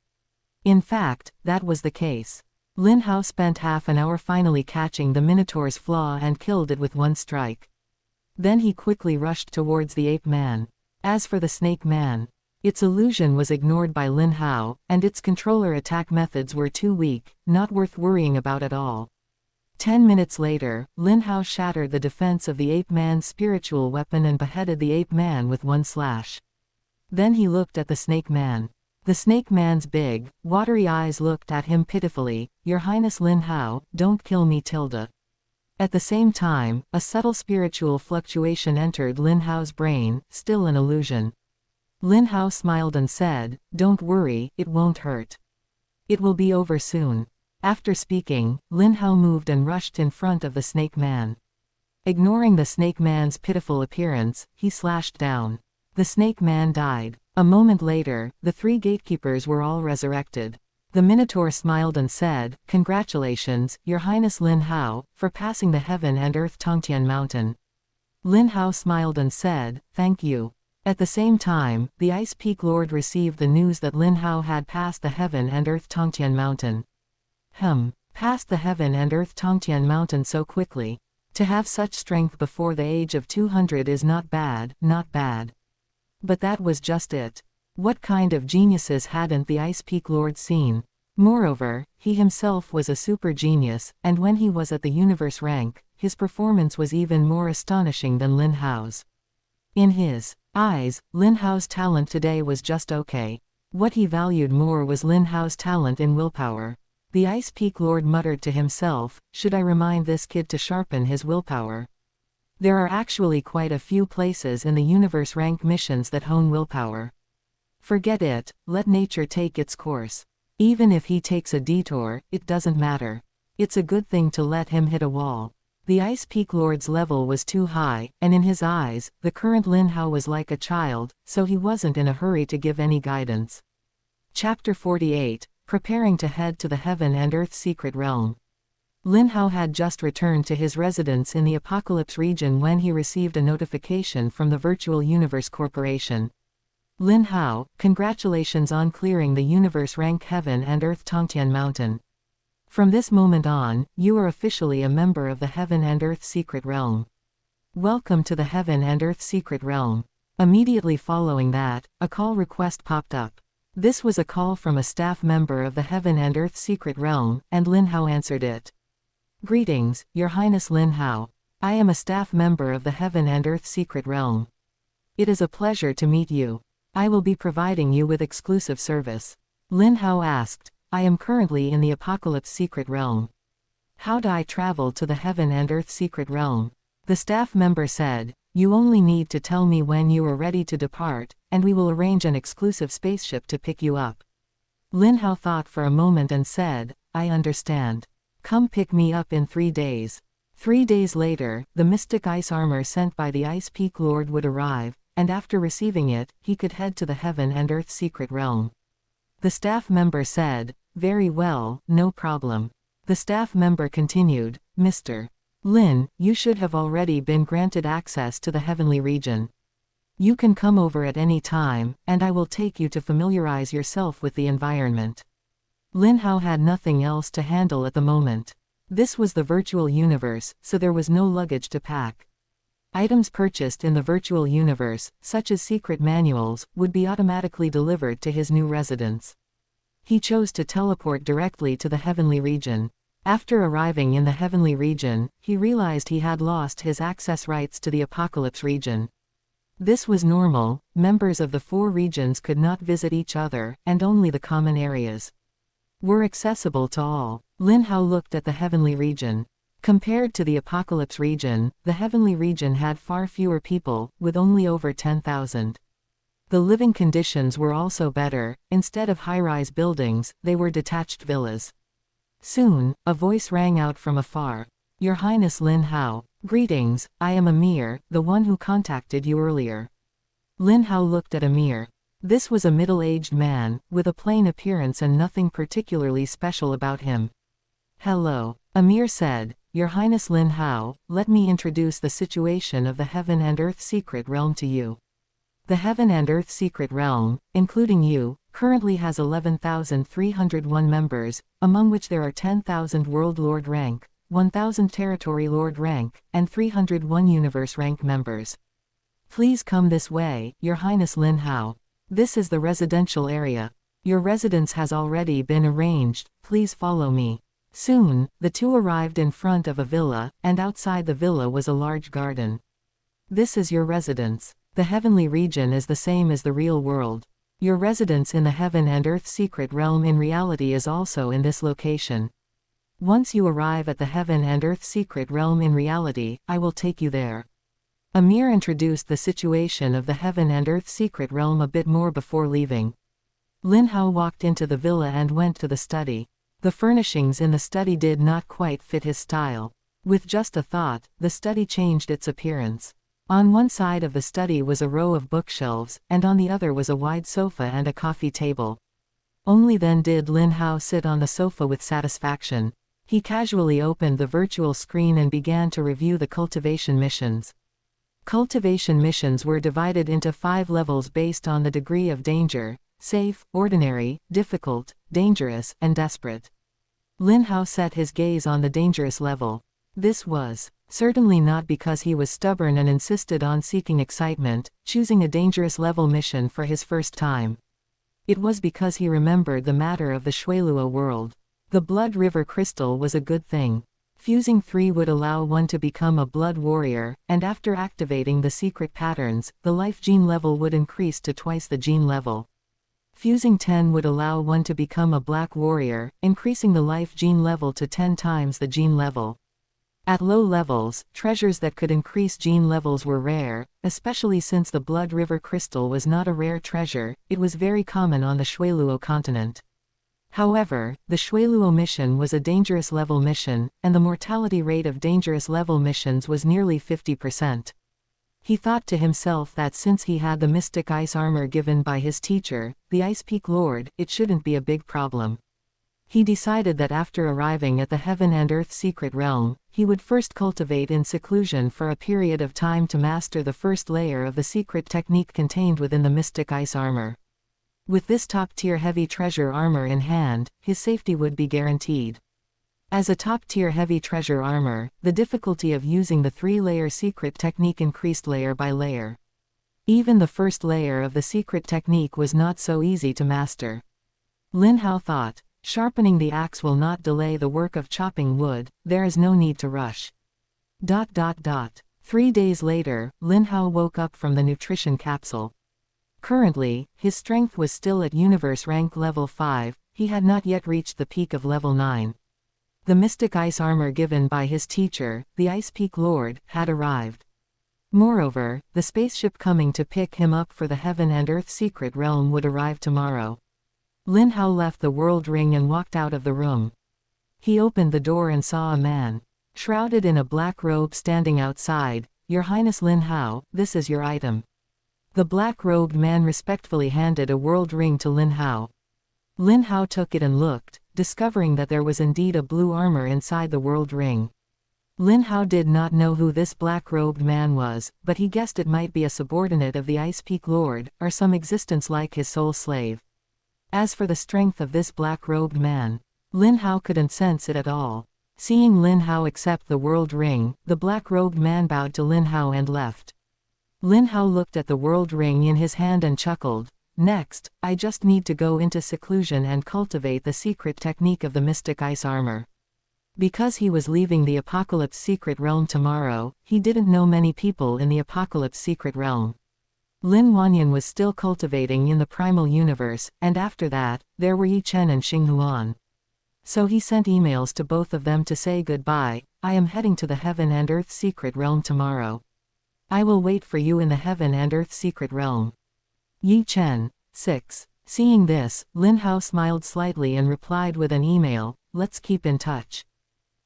S1: In fact, that was the case. Lin Hao spent half an hour finally catching the Minotaur's flaw and killed it with 1 strike. Then he quickly rushed towards the Ape Man. As for the Snake Man, its illusion was ignored by Lin Hao, and its controller attack methods were too weak, not worth worrying about at all. 10 minutes later, Lin Hao shattered the defense of the Ape Man's spiritual weapon and beheaded the Ape Man with 1 slash. Then he looked at the Snake Man. The Snake Man's big, watery eyes looked at him pitifully. "Your Highness Lin Hao, don't kill me tilde." At the same time, a subtle spiritual fluctuation entered Lin Hao's brain, still an illusion. Lin Hao smiled and said, "Don't worry, it won't hurt. It will be over soon." After speaking, Lin Hao moved and rushed in front of the Snake Man. Ignoring the Snake Man's pitiful appearance, he slashed down. The Snake Man died. A moment later, the 3 gatekeepers were all resurrected. The Minotaur smiled and said, "Congratulations, Your Highness Lin Hao, for passing the Heaven and Earth Tongtian Mountain." Lin Hao smiled and said, "Thank you." At the same time, the Ice Peak Lord received the news that Lin Hao had passed the Heaven and Earth Tongtian Mountain. Passed the Heaven and Earth Tongtian Mountain so quickly. To have such strength before the age of 200 is not bad, not bad. But that was just it. What kind of geniuses hadn't the Ice Peak Lord seen? Moreover, he himself was a super genius, and when he was at the universe rank, his performance was even more astonishing than Lin Hao's. In his eyes, Lin Hao's talent today was just okay. What he valued more was Lin Hao's talent in willpower. The Ice Peak Lord muttered to himself, "Should I remind this kid to sharpen his willpower?" There are actually quite a few places in the universe rank missions that hone willpower. Forget it, let nature take its course. Even if he takes a detour, it doesn't matter. It's a good thing to let him hit a wall. The Ice Peak Lord's level was too high, and in his eyes, the current Lin Hao was like a child, so he wasn't in a hurry to give any guidance. Chapter 48, Preparing to Head to the Heaven and Earth Secret Realm. Lin Hao had just returned to his residence in the Apocalypse region when he received a notification from the Virtual Universe Corporation. "Lin Hao, congratulations on clearing the universe rank Heaven and Earth Tongtian Mountain. From this moment on, you are officially a member of the Heaven and Earth Secret Realm. Welcome to the Heaven and Earth Secret Realm." Immediately following that, a call request popped up. This was a call from a staff member of the Heaven and Earth Secret Realm, and Lin Hao answered it. "Greetings, Your Highness Lin Hao. I am a staff member of the Heaven and Earth Secret Realm. It is a pleasure to meet you. I will be providing you with exclusive service." Lin Hao asked, "I am currently in the Apocalypse Secret Realm. How do I travel to the Heaven and Earth Secret Realm?" The staff member said, "You only need to tell me when you are ready to depart, and we will arrange an exclusive spaceship to pick you up." Lin Hao thought for a moment and said, "I understand. Come pick me up in 3 days." 3 days later, the mystic ice armor sent by the Ice Peak Lord would arrive, and after receiving it, he could head to the Heaven and Earth Secret Realm. The staff member said, "Very well, no problem." The staff member continued, "Mr. Lin, you should have already been granted access to the heavenly region. You can come over at any time, and I will take you to familiarize yourself with the environment." Lin Hao had nothing else to handle at the moment. This was the virtual universe, so there was no luggage to pack. Items purchased in the virtual universe, such as secret manuals, would be automatically delivered to his new residence. He chose to teleport directly to the heavenly region. After arriving in the heavenly region, he realized he had lost his access rights to the Apocalypse region. This was normal, members of the 4 regions could not visit each other, and only the common areas were accessible to all. Lin Hao looked at the heavenly region. Compared to the Apocalypse region, the heavenly region had far fewer people, with only over 10,000. The living conditions were also better. Instead of high-rise buildings, they were detached villas. Soon, a voice rang out from afar. "Your Highness Lin Hao. Greetings, I am Amir, the one who contacted you earlier." Lin Hao looked at Amir. This was a middle-aged man, with a plain appearance and nothing particularly special about him. "Hello," Amir said. "Your Highness Lin Hao, let me introduce the situation of the Heaven and Earth Secret Realm to you. The Heaven and Earth Secret Realm, including you, currently has 11,301 members, among which there are 10,000 World Lord rank, 1,000 Territory Lord rank, and 301 Universe rank members. Please come this way, Your Highness Lin Hao. This is the residential area. Your residence has already been arranged, please follow me." Soon, the two arrived in front of a villa, and outside the villa was a large garden. "This is your residence. The heavenly region is the same as the real world. Your residence in the Heaven and Earth Secret Realm in reality is also in this location. Once you arrive at the Heaven and Earth Secret Realm in reality, I will take you there." Amir introduced the situation of the Heaven and Earth Secret Realm a bit more before leaving. Lin Hao walked into the villa and went to the study. The furnishings in the study did not quite fit his style. With just a thought, the study changed its appearance. On one side of the study was a row of bookshelves, and on the other was a wide sofa and a coffee table. Only then did Lin Hao sit on the sofa with satisfaction. He casually opened the virtual screen and began to review the cultivation missions. Cultivation missions were divided into 5 levels based on the degree of danger: safe, ordinary, difficult, dangerous, and desperate. Lin Hao set his gaze on the dangerous level. This was certainly not because he was stubborn and insisted on seeking excitement, choosing a dangerous level mission for his first time. It was because he remembered the matter of the Shuiluo world. The blood river crystal was a good thing. Fusing 3 would allow one to become a blood warrior, and after activating the secret patterns, the life gene level would increase to twice the gene level. Fusing 10 would allow one to become a black warrior, increasing the life gene level to 10 times the gene level. At low levels, treasures that could increase gene levels were rare, especially since the blood river crystal was not a rare treasure. It was very common on the Shuiluo continent. However, the Shuiluo mission was a dangerous level mission, and the mortality rate of dangerous level missions was nearly 50%. He thought to himself that since he had the mystic ice armor given by his teacher, the Ice Peak Lord, it shouldn't be a big problem. He decided that after arriving at the Heaven and Earth Secret Realm, he would first cultivate in seclusion for a period of time to master the first layer of the secret technique contained within the mystic ice armor. With this top-tier heavy treasure armor in hand, his safety would be guaranteed. As a top-tier heavy treasure armor, the difficulty of using the 3-layer secret technique increased layer by layer. Even the first layer of the secret technique was not so easy to master. Lin Hao thought, sharpening the axe will not delay the work of chopping wood, there is no need to rush. 3 days later, Lin Hao woke up from the nutrition capsule. Currently, his strength was still at universe rank level 5, he had not yet reached the peak of level 9. The mystic ice armor given by his teacher, the Ice Peak Lord, had arrived. Moreover, the spaceship coming to pick him up for the Heaven and Earth Secret Realm would arrive tomorrow. Lin Hao left the world ring and walked out of the room. He opened the door and saw a man, shrouded in a black robe, standing outside. "Your Highness Lin Hao, this is your item." The black-robed man respectfully handed a world ring to Lin Hao. Lin Hao took it and looked, discovering that there was indeed a blue armor inside the world ring. Lin Hao did not know who this black-robed man was, but he guessed it might be a subordinate of the Ice Peak Lord, or some existence like his sole slave. As for the strength of this black-robed man, Lin Hao couldn't sense it at all. Seeing Lin Hao accept the world ring, the black-robed man bowed to Lin Hao and left. Lin Hao looked at the world ring in his hand and chuckled. "Next, I just need to go into seclusion and cultivate the secret technique of the mystic ice armor." Because he was leaving the Apocalypse Secret Realm tomorrow, he didn't know many people in the Apocalypse Secret Realm. Lin Wanyan was still cultivating in the Primal Universe, and after that, there were Yi Chen and Xing Huan. So he sent emails to both of them to say goodbye. "I am heading to the Heaven and Earth Secret Realm tomorrow. I will wait for you in the Heaven and Earth Secret Realm. Yi Chen." 6. Seeing this, Lin Hao smiled slightly and replied with an email, "Let's keep in touch."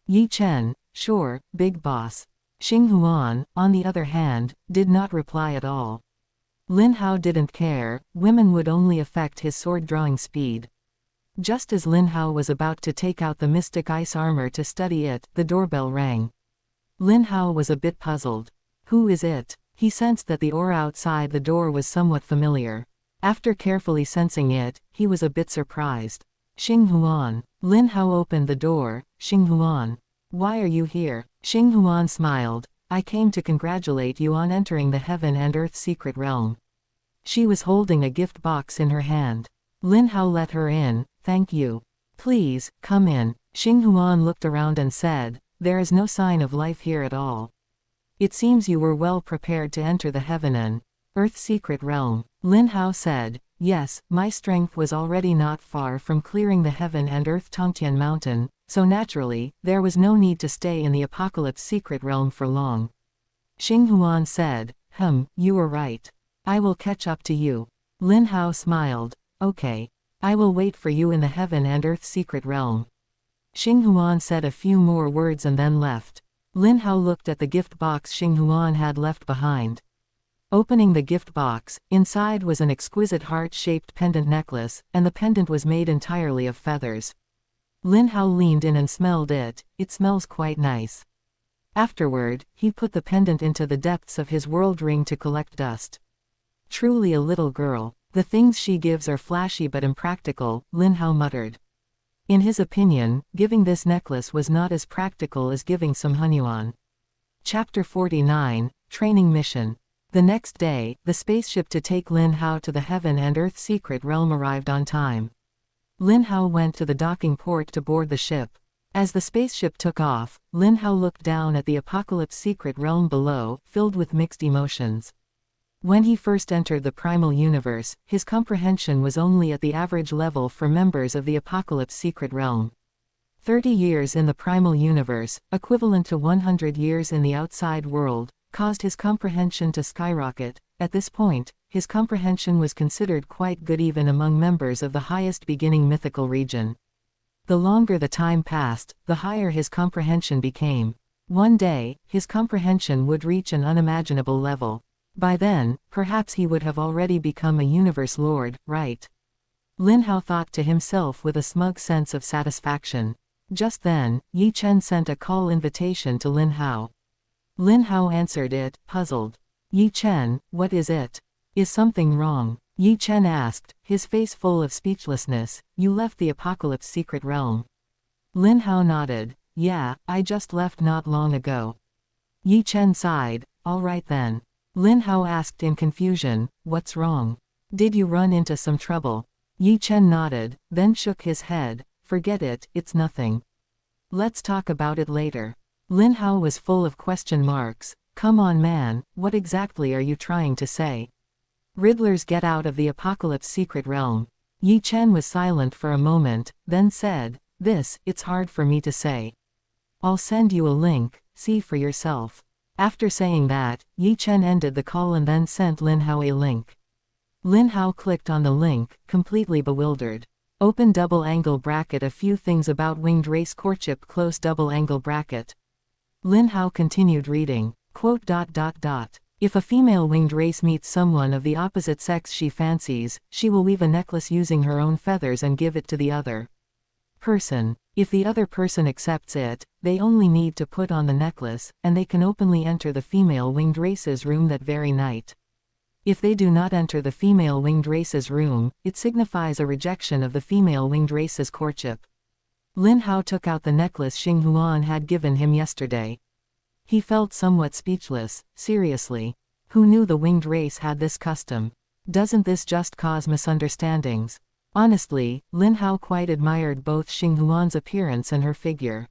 S1: Yi Chen, "Sure, big boss." Xing Huan, on the other hand, did not reply at all. Lin Hao didn't care, women would only affect his sword-drawing speed. Just as Lin Hao was about to take out the mystic ice armor to study it, the doorbell rang. Lin Hao was a bit puzzled. Who is it? He sensed that the aura outside the door was somewhat familiar. After carefully sensing it, he was a bit surprised. Xing Huan. Lin Hao opened the door. "Xing Huan. Why are you here?" Xing Huan smiled. "I came to congratulate you on entering the Heaven and Earth Secret Realm." She was holding a gift box in her hand. Lin Hao let her in. "Thank you. Please, come in." Xing Huan looked around and said, "There is no sign of life here at all. It seems you were well prepared to enter the Heaven and Earth Secret Realm." Lin Hao said, "Yes, my strength was already not far from clearing the Heaven and Earth Tongtian Mountain, so naturally, there was no need to stay in the Apocalypse Secret Realm for long." Xing Huan said, You were right. I will catch up to you." Lin Hao smiled. "Okay. I will wait for you in the Heaven and Earth Secret Realm." Xing Huan said a few more words and then left. Lin Hao looked at the gift box Xing Huan had left behind. Opening the gift box, inside was an exquisite heart-shaped pendant necklace, and the pendant was made entirely of feathers. Lin Hao leaned in and smelled it. It smells quite nice. Afterward, he put the pendant into the depths of his world ring to collect dust. Truly a little girl. The things she gives are flashy but impractical, Lin Hao muttered. In his opinion, giving this necklace was not as practical as giving some hunyuan. Chapter 49, Training Mission. The next day, the spaceship to take Lin Hao to the Heaven and Earth Secret Realm arrived on time. Lin Hao went to the docking port to board the ship. As the spaceship took off, Lin Hao looked down at the Apocalypse Secret Realm below, filled with mixed emotions. When he first entered the Primal Universe, his comprehension was only at the average level for members of the Apocalypse Secret Realm. 30 years in the Primal Universe, equivalent to 100 years in the outside world, caused his comprehension to skyrocket. At this point, his comprehension was considered quite good even among members of the highest beginning mythical region. The longer the time passed, the higher his comprehension became. One day, his comprehension would reach an unimaginable level. By then, perhaps he would have already become a universe lord, right? Lin Hao thought to himself with a smug sense of satisfaction. Just then, Yi Chen sent a call invitation to Lin Hao. Lin Hao answered it, puzzled. Yi Chen, what is it? Is something wrong? Yi Chen asked, his face full of speechlessness. You left the Apocalypse Secret Realm. Lin Hao nodded. Yeah, I just left not long ago. Yi Chen sighed. All right then. Lin Hao asked in confusion, what's wrong? Did you run into some trouble? Yi Chen nodded, then shook his head. Forget it, it's nothing. Let's talk about it later. Lin Hao was full of question marks. Come on man, what exactly are you trying to say? Riddlers get out of the Apocalypse Secret Realm. Yi Chen was silent for a moment, then said, it's hard for me to say. I'll send you a link, see for yourself. After saying that, Yi Chen ended the call and then sent Lin Hao a link. Lin Hao clicked on the link, completely bewildered. Open double angle bracket. A few things about winged race courtship. Close double angle bracket. Lin Hao continued reading. Quote. If a female winged race meets someone of the opposite sex she fancies, she will weave a necklace using her own feathers and give it to the other person. If the other person accepts it, they only need to put on the necklace, and they can openly enter the female winged race's room that very night. If they do not enter the female winged race's room, it signifies a rejection of the female winged race's courtship. Lin Hao took out the necklace Xing Huan had given him yesterday. He felt somewhat speechless. Seriously. Who knew the winged race had this custom? Doesn't this just cause misunderstandings? Honestly, Lin Hao quite admired both Xing Huan's appearance and her figure.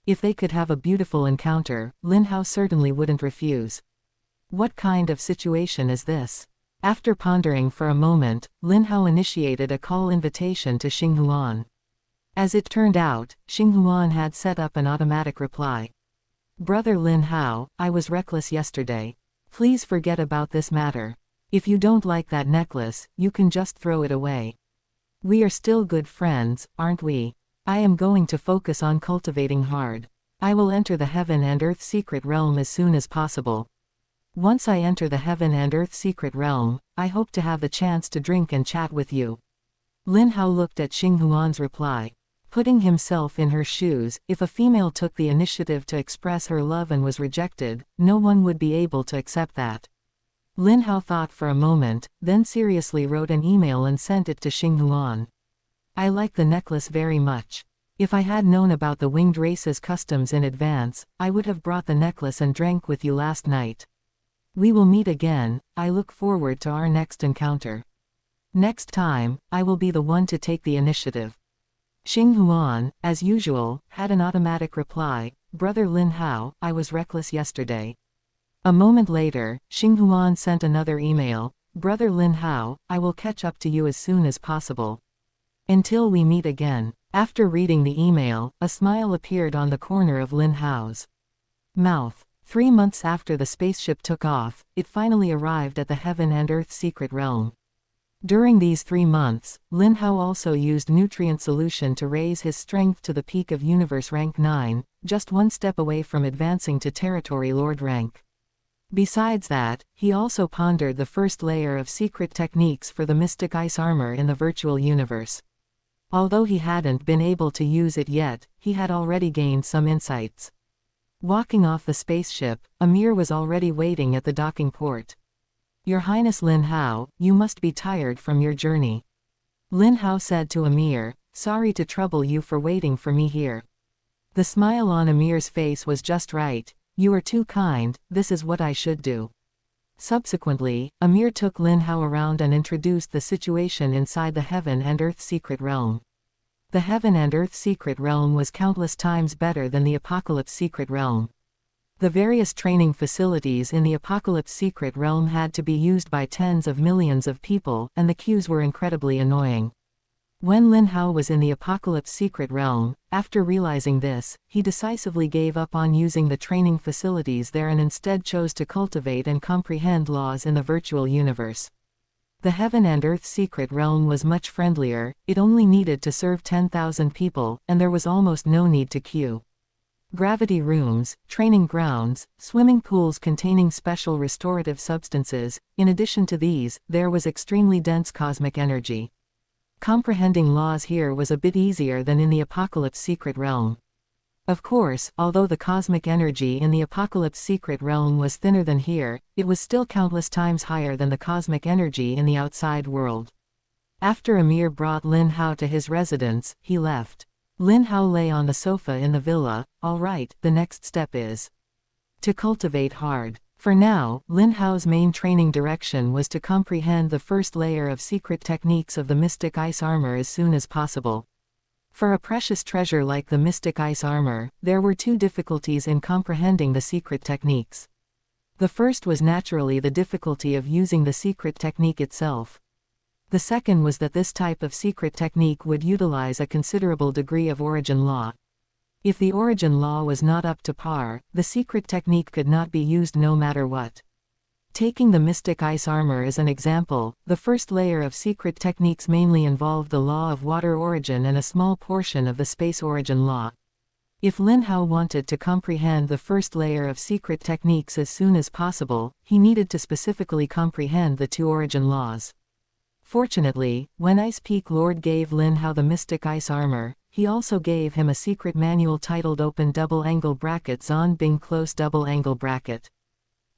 S1: If they could have a beautiful encounter, Lin Hao certainly wouldn't refuse. What kind of situation is this? After pondering for a moment, Lin Hao initiated a call invitation to Xing Huan. As it turned out, Xing Huan had set up an automatic reply. Brother Lin Hao, I was reckless yesterday. Please forget about this matter. If you don't like that necklace, you can just throw it away. We are still good friends, aren't we? I am going to focus on cultivating hard. I will enter the Heaven and Earth Secret Realm as soon as possible. Once I enter the Heaven and Earth Secret Realm, I hope to have the chance to drink and chat with you. Lin Hao looked at Xing Huan's reply. Putting himself in her shoes, if a female took the initiative to express her love and was rejected, no one would be able to accept that. Lin Hao thought for a moment, then seriously wrote an email and sent it to Xing Huan. I like the necklace very much. If I had known about the winged race's customs in advance, I would have brought the necklace and drank with you last night. We will meet again. I look forward to our next encounter. Next time, I will be the one to take the initiative. Xing Huan, as usual, had an automatic reply. Brother Lin Hao, I was reckless yesterday. A moment later, Xing Huan sent another email. Brother Lin Hao, I will catch up to you as soon as possible. Until we meet again. After reading the email, a smile appeared on the corner of Lin Hao's mouth. 3 months after the spaceship took off, it finally arrived at the Heaven and Earth Secret Realm. During these 3 months, Lin Hao also used nutrient solution to raise his strength to the peak of Universe rank 9, just one step away from advancing to Territory Lord rank. Besides that, he also pondered the first layer of secret techniques for the mystic ice armor in the virtual universe. Although he hadn't been able to use it yet, he had already gained some insights. Walking off the spaceship, Amir was already waiting at the docking port. "Your Highness Lin Hao, you must be tired from your journey." Lin Hao said to Amir, "Sorry to trouble you for waiting for me here." The smile on Amir's face was just right. "You are too kind, this is what I should do." Subsequently, Amir took Lin Hao around and introduced the situation inside the Heaven and Earth Secret Realm. The Heaven and Earth Secret Realm was countless times better than the Apocalypse Secret Realm. The various training facilities in the Apocalypse Secret Realm had to be used by tens of millions of people, and the queues were incredibly annoying. When Lin Hao was in the Apocalypse Secret Realm, after realizing this, he decisively gave up on using the training facilities there and instead chose to cultivate and comprehend laws in the virtual universe. The Heaven and Earth Secret Realm was much friendlier, it only needed to serve 10,000 people, and there was almost no need to queue. Gravity rooms, training grounds, swimming pools containing special restorative substances. In addition to these, there was extremely dense cosmic energy. Comprehending laws here was a bit easier than in the Apocalypse Secret Realm. Of course, although the cosmic energy in the Apocalypse Secret Realm was thinner than here, it was still countless times higher than the cosmic energy in the outside world. After Amir brought Lin Hao to his residence, he left. Lin Hao lay on the sofa in the villa. "All right, the next step is to cultivate hard." For now, Lin Hao's main training direction was to comprehend the first layer of secret techniques of the mystic ice armor as soon as possible. For a precious treasure like the mystic ice armor, there were two difficulties in comprehending the secret techniques. The first was naturally the difficulty of using the secret technique itself. The second was that this type of secret technique would utilize a considerable degree of origin law. If the origin law was not up to par, the secret technique could not be used no matter what. Taking the mystic ice armor as an example, the first layer of secret techniques mainly involved the law of water origin and a small portion of the space origin law. If Lin Hao wanted to comprehend the first layer of secret techniques as soon as possible, he needed to specifically comprehend the two origin laws. Fortunately, when Ice Peak Lord gave Lin Hao the mystic ice armor, he also gave him a secret manual titled Open Double Angle Bracket Zon Bing Close Double Angle Bracket.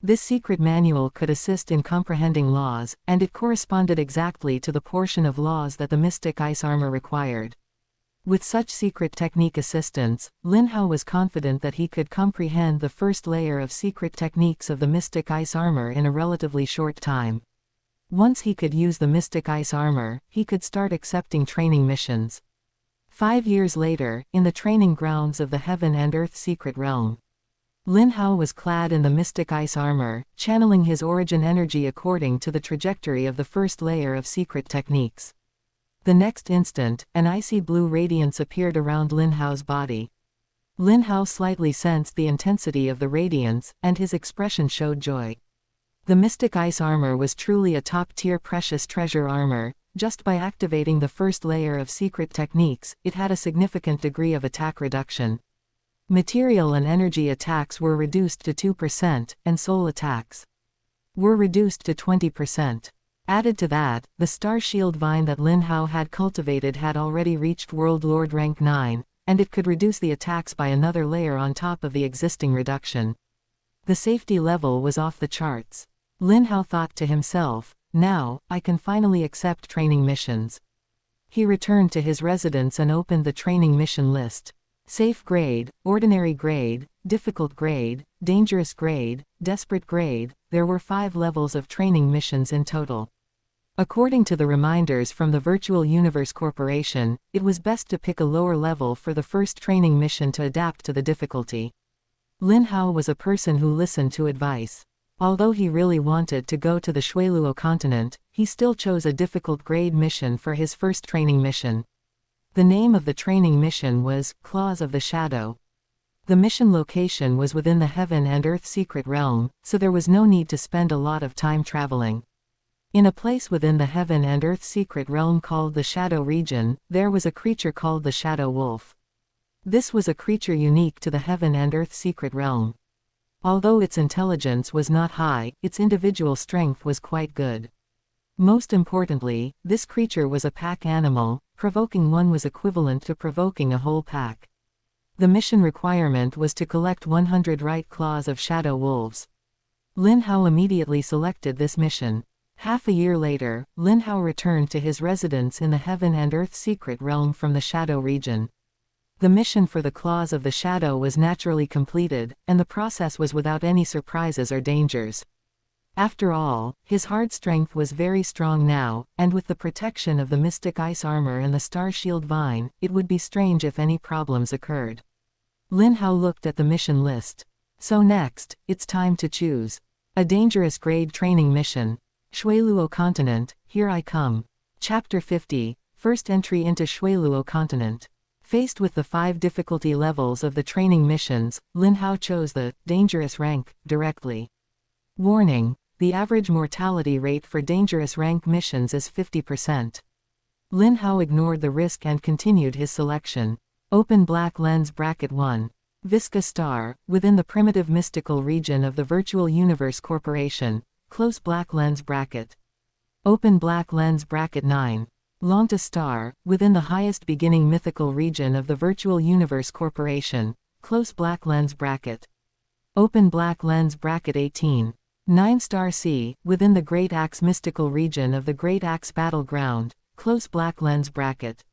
S1: This secret manual could assist in comprehending laws, and it corresponded exactly to the portion of laws that the mystic ice armor required. With such secret technique assistance, Lin Hao was confident that he could comprehend the first layer of secret techniques of the mystic ice armor in a relatively short time. Once he could use the mystic ice armor, he could start accepting training missions. 5 years later, in the training grounds of the Heaven and Earth Secret Realm, Lin Hao was clad in the mystic ice armor, channeling his origin energy according to the trajectory of the first layer of secret techniques. The next instant, an icy blue radiance appeared around Lin Hao's body. Lin Hao slightly sensed the intensity of the radiance, and his expression showed joy. The mystic ice armor was truly a top-tier precious treasure armor. Just by activating the first layer of secret techniques, it had a significant degree of attack reduction. Material and energy attacks were reduced to 2%, and soul attacks were reduced to 20%. Added to that, the star shield vine that Lin Hao had cultivated had already reached World Lord rank 9, and it could reduce the attacks by another layer on top of the existing reduction. The safety level was off the charts. Lin Hao thought to himself, "Now, I can finally accept training missions." He returned to his residence and opened the training mission list. Safe grade, ordinary grade, difficult grade, dangerous grade, desperate grade. There were 5 levels of training missions in total. According to the reminders from the Virtual Universe Corporation, it was best to pick a lower level for the first training mission to adapt to the difficulty. Lin Hao was a person who listened to advice. Although he really wanted to go to the Shuiluo continent, he still chose a difficult grade mission for his first training mission. The name of the training mission was Claws of the Shadow. The mission location was within the Heaven and Earth Secret Realm, so there was no need to spend a lot of time traveling. In a place within the Heaven and Earth Secret Realm called the Shadow Region, there was a creature called the Shadow Wolf. This was a creature unique to the Heaven and Earth Secret Realm. Although its intelligence was not high, its individual strength was quite good. Most importantly, this creature was a pack animal. Provoking one was equivalent to provoking a whole pack. The mission requirement was to collect 100 right claws of shadow wolves. Lin Hao immediately selected this mission. Half a year later, Lin Hao returned to his residence in the Heaven and Earth Secret Realm from the Shadow region. The mission for the Claws of the Shadow was naturally completed, and the process was without any surprises or dangers. After all, his hard strength was very strong now, and with the protection of the mystic ice armor and the star shield vine, it would be strange if any problems occurred. Lin Hao looked at the mission list. So next, it's time to choose. A dangerous grade training mission. Shuiluo Continent, here I come. Chapter 50, First Entry into Shuiluo Continent. Faced with the 5 difficulty levels of the training missions, Lin Hao chose the dangerous rank directly. Warning: the average mortality rate for dangerous rank missions is 50%. Lin Hao ignored the risk and continued his selection. Open black lens bracket 1. Visca star, within the primitive mystical region of the Virtual Universe Corporation. Close black lens bracket. Open black lens bracket 9. Longta star, within the highest beginning mythical region of the Virtual Universe Corporation. Close black lens bracket. Open black lens bracket 18. 9 star C, within the Great Axe mystical region of the Great Axe Battleground. Close black lens bracket.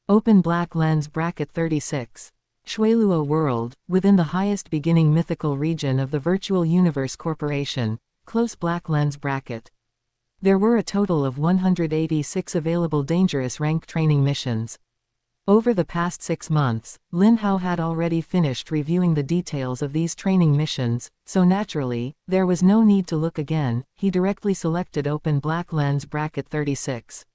S1: Open black lens bracket 36. Shuiluo world, within the highest beginning mythical region of the Virtual Universe Corporation. Close black lens bracket. There were a total of 186 available dangerous rank training missions. Over the past 6 months, Lin Hao had already finished reviewing the details of these training missions, so naturally, there was no need to look again. He directly selected open black lens bracket 36.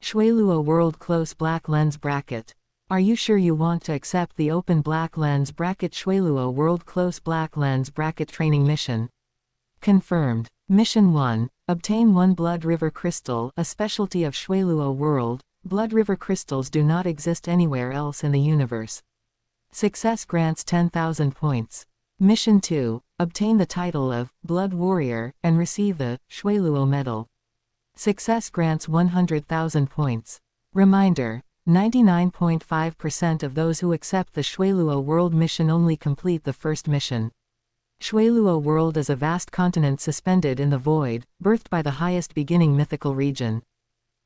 S1: Shuiluo world close black lens bracket. Are you sure you want to accept the open black lens bracket Shuiluo world close black lens bracket training mission? Confirmed. Mission 1. Obtain 1 Blood River Crystal, a specialty of Shuiluo world. Blood River crystals do not exist anywhere else in the universe. Success grants 10,000 points. Mission 2. Obtain the title of Blood Warrior, and receive the Shuiluo Medal. Success grants 100,000 points. Reminder: 99.5% of those who accept the Shuiluo World mission only complete the first mission. Shuiluo World is a vast continent suspended in the void, birthed by the highest beginning mythical region.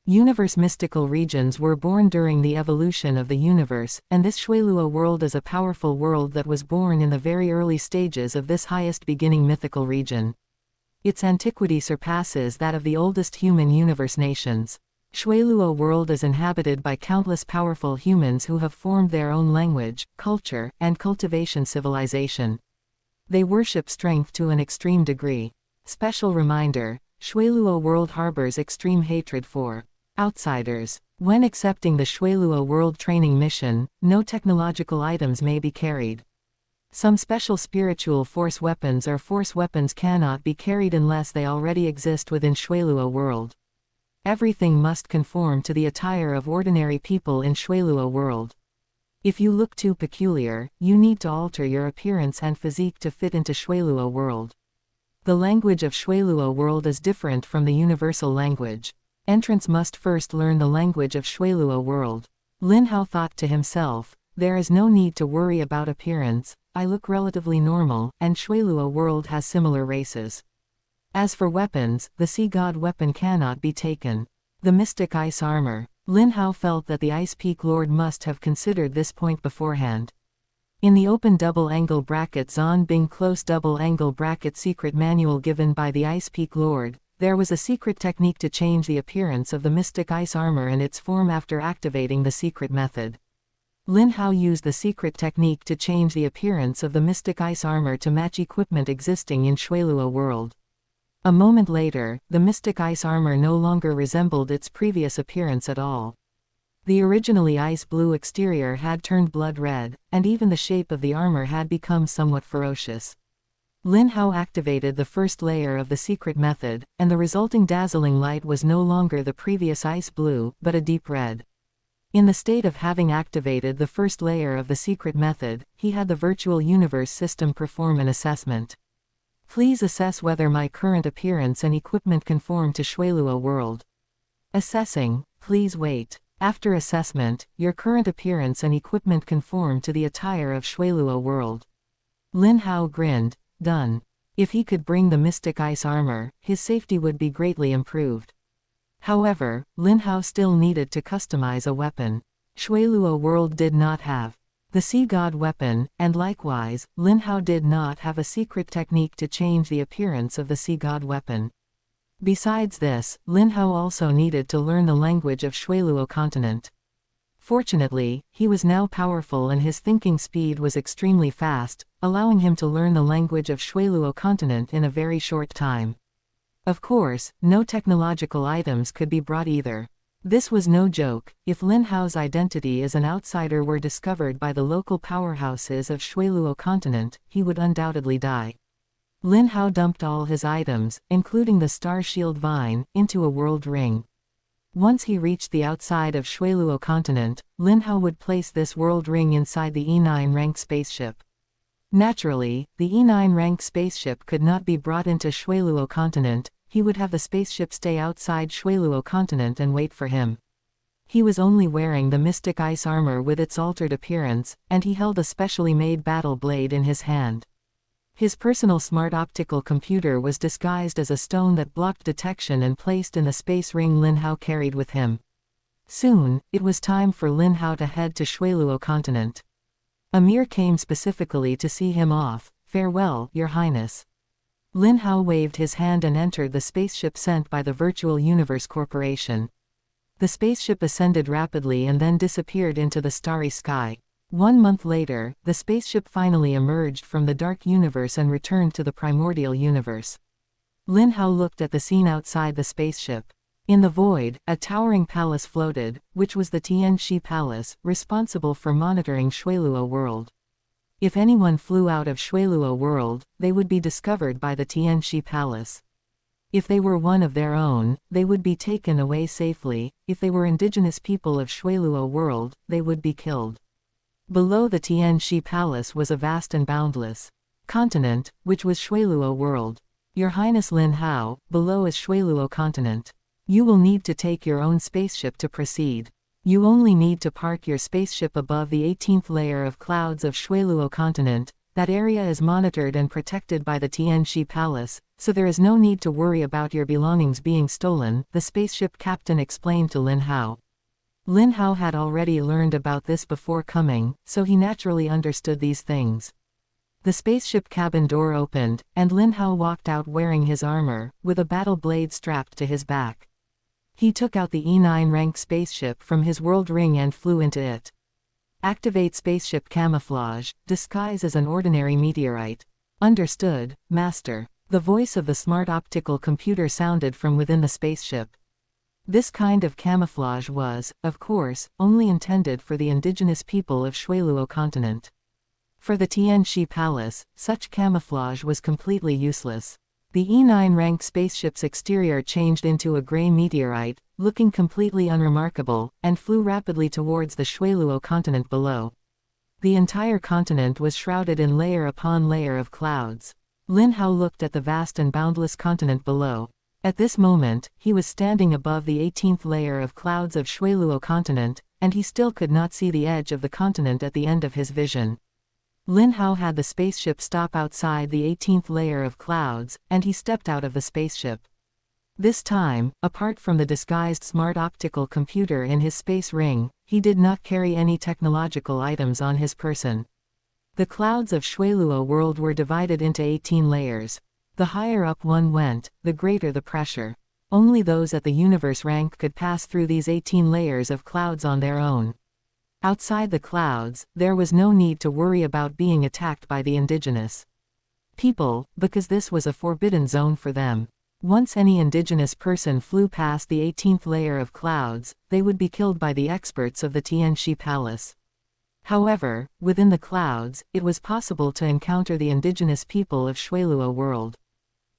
S1: Universe mystical regions were born during the evolution of the universe, and this Shuiluo World is a powerful world that was born in the very early stages of this highest beginning mythical region. Its antiquity surpasses that of the oldest human universe nations. Shuiluo World is inhabited by countless powerful humans who have formed their own language, culture, and cultivation civilization. They worship strength to an extreme degree. Special reminder: Shuiluo World harbors extreme hatred for outsiders. When accepting the Shuiluo World training mission, no technological items may be carried. Some special spiritual force weapons or force weapons cannot be carried unless they already exist within Shuiluo World. Everything must conform to the attire of ordinary people in Shuiluo World. If you look too peculiar, you need to alter your appearance and physique to fit into Shuiluo World. The language of Shuiluo World is different from the universal language. Entrants must first learn the language of Shuiluo World. Lin Hao thought to himself, there is no need to worry about appearance. I look relatively normal, and Shuiluo World has similar races. As for weapons, the Sea God weapon cannot be taken. The Mystic Ice Armor. Lin Hao felt that the Ice Peak Lord must have considered this point beforehand. In the open double angle bracket Zon Bing close double angle bracket secret manual given by the Ice Peak Lord, there was a secret technique to change the appearance of the Mystic Ice Armor and its form after activating the secret method. Lin Hao used the secret technique to change the appearance of the Mystic Ice Armor to match equipment existing in Shuiluo World. A moment later, the Mystic Ice Armor no longer resembled its previous appearance at all. The originally ice blue exterior had turned blood red, and even the shape of the armor had become somewhat ferocious. Lin Hao activated the first layer of the secret method, and the resulting dazzling light was no longer the previous ice blue, but a deep red. In the state of having activated the first layer of the secret method, he had the virtual universe system perform an assessment. Please assess whether my current appearance and equipment conform to Shuiluo world. Assessing, please wait. After assessment, your current appearance and equipment conform to the attire of Shuiluo world. Lin Hao grinned. Done. If he could bring the mystic ice armor, his safety would be greatly improved. However, Lin Hao still needed to customize a weapon. Shuiluo world did not have the sea god weapon, and likewise, Lin Hao did not have a secret technique to change the appearance of the sea god weapon. Besides this, Lin Hao also needed to learn the language of Shuiluo continent. Fortunately, he was now powerful and his thinking speed was extremely fast, allowing him to learn the language of Shuiluo continent in a very short time. Of course, no technological items could be brought either. This was no joke. If Lin Hao's identity as an outsider were discovered by the local powerhouses of Shuiluo continent, he would undoubtedly die. Lin Hao dumped all his items, including the Star Shield Vine, into a world ring. Once he reached the outside of Shuiluo continent, Lin Hao would place this world ring inside the E9 rank spaceship. Naturally, the E9 rank spaceship could not be brought into Shuiluo continent. He would have the spaceship stay outside Shuiluo continent and wait for him. He was only wearing the mystic ice armor with its altered appearance, and he held a specially made battle blade in his hand. His personal smart optical computer was disguised as a stone that blocked detection and placed in the space ring Lin Hao carried with him. Soon, it was time for Lin Hao to head to Shuiluo continent. Amir came specifically to see him off. Farewell, Your Highness. Lin Hao waved his hand and entered the spaceship sent by the Virtual Universe Corporation. The spaceship ascended rapidly and then disappeared into the starry sky. 1 month later, the spaceship finally emerged from the dark universe and returned to the primordial universe. Lin Hao looked at the scene outside the spaceship. In the void, a towering palace floated, which was the Tianxi Palace, responsible for monitoring Shuiluo world. If anyone flew out of Shuiluo world, they would be discovered by the Tianxi Palace. If they were one of their own, they would be taken away safely. If they were indigenous people of Shuiluo world, they would be killed. Below the Tianxi Palace was a vast and boundless continent, which was Shuiluo world. Your Highness Lin Hao, below is Shuiluo continent. You will need to take your own spaceship to proceed. You only need to park your spaceship above the 18th layer of clouds of Shuiluo continent. That area is monitored and protected by the Tianxi Palace, so there is no need to worry about your belongings being stolen, the spaceship captain explained to Lin Hao. Lin Hao had already learned about this before coming, so he naturally understood these things. The spaceship cabin door opened, and Lin Hao walked out wearing his armor, with a battle blade strapped to his back. He took out the E9 rank spaceship from his world ring and flew into it. Activate spaceship camouflage, disguise as an ordinary meteorite. Understood, Master. The voice of the smart optical computer sounded from within the spaceship. This kind of camouflage was, of course, only intended for the indigenous people of Shuiluo continent. For the Tianxi Palace, such camouflage was completely useless. The E9 rank spaceship's exterior changed into a gray meteorite, looking completely unremarkable, and flew rapidly towards the Shuiluo continent below. The entire continent was shrouded in layer upon layer of clouds. Lin Hao looked at the vast and boundless continent below. At this moment, he was standing above the 18th layer of clouds of Shuiluo continent, and he still could not see the edge of the continent at the end of his vision. Lin Hao had the spaceship stop outside the 18th layer of clouds, and he stepped out of the spaceship. This time, apart from the disguised smart optical computer in his space ring, he did not carry any technological items on his person. The clouds of Shuiluo world were divided into 18 layers. The higher up one went, the greater the pressure. Only those at the universe rank could pass through these 18 layers of clouds on their own. Outside the clouds, there was no need to worry about being attacked by the indigenous people, because this was a forbidden zone for them. Once any indigenous person flew past the 18th layer of clouds, they would be killed by the experts of the Tianxi Palace. However, within the clouds, it was possible to encounter the indigenous people of Shuiluo world.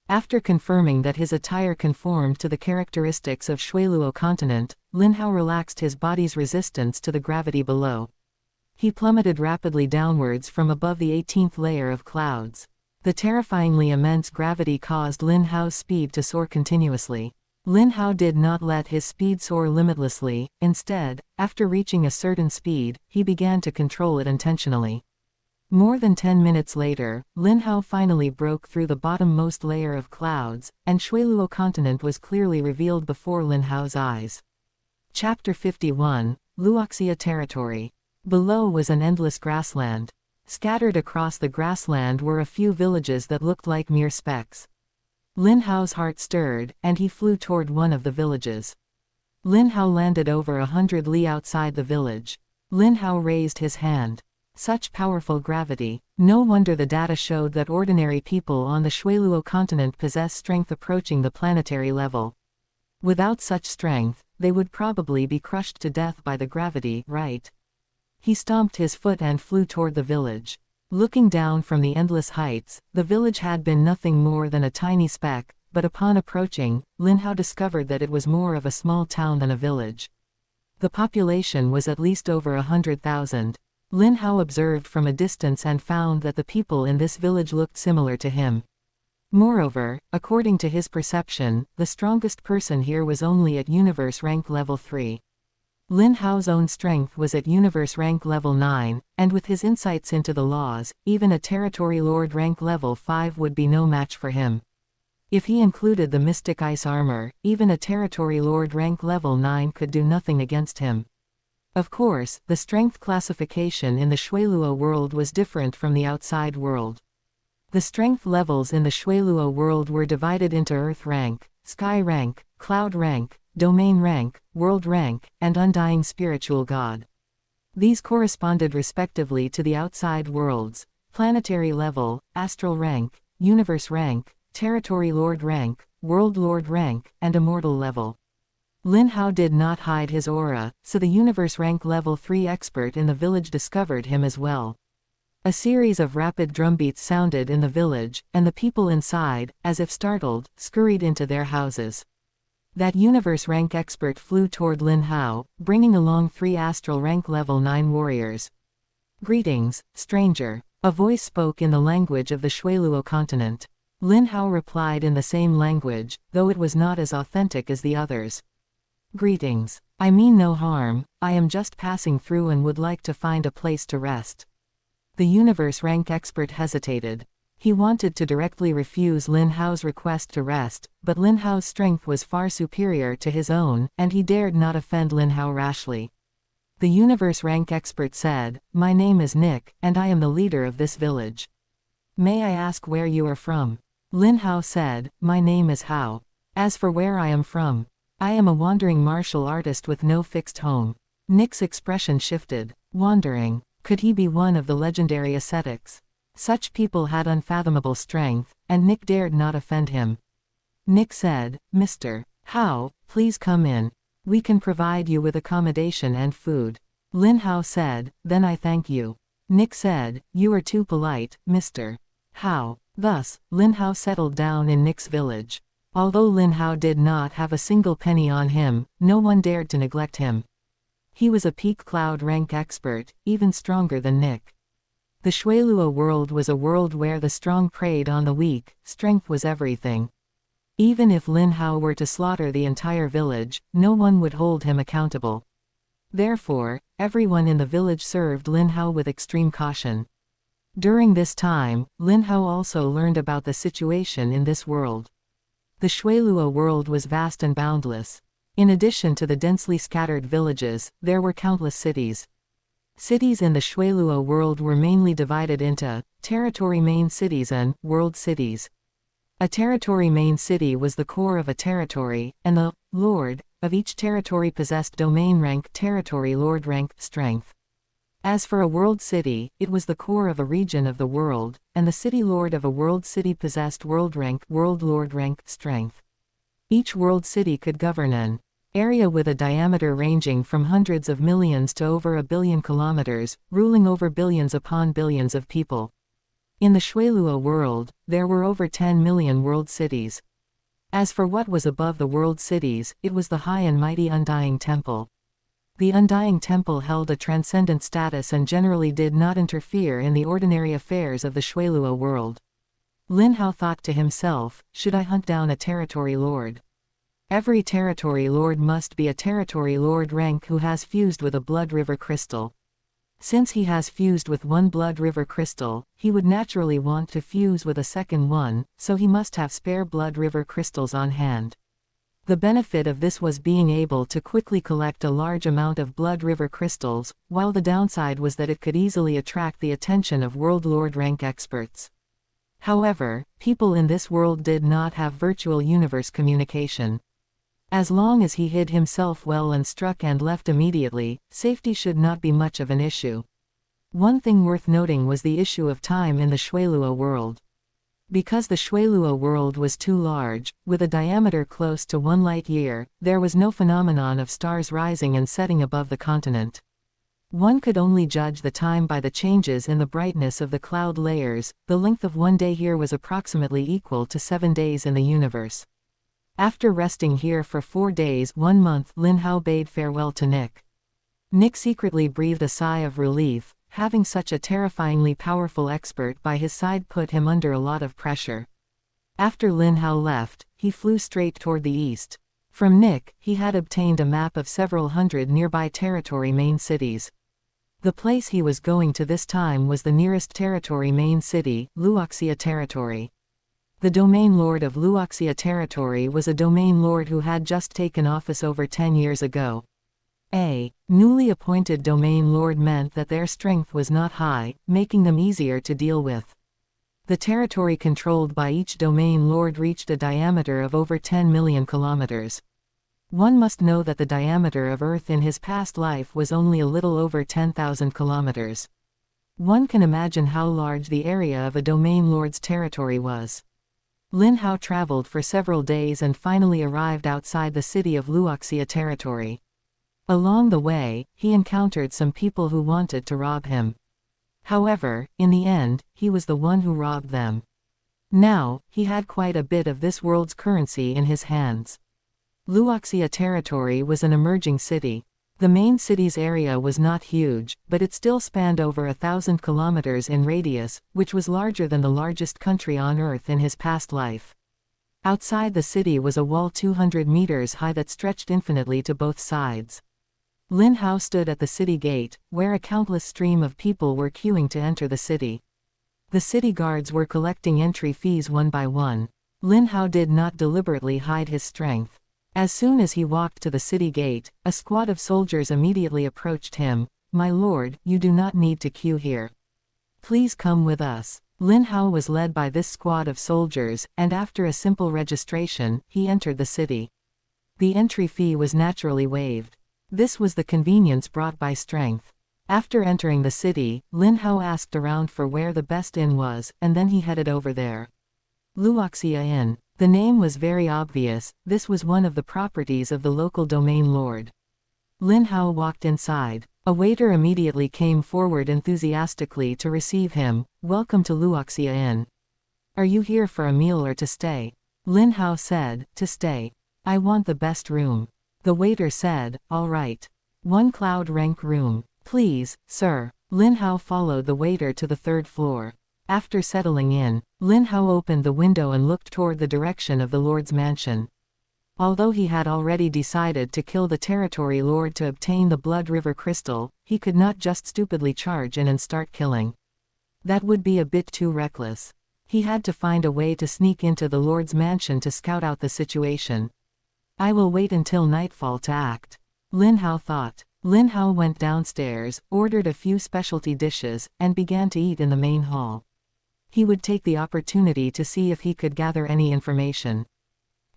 S1: After confirming that his attire conformed to the characteristics of Shuiluo continent, Lin Hao relaxed his body's resistance to the gravity below. He plummeted rapidly downwards from above the 18th layer of clouds. The terrifyingly immense gravity caused Lin Hao's speed to soar continuously. Lin Hao did not let his speed soar limitlessly. Instead, after reaching a certain speed, he began to control it intentionally. More than 10 minutes later, Lin Hao finally broke through the bottommost layer of clouds, and Shuiluo continent was clearly revealed before Lin Hao's eyes. Chapter 51, Luoxia Territory. Below was an endless grassland. Scattered across the grassland were a few villages that looked like mere specks. Lin Hao's heart stirred, and he flew toward one of the villages. Lin Hao landed over 100 li outside the village. Lin Hao raised his hand. Such powerful gravity. No wonder the data showed that ordinary people on the Shuiluo continent possess strength approaching the planetary level. Without such strength, they would probably be crushed to death by the gravity, right? He stomped his foot and flew toward the village. Looking down from the endless heights, the village had been nothing more than a tiny speck, but upon approaching, Lin Hao discovered that it was more of a small town than a village. The population was at least over 100,000. Lin Hao observed from a distance and found that the people in this village looked similar to him. Moreover, according to his perception, the strongest person here was only at universe rank level 3. Lin Hao's own strength was at universe rank level 9, and with his insights into the laws, even a territory lord rank level 5 would be no match for him. If he included the mystic ice armor, even a territory lord rank level 9 could do nothing against him. Of course, the strength classification in the Shuiluo world was different from the outside world. The strength levels in the Shuiluo world were divided into Earth rank, Sky rank, Cloud rank, Domain rank, World rank, and Undying Spiritual God. These corresponded respectively to the outside worlds: Planetary level, Astral rank, Universe rank, Territory Lord rank, World Lord rank, and Immortal level. Lin Hao did not hide his aura, so the universe rank level 3 expert in the village discovered him as well. A series of rapid drumbeats sounded in the village, and the people inside, as if startled, scurried into their houses. That universe rank expert flew toward Lin Hao, bringing along 3 astral rank level 9 warriors. "Greetings, stranger." A voice spoke in the language of the Shuiluo continent. Lin Hao replied in the same language, though it was not as authentic as the others. "Greetings. I mean no harm, I am just passing through and would like to find a place to rest." The universe rank expert hesitated. He wanted to directly refuse Lin Hao's request to rest, but Lin Hao's strength was far superior to his own, and he dared not offend Lin Hao rashly. The universe rank expert said, "My name is Nick, and I am the leader of this village. May I ask where you are from?" Lin Hao said, "My name is Hao. As for where I am from, I am a wandering martial artist with no fixed home." Nick's expression shifted. Wandering. Could he be one of the legendary ascetics? Such people had unfathomable strength, and Nick dared not offend him. Nick said, "Mr. Hao, please come in. We can provide you with accommodation and food." Lin Hao said, "Then I thank you." Nick said, "You are too polite, Mr. Hao." Thus, Lin Hao settled down in Nick's village. Although Lin Hao did not have a single penny on him, no one dared to neglect him. He was a peak cloud rank expert, even stronger than Nick. The Shuiluo world was a world where the strong preyed on the weak, strength was everything. Even if Lin Hao were to slaughter the entire village, no one would hold him accountable. Therefore, everyone in the village served Lin Hao with extreme caution. During this time, Lin Hao also learned about the situation in this world. The Shuiluo world was vast and boundless. In addition to the densely scattered villages, there were countless cities. Cities in the Shuiluo world were mainly divided into territory main cities and world cities. A territory main city was the core of a territory, and the lord of each territory possessed domain rank, territory lord rank, strength. As for a world city, it was the core of a region of the world, and the city lord of a world city possessed world rank, world lord rank, strength. Each world city could govern an area with a diameter ranging from hundreds of millions to over 1 billion kilometers, ruling over billions upon billions of people. In the Shuiluo world, there were over 10 million world cities. As for what was above the world cities, it was the high and mighty Undying Temple. The Undying Temple held a transcendent status and generally did not interfere in the ordinary affairs of the Shuiluo world. Lin Hao thought to himself, should I hunt down a territory lord? Every territory lord must be a territory lord rank who has fused with a blood river crystal. Since he has fused with one blood river crystal, he would naturally want to fuse with a second one, so he must have spare blood river crystals on hand. The benefit of this was being able to quickly collect a large amount of blood river crystals, while the downside was that it could easily attract the attention of world lord rank experts. However, people in this world did not have virtual universe communication. As long as he hid himself well and struck and left immediately, safety should not be much of an issue. One thing worth noting was the issue of time in the Shuiluo world. Because the Shuiluo world was too large, with a diameter close to 1 light year, there was no phenomenon of stars rising and setting above the continent. One could only judge the time by the changes in the brightness of the cloud layers. The length of 1 day here was approximately equal to 7 days in the universe. After resting here for 4 days 1 month, Lin Hao bade farewell to Nick. Nick secretly breathed a sigh of relief. Having such a terrifyingly powerful expert by his side put him under a lot of pressure. After Lin Hao left, he flew straight toward the east. From Nick, he had obtained a map of several hundred nearby territory main cities. The place he was going to this time was the nearest territory main city, Luoxia Territory. The domain lord of Luoxia Territory was a domain lord who had just taken office over 10 years ago. A newly appointed domain lord meant that their strength was not high, making them easier to deal with. The territory controlled by each domain lord reached a diameter of over 10 million kilometers. One must know that the diameter of Earth in his past life was only a little over 10,000 kilometers. One can imagine how large the area of a domain lord's territory was. Lin Hao traveled for several days and finally arrived outside the city of Luoxia Territory. Along the way, he encountered some people who wanted to rob him. However, in the end, he was the one who robbed them. Now, he had quite a bit of this world's currency in his hands. Luoxia Territory was an emerging city. The main city's area was not huge, but it still spanned over 1,000 kilometers in radius, which was larger than the largest country on Earth in his past life. Outside the city was a wall 200 meters high that stretched infinitely to both sides. Lin Hao stood at the city gate, where a countless stream of people were queuing to enter the city. The city guards were collecting entry fees one by one. Lin Hao did not deliberately hide his strength. As soon as he walked to the city gate, a squad of soldiers immediately approached him. "My lord, you do not need to queue here. Please come with us." Lin Hao was led by this squad of soldiers, and after a simple registration, he entered the city. The entry fee was naturally waived. This was the convenience brought by strength. After entering the city, Lin Hao asked around for where the best inn was, and then he headed over there. Luoxia Inn. The name was very obvious. This was one of the properties of the local domain lord. Lin Hao walked inside. A waiter immediately came forward enthusiastically to receive him. "Welcome to Luoxia Inn. Are you here for a meal or to stay?" Lin Hao said, "To stay. I want the best room." The waiter said, "All right. 1 cloud rank room, please, sir." Lin Hao followed the waiter to the 3rd floor. After settling in, Lin Hao opened the window and looked toward the direction of the lord's mansion. Although he had already decided to kill the territory lord to obtain the blood river crystal, he could not just stupidly charge in and start killing. That would be a bit too reckless. He had to find a way to sneak into the lord's mansion to scout out the situation. "I will wait until nightfall to act," Lin Hao thought. Lin Hao went downstairs, ordered a few specialty dishes, and began to eat in the main hall. He would take the opportunity to see if he could gather any information.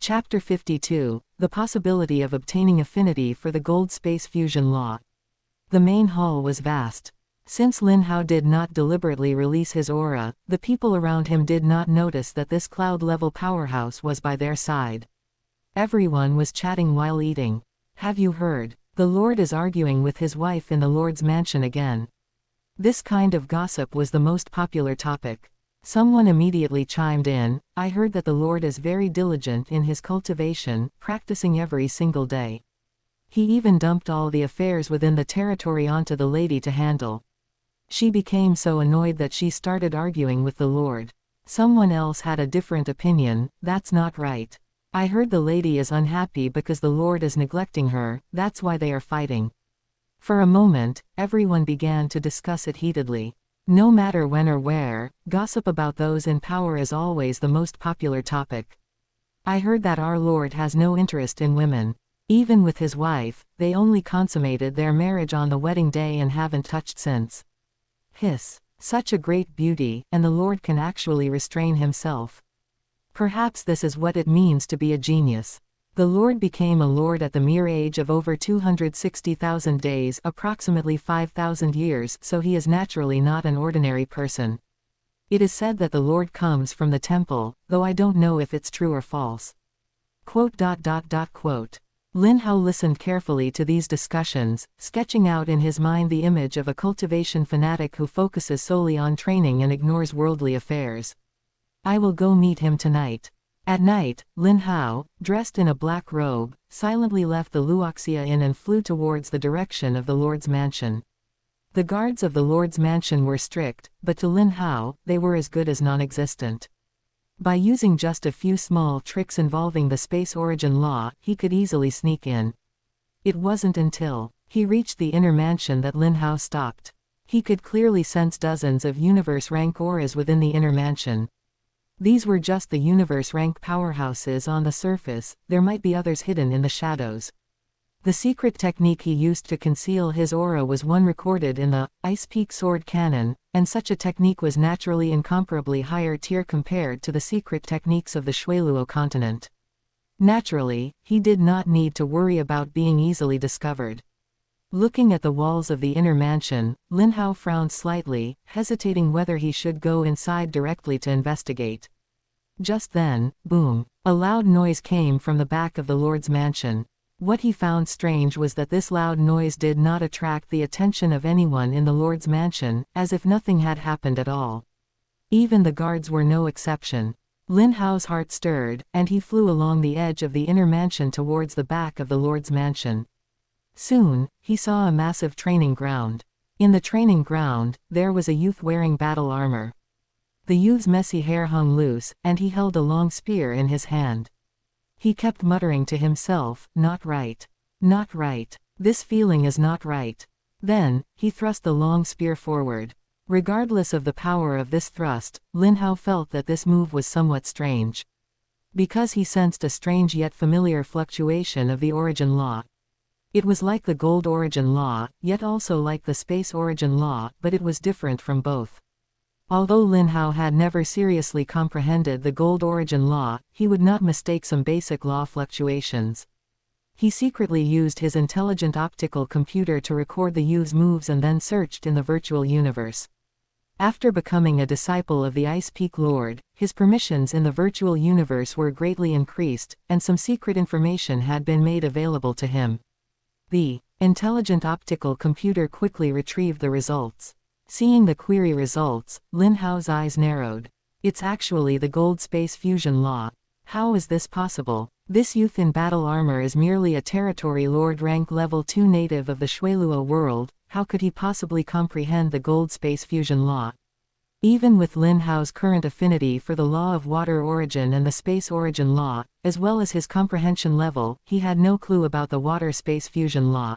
S1: Chapter 52, The Possibility of Obtaining Affinity for the Gold Space Fusion Law. The main hall was vast. Since Lin Hao did not deliberately release his aura, the people around him did not notice that this cloud-level powerhouse was by their side. Everyone was chatting while eating. "Have you heard? The Lord is arguing with his wife in the Lord's mansion again." This kind of gossip was the most popular topic. Someone immediately chimed in, "I heard that the Lord is very diligent in his cultivation, practicing every single day. He even dumped all the affairs within the territory onto the lady to handle." She became so annoyed that she started arguing with the Lord. Someone else had a different opinion. That's not right. I heard the lady is unhappy because the Lord is neglecting her, that's why they are fighting. For a moment, everyone began to discuss it heatedly. No matter when or where, gossip about those in power is always the most popular topic. I heard that our Lord has no interest in women. Even with his wife, they only consummated their marriage on the wedding day and haven't touched since. Hiss. Such a great beauty, and the Lord can actually restrain himself. Perhaps this is what it means to be a genius. The Lord became a lord at the mere age of over 260,000 days, approximately 5,000 years, so he is naturally not an ordinary person. It is said that the Lord comes from the temple, though I don't know if it's true or false. Quote. Lin Hao listened carefully to these discussions, sketching out in his mind the image of a cultivation fanatic who focuses solely on training and ignores worldly affairs. I will go meet him tonight. At night, Lin Hao, dressed in a black robe, silently left the Luoxia Inn and flew towards the direction of the Lord's mansion. The guards of the Lord's mansion were strict, but to Lin Hao, they were as good as non-existent. By using just a few small tricks involving the space origin law, he could easily sneak in. It wasn't until he reached the inner mansion that Lin Hao stopped. He could clearly sense dozens of universe rank auras within the inner mansion. These were just the universe rank powerhouses on the surface, there might be others hidden in the shadows. The secret technique he used to conceal his aura was one recorded in the Ice Peak Sword Canon, and such a technique was naturally incomparably higher tier compared to the secret techniques of the Shuiluo continent. Naturally, he did not need to worry about being easily discovered. Looking at the walls of the inner mansion, Lin Hao frowned slightly, hesitating whether he should go inside directly to investigate. Just then, boom, a loud noise came from the back of the Lord's mansion. What he found strange was that this loud noise did not attract the attention of anyone in the Lord's mansion, as if nothing had happened at all. Even the guards were no exception. Lin Hao's heart stirred, and he flew along the edge of the inner mansion towards the back of the Lord's mansion. Soon, he saw a massive training ground. In the training ground, there was a youth wearing battle armor. The youth's messy hair hung loose, and he held a long spear in his hand. He kept muttering to himself, "Not right. Not right. This feeling is not right." Then, he thrust the long spear forward. Regardless of the power of this thrust, Lin Hao felt that this move was somewhat strange. Because he sensed a strange yet familiar fluctuation of the origin law. It was like the gold origin law, yet also like the space origin law, but it was different from both. Although Lin Hao had never seriously comprehended the gold origin law, he would not mistake some basic law fluctuations. He secretly used his intelligent optical computer to record the youth's moves and then searched in the virtual universe. After becoming a disciple of the Ice Peak Lord, his permissions in the virtual universe were greatly increased, and some secret information had been made available to him. The intelligent optical computer quickly retrieved the results. Seeing the query results, Lin Hao's eyes narrowed. It's actually the gold space fusion law. How is this possible? This youth in battle armor is merely a territory lord rank level 2 native of the Shuiluo world. How could he possibly comprehend the gold space fusion law? Even with Lin Hao's current affinity for the law of water origin and the space origin law, as well as his comprehension level, he had no clue about the water space fusion law.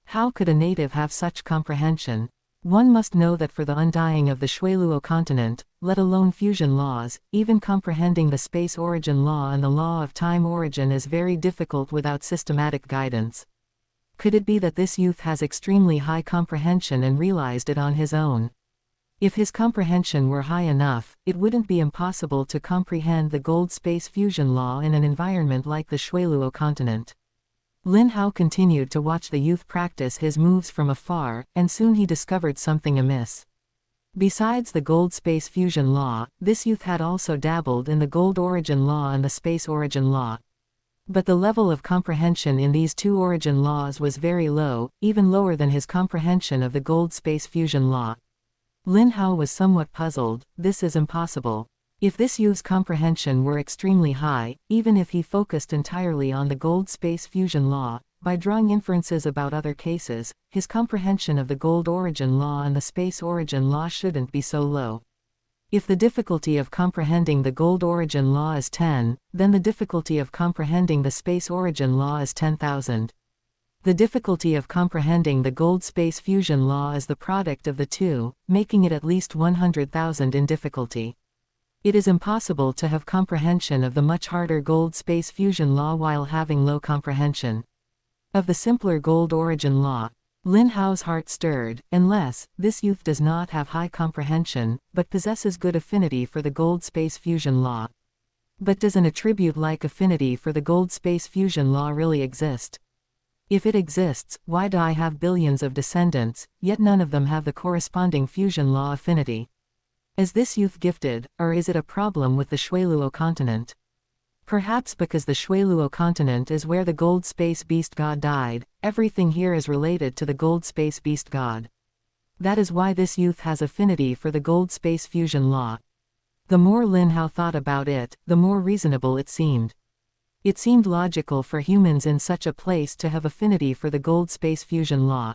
S1: How could a native have such comprehension? One must know that for the undying of the Shuiluo continent, let alone fusion laws, even comprehending the space origin law and the law of time origin is very difficult without systematic guidance. Could it be that this youth has extremely high comprehension and realized it on his own? If his comprehension were high enough, it wouldn't be impossible to comprehend the gold space fusion law in an environment like the Shuiluo continent. Lin Hao continued to watch the youth practice his moves from afar, and soon he discovered something amiss. Besides the gold space fusion law, this youth had also dabbled in the gold origin law and the space origin law. But the level of comprehension in these two origin laws was very low, even lower than his comprehension of the gold space fusion law. Lin Hao was somewhat puzzled. This is impossible. If this youth's comprehension were extremely high, even if he focused entirely on the gold space fusion law, by drawing inferences about other cases, his comprehension of the gold origin law and the space origin law shouldn't be so low. If the difficulty of comprehending the gold origin law is 10, then the difficulty of comprehending the space origin law is 10,000. The difficulty of comprehending the gold space fusion law is the product of the two, making it at least 100,000 in difficulty. It is impossible to have comprehension of the much harder gold space fusion law while having low comprehension of the simpler gold origin law. Lin Hao's heart stirred, unless this youth does not have high comprehension, but possesses good affinity for the gold space fusion law. But does an attribute-like affinity for the gold space fusion law really exist? If it exists, why do I have billions of descendants, yet none of them have the corresponding fusion law affinity? Is this youth gifted, or is it a problem with the Shuiluo continent? Perhaps because the Shuiluo continent is where the gold space beast god died, everything here is related to the gold space beast god. That is why this youth has affinity for the gold space fusion law. The more Lin Hao thought about it, the more reasonable it seemed. It seemed logical for humans in such a place to have affinity for the gold space fusion law.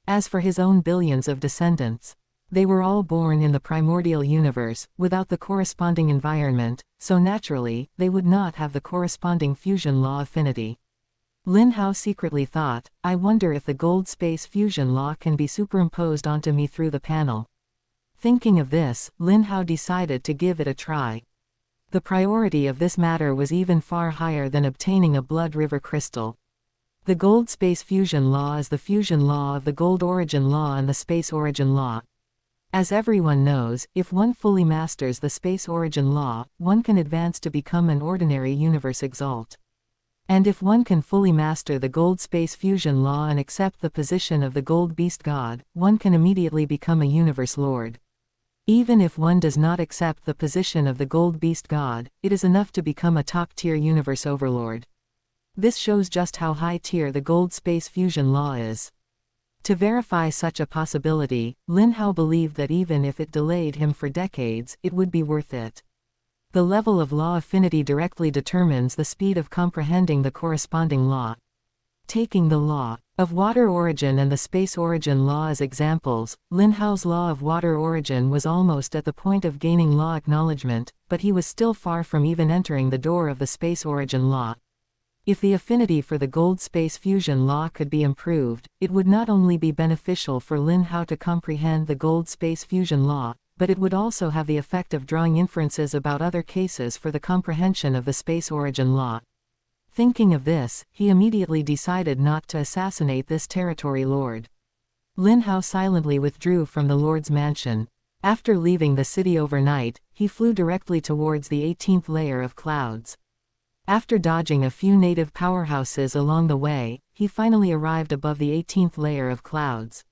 S1: As for his own billions of descendants, they were all born in the primordial universe, without the corresponding environment, so naturally, they would not have the corresponding fusion law affinity. Lin Hao secretly thought, I wonder if the gold space fusion law can be superimposed onto me through the panel. Thinking of this, Lin Hao decided to give it a try. The priority of this matter was even far higher than obtaining a blood river crystal. The gold space fusion law is the fusion law of the gold origin law and the space origin law. As everyone knows, if one fully masters the space origin law, one can advance to become an ordinary universe exalt. And if one can fully master the gold space fusion law and accept the position of the gold beast god, one can immediately become a universe lord. Even if one does not accept the position of the gold beast god, it is enough to become a top-tier universe overlord. This shows just how high-tier the gold space fusion law is. To verify such a possibility, Lin Hao believed that even if it delayed him for decades, it would be worth it. The level of law affinity directly determines the speed of comprehending the corresponding law. Taking the law of water origin and the space origin law as examples, Lin Hao's law of water origin was almost at the point of gaining law acknowledgement, but he was still far from even entering the door of the space origin law. If the affinity for the gold space fusion law could be improved, it would not only be beneficial for Lin Hao to comprehend the gold space fusion law, but it would also have the effect of drawing inferences about other cases for the comprehension of the space origin law. Thinking of this, he immediately decided not to assassinate this territory lord. Lin Hao silently withdrew from the lord's mansion. After leaving the city overnight, he flew directly towards the 18th layer of clouds. After dodging a few native powerhouses along the way, he finally arrived above the 18th layer of clouds.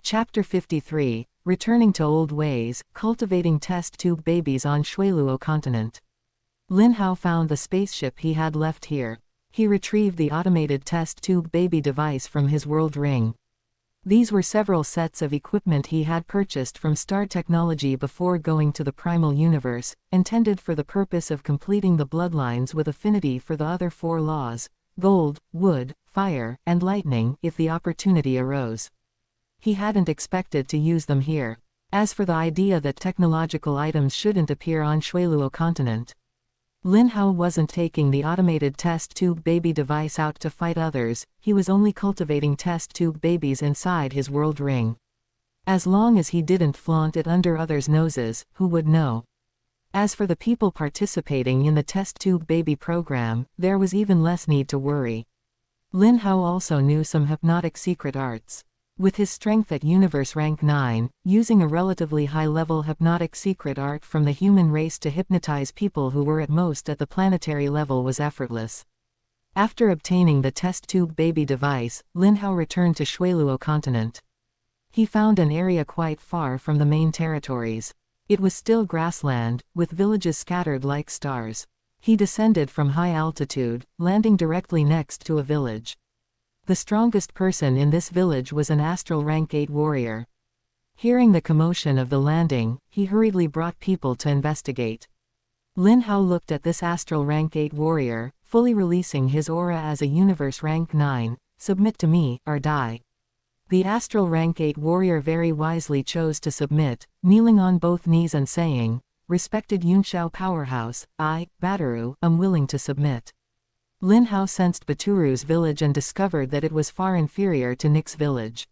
S1: Chapter 53, Returning to Old Ways, Cultivating Test Tube Babies on Shuiluo Continent. Lin Hao found the spaceship he had left here. He retrieved the automated test tube baby device from his world ring. These were several sets of equipment he had purchased from Star Technology before going to the Primal Universe, intended for the purpose of completing the bloodlines with affinity for the other four laws: gold, wood, fire, and lightning, if the opportunity arose. He hadn't expected to use them here. As for the idea that technological items shouldn't appear on Shuiluo continent, Lin Hao wasn't taking the automated test tube baby device out to fight others, he was only cultivating test tube babies inside his world ring. As long as he didn't flaunt it under others' noses, who would know? As for the people participating in the test tube baby program, there was even less need to worry. Lin Hao also knew some hypnotic secret arts. With his strength at Universe Rank 9, using a relatively high-level hypnotic secret art from the human race to hypnotize people who were at most at the planetary level was effortless. After obtaining the test tube baby device, Lin Hao returned to Shuiluo continent. He found an area quite far from the main territories. It was still grassland, with villages scattered like stars. He descended from high altitude, landing directly next to a village. The strongest person in this village was an astral rank 8 warrior. Hearing the commotion of the landing, he hurriedly brought people to investigate. Lin Hao looked at this astral rank 8 warrior, fully releasing his aura as a universe rank 9, submit to me, or die. The astral rank 8 warrior very wisely chose to submit, kneeling on both knees and saying, "Respected Yunshao powerhouse, I, Bataru, am willing to submit." Lin Hao sensed Baturu's village and discovered that it was far inferior to Nick's village.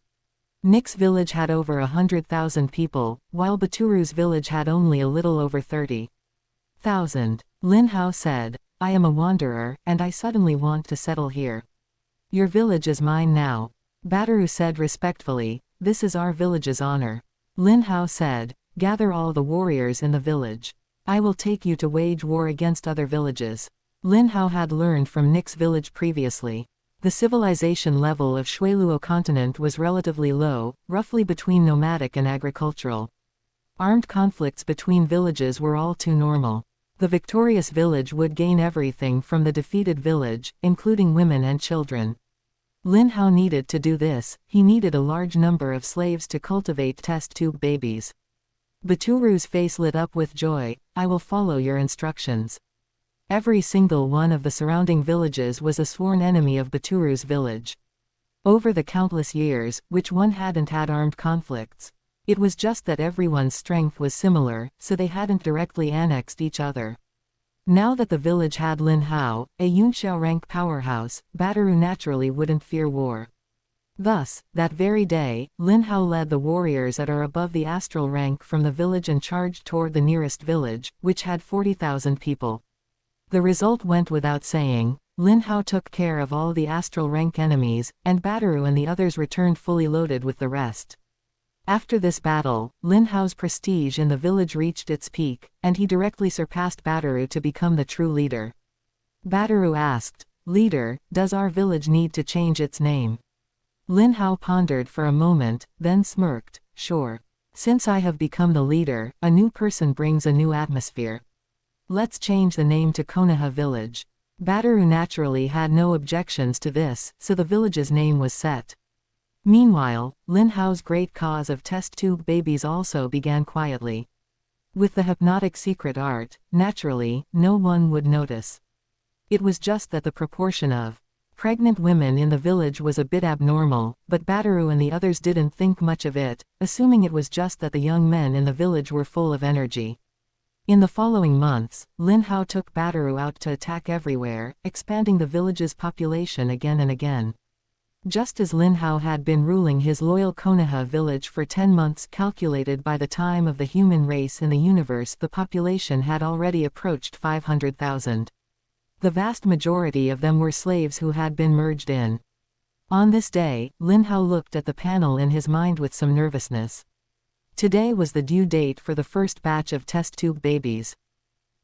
S1: Nick's village had over 100,000 people, while Baturu's village had only a little over 30,000. Lin Hao said, "I am a wanderer, and I suddenly want to settle here. Your village is mine now." Bataru said respectfully, "This is our village's honor." Lin Hao said, "Gather all the warriors in the village. I will take you to wage war against other villages." Lin Hao had learned from Nick's village previously. The civilization level of Shuiluo continent was relatively low, roughly between nomadic and agricultural. Armed conflicts between villages were all too normal. The victorious village would gain everything from the defeated village, including women and children. Lin Hao needed to do this, he needed a large number of slaves to cultivate test tube babies. Baturu's face lit up with joy, "I will follow your instructions." Every single one of the surrounding villages was a sworn enemy of Baturu's village. Over the countless years, which one hadn't had armed conflicts. It was just that everyone's strength was similar, so they hadn't directly annexed each other. Now that the village had Lin Hao, a Yunshao rank powerhouse, Bataru naturally wouldn't fear war. Thus, that very day, Lin Hao led the warriors at or above the astral rank from the village and charged toward the nearest village, which had 40,000 people. The result went without saying. Lin Hao took care of all the astral rank enemies, and Bataru and the others returned fully loaded with the rest. After this battle, Lin Hao's prestige in the village reached its peak, and he directly surpassed Bataru to become the true leader. Bataru asked, "Leader, does our village need to change its name?" Lin Hao pondered for a moment, then smirked, "Sure. Since I have become the leader, a new person brings a new atmosphere. Let's change the name to Konoha Village." Bataru naturally had no objections to this, so the village's name was set. Meanwhile, Lin Hao's great cause of test tube babies also began quietly. With the hypnotic secret art, naturally, no one would notice. It was just that the proportion of pregnant women in the village was a bit abnormal, but Bataru and the others didn't think much of it, assuming it was just that the young men in the village were full of energy. In the following months, Lin Hao took Bataru out to attack everywhere, expanding the village's population again and again. Just as Lin Hao had been ruling his loyal Konoha village for 10 months, calculated by the time of the human race in the universe, the population had already approached 500,000. The vast majority of them were slaves who had been merged in. On this day, Lin Hao looked at the panel in his mind with some nervousness. Today was the due date for the first batch of test tube babies.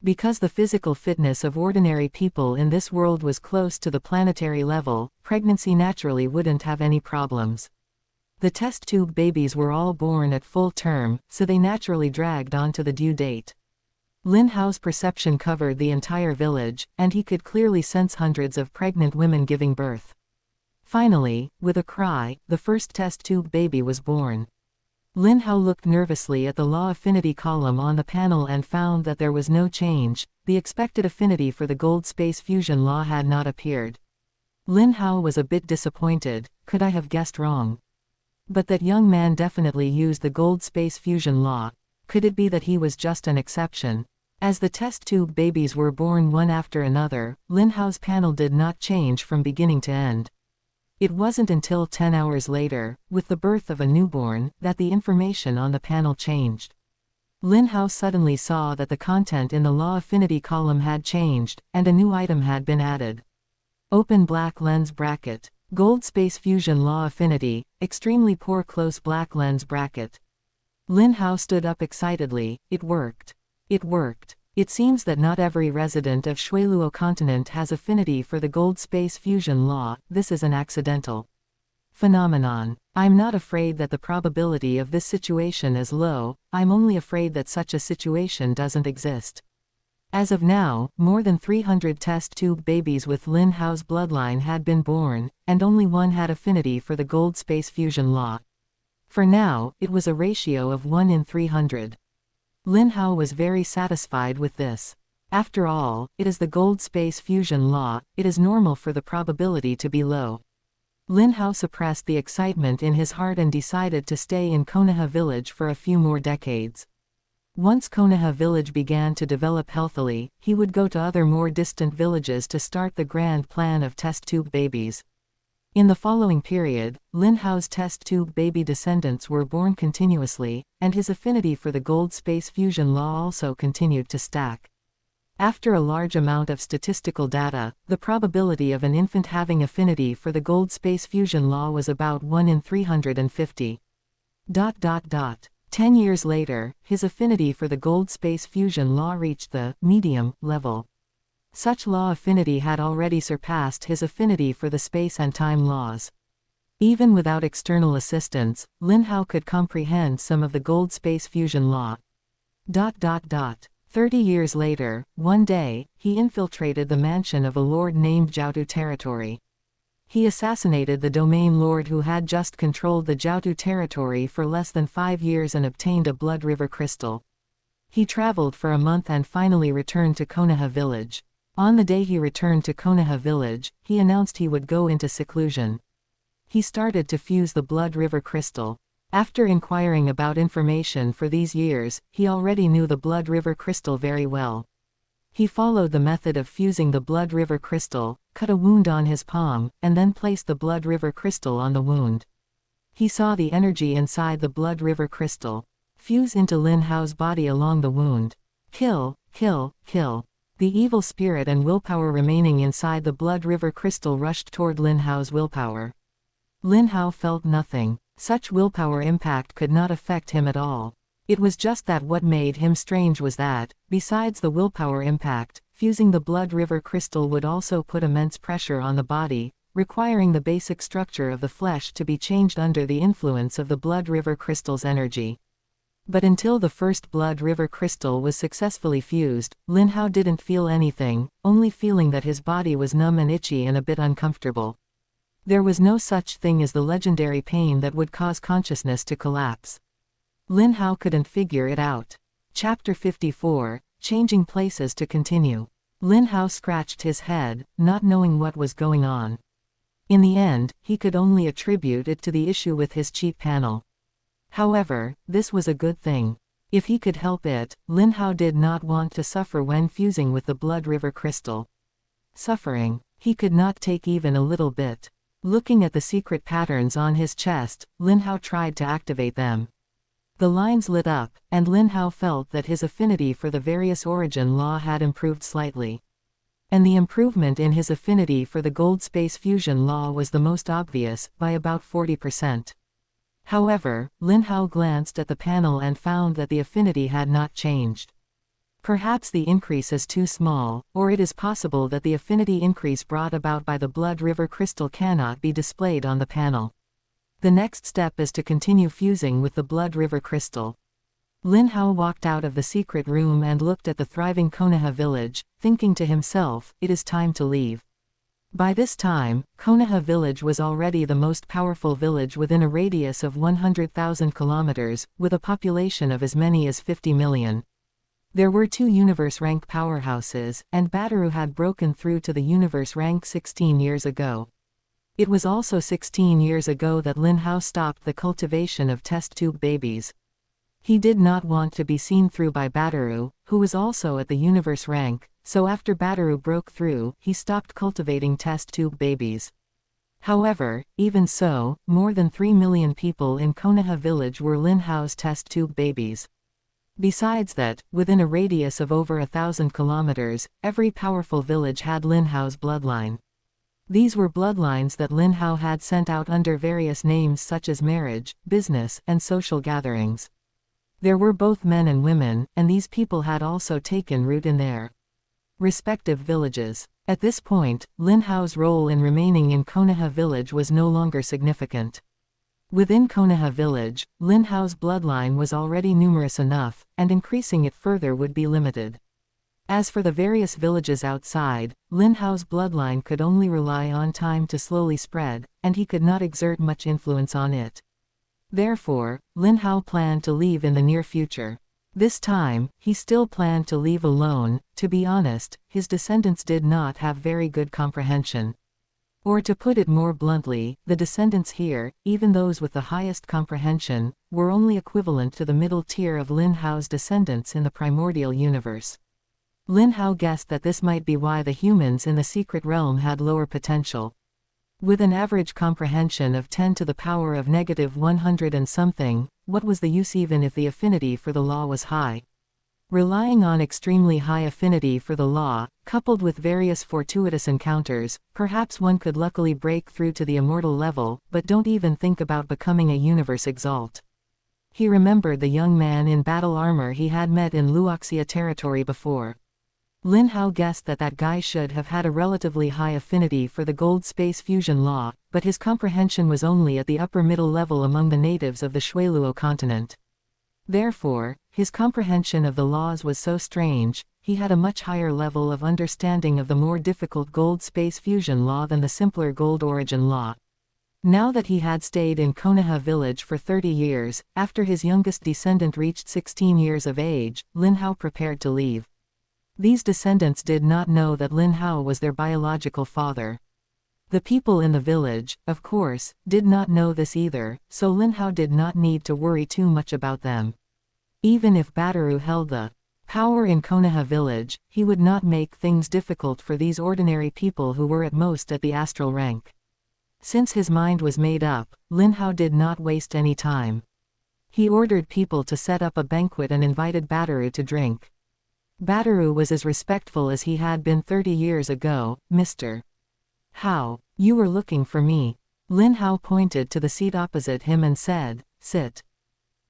S1: Because the physical fitness of ordinary people in this world was close to the planetary level, pregnancy naturally wouldn't have any problems. The test tube babies were all born at full term, so they naturally dragged on to the due date. Lin Hao's perception covered the entire village, and he could clearly sense hundreds of pregnant women giving birth. Finally, with a cry, the first test tube baby was born. Lin Hao looked nervously at the law affinity column on the panel and found that there was no change. The expected affinity for the gold space fusion law had not appeared. Lin Hao was a bit disappointed. Could I have guessed wrong? But that young man definitely used the gold space fusion law. Could it be that he was just an exception? As the test tube babies were born one after another, Lin Hao's panel did not change from beginning to end. It wasn't until 10 hours later, with the birth of a newborn, that the information on the panel changed. Lin Hao suddenly saw that the content in the law affinity column had changed, and a new item had been added. Open black lens bracket. Gold space fusion law affinity, extremely poor close black lens bracket. Lin Hao stood up excitedly. It worked. It worked. It seems that not every resident of Shuiluo continent has affinity for the gold space fusion law. This is an accidental phenomenon. I'm not afraid that the probability of this situation is low, I'm only afraid that such a situation doesn't exist. As of now, more than 300 test tube babies with Lin Hao's bloodline had been born, and only one had affinity for the gold space fusion law. For now, it was a ratio of 1 in 300. Lin Hao was very satisfied with this. After all, it is the gold space fusion law, it is normal for the probability to be low. Lin Hao suppressed the excitement in his heart and decided to stay in Konoha village for a few more decades. Once Konoha village began to develop healthily, he would go to other more distant villages to start the grand plan of test tube babies. In the following period, Lin Hao's test tube baby descendants were born continuously, and his affinity for the gold space fusion law also continued to stack. After a large amount of statistical data, the probability of an infant having affinity for the gold space fusion law was about 1 in 350. 10 years later, his affinity for the gold space fusion law reached the medium level. Such law affinity had already surpassed his affinity for the space and time laws. Even without external assistance, Lin Hao could comprehend some of the gold space fusion law. 30 years later, one day, he infiltrated the mansion of a lord named Jiaotu territory. He assassinated the domain lord who had just controlled the Jiaotu territory for less than 5 years and obtained a blood river crystal. He traveled for a month and finally returned to Konoha village. On the day he returned to Konoha village, he announced he would go into seclusion. He started to fuse the blood river crystal. After inquiring about information for these years, he already knew the blood river crystal very well. He followed the method of fusing the blood river crystal, cut a wound on his palm, and then placed the blood river crystal on the wound. He saw the energy inside the blood river crystal fuse into Lin Hao's body along the wound. Kill, kill, kill. The evil spirit and willpower remaining inside the blood river crystal rushed toward Lin Hao's willpower. Lin Hao felt nothing. Such willpower impact could not affect him at all. It was just that what made him strange was that, besides the willpower impact, fusing the blood river crystal would also put immense pressure on the body, requiring the basic structure of the flesh to be changed under the influence of the blood river crystal's energy. But until the first blood river crystal was successfully fused, Lin Hao didn't feel anything, only feeling that his body was numb and itchy and a bit uncomfortable. There was no such thing as the legendary pain that would cause consciousness to collapse. Lin Hao couldn't figure it out. Chapter 54, Changing Places to continue. Lin Hao scratched his head, not knowing what was going on. In the end, he could only attribute it to the issue with his cheat panel. However, this was a good thing. If he could help it, Lin Hao did not want to suffer when fusing with the blood river crystal. Suffering, he could not take even a little bit. Looking at the secret patterns on his chest, Lin Hao tried to activate them. The lines lit up, and Lin Hao felt that his affinity for the various origin law had improved slightly. And the improvement in his affinity for the gold space fusion law was the most obvious, by about 40%. However, Lin Hao glanced at the panel and found that the affinity had not changed. Perhaps the increase is too small, or it is possible that the affinity increase brought about by the blood river crystal cannot be displayed on the panel. The next step is to continue fusing with the blood river crystal. Lin Hao walked out of the secret room and looked at the thriving Konoha village, thinking to himself, it is time to leave. By this time, Konoha village was already the most powerful village within a radius of 100,000 kilometers, with a population of as many as 50 million. There were 2 universe rank powerhouses, and Badaru had broken through to the universe rank 16 years ago. It was also 16 years ago that Lin Hao stopped the cultivation of test tube babies. He did not want to be seen through by Badaru, who was also at the universe rank, so after Badaru broke through, he stopped cultivating test tube babies. However, even so, more than 3 million people in Konoha village were Lin Hao's test tube babies. Besides that, within a radius of over 1,000 kilometers, every powerful village had Lin Hao's bloodline. These were bloodlines that Lin Hao had sent out under various names such as marriage, business, and social gatherings. There were both men and women, and these people had also taken root in their respective villages. At this point, Lin Hao's role in remaining in Konoha village was no longer significant. Within Konoha village, Lin Hao's bloodline was already numerous enough, and increasing it further would be limited. As for the various villages outside, Lin Hao's bloodline could only rely on time to slowly spread, and he could not exert much influence on it. Therefore, Lin Hao planned to leave in the near future. This time, he still planned to leave alone. To be honest, his descendants did not have very good comprehension. Or to put it more bluntly, the descendants here, even those with the highest comprehension, were only equivalent to the middle tier of Lin Hao's descendants in the primordial universe. Lin Hao guessed that this might be why the humans in the secret realm had lower potential. With an average comprehension of 10 to the power of -100 and something, what was the use even if the affinity for the law was high? Relying on extremely high affinity for the law, coupled with various fortuitous encounters, perhaps one could luckily break through to the immortal level, but don't even think about becoming a universe exalt. He remembered the young man in battle armor he had met in Luoxia territory before. Lin Hao guessed that that guy should have had a relatively high affinity for the gold space fusion law, but his comprehension was only at the upper middle level among the natives of the Shuiluo continent. Therefore, his comprehension of the laws was so strange, he had a much higher level of understanding of the more difficult gold space fusion law than the simpler gold origin law. Now that he had stayed in Konoha village for 30 years, after his youngest descendant reached 16 years of age, Lin Hao prepared to leave. These descendants did not know that Lin Hao was their biological father. The people in the village, of course, did not know this either, so Lin Hao did not need to worry too much about them. Even if Badaru held the power in Konoha village, he would not make things difficult for these ordinary people who were at most at the astral rank. Since his mind was made up, Lin Hao did not waste any time. He ordered people to set up a banquet and invited Badaru to drink. Badaru was as respectful as he had been 30 years ago. "Mr. Hao, you were looking for me." Lin Hao pointed to the seat opposite him and said, "Sit."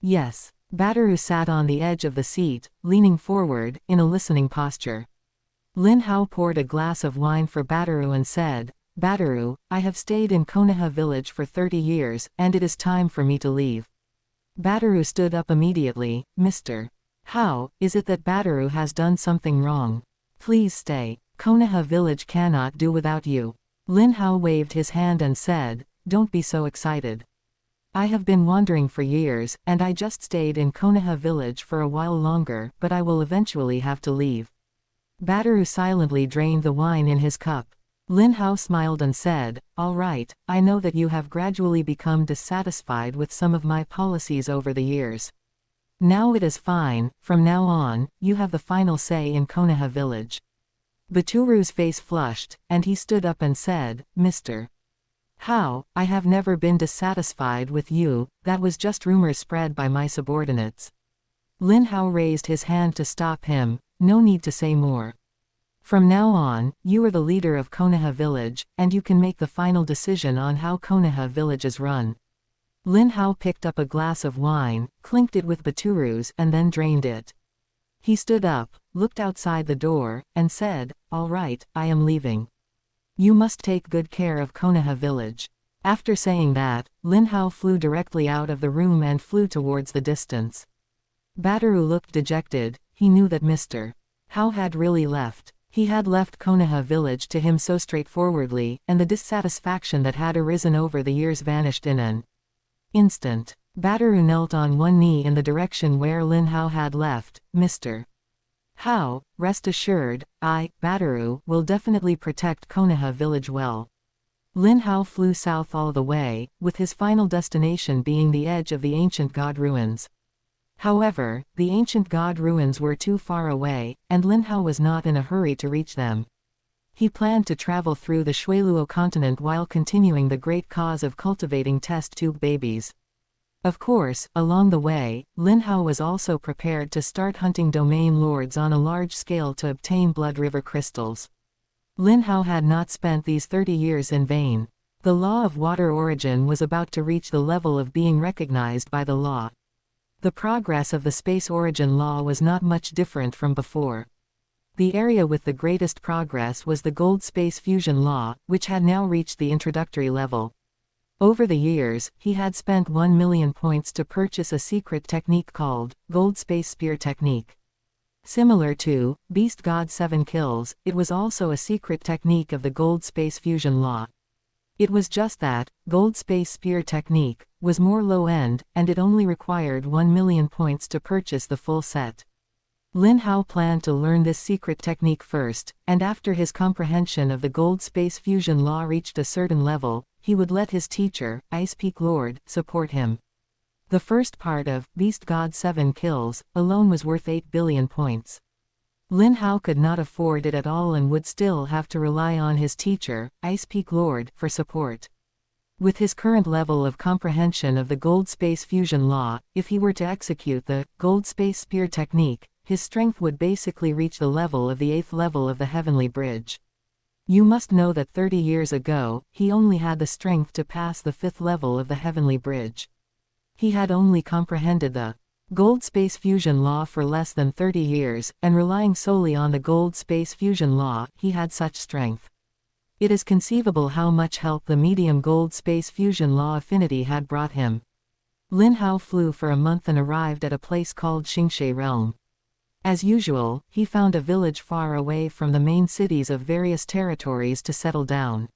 S1: "Yes." Badaru sat on the edge of the seat, leaning forward, in a listening posture. Lin Hao poured a glass of wine for Badaru and said, "Badaru, I have stayed in Konoha village for 30 years, and it is time for me to leave." Badaru stood up immediately. "Mr. How is it that Badaru has done something wrong? Please stay. Konoha village cannot do without you." Lin Hao waved his hand and said, "Don't be so excited. I have been wandering for years, and I just stayed in Konoha village for a while longer, but I will eventually have to leave." Badaru silently drained the wine in his cup. Lin Hao smiled and said, "All right, I know that you have gradually become dissatisfied with some of my policies over the years. Now it is fine, from now on, you have the final say in Konoha village." Baturu's face flushed, and he stood up and said, "Mr. Hao, I have never been dissatisfied with you, that was just rumors spread by my subordinates." Lin Hao raised his hand to stop him. "No need to say more. From now on, you are the leader of Konoha village, and you can make the final decision on how Konoha village is run." Lin Hao picked up a glass of wine, clinked it with Baturu's, and then drained it. He stood up, looked outside the door, and said, "All right, I am leaving. You must take good care of Konoha village." After saying that, Lin Hao flew directly out of the room and flew towards the distance. Badaru looked dejected. He knew that Mr. Hao had really left. He had left Konoha village to him so straightforwardly, and the dissatisfaction that had arisen over the years vanished in an instant. Badaru knelt on one knee in the direction where Lin Hao had left. "Mr. Hao, rest assured, I, Badaru, will definitely protect Konoha village well." Lin Hao flew south all the way, with his final destination being the edge of the ancient god ruins. However, the ancient god ruins were too far away, and Lin Hao was not in a hurry to reach them. He planned to travel through the Shuiluo continent while continuing the great cause of cultivating test tube babies. Of course, along the way, Lin Hao was also prepared to start hunting domain lords on a large scale to obtain blood river crystals. Lin Hao had not spent these 30 years in vain. The law of water origin was about to reach the level of being recognized by the law. The progress of the space origin law was not much different from before. The area with the greatest progress was the gold space fusion law, which had now reached the introductory level. Over the years, he had spent 1 million points to purchase a secret technique called Gold Space Spear Technique. Similar to Beast God 7 Kills, it was also a secret technique of the Gold Space Fusion Law. It was just that, Gold Space Spear Technique was more low-end, and it only required 1 million points to purchase the full set. Lin Hao planned to learn this secret technique first, and after his comprehension of the gold space fusion law reached a certain level, he would let his teacher, Ice Peak Lord, support him. The first part of Beast God 7 Kills alone was worth 8 billion points. Lin Hao could not afford it at all and would still have to rely on his teacher, Ice Peak Lord, for support. With his current level of comprehension of the gold space fusion law, if he were to execute the gold space spear technique, his strength would basically reach the level of the 8th level of the Heavenly Bridge. You must know that 30 years ago, he only had the strength to pass the 5th level of the Heavenly Bridge. He had only comprehended the gold space fusion law for less than 30 years, and relying solely on the gold space fusion law, he had such strength. It is conceivable how much help the medium gold space fusion law affinity had brought him. Lin Hao flew for a month and arrived at a place called Qingfeng Realm. As usual, he found a village far away from the main cities of various territories to settle down.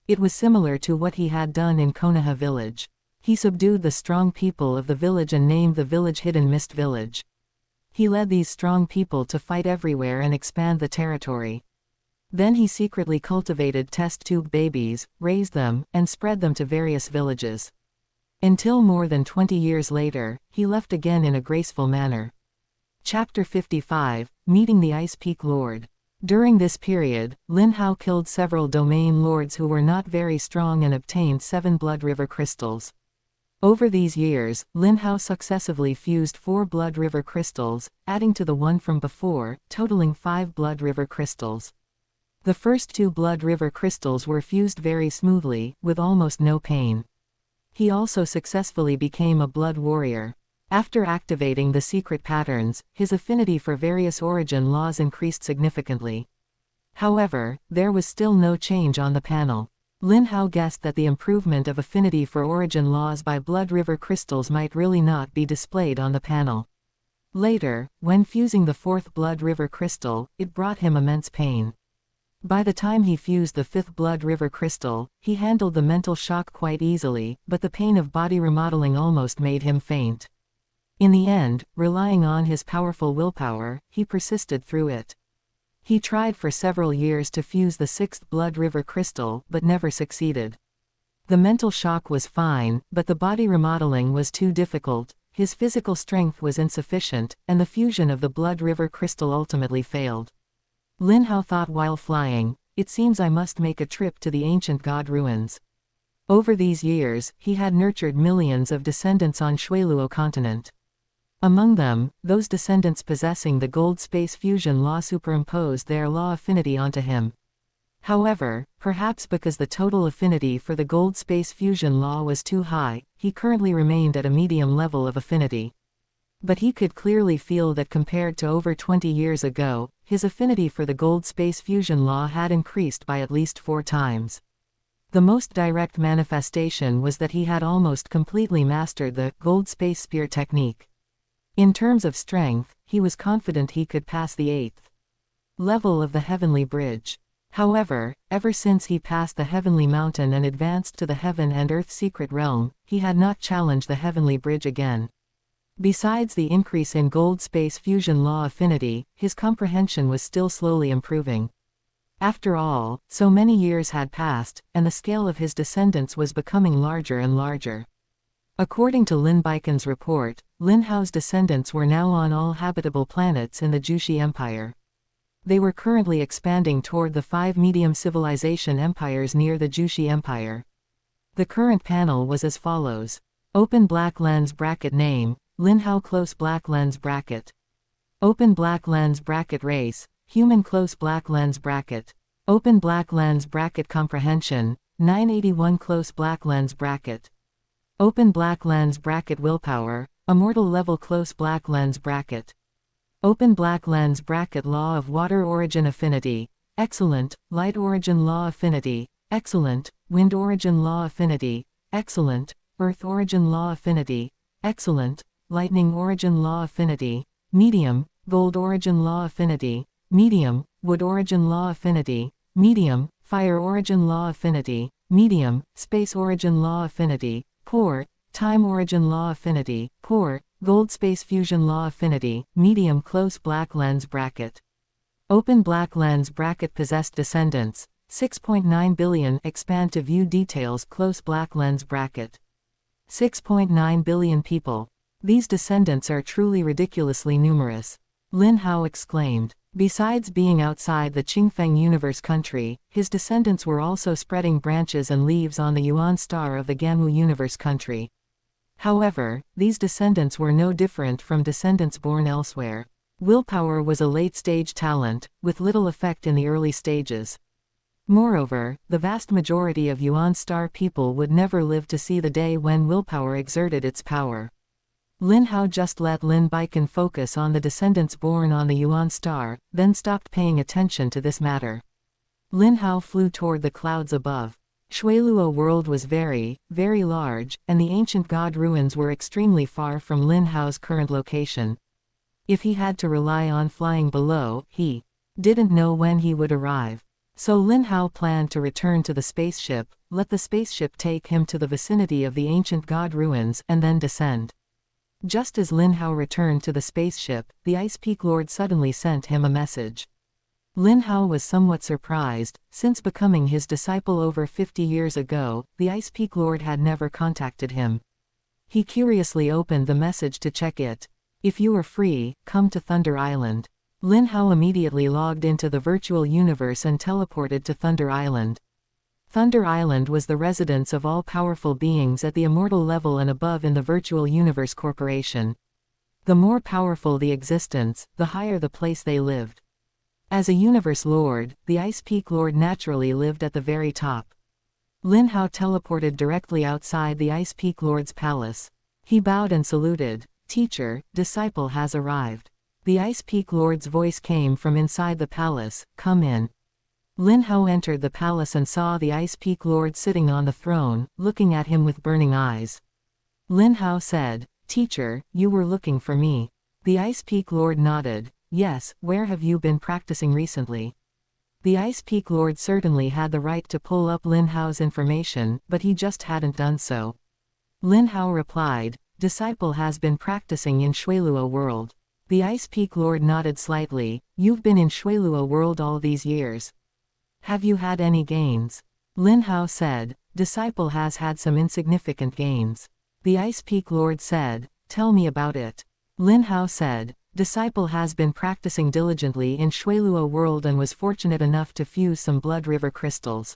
S1: It was similar to what he had done in Konoha village. He subdued the strong people of the village and named the village Hidden Mist Village. He led these strong people to fight everywhere and expand the territory. Then he secretly cultivated test tube babies, raised them, and spread them to various villages. Until more than 20 years later, he left again in a graceful manner. Chapter 55, Meeting the Ice Peak Lord. During this period, Lin Hao killed several domain lords who were not very strong and obtained 7 Blood River crystals. Over these years, Lin Hao successively fused 4 Blood River crystals, adding to the one from before, totaling 5 Blood River crystals. The first 2 Blood River crystals were fused very smoothly, with almost no pain. He also successfully became a Blood Warrior. After activating the secret patterns, his affinity for various origin laws increased significantly. However, there was still no change on the panel. Lin Hao guessed that the improvement of affinity for origin laws by Blood River crystals might really not be displayed on the panel. Later, when fusing the 4th Blood River crystal, it brought him immense pain. By the time he fused the 5th Blood River crystal, he handled the mental shock quite easily, but the pain of body remodeling almost made him faint. In the end, relying on his powerful willpower, he persisted through it. He tried for several years to fuse the 6th Blood River crystal, but never succeeded. The mental shock was fine, but the body remodeling was too difficult, his physical strength was insufficient, and the fusion of the Blood River crystal ultimately failed. Lin Hao thought while flying, "It seems I must make a trip to the ancient god ruins." Over these years, he had nurtured millions of descendants on Luo continent. Among them, those descendants possessing the gold space fusion law superimposed their law affinity onto him. However, perhaps because the total affinity for the gold space fusion law was too high, he currently remained at a medium level of affinity. But he could clearly feel that compared to over 20 years ago, his affinity for the gold space fusion law had increased by at least 4 times. The most direct manifestation was that he had almost completely mastered the gold space spear technique. In terms of strength, he was confident he could pass the 8th level of the Heavenly Bridge. However, ever since he passed the Heavenly Mountain and advanced to the Heaven and Earth Secret Realm, he had not challenged the Heavenly Bridge again. Besides the increase in gold space fusion law affinity, his comprehension was still slowly improving. After all, so many years had passed, and the scale of his descendants was becoming larger and larger. According to Lin Baikon's report, Lin Hao's descendants were now on all habitable planets in the Jushi Empire. They were currently expanding toward the 5 medium civilization empires near the Jushi Empire. The current panel was as follows. Open black lens bracket name, Lin Hao close black lens bracket. Open black lens bracket race, human close black lens bracket. Open black lens bracket comprehension, 981 close black lens bracket. Open black lens bracket willpower, immortal level close black lens bracket. Open black lens bracket law of water origin affinity, excellent, light origin law affinity, excellent, wind origin law affinity, excellent, earth origin law affinity, excellent, lightning origin law affinity, medium, gold origin law affinity, medium, wood origin law affinity, medium, fire origin law affinity, medium, space origin law affinity, poor, time origin law affinity, poor, Gold space fusion law affinity, medium close black lens bracket. Open black lens bracket possessed descendants, 6.9 billion expand to view details close black lens bracket. 6.9 billion people. These descendants are truly ridiculously numerous. Lin Hao exclaimed. Besides being outside the Qingfeng Universe country, his descendants were also spreading branches and leaves on the Yuan star of the Ganwu Universe country. However, these descendants were no different from descendants born elsewhere. Willpower was a late-stage talent, with little effect in the early stages. Moreover, the vast majority of Yuan star people would never live to see the day when willpower exerted its power. Lin Hao just let Lin Baikan focus on the descendants born on the Yuan star, then stopped paying attention to this matter. Lin Hao flew toward the clouds above. Shuiluo world was very, very large, and the ancient god ruins were extremely far from Lin Hao's current location. If he had to rely on flying below, he didn't know when he would arrive. So Lin Hao planned to return to the spaceship, let the spaceship take him to the vicinity of the ancient god ruins, and then descend. Just as Lin Hao returned to the spaceship, the Ice Peak Lord suddenly sent him a message. Lin Hao was somewhat surprised. Since becoming his disciple over 50 years ago, the Ice Peak Lord had never contacted him. He curiously opened the message to check it. If you are free, come to Thunder Island. Lin Hao immediately logged into the virtual universe and teleported to Thunder Island. Thunder Island was the residence of all powerful beings at the immortal level and above in the Virtual Universe Corporation. The more powerful the existence, the higher the place they lived. As a universe lord, the Ice Peak Lord naturally lived at the very top. Lin Hao teleported directly outside the Ice Peak Lord's palace. He bowed and saluted. Teacher, disciple has arrived. The Ice Peak Lord's voice came from inside the palace. Come in. Lin Hao entered the palace and saw the Ice Peak Lord sitting on the throne, looking at him with burning eyes. Lin Hao said, Teacher, you were looking for me. The Ice Peak Lord nodded. Yes, where have you been practicing recently? The Ice Peak Lord certainly had the right to pull up Lin Hao's information, but he just hadn't done so. Lin Hao replied, Disciple has been practicing in Shuiluo world. The Ice Peak Lord nodded slightly. You've been in Shuiluo world all these years. Have you had any gains? Lin Hao said, Disciple has had some insignificant gains. The Ice Peak Lord said, Tell me about it. Lin Hao said, Disciple has been practicing diligently in Shuiluo world and was fortunate enough to fuse some blood river crystals.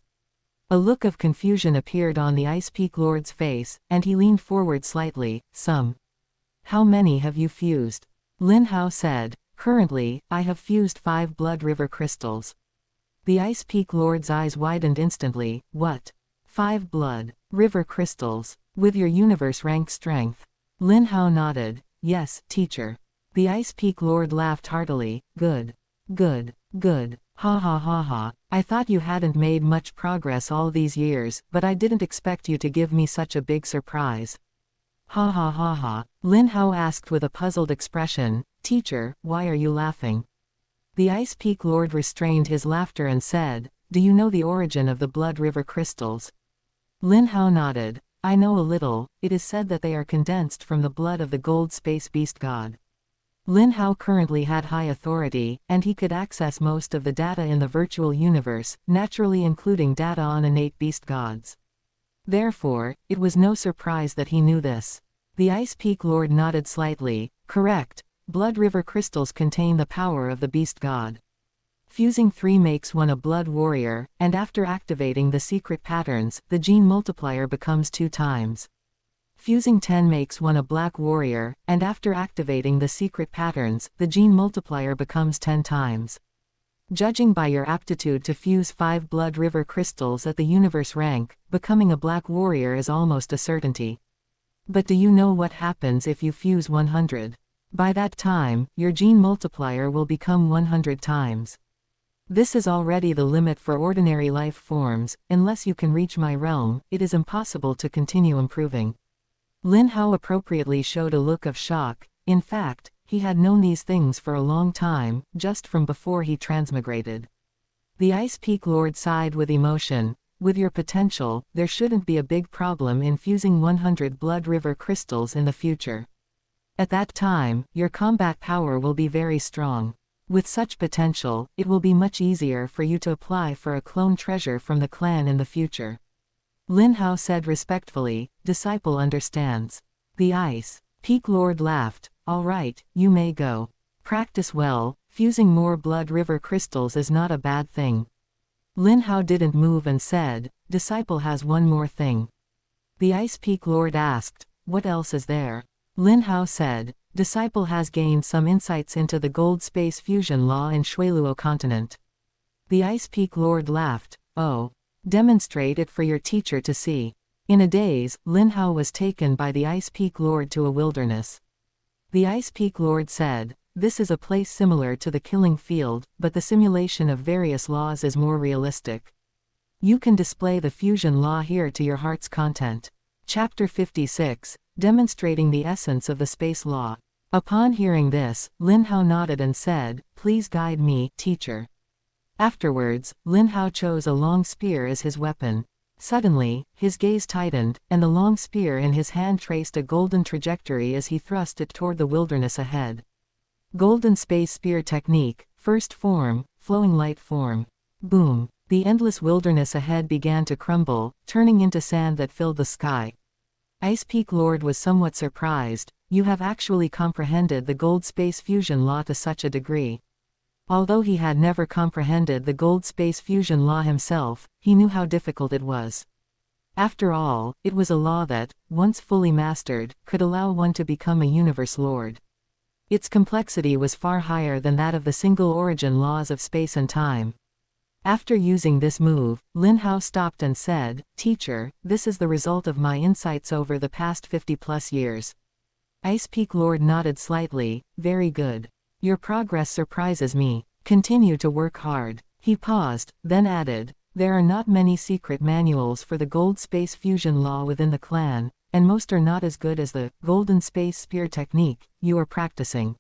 S1: A look of confusion appeared on the Ice Peak Lord's face, and he leaned forward slightly. Some. How many have you fused? Lin Hao said, Currently, I have fused 5 blood river crystals. The Ice Peak Lord's eyes widened instantly. What? 5 blood river crystals, with your universe rank strength? Lin Hao nodded. Yes, teacher. The Ice Peak Lord laughed heartily. Good. Good. Good. Ha ha ha ha. I thought you hadn't made much progress all these years, but I didn't expect you to give me such a big surprise. Ha ha ha ha. Lin Hao asked with a puzzled expression, Teacher, why are you laughing? The Ice Peak Lord restrained his laughter and said, Do you know the origin of the blood river crystals? Lin Hao nodded. I know a little. It is said that they are condensed from the blood of the gold space beast god. Lin Hao currently had high authority, and he could access most of the data in the virtual universe, naturally including data on innate beast gods. Therefore, it was no surprise that he knew this. The Ice Peak Lord nodded slightly. Correct. Blood river crystals contain the power of the beast god. Fusing 3 makes one a blood warrior, and after activating the secret patterns, the gene multiplier becomes 2 times. Fusing 10 makes one a black warrior, and after activating the secret patterns, the gene multiplier becomes 10 times. Judging by your aptitude to fuse 5 blood river crystals at the universe rank, becoming a black warrior is almost a certainty. But do you know what happens if you fuse 100? By that time, your gene multiplier will become 100 times. This is already the limit for ordinary life forms. Unless you can reach my realm, it is impossible to continue improving. Lin Hao appropriately showed a look of shock. In fact, he had known these things for a long time, just from before he transmigrated. The Ice Peak Lord sighed with emotion. With your potential, there shouldn't be a big problem in fusing 100 blood river crystals in the future. At that time, your combat power will be very strong. With such potential, it will be much easier for you to apply for a clone treasure from the clan in the future. Lin Hao said respectfully, disciple understands. The Ice Peak Lord laughed, all right, you may go. Practice well, fusing more blood river crystals is not a bad thing. Lin Hao didn't move and said, disciple has one more thing. The Ice Peak Lord asked, what else is there? Lin Hao said, disciple has gained some insights into the gold space fusion law in Shuiluo continent. The Ice Peak Lord laughed, oh. Demonstrate it for your teacher to see. In a daze, Lin Hao was taken by the Ice Peak Lord to a wilderness. The Ice Peak Lord said, this is a place similar to the killing field, but the simulation of various laws is more realistic. You can display the fusion law here to your heart's content. Chapter 56, Demonstrating the Essence of the Space Law. Upon hearing this, Lin Hao nodded and said, please guide me, teacher. Afterwards, Lin Hao chose a long spear as his weapon. Suddenly, his gaze tightened, and the long spear in his hand traced a golden trajectory as he thrust it toward the wilderness ahead. Golden Space Spear Technique, First Form, Flowing Light Form. Boom! The endless wilderness ahead began to crumble, turning into sand that filled the sky. Ice Peak Lord was somewhat surprised, you have actually comprehended the gold space fusion law to such a degree. Although he had never comprehended the gold space fusion law himself, he knew how difficult it was. After all, it was a law that, once fully mastered, could allow one to become a universe lord. Its complexity was far higher than that of the single origin laws of space and time. After using this move, Lin Hao stopped and said, teacher, this is the result of my insights over the past 50+ years. Ice Peak Lord nodded slightly, very good. Your progress surprises me. Continue to work hard. He paused, then added, there are not many secret manuals for the gold space fusion law within the clan, and most are not as good as the golden space spear technique you are practicing.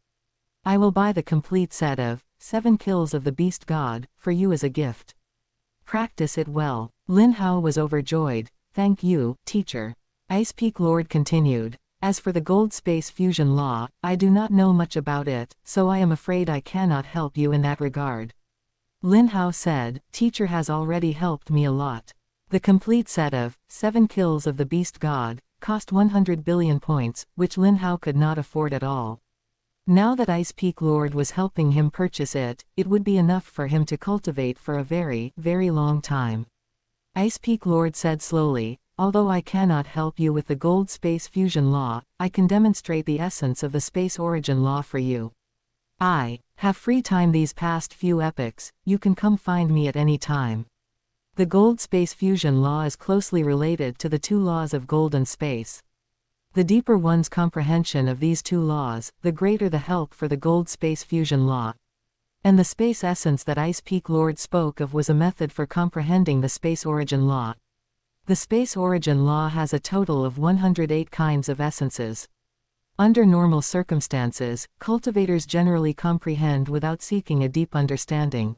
S1: I will buy the complete set of 7 kills of the beast god for you as a gift. Practice it well. Lin Hao was overjoyed. Thank you, teacher. Ice Peak Lord continued. As for the gold space fusion law, I do not know much about it, so I am afraid I cannot help you in that regard. Lin Hao said, teacher has already helped me a lot. The complete set of 7 kills of the beast god cost 100 billion points, which Lin Hao could not afford at all. Now that Ice Peak Lord was helping him purchase it, it would be enough for him to cultivate for a very, very long time. Ice Peak Lord said slowly, although I cannot help you with the gold space fusion law, I can demonstrate the essence of the space origin law for you. I have free time these past few epochs, you can come find me at any time. The gold space fusion law is closely related to the 2 laws of golden space. The deeper one's comprehension of these 2 laws, the greater the help for the gold space fusion law. And the space essence that Ice Peak Lord spoke of was a method for comprehending the space origin law. The space origin law has a total of 108 kinds of essences. Under normal circumstances, cultivators generally comprehend without seeking a deep understanding.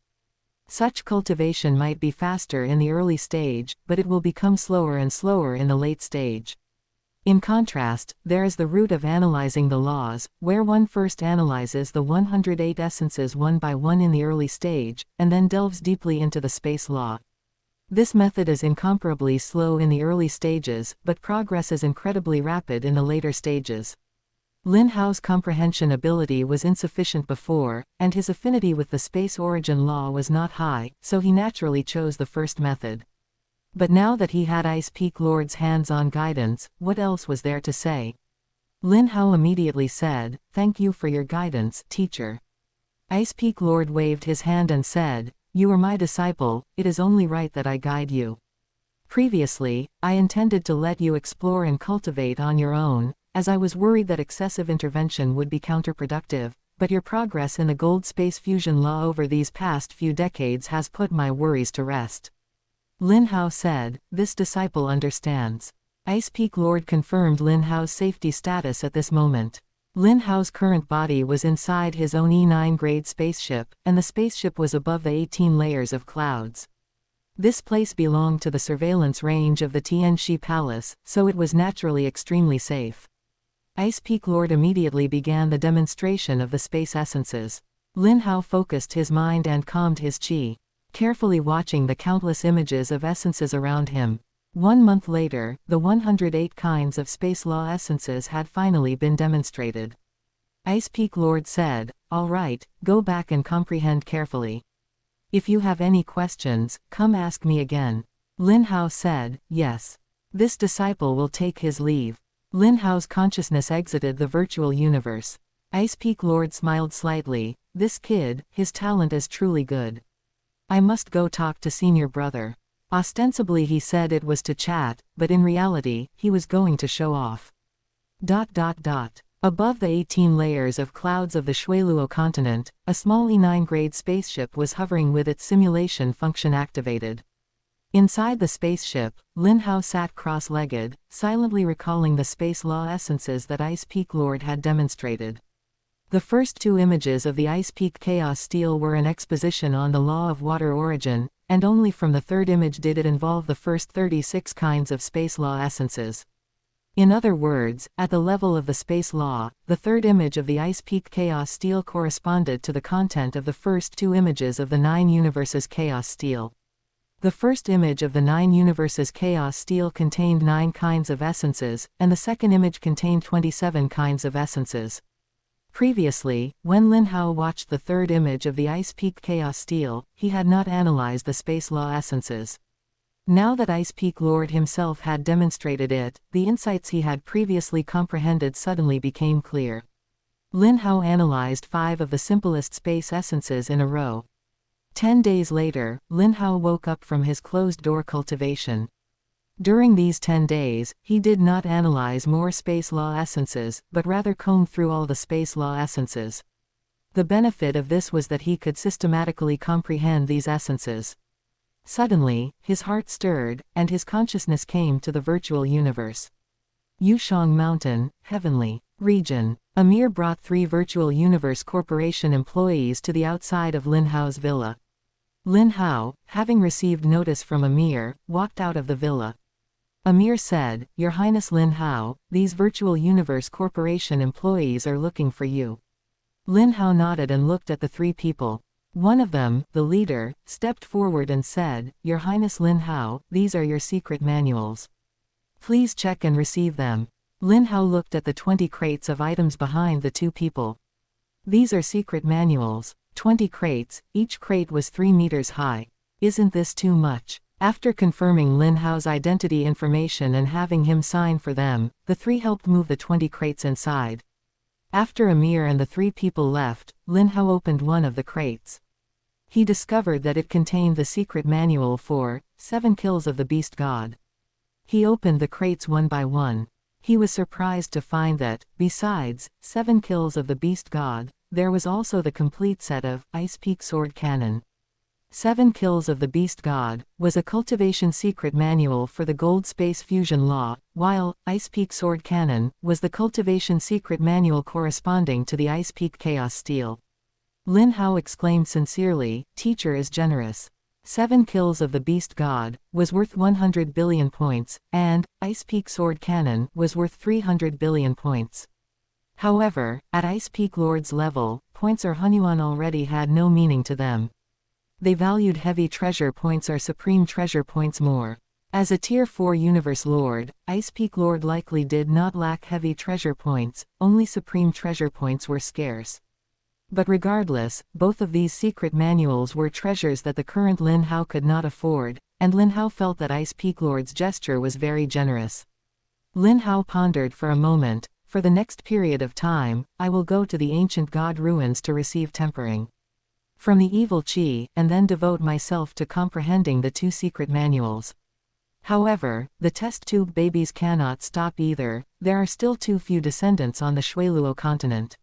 S1: Such cultivation might be faster in the early stage, but it will become slower and slower in the late stage. In contrast, there is the route of analyzing the laws, where one first analyzes the 108 essences one by one in the early stage, and then delves deeply into the space law. This method is incomparably slow in the early stages, but progress is incredibly rapid in the later stages. Lin Hao's comprehension ability was insufficient before, and his affinity with the space origin law was not high, so he naturally chose the first method. But now that he had Ice Peak Lord's hands-on guidance, what else was there to say? Lin Hao immediately said, thank you for your guidance, teacher. Ice Peak Lord waved his hand and said, you are my disciple, it is only right that I guide you. Previously, I intended to let you explore and cultivate on your own, as I was worried that excessive intervention would be counterproductive, but your progress in the gold space fusion law over these past few decades has put my worries to rest. Lin Hao said, this disciple understands. Ice Peak Lord confirmed Lin Hao's safety status at this moment. Lin Hao's current body was inside his own E9 grade spaceship, and the spaceship was above the 18 layers of clouds. This place belonged to the surveillance range of the Tianxi Palace, so it was naturally extremely safe. Ice Peak Lord immediately began the demonstration of the space essences. Lin Hao focused his mind and calmed his qi, carefully watching the countless images of essences around him. 1 month later, the 108 kinds of space law essences had finally been demonstrated. Ice Peak Lord said, "All right, go back and comprehend carefully. If you have any questions, come ask me again." Lin Hao said, "Yes." This disciple will take his leave. Lin Hao's consciousness exited the virtual universe. Ice Peak Lord smiled slightly. This kid, his talent is truly good. I must go talk to senior brother. Ostensibly he said it was to chat, but in reality, he was going to show off. Above the 18 layers of clouds of the Luo continent, a small E9 grade spaceship was hovering with its simulation function activated. Inside the spaceship, Lin Hao sat cross-legged, silently recalling the space law essences that Ice Peak Lord had demonstrated. The first 2 images of the Ice Peak Chaos Steel were an exposition on the law of water origin, and only from the 3rd image did it involve the first 36 kinds of space law essences. In other words, at the level of the space law, the 3rd image of the Ice Peak Chaos Steel corresponded to the content of the first 2 images of the 9 universes Chaos Steel. The first image of the 9 universes Chaos Steel contained 9 kinds of essences, and the second image contained 27 kinds of essences. Previously, when Lin Hao watched the 3rd image of the Ice Peak Chaos Steel, he had not analyzed the space law essences. Now that Ice Peak Lord himself had demonstrated it, the insights he had previously comprehended suddenly became clear. Lin Hao analyzed 5 of the simplest space essences in a row. 10 days later, Lin Hao woke up from his closed-door cultivation. During these 10 days, he did not analyze more space law essences, but rather combed through all the space law essences. The benefit of this was that he could systematically comprehend these essences. Suddenly, his heart stirred, and his consciousness came to the virtual universe. Yushang Mountain, Heavenly Region. Amir brought 3 Virtual Universe Corporation employees to the outside of Lin Hao's villa. Lin Hao, having received notice from Amir, walked out of the villa. Amir said, "Your Highness Lin Hao, these Virtual Universe Corporation employees are looking for you." Lin Hao nodded and looked at the 3 people. One of them, the leader, stepped forward and said, "Your Highness Lin Hao, these are your secret manuals. Please check and receive them." Lin Hao looked at the 20 crates of items behind the 2 people. These are secret manuals. 20 crates, each crate was 3 meters high. Isn't this too much? After confirming Lin Hao's identity information and having him sign for them, the 3 helped move the 20 crates inside. After Amir and the 3 people left, Lin Hao opened one of the crates. He discovered that it contained the secret manual for 7 kills of the beast god. He opened the crates one by one. He was surprised to find that, besides 7 kills of the beast god, there was also the complete set of Ice Peak Sword Cannon. 7 Kills of the Beast God was a cultivation secret manual for the Gold Space Fusion Law, while Ice Peak Sword Cannon was the cultivation secret manual corresponding to the Ice Peak Chaos Steel. Lin Hao exclaimed sincerely, "Teacher is generous." 7 Kills of the Beast God was worth 100 billion points, and Ice Peak Sword Cannon was worth 300 billion points. However, at Ice Peak Lord's level, points or hunyuan already had no meaning to them. They valued heavy treasure points or supreme treasure points more. As a Tier 4 Universe Lord, Ice Peak Lord likely did not lack heavy treasure points, only supreme treasure points were scarce. But regardless, both of these secret manuals were treasures that the current Lin Hao could not afford, and Lin Hao felt that Ice Peak Lord's gesture was very generous. Lin Hao pondered for a moment. For the next period of time, I will go to the ancient god ruins to receive tempering from the evil Qi, and then devote myself to comprehending the 2 secret manuals. However, the test tube babies cannot stop either. There are still too few descendants on the Luo continent.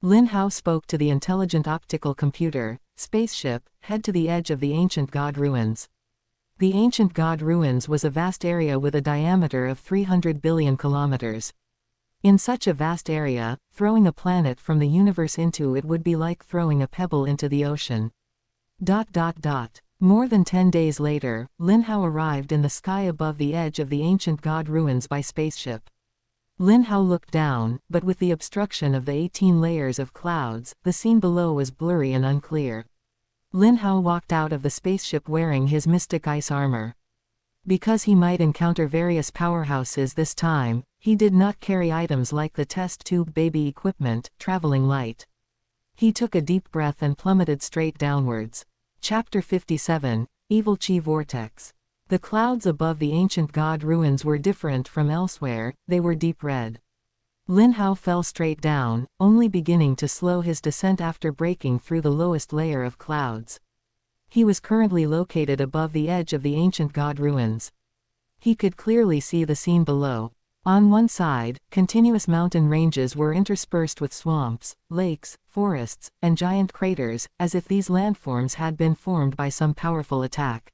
S1: Lin Hao spoke to the intelligent optical computer, spaceship, head to the edge of the ancient god ruins. The ancient god ruins was a vast area with a diameter of 300 billion kilometers. In such a vast area, throwing a planet from the universe into it would be like throwing a pebble into the ocean. More than 10 days later, Lin Hao arrived in the sky above the edge of the ancient god ruins by spaceship. Lin Hao looked down, but with the obstruction of the 18 layers of clouds, the scene below was blurry and unclear. Lin Hao walked out of the spaceship wearing his mystic ice armor. Because he might encounter various powerhouses this time, he did not carry items like the test tube baby equipment, traveling light. He took a deep breath and plummeted straight downwards. Chapter 57, Evil Qi Vortex. The clouds above the ancient god ruins were different from elsewhere, they were deep red. Lin Hao fell straight down, only beginning to slow his descent after breaking through the lowest layer of clouds. He was currently located above the edge of the ancient god ruins. He could clearly see the scene below. On one side, continuous mountain ranges were interspersed with swamps, lakes, forests, and giant craters, as if these landforms had been formed by some powerful attack.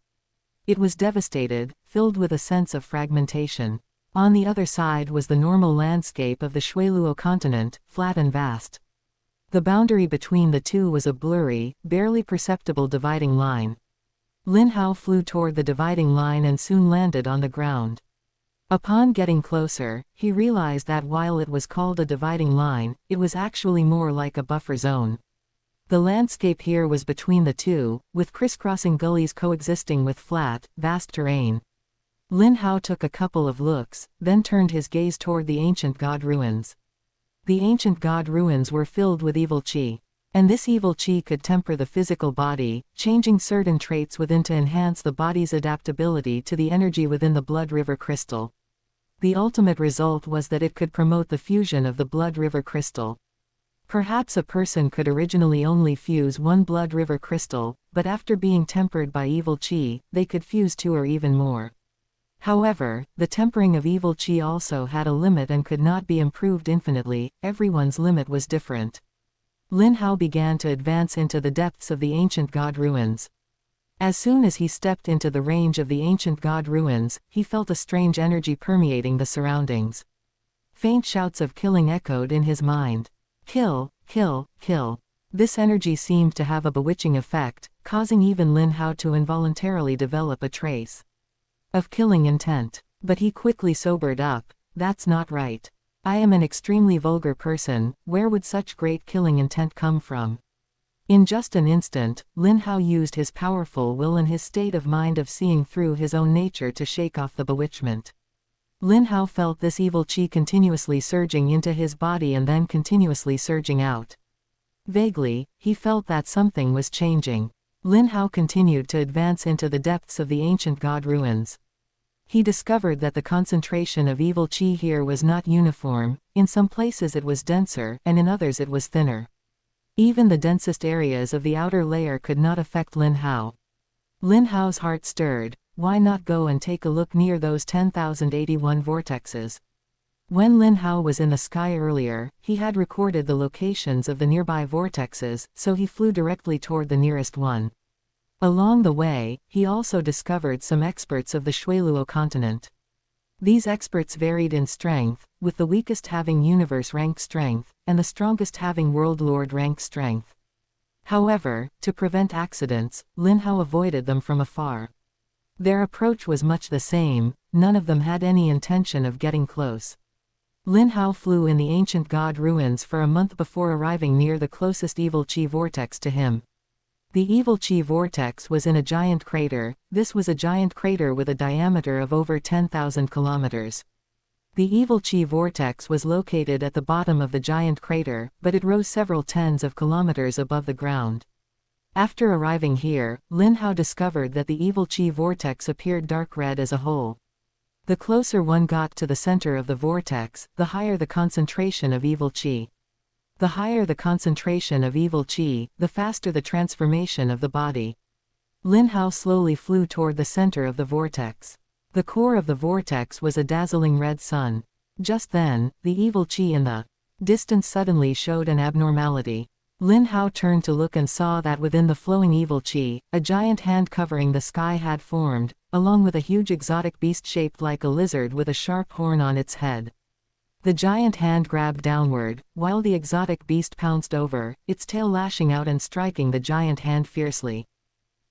S1: It was devastated, filled with a sense of fragmentation. On the other side was the normal landscape of the Luo continent, flat and vast. The boundary between the two was a blurry, barely perceptible dividing line. Lin Hao flew toward the dividing line and soon landed on the ground. Upon getting closer, he realized that while it was called a dividing line, it was actually more like a buffer zone. The landscape here was between the two, with crisscrossing gullies coexisting with flat, vast terrain. Lin Hao took a couple of looks, then turned his gaze toward the ancient god ruins. The ancient god ruins were filled with evil qi. And this evil qi could temper the physical body, changing certain traits within to enhance the body's adaptability to the energy within the blood river crystal. The ultimate result was that it could promote the fusion of the blood river crystal. Perhaps a person could originally only fuse one blood river crystal, but after being tempered by evil qi, they could fuse 2 or even more. However, the tempering of evil qi also had a limit and could not be improved infinitely. Everyone's limit was different. Lin Hao began to advance into the depths of the ancient god ruins. As soon as he stepped into the range of the ancient god ruins, he felt a strange energy permeating the surroundings. Faint shouts of killing echoed in his mind. Kill, kill, kill. This energy seemed to have a bewitching effect, causing even Lin Hao to involuntarily develop a trace of killing intent. But he quickly sobered up. That's not right. I am an extremely vulgar person, where would such great killing intent come from? In just an instant, Lin Hao used his powerful will and his state of mind of seeing through his own nature to shake off the bewitchment. Lin Hao felt this evil qi continuously surging into his body and then continuously surging out. Vaguely, he felt that something was changing. Lin Hao continued to advance into the depths of the ancient god ruins. He discovered that the concentration of evil qi here was not uniform. In some places it was denser, and in others it was thinner. Even the densest areas of the outer layer could not affect Lin Hao. Lin Hao's heart stirred. Why not go and take a look near those 10,081 vortexes? When Lin Hao was in the sky earlier, he had recorded the locations of the nearby vortexes, so he flew directly toward the nearest one. Along the way, he also discovered some experts of the Luo continent. These experts varied in strength, with the weakest having universe rank strength, and the strongest having world lord rank strength. However, to prevent accidents, Lin Hao avoided them from afar. Their approach was much the same, none of them had any intention of getting close. Lin Hao flew in the ancient god ruins for a month before arriving near the closest evil qi vortex to him. The evil qi vortex was in a giant crater. This was a giant crater with a diameter of over 10,000 kilometers. The evil qi vortex was located at the bottom of the giant crater, but it rose several tens of kilometers above the ground. After arriving here, Lin Hao discovered that the evil qi vortex appeared dark red as a whole. The closer one got to the center of the vortex, the higher the concentration of evil qi. The higher the concentration of evil qi, the faster the transformation of the body. Lin Hao slowly flew toward the center of the vortex. The core of the vortex was a dazzling red sun. Just then, the evil qi in the distance suddenly showed an abnormality. Lin Hao turned to look and saw that within the flowing evil qi, a giant hand covering the sky had formed, along with a huge exotic beast shaped like a lizard with a sharp horn on its head. The giant hand grabbed downward, while the exotic beast pounced over, its tail lashing out and striking the giant hand fiercely.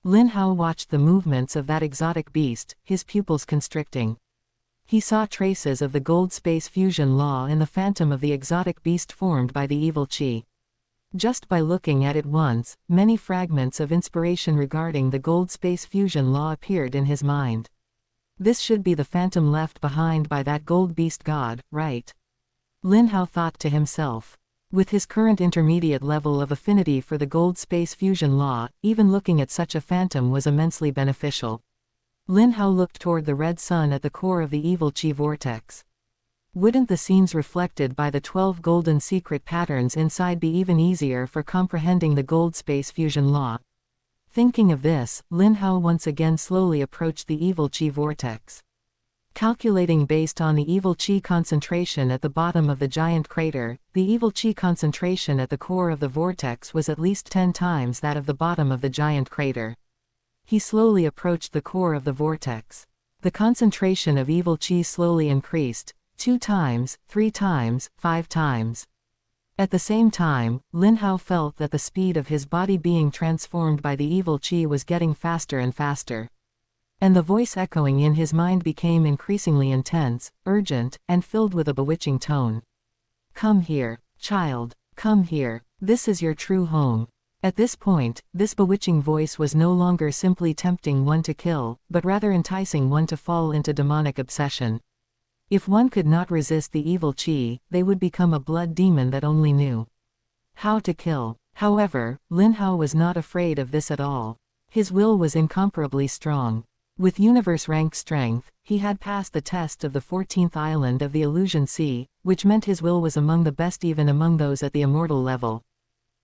S1: Lin Hao watched the movements of that exotic beast, his pupils constricting. He saw traces of the gold space fusion law in the phantom of the exotic beast formed by the evil Qi. Just by looking at it once, many fragments of inspiration regarding the gold space fusion law appeared in his mind. This should be the phantom left behind by that gold beast god, right? Lin Hao thought to himself. With his current intermediate level of affinity for the gold space fusion law, even looking at such a phantom was immensely beneficial. Lin Hao looked toward the red sun at the core of the evil Qi vortex. Wouldn't the scenes reflected by the 12 golden secret patterns inside be even easier for comprehending the gold space fusion law? Thinking of this, Lin Hao once again slowly approached the evil Qi vortex. Calculating based on the evil Qi concentration at the bottom of the giant crater, the evil Qi concentration at the core of the vortex was at least 10 times that of the bottom of the giant crater. He slowly approached the core of the vortex. The concentration of evil Qi slowly increased, 2 times, 3 times, 5 times. At the same time, Lin Hao felt that the speed of his body being transformed by the evil Qi was getting faster and faster. And the voice echoing in his mind became increasingly intense, urgent, and filled with a bewitching tone. Come here, child, come here, this is your true home. At this point, this bewitching voice was no longer simply tempting one to kill, but rather enticing one to fall into demonic obsession. If one could not resist the evil Qi, they would become a blood demon that only knew how to kill. However, Lin Hao was not afraid of this at all. His will was incomparably strong. With universe rank strength, he had passed the test of the 14th island of the Illusion Sea, which meant his will was among the best even among those at the immortal level.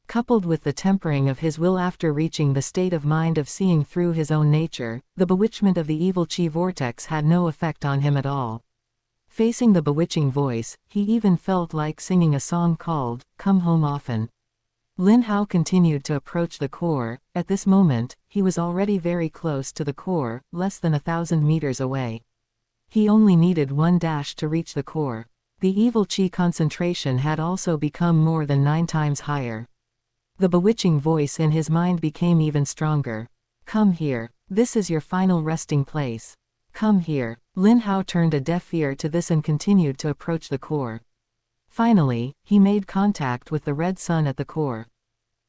S1: Coupled with the tempering of his will after reaching the state of mind of seeing through his own nature, the bewitchment of the evil Qi vortex had no effect on him at all. Facing the bewitching voice, he even felt like singing a song called, Come Home Often. Lin Hao continued to approach the core. At this moment, he was already very close to the core, less than 1,000 meters away. He only needed one dash to reach the core. The evil Qi concentration had also become more than 9 times higher. The bewitching voice in his mind became even stronger. Come here. This is your final resting place. Come here. Lin Hao turned a deaf ear to this and continued to approach the core. Finally, he made contact with the red sun at the core.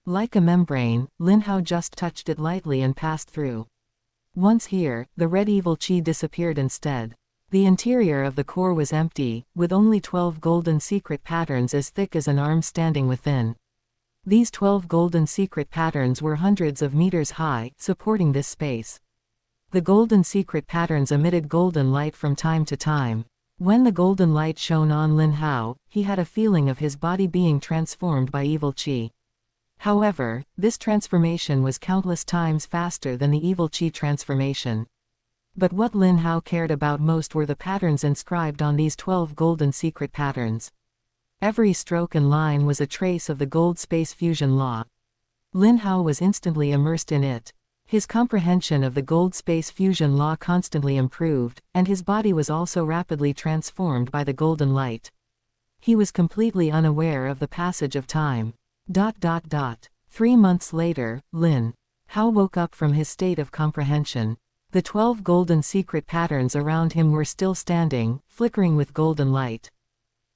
S1: Like a membrane, Lin Hao just touched it lightly and passed through. Once here, the red evil Qi disappeared instead. The interior of the core was empty, with only 12 golden secret patterns as thick as an arm standing within. These 12 golden secret patterns were hundreds of meters high, supporting this space. The golden secret patterns emitted golden light from time to time. When the golden light shone on Lin Hao, he had a feeling of his body being transformed by evil Qi. However, this transformation was countless times faster than the evil Qi transformation. But what Lin Hao cared about most were the patterns inscribed on these 12 golden secret patterns. Every stroke and line was a trace of the gold space fusion law. Lin Hao was instantly immersed in it. His comprehension of the gold space fusion law constantly improved, and his body was also rapidly transformed by the golden light. He was completely unaware of the passage of time. 3 months later, Lin Hao woke up from his state of comprehension. The 12 golden secret patterns around him were still standing, flickering with golden light.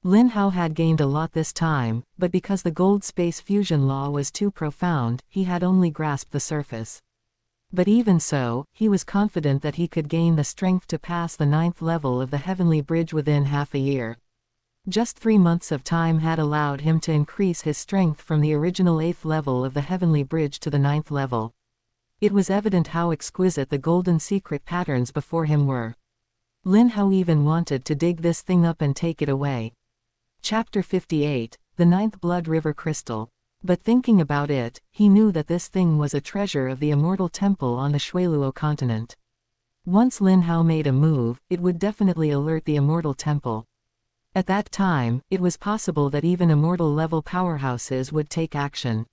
S1: Lin Hao had gained a lot this time, but because the gold space fusion law was too profound, he had only grasped the surface. But even so, he was confident that he could gain the strength to pass the 9th level of the heavenly bridge within half a year. Just 3 months of time had allowed him to increase his strength from the original 8th level of the heavenly bridge to the 9th level. It was evident how exquisite the golden secret patterns before him were. Lin Hao even wanted to dig this thing up and take it away. Chapter 58, The 9th Blood River Crystal. But thinking about it, he knew that this thing was a treasure of the Immortal Temple on the Shuiluo continent. Once Lin Hao made a move, it would definitely alert the Immortal Temple. At that time, it was possible that even Immortal-level powerhouses would take action.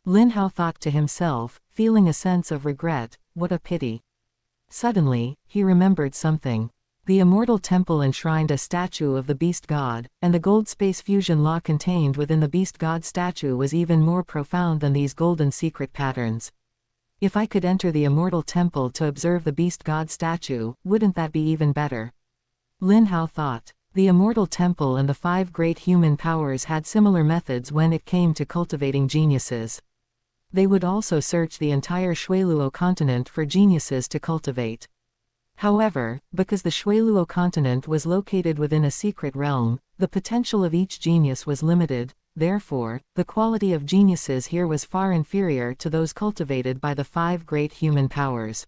S1: Lin Hao thought to himself, feeling a sense of regret, what a pity. Suddenly, he remembered something. The Immortal Temple enshrined a statue of the Beast God, and the gold space fusion law contained within the Beast God statue was even more profound than these golden secret patterns. If I could enter the Immortal Temple to observe the Beast God statue, wouldn't that be even better? Lin Hao thought. The Immortal Temple and the 5 great human powers had similar methods when it came to cultivating geniuses. They would also search the entire Shuiluo continent for geniuses to cultivate. However, because the Shuiluo continent was located within a secret realm, the potential of each genius was limited, therefore, the quality of geniuses here was far inferior to those cultivated by the 5 great human powers.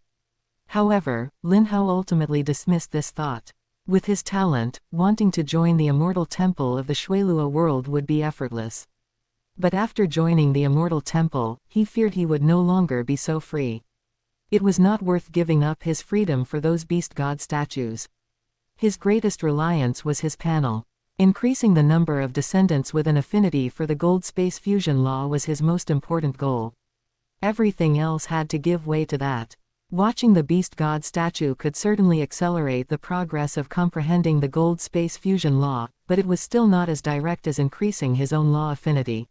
S1: However, Lin Hao ultimately dismissed this thought. With his talent, wanting to join the Immortal Temple of the Shuiluo world would be effortless. But after joining the Immortal Temple, he feared he would no longer be so free. It was not worth giving up his freedom for those beast god statues. His greatest reliance was his panel. Increasing the number of descendants with an affinity for the gold space fusion law was his most important goal. Everything else had to give way to that. Watching the beast god statue could certainly accelerate the progress of comprehending the gold space fusion law, but it was still not as direct as increasing his own law affinity.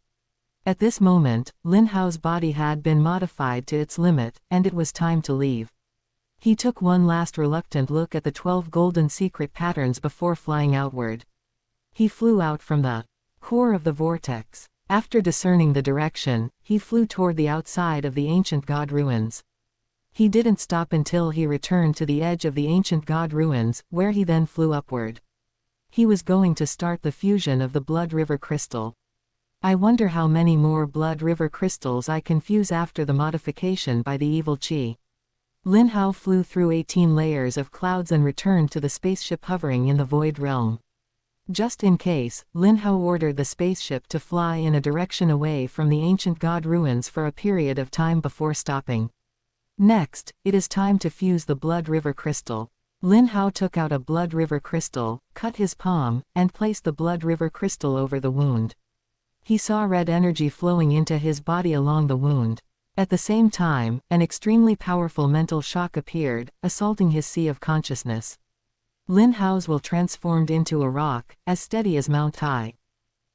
S1: At this moment, Lin Hao's body had been modified to its limit, and it was time to leave. He took one last reluctant look at the 12 golden secret patterns before flying outward. He flew out from the core of the vortex. After discerning the direction, he flew toward the outside of the ancient god ruins. He didn't stop until he returned to the edge of the ancient god ruins, where he then flew upward. He was going to start the fusion of the Blood River Crystal. I wonder how many more Blood River Crystals I can fuse after the modification by the evil Qi. Lin Hao flew through 18 layers of clouds and returned to the spaceship hovering in the Void Realm. Just in case, Lin Hao ordered the spaceship to fly in a direction away from the ancient god ruins for a period of time before stopping. Next, it is time to fuse the Blood River Crystal. Lin Hao took out a Blood River Crystal, cut his palm, and placed the Blood River Crystal over the wound. He saw red energy flowing into his body along the wound. At the same time, an extremely powerful mental shock appeared, assaulting his sea of consciousness. Lin Hao's will transformed into a rock, as steady as Mount Tai.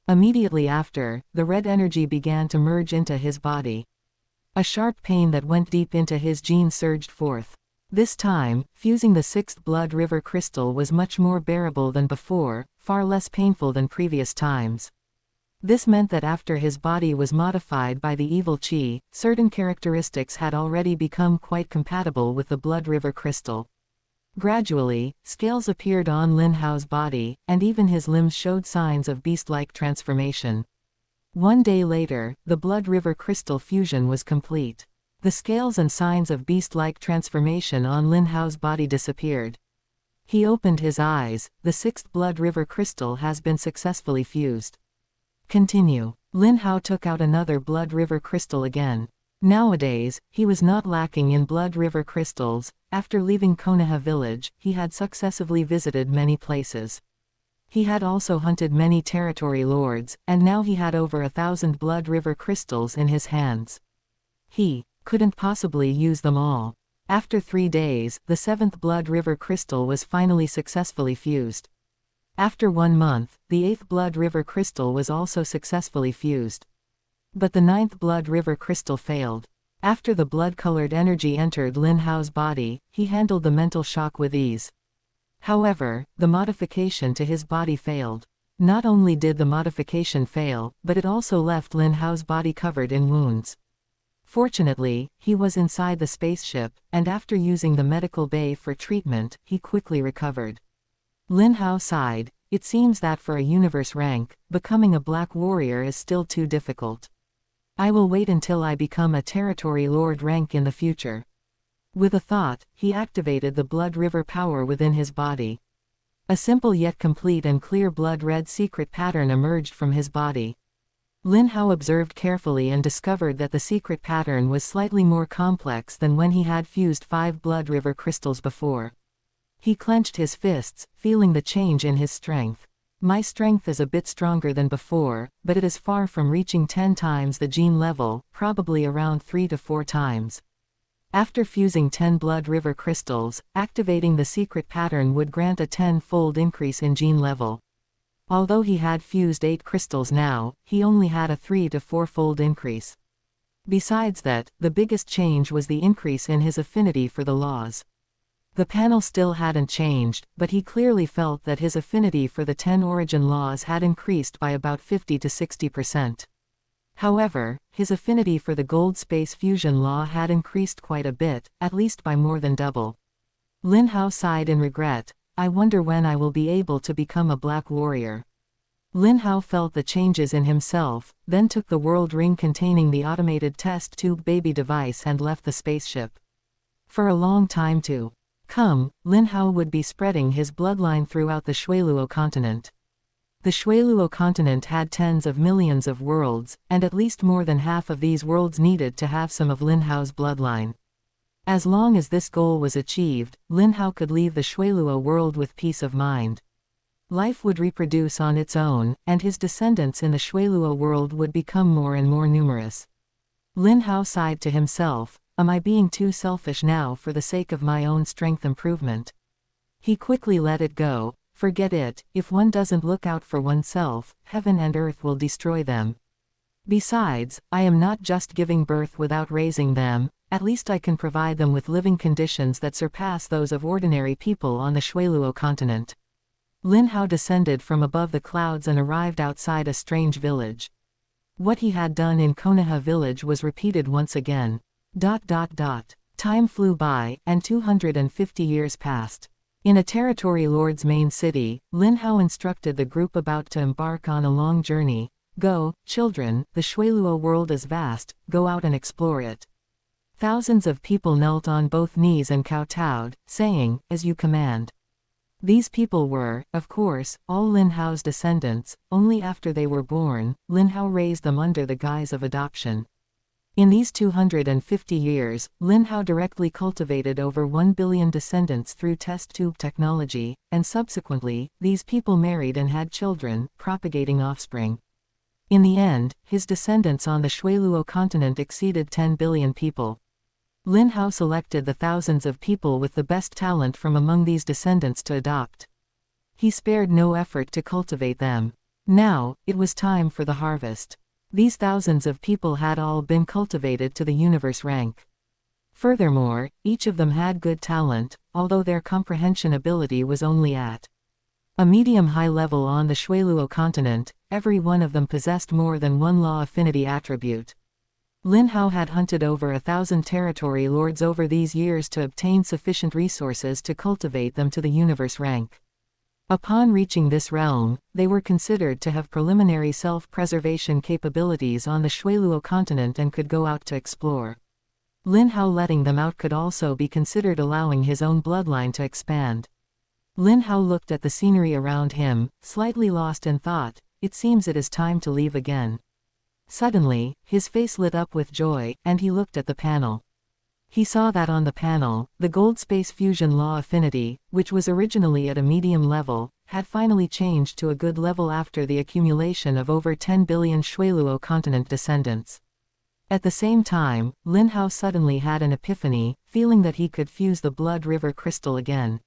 S1: Immediately after, the red energy began to merge into his body. A sharp pain that went deep into his genes surged forth. This time, fusing the 6th Blood River Crystal was much more bearable than before, far less painful than previous times. This meant that after his body was modified by the evil Qi, certain characteristics had already become quite compatible with the Blood River Crystal. Gradually, scales appeared on Lin Hao's body, and even his limbs showed signs of beast-like transformation. One day later, the Blood River Crystal fusion was complete. The scales and signs of beast-like transformation on Lin Hao's body disappeared. He opened his eyes. The 6th Blood River Crystal has been successfully fused. Continue. Lin Hao took out another Blood River Crystal again. Nowadays, he was not lacking in Blood River Crystals. After leaving Konoha village, he had successively visited many places. He had also hunted many territory lords, and now he had over 1,000 Blood River Crystals in his hands. He couldn't possibly use them all. After 3 days, the 7th Blood River Crystal was finally successfully fused. After 1 month, the 8th Blood River Crystal was also successfully fused. But the 9th Blood River Crystal failed. After the blood-colored energy entered Lin Hao's body, he handled the mental shock with ease. However, the modification to his body failed. Not only did the modification fail, but it also left Lin Hao's body covered in wounds. Fortunately, he was inside the spaceship, and after using the medical bay for treatment, he quickly recovered. Lin Hao sighed. It seems that for a universe rank, becoming a black warrior is still too difficult. I will wait until I become a territory lord rank in the future. With a thought, he activated the Blood River power within his body. A simple yet complete and clear blood-red secret pattern emerged from his body. Lin Hao observed carefully and discovered that the secret pattern was slightly more complex than when he had fused 5 Blood River crystals before. He clenched his fists, feeling the change in his strength. My strength is a bit stronger than before, but it is far from reaching 10 times the gene level, probably around 3 to 4 times. After fusing 10 Blood River crystals, activating the secret pattern would grant a 10-fold increase in gene level. Although he had fused 8 crystals now, he only had a 3 to 4-fold increase. Besides that, the biggest change was the increase in his affinity for the laws. The panel still hadn't changed, but he clearly felt that his affinity for the 10 origin laws had increased by about 50 to 60%. However, his affinity for the gold space fusion law had increased quite a bit, at least by more than double. Lin Hao sighed in regret. I wonder when I will be able to become a black warrior. Lin Hao felt the changes in himself, then took the world ring containing the automated test tube baby device and left the spaceship. For a long time to come, Lin Hao would be spreading his bloodline throughout the Shuiluo continent. The Shuiluo continent had tens of millions of worlds, and at least more than half of these worlds needed to have some of Lin Hao's bloodline. As long as this goal was achieved, Lin Hao could leave the Shuiluo world with peace of mind. Life would reproduce on its own, and his descendants in the Shuiluo world would become more and more numerous. Lin Hao sighed to himself, am I being too selfish now for the sake of my own strength improvement? He quickly let it go. Forget it, if one doesn't look out for oneself, heaven and earth will destroy them. Besides, I am not just giving birth without raising them, at least I can provide them with living conditions that surpass those of ordinary people on the Shuiluo continent. Lin Hao descended from above the clouds and arrived outside a strange village. What he had done in Konoha village was repeated once again. Time flew by, and 250 years passed. In a territory lord's main city, Lin Hao instructed the group about to embark on a long journey. Go, children, the Shuiluo world is vast, go out and explore it. Thousands of people knelt on both knees and kowtowed, saying, as you command. These people were, of course, all Lin Hao's descendants. Only after they were born, Lin Hao raised them under the guise of adoption. In these 250 years, Lin Hao directly cultivated over 1 billion descendants through test tube technology, and subsequently, these people married and had children, propagating offspring. In the end, his descendants on the Shuiluo continent exceeded 10 billion people. Lin Hao selected the thousands of people with the best talent from among these descendants to adopt. He spared no effort to cultivate them. Now, it was time for the harvest. These thousands of people had all been cultivated to the universe rank. Furthermore, each of them had good talent, although their comprehension ability was only at a medium-high level on the Shuiluo continent. Every one of them possessed more than one law affinity attribute. Lin Hao had hunted over 1,000 territory lords over these years to obtain sufficient resources to cultivate them to the universe rank. Upon reaching this realm, they were considered to have preliminary self-preservation capabilities on the Shuiluo continent and could go out to explore. Lin Hao letting them out could also be considered allowing his own bloodline to expand. Lin Hao looked at the scenery around him, slightly lost in thought. It seems it is time to leave again. Suddenly, his face lit up with joy, and he looked at the panel. He saw that on the panel, the gold space fusion law affinity, which was originally at a medium level, had finally changed to a good level after the accumulation of over 10 billion Shuiluo continent descendants. At the same time, Lin Hao suddenly had an epiphany, feeling that he could fuse the Blood River Crystal again.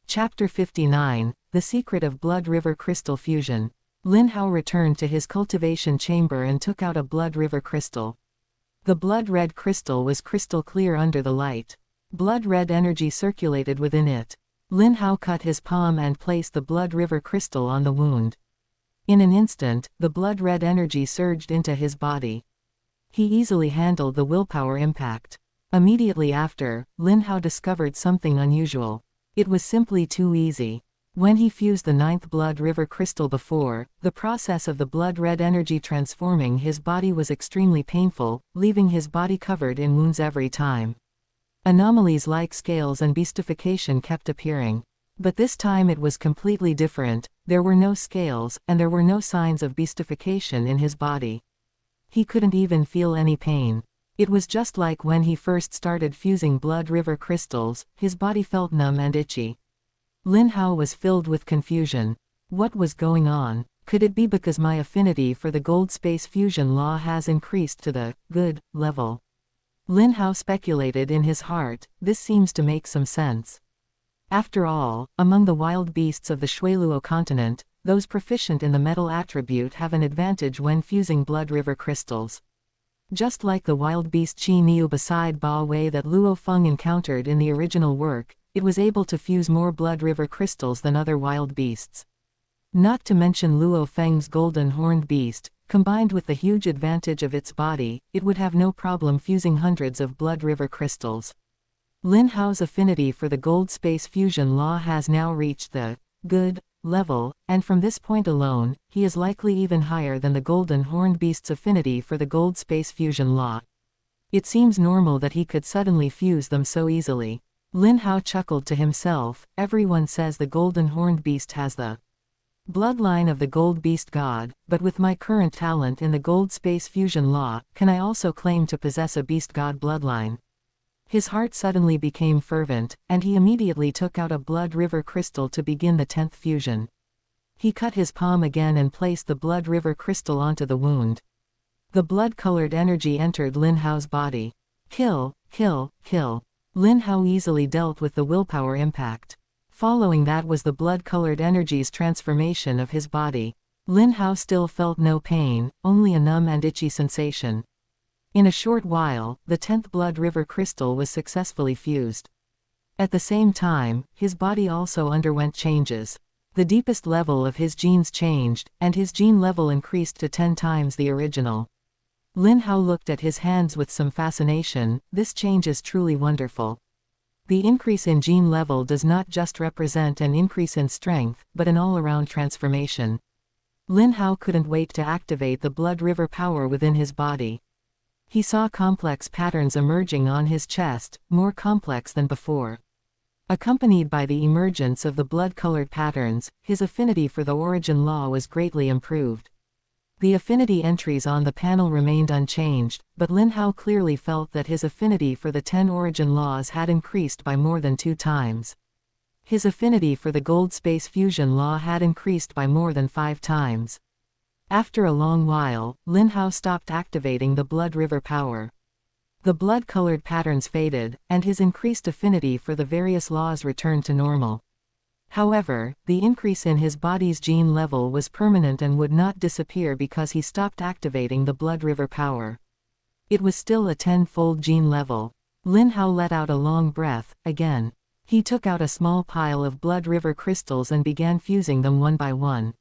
S1: Chapter 59, The Secret of Blood River Crystal Fusion. Lin Hao returned to his cultivation chamber and took out a blood river crystal. The blood-red crystal was crystal clear under the light. Blood-red energy circulated within it. Lin Hao cut his palm and placed the blood river crystal on the wound. In an instant, the blood-red energy surged into his body. He easily handled the willpower impact. Immediately after, Lin Hao discovered something unusual. It was simply too easy. When he fused the 9th blood river crystal before, the process of the blood-red energy transforming his body was extremely painful, leaving his body covered in wounds every time. Anomalies like scales and beastification kept appearing. But this time it was completely different. There were no scales, and there were no signs of beastification in his body. He couldn't even feel any pain. It was just like when he first started fusing blood river crystals. His body felt numb and itchy. Lin Hao was filled with confusion. What was going on? Could it be because my affinity for the gold space fusion law has increased to the good level? Lin Hao speculated in his heart. This seems to make some sense. After all, among the wild beasts of the Shuiluo continent, those proficient in the metal attribute have an advantage when fusing blood river crystals. Just like the wild beast Qi Niu beside Ba Wei that Luo Feng encountered in the original work, it was able to fuse more blood river crystals than other wild beasts. Not to mention Luo Feng's golden horned beast, combined with the huge advantage of its body, it would have no problem fusing hundreds of blood river crystals. Lin Hao's affinity for the gold space fusion law has now reached the good level, and from this point alone, he is likely even higher than the golden horned beast's affinity for the gold space fusion law. It seems normal that he could suddenly fuse them so easily. Lin Hao chuckled to himself. Everyone says the golden horned beast has the bloodline of the gold beast god, but with my current talent in the gold space fusion law, can I also claim to possess a beast god bloodline? His heart suddenly became fervent, and he immediately took out a blood river crystal to begin the 10th fusion. He cut his palm again and placed the blood river crystal onto the wound. The blood-colored energy entered Lin Hao's body. Kill, kill, kill. Lin Hao easily dealt with the willpower impact. Following that was the blood-colored energy's transformation of his body. Lin Hao still felt no pain, only a numb and itchy sensation. In a short while, the 10th blood river crystal was successfully fused. At the same time, his body also underwent changes. The deepest level of his genes changed, and his gene level increased to 10 times the original. Lin Hao looked at his hands with some fascination. This change is truly wonderful. The increase in gene level does not just represent an increase in strength, but an all-around transformation. Lin Hao couldn't wait to activate the blood river power within his body. He saw complex patterns emerging on his chest, more complex than before. Accompanied by the emergence of the blood-colored patterns, his affinity for the origin law was greatly improved. The affinity entries on the panel remained unchanged, but Lin Hao clearly felt that his affinity for the 10 origin laws had increased by more than 2 times. His affinity for the gold space fusion law had increased by more than 5 times. After a long while, Lin Hao stopped activating the blood river power. The blood-colored patterns faded, and his increased affinity for the various laws returned to normal. However, the increase in his body's gene level was permanent and would not disappear because he stopped activating the blood river power. It was still a 10-fold gene level. Lin Hao let out a long breath. Again, he took out a small pile of blood river crystals and began fusing them one by one.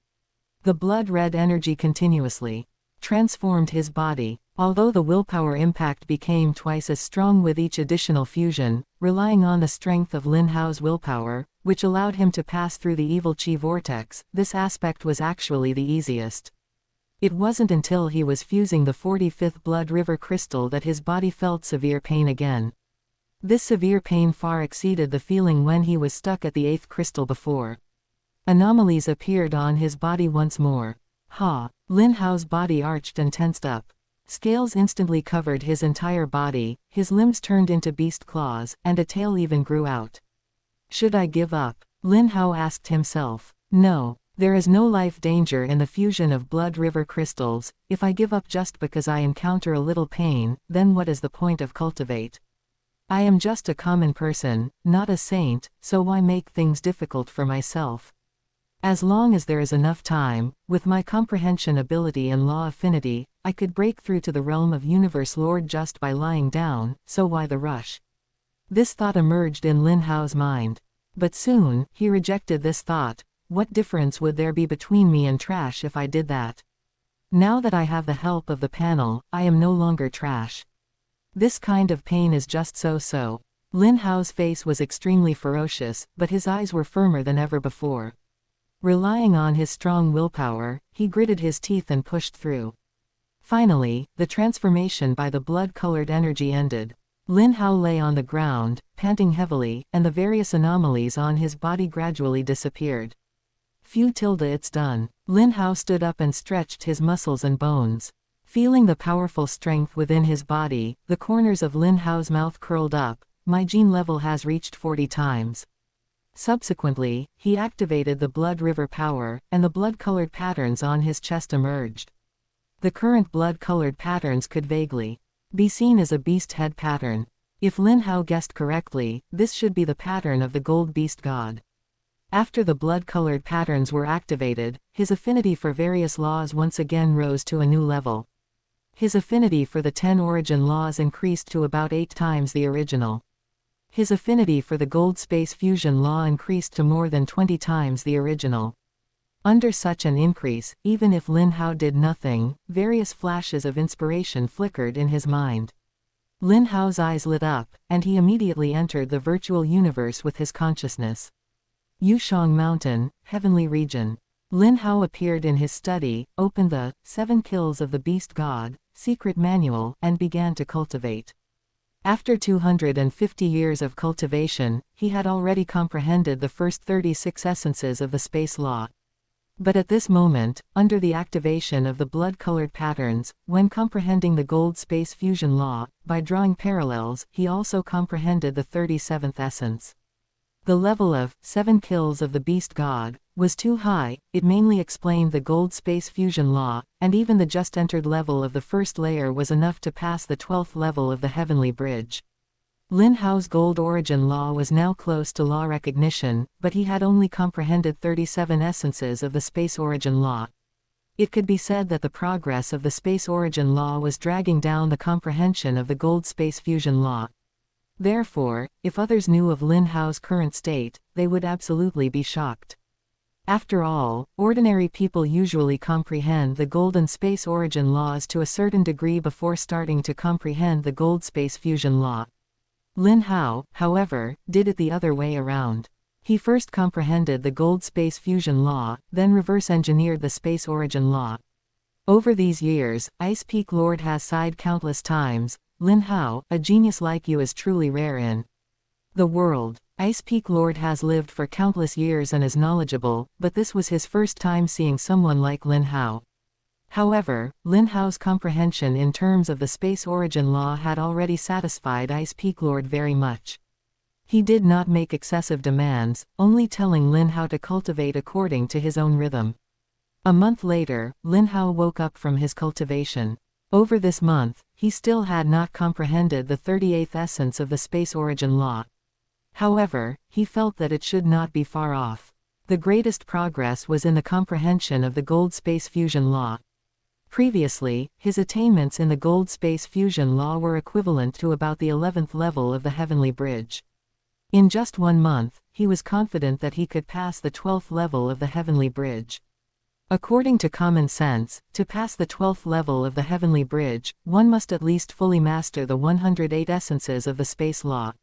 S1: The blood-red energy continuously transformed his body. Although the willpower impact became twice as strong with each additional fusion, relying on the strength of Lin Hao's willpower, which allowed him to pass through the evil chi vortex, this aspect was actually the easiest. It wasn't until he was fusing the 45th blood river crystal that his body felt severe pain again. This severe pain far exceeded the feeling when he was stuck at the 8th crystal before. Anomalies appeared on his body once more. Ha! Lin Hao's body arched and tensed up. Scales instantly covered his entire body, his limbs turned into beast claws, and a tail even grew out. Should I give up? Lin Hao asked himself. No. There is no life danger in the fusion of blood river crystals. If I give up just because I encounter a little pain, then what is the point of cultivate? I am just a common person, not a saint, so why make things difficult for myself? As long as there is enough time, with my comprehension ability and law affinity, I could break through to the realm of Universe Lord just by lying down, so why the rush? This thought emerged in Lin Hao's mind. But soon, he rejected this thought. What difference would there be between me and trash if I did that? Now that I have the help of the panel, I am no longer trash. This kind of pain is just so-so. Lin Hao's face was extremely ferocious, but his eyes were firmer than ever before. Relying on his strong willpower, he gritted his teeth and pushed through. Finally, the transformation by the blood-colored energy ended. Lin Hao lay on the ground, panting heavily, and the various anomalies on his body gradually disappeared. Phew, it's done. Lin Hao stood up and stretched his muscles and bones. Feeling the powerful strength within his body, the corners of Lin Hao's mouth curled up. My gene level has reached 40 times. Subsequently, he activated the blood river power, and the blood-colored patterns on his chest emerged. The current blood-colored patterns could vaguely be seen as a beast head pattern. If Lin Hao guessed correctly, this should be the pattern of the gold beast god. After the blood-colored patterns were activated, his affinity for various laws once again rose to a new level. His affinity for the 10 origin laws increased to about 8 times the original. His affinity for the gold space fusion law increased to more than 20 times the original. Under such an increase, even if Lin Hao did nothing, various flashes of inspiration flickered in his mind. Lin Hao's eyes lit up, and he immediately entered the virtual universe with his consciousness. Yushang Mountain, Heavenly Region. Lin Hao appeared in his study, opened the 7 Kills of the Beast God secret manual, and began to cultivate. After 250 years of cultivation, he had already comprehended the first 36 essences of the space law. But at this moment, under the activation of the blood-colored patterns, when comprehending the gold space fusion law, by drawing parallels, he also comprehended the 37th essence. The level of 7 Kills of the Beast God was too high. It mainly explained the gold space fusion law, and even the just entered level of the first layer was enough to pass the 12th level of the heavenly bridge. Lin Hao's gold origin law was now close to law recognition, but he had only comprehended 37 essences of the space origin law. It could be said that the progress of the space origin law was dragging down the comprehension of the gold space fusion law. Therefore, if others knew of Lin Hao's current state, they would absolutely be shocked. After all, ordinary people usually comprehend the golden space origin laws to a certain degree before starting to comprehend the gold space fusion law. Lin Hao, however, did it the other way around. He first comprehended the gold space fusion law, then reverse-engineered the space origin law. Over these years, Ice Peak Lord has sighed countless times, "Lin Hao, a genius like you is truly rare in the world." Ice Peak Lord has lived for countless years and is knowledgeable, but this was his first time seeing someone like Lin Hao. However, Lin Hao's comprehension in terms of the space origin law had already satisfied Ice Peak Lord very much. He did not make excessive demands, only telling Lin Hao to cultivate according to his own rhythm. A month later, Lin Hao woke up from his cultivation. Over this month, he still had not comprehended the 38th essence of the space origin law. However, he felt that it should not be far off. The greatest progress was in the comprehension of the gold space fusion law. Previously, his attainments in the gold space fusion law were equivalent to about the 11th level of the heavenly bridge. In just 1 month, he was confident that he could pass the 12th level of the heavenly bridge. According to common sense, to pass the 12th level of the heavenly bridge, one must at least fully master the 108 essences of the space law.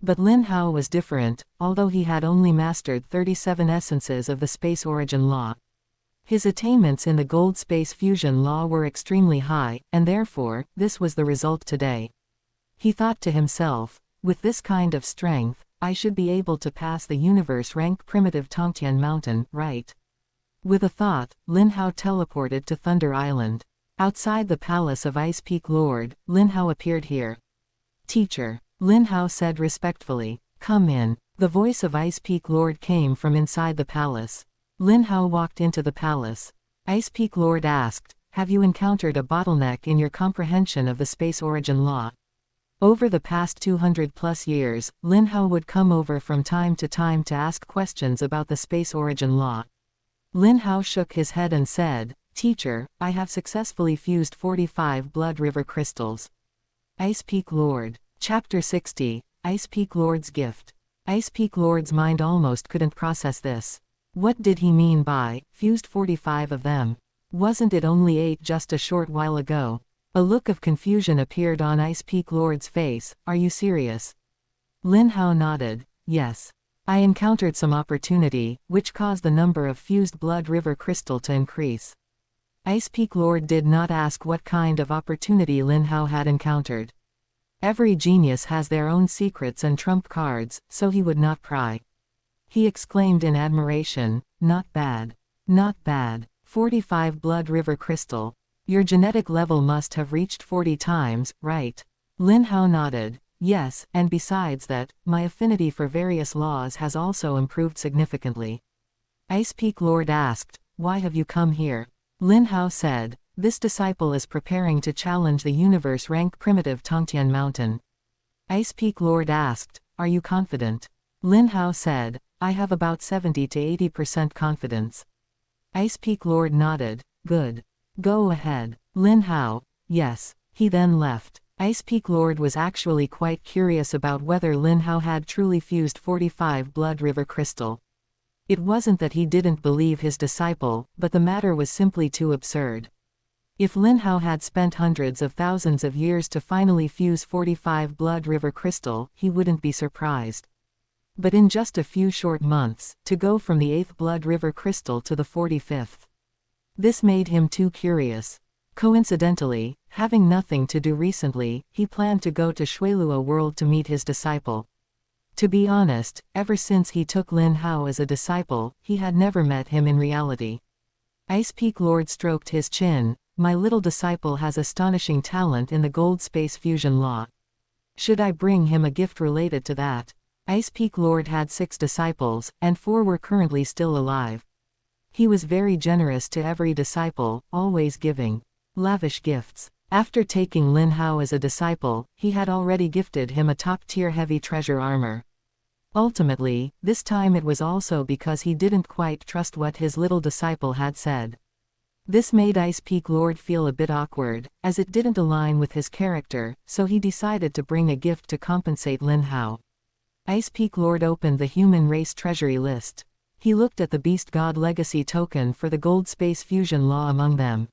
S1: But Lin Hao was different, although he had only mastered 37 essences of the space origin law. His attainments in the gold space fusion law were extremely high, and therefore, this was the result today. He thought to himself, with this kind of strength, I should be able to pass the universe rank primitive Tongtian Mountain, right? With a thought, Lin Hao teleported to Thunder Island. Outside the palace of Ice Peak Lord, Lin Hao appeared here. "Teacher," Lin Hao said respectfully, "come in." The voice of Ice Peak Lord came from inside the palace. Lin Hao walked into the palace. Ice Peak Lord asked, "Have you encountered a bottleneck in your comprehension of the space origin law?" Over the past 200+ years, Lin Hao would come over from time to ask questions about the space origin law. Lin Hao shook his head and said, "Teacher, I have successfully fused 45 blood river crystals." Ice Peak Lord. Chapter 60, Ice Peak Lord's Gift. Ice Peak Lord's mind almost couldn't process this. What did he mean by, fused 45 of them? Wasn't it only 8 just a short while ago? A look of confusion appeared on Ice Peak Lord's face. "Are you serious?" Lin Hao nodded. "Yes. I encountered some opportunity, which caused the number of fused blood river crystal to increase." Ice Peak Lord did not ask what kind of opportunity Lin Hao had encountered. Every genius has their own secrets and trump cards, so he would not pry. He exclaimed in admiration, "Not bad. Not bad. 45 blood river crystal. Your genetic level must have reached 40 times, right?" Lin Hao nodded. "Yes, and besides that, my affinity for various laws has also improved significantly." Ice Peak Lord asked, "Why have you come here?" Lin Hao said, "This disciple is preparing to challenge the universe rank primitive Tongtian Mountain." Ice Peak Lord asked, "Are you confident?" Lin Hao said, "I have about 70 to 80% confidence." Ice Peak Lord nodded. "Good. Go ahead." Lin Hao, "Yes." He then left. Ice Peak Lord was actually quite curious about whether Lin Hao had truly fused 45 Blood River Crystal. It wasn't that he didn't believe his disciple, but the matter was simply too absurd. If Lin Hao had spent hundreds of thousands of years to finally fuse 45 Blood River Crystal, he wouldn't be surprised. But in just a few short months, to go from the 8th Blood River Crystal to the 45th. This made him too curious. Coincidentally, having nothing to do recently, he planned to go to Shuiluo World to meet his disciple. To be honest, ever since he took Lin Hao as a disciple, he had never met him in reality. Ice Peak Lord stroked his chin. My little disciple has astonishing talent in the gold space fusion law. Should I bring him a gift related to that? Ice Peak Lord had 6 disciples, and 4 were currently still alive. He was very generous to every disciple, always giving lavish gifts. After taking Lin Hao as a disciple, he had already gifted him a top-tier heavy treasure armor. Ultimately, this time it was also because he didn't quite trust what his little disciple had said. This made Ice Peak Lord feel a bit awkward, as it didn't align with his character, so he decided to bring a gift to compensate Lin Hao. Ice Peak Lord opened the human race treasury list. He looked at the Beast God legacy token for the gold space fusion law among them.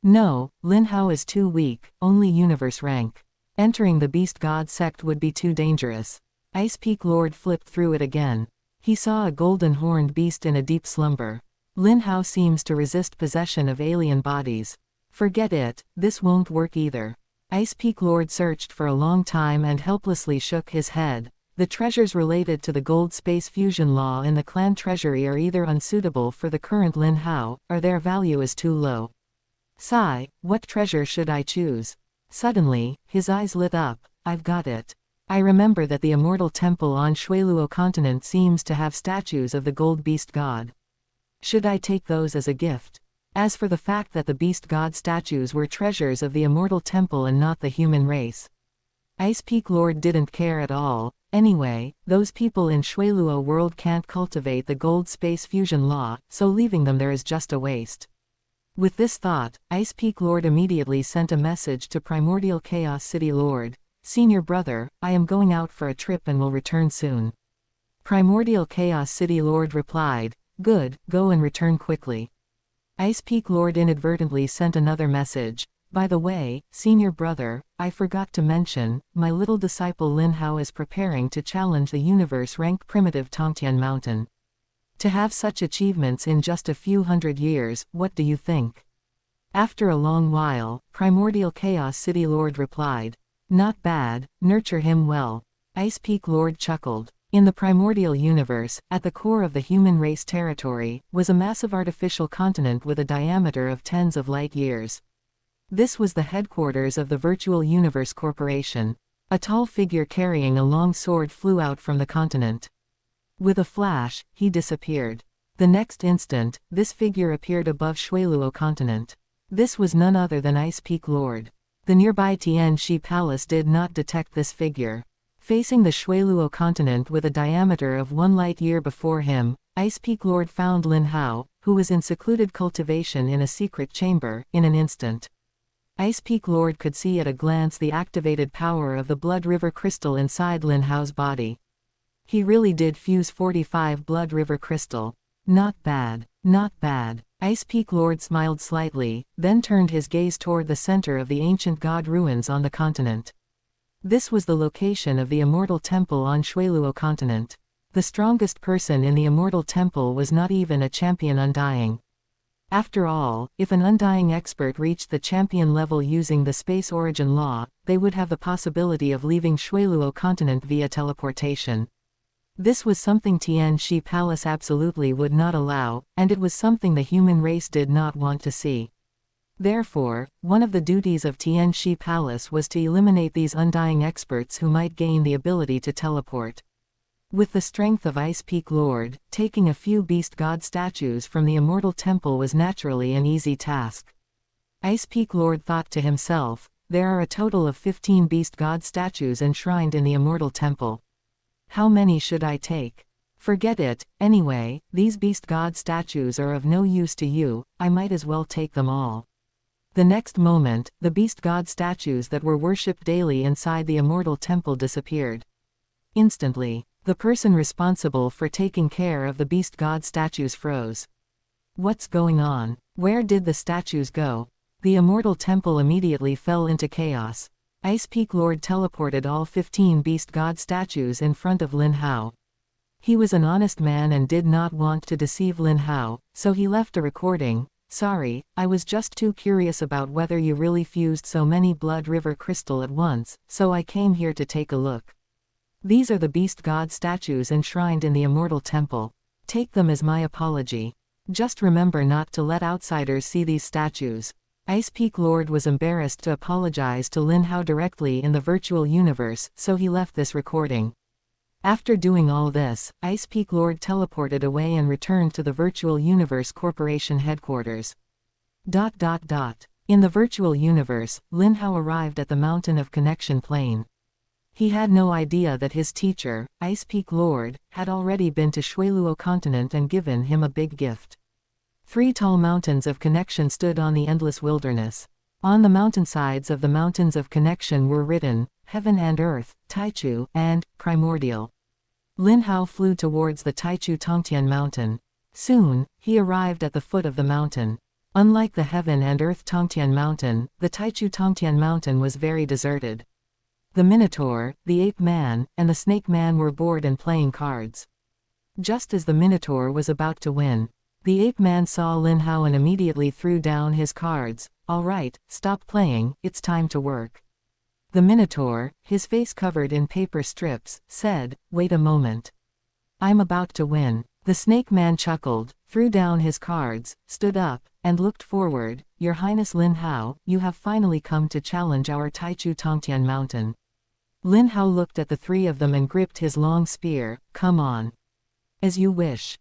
S1: No, Lin Hao is too weak, only universe rank. Entering the Beast God sect would be too dangerous. Ice Peak Lord flipped through it again. He saw a golden horned beast in a deep slumber. Lin Hao seems to resist possession of alien bodies. Forget it, this won't work either. Ice Peak Lord searched for a long time and helplessly shook his head. The treasures related to the gold space fusion law in the clan treasury are either unsuitable for the current Lin Hao, or their value is too low. Sigh, what treasure should I choose? Suddenly, his eyes lit up. I've got it. I remember that the Immortal Temple on Shuiluo continent seems to have statues of the gold beast god. Should I take those as a gift? As for the fact that the beast god statues were treasures of the Immortal Temple and not the human race, Ice Peak Lord didn't care at all. Anyway, those people in Shuiluo World can't cultivate the gold space fusion law, so leaving them there is just a waste. With this thought, Ice Peak Lord immediately sent a message to Primordial Chaos City Lord. Senior brother, I am going out for a trip and will return soon. Primordial Chaos City Lord replied, good, go and return quickly. Ice Peak Lord inadvertently sent another message. By the way, senior brother, I forgot to mention, my little disciple Lin Hao is preparing to challenge the universe rank primitive Tongtian Mountain. To have such achievements in just a few hundred years, what do you think? After a long while, Primordial Chaos City Lord replied. Not bad, nurture him well. Ice Peak Lord chuckled. In the primordial universe, at the core of the human race territory, was a massive artificial continent with a diameter of tens of light years. This was the headquarters of the Virtual Universe Corporation. A tall figure carrying a long sword flew out from the continent. With a flash, he disappeared. The next instant, this figure appeared above Shuiluo continent. This was none other than Ice Peak Lord. The nearby Tianxi Palace did not detect this figure. Facing the Shuiluo continent with a diameter of 1 light year before him, Ice Peak Lord found Lin Hao, who was in secluded cultivation in a secret chamber, in an instant. Ice Peak Lord could see at a glance the activated power of the Blood River Crystal inside Lin Hao's body. He really did fuse 45 Blood River Crystal. Not bad, not bad. Ice Peak Lord smiled slightly, then turned his gaze toward the center of the ancient god ruins on the continent. This was the location of the Immortal Temple on Shuiluo continent. The strongest person in the Immortal Temple was not even a champion undying. After all, if an undying expert reached the champion level using the space origin law, they would have the possibility of leaving Shuiluo continent via teleportation. This was something Tianxi Palace absolutely would not allow, and it was something the human race did not want to see. Therefore, one of the duties of Tianxi Palace was to eliminate these undying experts who might gain the ability to teleport. With the strength of Ice Peak Lord, taking a few beast god statues from the Immortal Temple was naturally an easy task. Ice Peak Lord thought to himself, there are a total of 15 beast god statues enshrined in the Immortal Temple. How many should I take? Forget it, anyway, these beast god statues are of no use to you, I might as well take them all. The next moment, the beast god statues that were worshipped daily inside the Immortal temple disappeared. Instantly, the person responsible for taking care of the beast god statues froze. What's going on? Where did the statues go? The Immortal temple immediately fell into chaos. Ice Peak Lord teleported all 15 beast god statues in front of Lin Hao. He was an honest man and did not want to deceive Lin Hao, so he left a recording. Sorry, I was just too curious about whether you really fused so many Blood River crystal at once, so I came here to take a look. These are the beast god statues enshrined in the Immortal temple. Take them as my apology. Just remember not to let outsiders see these statues. Ice Peak Lord was embarrassed to apologize to Lin Hao directly in the virtual universe, so he left this recording. After doing all this, Ice Peak Lord teleported away and returned to the Virtual Universe Corporation headquarters. In the virtual universe, Lin Hao arrived at the Mountain of Connection Plain. He had no idea that his teacher, Ice Peak Lord, had already been to Shuiluo continent and given him a big gift. 3 tall mountains of connection stood on the endless wilderness. On the mountainsides of the mountains of connection were written, Heaven and Earth, Taichu, and Primordial. Lin Hao flew towards the Taichu Tongtian mountain. Soon, he arrived at the foot of the mountain. Unlike the Heaven and Earth Tongtian mountain, the Taichu Tongtian mountain was very deserted. The Minotaur, the Ape Man, and the Snake Man were bored and playing cards. Just as the Minotaur was about to win, the Ape Man saw Lin Hao and immediately threw down his cards. All right, stop playing, it's time to work. The Minotaur, his face covered in paper strips, said, wait a moment. I'm about to win. The Snake Man chuckled, threw down his cards, stood up, and looked forward. Your Highness Lin Hao, you have finally come to challenge our Taichu Tongtian mountain. Lin Hao looked at the 3 of them and gripped his long spear. Come on. As you wish.